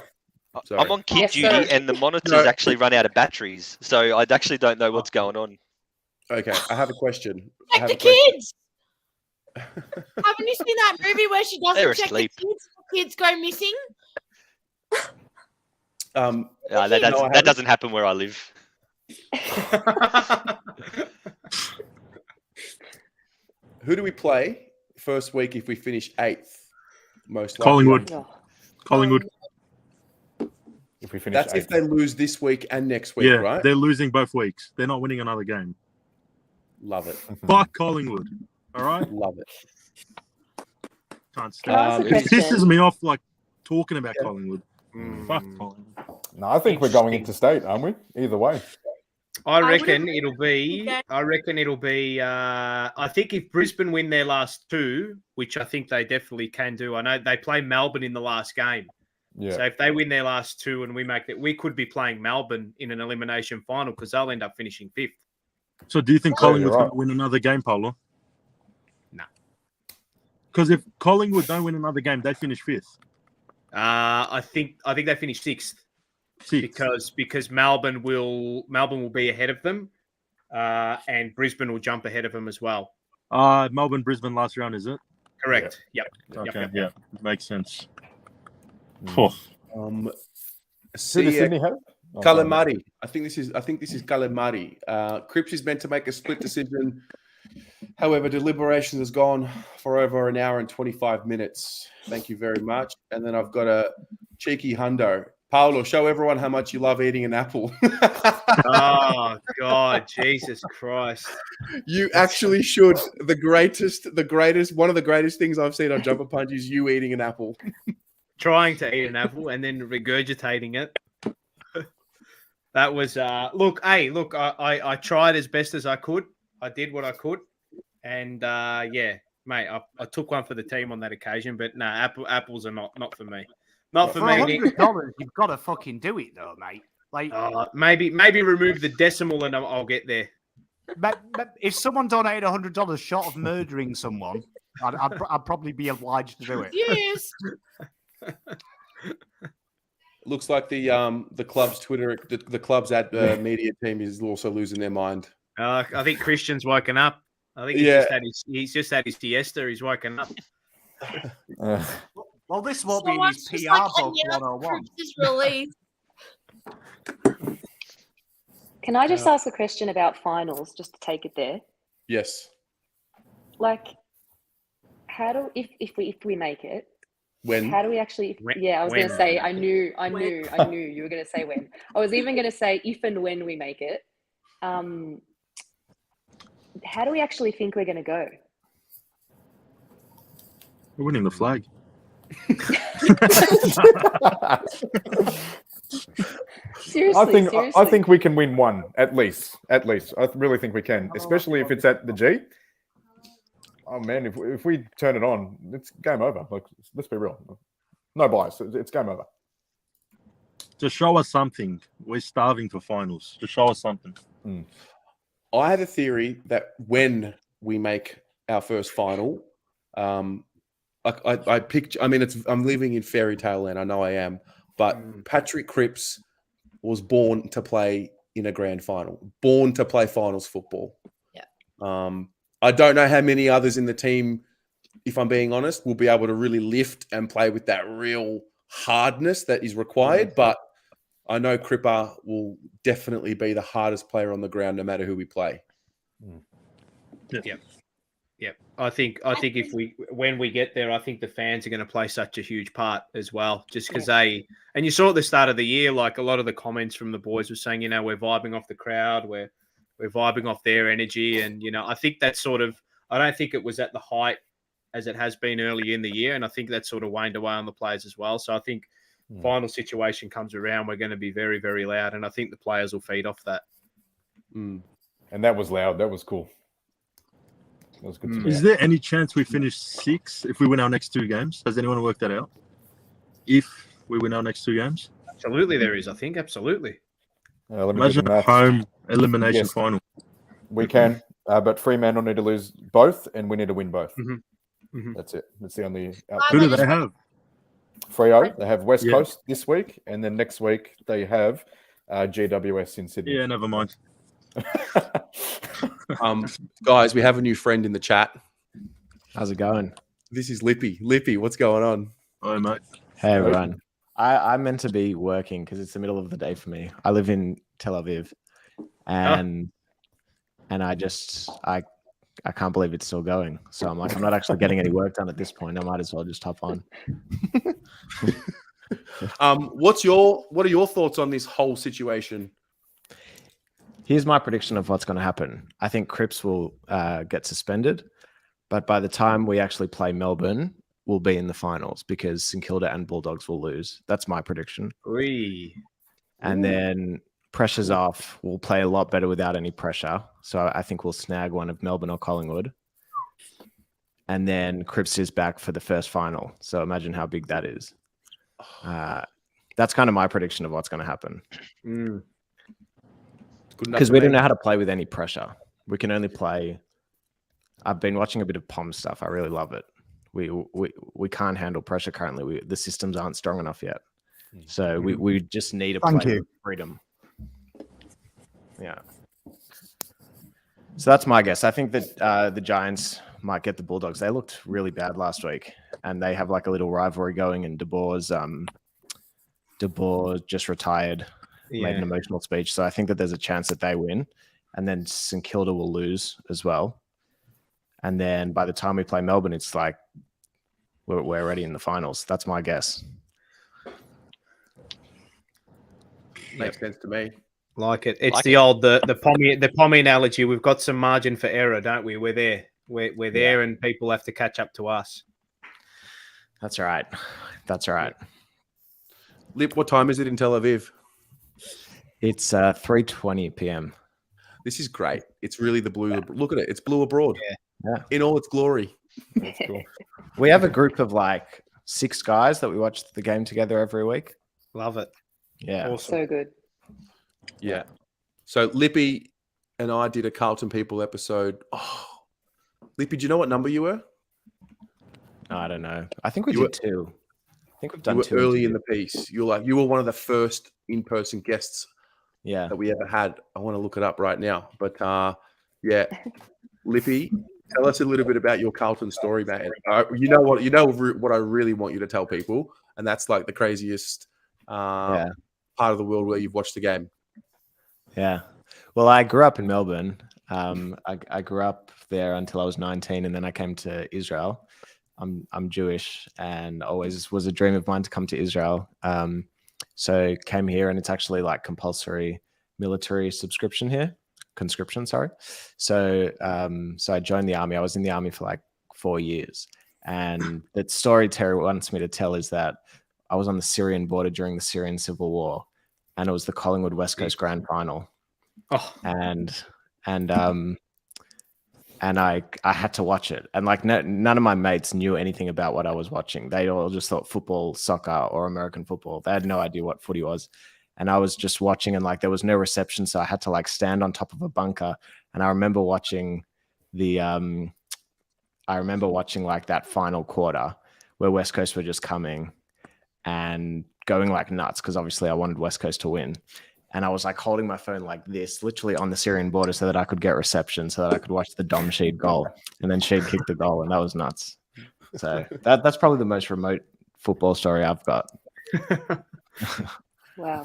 Oh, sorry. I'm on kid Yes, duty, sir. and the monitors No. actually run out of batteries, so I actually don't know what's going on. Okay, I have a question. Check the kids. Haven't you seen that movie where she They're doesn't check asleep. the kids go missing? That doesn't happen where I live. Who do we play first week if we finish 8th? Most likely. Collingwood. Oh. Collingwood. If we finish That's if 8th. they lose this week and next week, Yeah, right? they're losing both weeks. They're not winning another game. Love it. Fuck Collingwood. All right? Love it. Can't Can I ask stand a it. It pisses question? me off like talking about Collingwood. Fuck Collingwood. No, I think we're going into state, aren't we? Either way. I would've- reckon it'll be. I think if Brisbane win their last two, which I think they definitely can do. I know they play Melbourne in the last game. Yeah. So if they win their last two and we make that, we could be playing Melbourne in an elimination final because they'll end up finishing 5th. So do you think Yeah, Collingwood's you're going right. to win another game, Paulo? No. Because if Collingwood don't win another game, they finish 5th. I think they finish 6th. Because Melbourne will be ahead of them, and Brisbane will jump ahead of them as well. Melbourne, Brisbane last round, is it? Correct. Yep. Okay, yeah. Makes sense. Who does see Sydney have? Oh, sorry. Calamari. I think this is Calamari. Cripps is meant to make a split decision. However, deliberation has gone for over an hour and 25 minutes. Thank you very much. And then I've got a cheeky hundo. Paolo, show everyone how much you love eating an apple. Oh God, Jesus Christ! You actually should. The greatest, one of the greatest things I've seen on Jumper Punch is you eating an apple. Trying to eat an apple and then regurgitating it. That was look. I tried as best as I could. I did what I could, and yeah, mate, I took one for the team on that occasion. But no, apples are not for me. Not for For me. Nick. $100, you've got to fucking do it though, mate. Like maybe remove the decimal and I'll get there. but if someone donated $100 short of murdering someone, I'd probably be obliged to do it. Yes. Looks like the club's Twitter, the club's media team is also losing their mind. I think Christian's woken up. I think he's just had his siesta. He's woken up. Well, this won't be in Someone's his just PR like, book yeah, 101. Cripps is released. Can I just ask a question about finals, just to take it there? Yes. Like, how do if we make it? When? How do we actually? Yeah, I was going to say. I knew you were going to say when. I was even going to say if and when we make it. How do we actually think we're going to go? We're winning the flag. Seriously, I think we can win one at least. I really think we can, especially if it's at the G. Oh man, if we turn it on, it's game over. Like, let's be real. No bias. It's game over. Just show us something. We're starving for finals. Just show us something. I have a theory that when we make our first final, I picture. I mean, I'm living in fairy tale land. I know I am, but Patrick Cripps was born to play in a grand final, born to play finals football. Yeah. I don't know how many others in the team, if I'm being honest, will be able to really lift and play with that real hardness that is required. But I know Cripper will definitely be the hardest player on the ground, no matter who we play. Yep. I think if when we get there, I think the fans are going to play such a huge part as well, just because and you saw at the start of the year, like a lot of the comments from the boys were saying, we're vibing off the crowd, we're vibing off their energy. And, I think that I don't think it was at the height as it has been early in the year. And I think that sort of waned away on the players as well. So I think final situation comes around, we're going to be very, very loud. And I think the players will feed off that. And that was loud. That was cool. That was good to Is there any chance we finish 6th if we win our next 2 games? Has anyone worked that out? If We win our next 2 games. Absolutely, there is. I think absolutely. Let me do Imagine the a maths. home elimination Yes. final. We can, but Fremantle need to lose both, and we need to win both. Mm-hmm. That's it. That's the only. Who do they have? Freo. They have West Yeah. Coast this week, and then next week they have GWS in Sydney. Yeah, never mind. Guys, we have a new friend in the chat. How's it going? This is Lippy. Lippy, what's going on? Hi, mate. Hey, everyone. I'm meant to be working because it's the middle of the day for me. I live in Tel Aviv, and I can't believe it's still going. So I'm like, I'm not actually getting any work done at this point. I might as well just hop on. What are your thoughts on this whole situation? Here's my prediction of what's going to happen. I think Cripps will get suspended, but by the time we actually play Melbourne, we'll be in the finals because St Kilda and Bulldogs will lose. That's my prediction. And then pressure's off. We'll play a lot better without any pressure. So I think we'll snag one of Melbourne or Collingwood. And then Cripps is back for the first final. So imagine how big that is. That's kind of my prediction of what's going to happen. Because we don't know how to play with any pressure. We can only play. I've been watching a bit of POM stuff. I really love it. We can't handle pressure currently. The systems aren't strong enough yet. So we just need to play with freedom. Yeah. So that's my guess. I think that the Giants might get the Bulldogs. They looked really bad last week, and they have like a little rivalry going. And De Boer's just retired, made an emotional speech. So I think that there's a chance that they win, and then St Kilda will lose as well. And then by the time we play Melbourne, it's like we're already in the finals. That's my guess. Makes sense to me. Like it. It's the pommy analogy. We've got some margin for error, don't we? We're there. We're there, and people have to catch up to us. That's right. That's right. Lip, what time is it in Tel Aviv? It's 3:20 p.m. This is great. It's really the blue. Look at it. It's blue abroad. Yeah. In all its glory. That's cool. We have a group of like 6 guys that we watch the game together every week. Love it. Yeah. Awesome. So good. Yeah. So Lippy and I did a Carlton People episode. Oh, Lippy, do you know what number you were? I don't know. I think we did 2. I think we've done you were 2 early in the piece. You were one of the first in-person guests that we ever had. I want to look it up right now. But yeah, Lippy, tell us a little bit about your Carlton story, man. You know what I really want you to tell people, and that's like the craziest part of the world where you've watched the game. Yeah. Well, I grew up in Melbourne. I grew up there until I was 19, and then I came to Israel. I'm Jewish, and always was a dream of mine to come to Israel. So came here, and it's actually like compulsory military conscription here. So I joined the army. I was in the army for like 4 years, and the story Terry wants me to tell is that I was on the Syrian border during the Syrian civil war, and it was the Collingwood West Coast Grand Final. And I had to watch it, and like none of my mates knew anything about what I was watching. They all just thought football, soccer, or American football. They had no idea what footy was, and I was just watching, and like there was no reception, so I had to like stand on top of a bunker. And I remember watching like that final quarter where West Coast were just coming and going like nuts because obviously I wanted West Coast to win. And I was like holding my phone like this, literally on the Syrian border, so that I could get reception, so that I could watch the Dom Sheed goal. And then Sheed kicked the goal, and that was nuts. So that's probably the most remote football story I've got. Wow.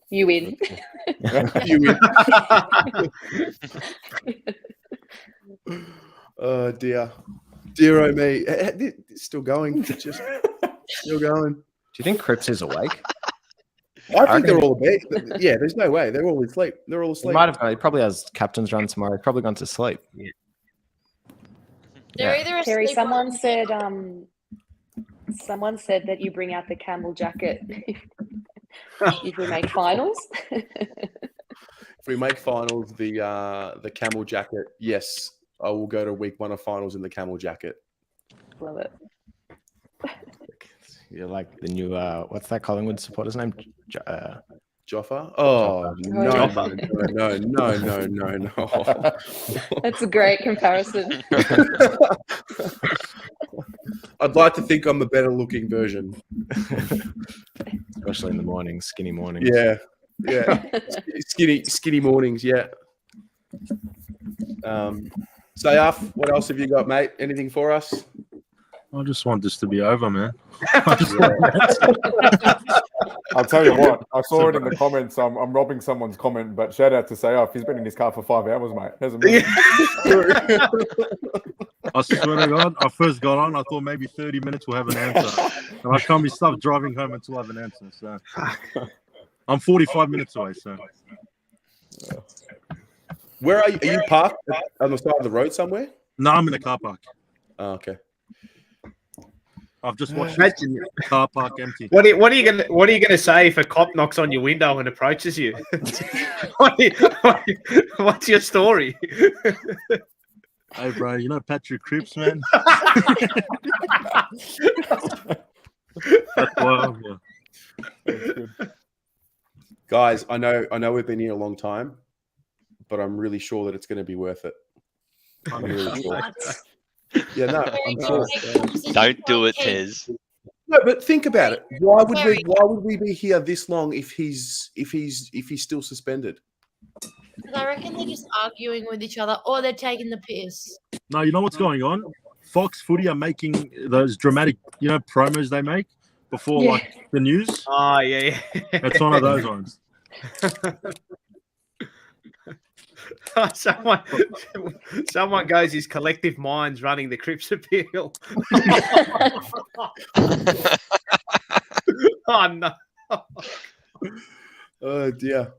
You win. You win. Oh dear. Dear oh me. It's still going. It's just still going. Do you think Cripps is awake? I think they're all awake. Yeah, there's no way. They're all asleep. They're all asleep. He probably has captain's run tomorrow. He's probably gone to sleep. They're Yeah. either Terry, asleep someone said that you bring out the camel jacket if we make finals. If we make finals, the camel jacket, yes, I will go to week 1 of finals in the camel jacket. Love it. You're like the new what's that Collingwood supporter's name? Joffa? Oh, no, Joffa. no. That's a great comparison. I'd like to think I'm a better looking version. Especially in the mornings, skinny mornings. Yeah. Skinny mornings, yeah. Sayaf, what else have you got, mate? Anything for us? I just want this to be over, man. I'll tell you what, I saw it in the comments. I'm robbing someone's comment, but shout out to Sayaf. He's been in his car for 5 hours, mate. Hasn't been. I swear to God, I first got on. I thought maybe 30 minutes we'll have an answer, and I can't be stopped driving home until I have an answer. So I'm 45 minutes away. So where are you? Are you parked on the side of the road somewhere? No, I'm in a car park. Oh, okay. I've just watched the car park empty. What are you gonna say if a cop knocks on your window and approaches you? What's your story? Hey, bro, you know Patrick Cripps, man. That's wild, yeah. Guys, I know we've been here a long time, but I'm really sure that it's going to be worth it. I'm really sure. Yeah, no, I'm sure. Don't do it, Tez. No, but think about it. Why would we be here this long if he's still suspended? Because I reckon they're just arguing with each other or they're taking the piss. No, you know what's going on? Fox Footy are making those dramatic, promos they make before like the news. Oh, yeah. It's one of those ones. Someone goes, his collective mind's running the Cripps appeal. Oh, no. Oh, dear.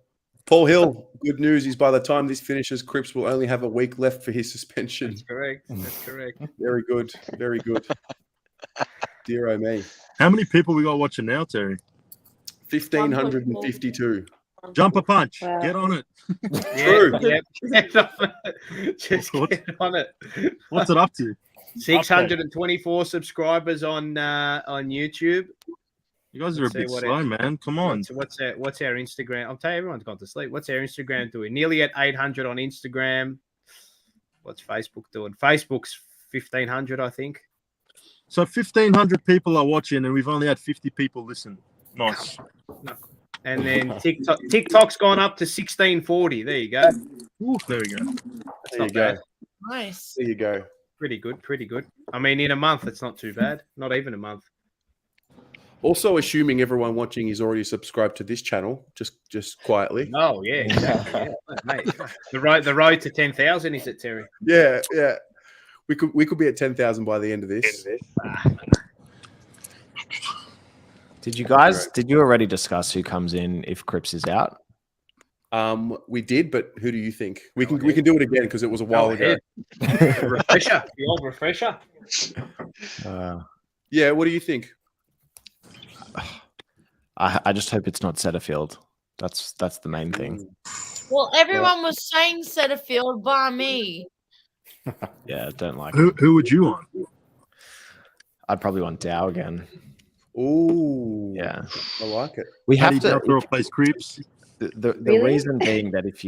Paul Hill, good news is by the time this finishes, Cripps will only have a week left for his suspension. That's correct. Very good. Very good. Dear oh me. How many people we got watching now, Terry? 1,552. Jump a punch. Wow. Get on it. True. Just get on it. What's it up to? 624 subscribers on YouTube. You guys are a bit slow, man. Come on. What's our Instagram? I'll tell you, everyone's gone to sleep. What's our Instagram doing? Nearly at 800 on Instagram. What's Facebook doing? Facebook's 1,500, I think. So 1,500 people are watching, and we've only had 50 people listen. Nice. No. And then TikTok's gone up to 1,640. There you go. Ooh, there we go. There you go. Nice. There you go. Pretty good. I mean, in a month, it's not too bad. Not even a month. Also, assuming everyone watching is already subscribed to this channel, just quietly. Oh yeah, exactly. Yeah, mate. The road to 10,000 is it, Terry? Yeah. We could be at 10,000 by the end of this. Did you already discuss who comes in if Cripps is out? We did, but who do you think? We can do it again because it was a while ago. Refresher, the old refresher. Yeah, what do you think? I just hope it's not Setterfield. That's the main thing. Well, everyone was saying Setterfield by me. Yeah, don't like it. Who would you want? I'd probably want Dow again. Ooh, yeah, I like it. We have to replace Cripps. The reason being that if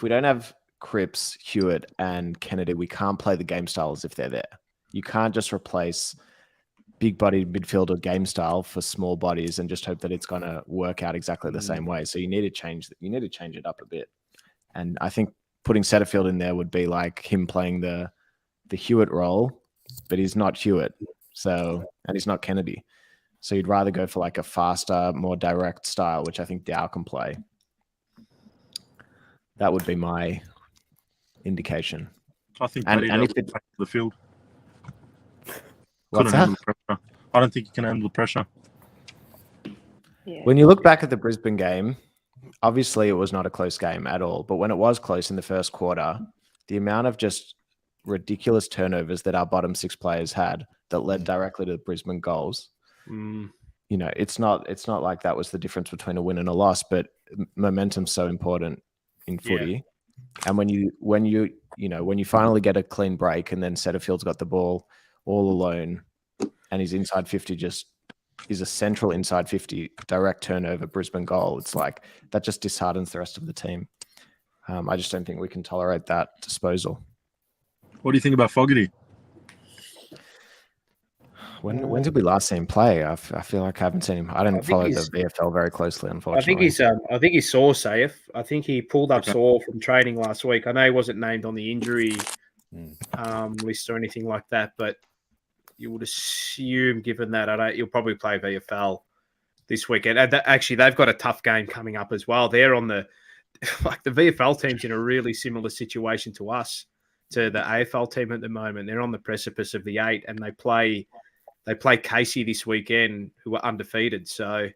we don't have Cripps, Hewitt, and Kennedy, we can't play the game style as if they're there. You can't just replace big-bodied midfielder game style for small bodies and just hope that it's going to work out exactly the same way. So you need to change it up a bit. And I think putting Setterfield in there would be like him playing the Hewitt role, but he's not Hewitt. So, and he's not Kennedy. So you'd rather go for like a faster, more direct style, which I think Dow can play. That would be my indication. I think and if it the field. What's that? I don't think he can handle the pressure. Yeah. When you look back at the Brisbane game, obviously it was not a close game at all. But when it was close in the first quarter, the amount of just ridiculous turnovers that our bottom six players had that led directly to the Brisbane goals. It's not like that was the difference between a win and a loss, but momentum's so important in footy. Yeah. And when you finally get a clean break and then Setterfield's got the ball all alone and his inside 50 just is a central inside 50 direct turnover Brisbane goal. It's like that just disheartens the rest of the team. I just don't think we can tolerate that disposal. What do you think about Fogarty? When did we last see him play? I feel like I haven't seen him. I didn't follow the VFL very closely, unfortunately. I think he's sore, Saif. I think he pulled up sore from training last week. I know he wasn't named on the injury list or anything like that, but you would assume, given that, he'll probably play VFL this weekend. And actually, they've got a tough game coming up as well. They're on the VFL team's in a really similar situation to us, to the AFL team at the moment. They're on the precipice of the 8, and they play Casey this weekend, who are undefeated. So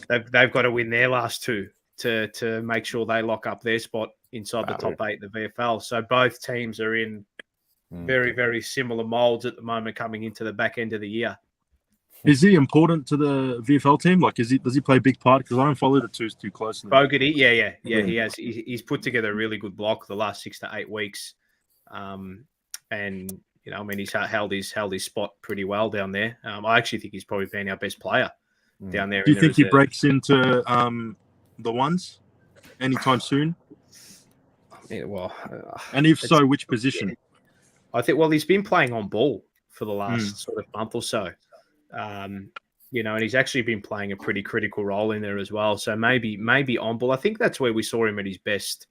they've got to win their last 2 to make sure they lock up their spot inside the top 8 in the VFL. So both teams are in very, very similar molds at the moment coming into the back end of the year. Is he important to the VFL team? Like, does he play a big part? Because I don't follow the twos too closely. Fogarty, yeah, he has. He's put together a really good block the last 6 to 8 weeks, and he's held his spot pretty well down there. I actually think he's probably been our best player down there. Do you think he breaks into the ones anytime soon? Yeah, well, and if so, which position? I think. Well, he's been playing on ball for the last sort of month or so. And he's actually been playing a pretty critical role in there as well. So maybe on ball. I think that's where we saw him at his best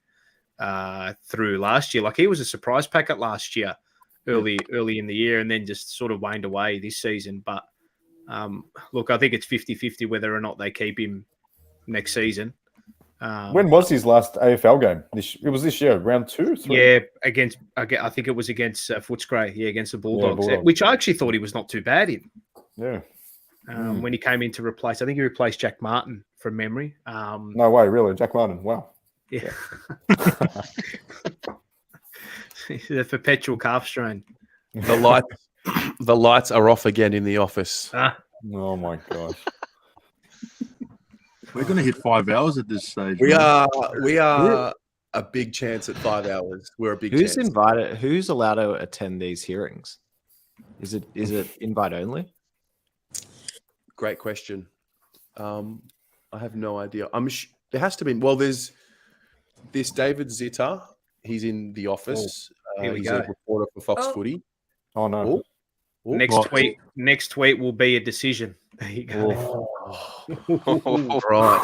through last year. Like, he was a surprise packet last year, early in the year, and then just sort of waned away this season. But look, I think it's 50-50 whether or not they keep him next season. When was his last AFL game? It was this year, round 2, 3? Yeah, I think it was against Footscray. Yeah, against the Bulldogs, which I actually thought he was not too bad in. Yeah. When he came in to replace, I think he replaced Jack Martin from memory. No way, really, Jack Martin. Wow. Yeah. The perpetual calf strain. The lights are off again in the office. Oh my gosh. We're going to hit 5 hours at this stage. We are a big chance at 5 hours. We're a big Who's chance. invited? Who's allowed to attend these hearings? Is it invite only? Great question. I have no idea. There has to be. Well, there's this David Zitter. He's in the office. He's a reporter for Fox Footy. Oh no! Next tweet will be a decision. There you go. Right.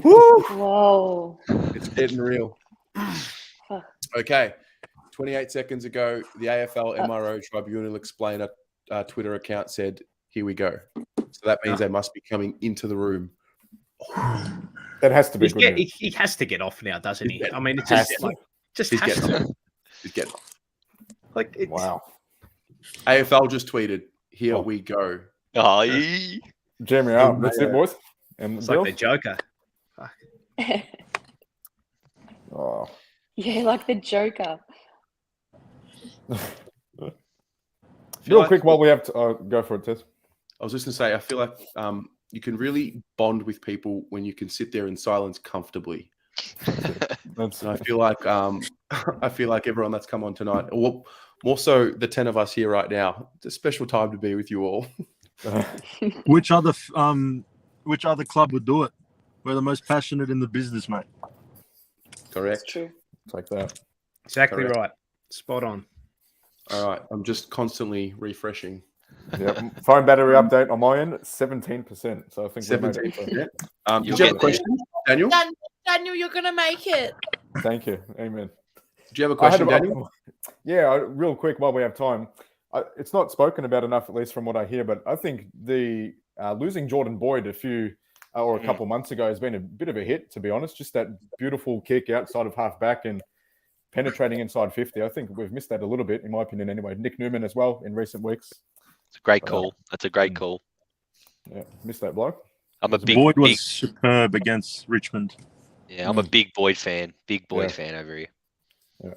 Whoa! It's getting real. Okay. 28 seconds ago, the AFL MRO Tribunal explained a Twitter account said, "Here we go." So that means they must be coming into the room. That has to be good. He has to get off now, doesn't he? I mean, it's just He's has getting to. off. He's getting off. Like, wow. AFL just tweeted, "Here we go." Oh, Jamie out. That's it, boys. And it's like the Joker. Oh. Yeah, like the Joker. Real quick, while we have to go for it, Tess. I was just going to say, I feel like you can really bond with people when you can sit there in silence comfortably. And I feel like everyone that's come on tonight, or more so the 10 of us here right now, it's a special time to be with you all. Which other club would do it? We're the most passionate in the business, mate. Correct. That's true. It's like that. Exactly Correct. right. Spot on. All right. I'm just constantly refreshing. Yeah. Phone battery update on my end, 17%. So I think 17%. Yeah. Did you have a question, Daniel? Daniel, you're gonna make it. Thank you. Amen. Do you have a question, Daniel? Yeah, real quick while we have time. It's not spoken about enough, at least from what I hear, but I think the losing Jordan Boyd a couple months ago has been a bit of a hit, to be honest. Just that beautiful kick outside of half back and penetrating inside 50. I think we've missed that a little bit, in my opinion, anyway. Nick Newman as well in recent weeks. It's a great call. That's a great call. Yeah, missed that bloke. Boyd was superb against Richmond. Yeah, I'm a big Boyd fan. Big Boyd fan over here. Yeah.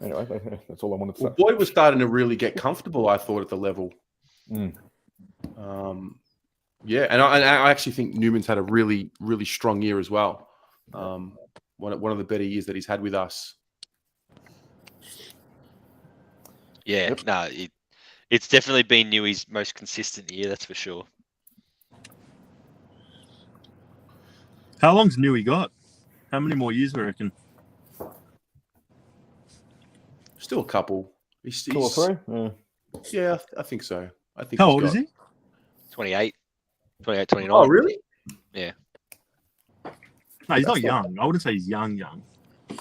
Anyway, that's all I wanted to say. Well, Boyd was starting to really get comfortable, I thought, at the level. Yeah, and I actually think Newman's had a really, really strong year as well. One of the better years that he's had with us. Yeah, no, It's definitely been Newey's most consistent year, that's for sure. How long's Newey got? How many more years, we reckon? Still a couple. He's, 2 or 3? Yeah. Yeah, I think so. I think. How he's old got- is he? 28, 29. Oh, really? Yeah. No, he's not young. I wouldn't say he's young. I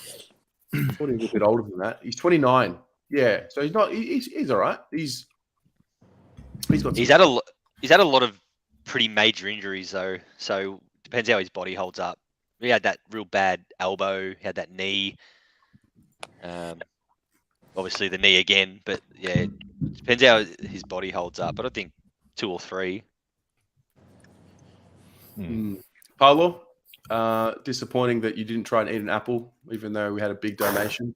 thought he was a bit older than that. He's 29. Yeah, so he's not. He's all right. He's got. He's had a lot of pretty major injuries though, so depends how his body holds up. He had that real bad elbow. He had that knee. Obviously the knee again, but yeah, it depends how his body holds up. But I think 2 or 3. Paulo, disappointing that you didn't try and eat an apple, even though we had a big donation.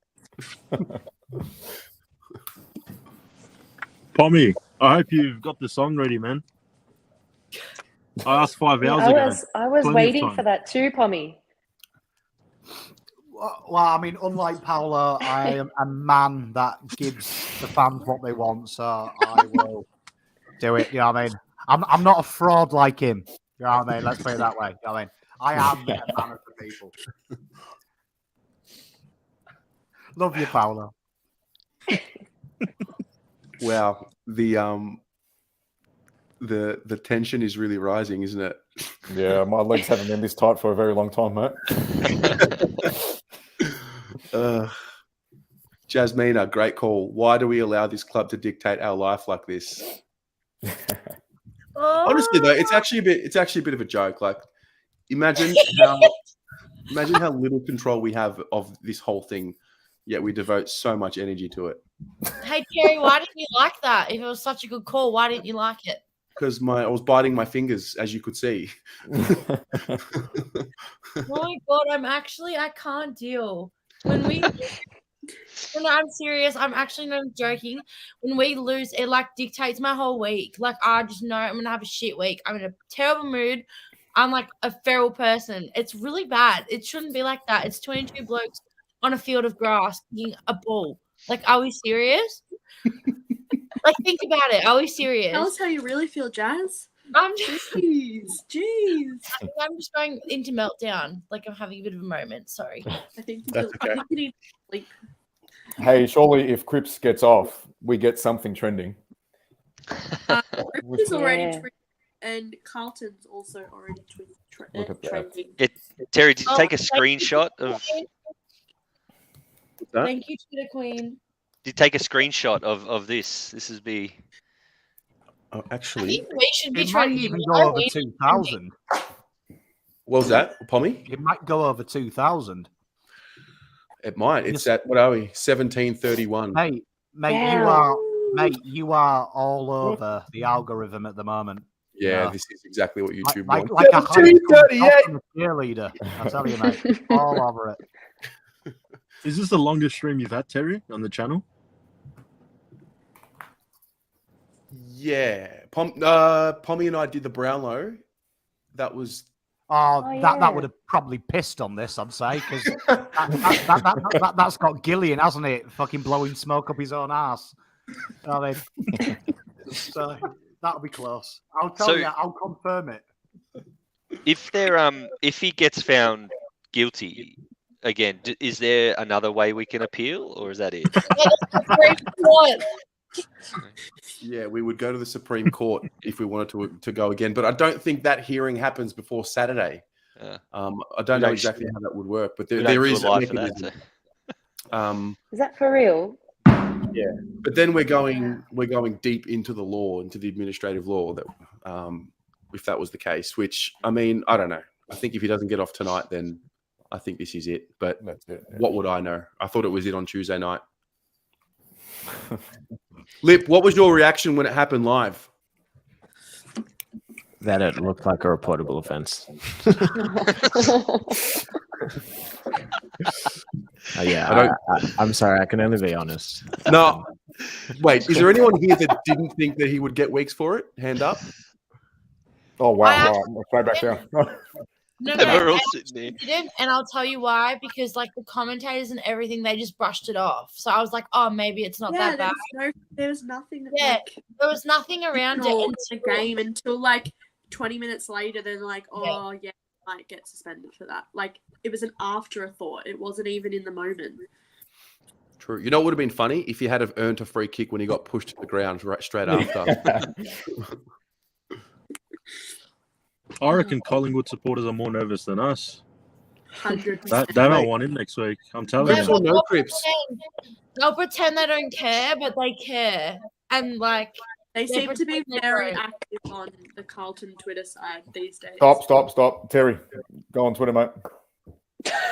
Pommy, I hope you've got the song ready, man. I asked 5 hours ago. I was Plenty of waiting time. for that too, Pommy. Well, I mean, unlike Paolo, I am a man that gives the fans what they want, so I will do it. You know what I mean? I'm not a fraud like him. You know what I mean? Let's put it that way. You know what I mean? I am a man of the people. Love you, Paolo. Wow, the tension is really rising, isn't it? Yeah, my legs haven't been this tight for a very long time, mate. Jasmina, great call. Why do we allow this club to dictate our life like this? Honestly, though, it's actually a bit of a joke. Like, imagine how little control we have of this whole thing, yet we devote so much energy to it. Hey, Terry, why didn't you like that? If it was such a good call, why didn't you like it? Because I was biting my fingers, as you could see. Oh my God, I can't deal. When I'm serious, I'm actually not joking. When we lose, it like dictates my whole week. Like, I just know I'm gonna have a shit week. I'm in a terrible mood. I'm like a feral person. It's really bad. It shouldn't be like that. It's 22 blokes on a field of grass kicking a ball. Like, are we serious? Like, think about it. Are we serious? Tell us how you really feel, Jazz. I'm just, Jeez. I'm just going into meltdown. Like, I'm having a bit of a moment. Sorry. I think That's okay. you need sleep. Hey, surely if Cripps gets off, we get something trending. Cripps is already Yeah. and Carlton's also already Look at that. trending. Terry, did you take a thank you, screenshot Twitter of? Queen. Huh? Thank you, Twitter Queen. Did you take a screenshot of this? This is be. Oh, I actually, think we should be It might trending. even Why go are over we 2,000. what was that, Pommy? It might go over 2,000. It might. It's at, what are we? 1731. Mate, Wow. you are all over the algorithm at the moment. Yeah, Yeah. this is exactly what YouTube Like wants. a high school 1738. cheerleader. I tell you, mate, all over it. Is this the longest stream you've had, Terry, on the channel? Yeah, Pommy and I did the Brownlow. That was Oh, Oh, that yeah. would have probably pissed on this, I'd say, because that's got Gillian, hasn't it? Fucking blowing smoke up his own ass. I mean, so that'll be close. I'll tell So- you, I'll confirm it. If he gets found guilty again, is there another way we can appeal, or is that it? yeah. We would go to the Supreme Court if we wanted to go again, but I don't think that hearing happens before Saturday. Yeah. I don't know exactly how that would work, but there don't is do a a live for that, mechanism. Is that for real? Yeah, but then we're going deep into the law, into the administrative law. That if that was the case, which I mean, I don't know. I think if he doesn't get off tonight, then I think this is it. But That's it. Yeah. what would I know? I thought it was it on Tuesday night. Lip, what was your reaction when it happened live? That it looked like a reportable offence. Yeah, I'm sorry. I can only be honest. No, wait. Is there anyone here that didn't think that he would get weeks for it? Hand up. Oh wow! Right, straight back down. No, And we're all I sitting there. didn't, and I'll tell you why. Because like the commentators and everything, they just brushed it off. So I was like, oh, maybe it's not that bad. There was nothing. Yeah, there was nothing around it in the until game until like 20 minutes later. Then like, oh yeah, I might get suspended for that. Like it was an afterthought. It wasn't even in the moment. True. You know what would have been funny if he had have earned a free kick when he got pushed to the ground right straight after. I reckon Collingwood supporters are more nervous than us. 100%. They don't want him next week. I'm telling Yeah, you. but they'll pretend they don't care, but they care, and like They seem to be pretend they very don't. active on the Carlton Twitter side these days. Stop. Terry, go on Twitter, mate.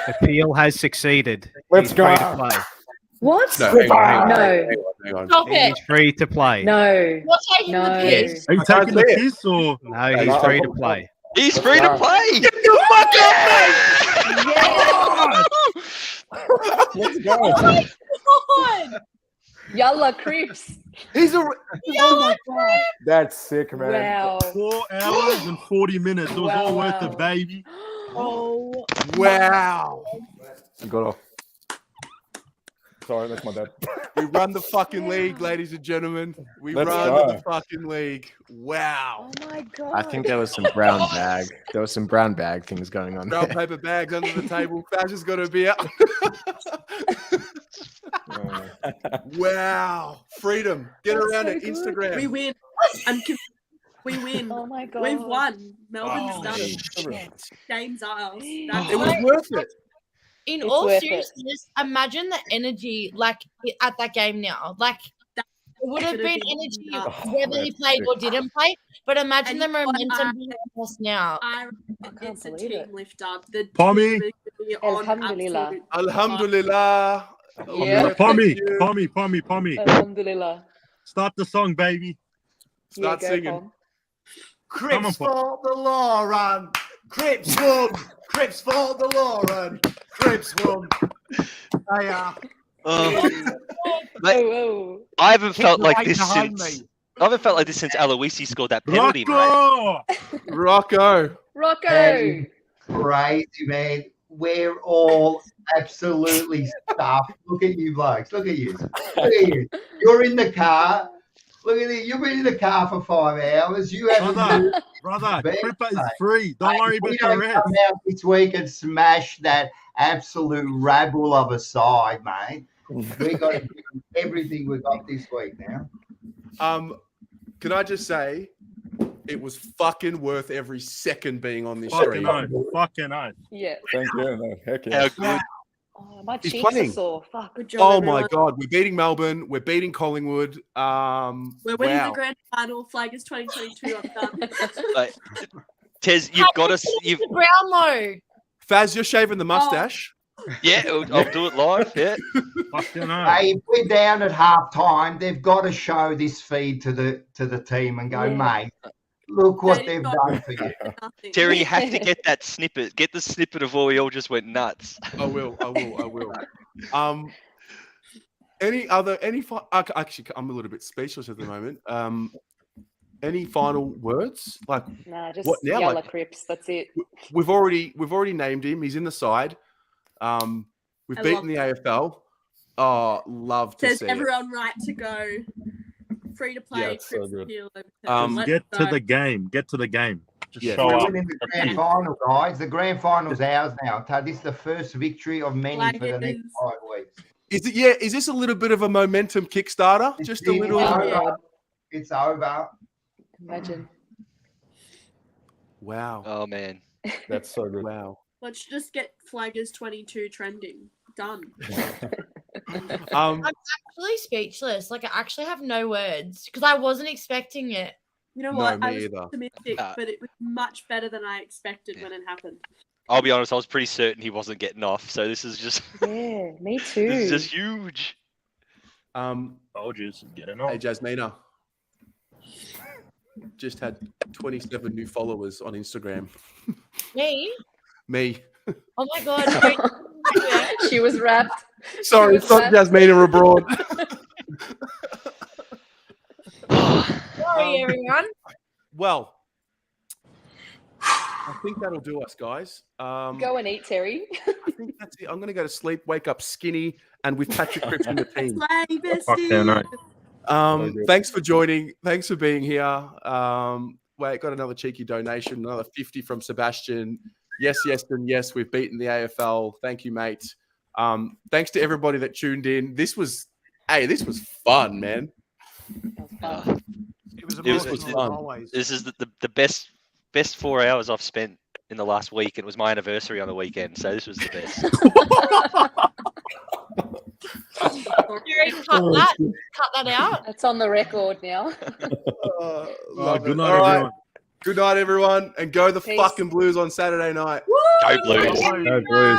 Appeal has succeeded. Let's He's go. free to play. What? No, hang on. No. Hang on. Stop it. He's free to play. No. You're taking the No. piss. Are you taking the piss or? No, he's free to play. He's free to play. Get the fuck out, mate! Let's go. God. Yalla Cripps. He's a. Oh my god. That's sick, man. Wow. 4 hours and 40 minutes. It was all worth it, baby. Oh. Wow. You got off. Sorry, that's my dad. We run the fucking league, ladies and gentlemen. We Let's run go. the fucking league. Wow. Oh my god. I think there was some brown bag. There was some brown bag things going on Brown there. paper bags under the table. Faz has got a beer. Wow. Freedom. Get That's around so it. good. Instagram. We win. We win. Oh my god. We've won. Melbourne's done it. Shit. Game's ours. It That's was worth it. In It's all worth it. seriousness, imagine the energy like at that game now. Like it would have Should've been been energy nuts. whether he that's played or sick. didn't play. But imagine And the you know what, momentum being on us now. I reckon it's a believe team it. lifter. The Pommy. team is gonna be on Alhamdulillah. absolute Alhamdulillah. Yeah. Pommy. Alhamdulillah. Start the song, baby. Start Yeah, go, singing. Pom. Come on, Cripps fought the law and Cripps won. Cripps fought the law and Cripps won. They are. Mate, Oh, I haven't felt like right this behind since. me. I haven't felt like this since Aloisi scored that penalty, mate. Rocco! Rocco. Rocco. Crazy, man. We're all absolutely stuffed. Look at you blokes. Look at you. Look at you. You're in the car. Look at it. You've been in the car for 5 hours. You haven't moved. Brother, Bad, Cripper is mate. free. Don't worry We about the don't rest. come out this week and smash that absolute rabble of a side, mate. We got to give them everything we got this week now. Can I just say, it was fucking worth every second being on this Fucking stream. oath. Fucking oath. Yeah. Thank you. No, heck yeah. How good. Oh, my He's cheeks are playing. sore. Fuck. Good job, Oh everyone. my god, we're beating Melbourne. We're beating Collingwood. We're winning Wow. the grand final. Flag is 2022. I'm done. Like, Tez, you've got us. You've The Brownlow. Faz, you're shaving the mustache. yeah. I'll do it live. Yeah. Fucking oath. Hey, if we're down at half time, they've got to show this feed to the team and go, Yeah. mate, look what They they've got done for you. nothing. Terry, you have to get that snippet. Get the snippet of where we all just went nuts. I will. Actually, I'm a little bit speechless at the moment. Any final words? Like, Nah, just what now? Yalla Like, Cripps. That's it. we've already named him. He's in the side. We've I beaten love the AFL. Oh, love to Says see it. everyone right to go. Free to play. Yeah, it's so Cripps good. appeal. Um, Get to the game. Get to the game. Just Yeah. show We're up. winning the grand final, guys. The grand final's ours now. This is the first victory of many for the next 5 weeks. Is it? Yeah. Is this a little bit of a momentum Kickstarter? Just a It's little. over. It's over. Imagine. Wow. Oh man. That's so good. Wow. Let's just get Flaggers 22 trending. Done. I'm actually speechless. Like I actually have no words because I wasn't expecting it. You know No, what? me I was either. optimistic, but it was much better than I expected when it happened. I'll be honest. I was pretty certain he wasn't getting off. So this is just. Yeah, me too. This is just huge. Told you, getting on. Hey, Jasmina. Just had 27 new followers on Instagram. Me? Me. Oh my god. She was wrapped. Sorry, was it's not wrapped. Jasmina abroad. Sorry, everyone. Well, I think that'll do us, guys. Go and eat, Terry. I think that's it. I'm going to go to sleep, wake up skinny, and with Patrick Cripps in the team. Slay, Fuck yeah, bestie. no. Thanks for joining. Thanks for being here. Wait, got another cheeky donation, another 50 from Sebastian. Yes, and yes, we've beaten the AFL. Thank you, mate. Thanks to everybody that tuned in. This was fun, man. It was This emotional was as fun. always. This is the best 4 hours I've spent in the last week. It was my anniversary on the weekend, so this was the best. Jerry, cut that out. It's on the record now. Love good it. night, All right. everyone. Good night, everyone, and go the Peace. fucking Blues on Saturday night. Go Blues. Go Blues.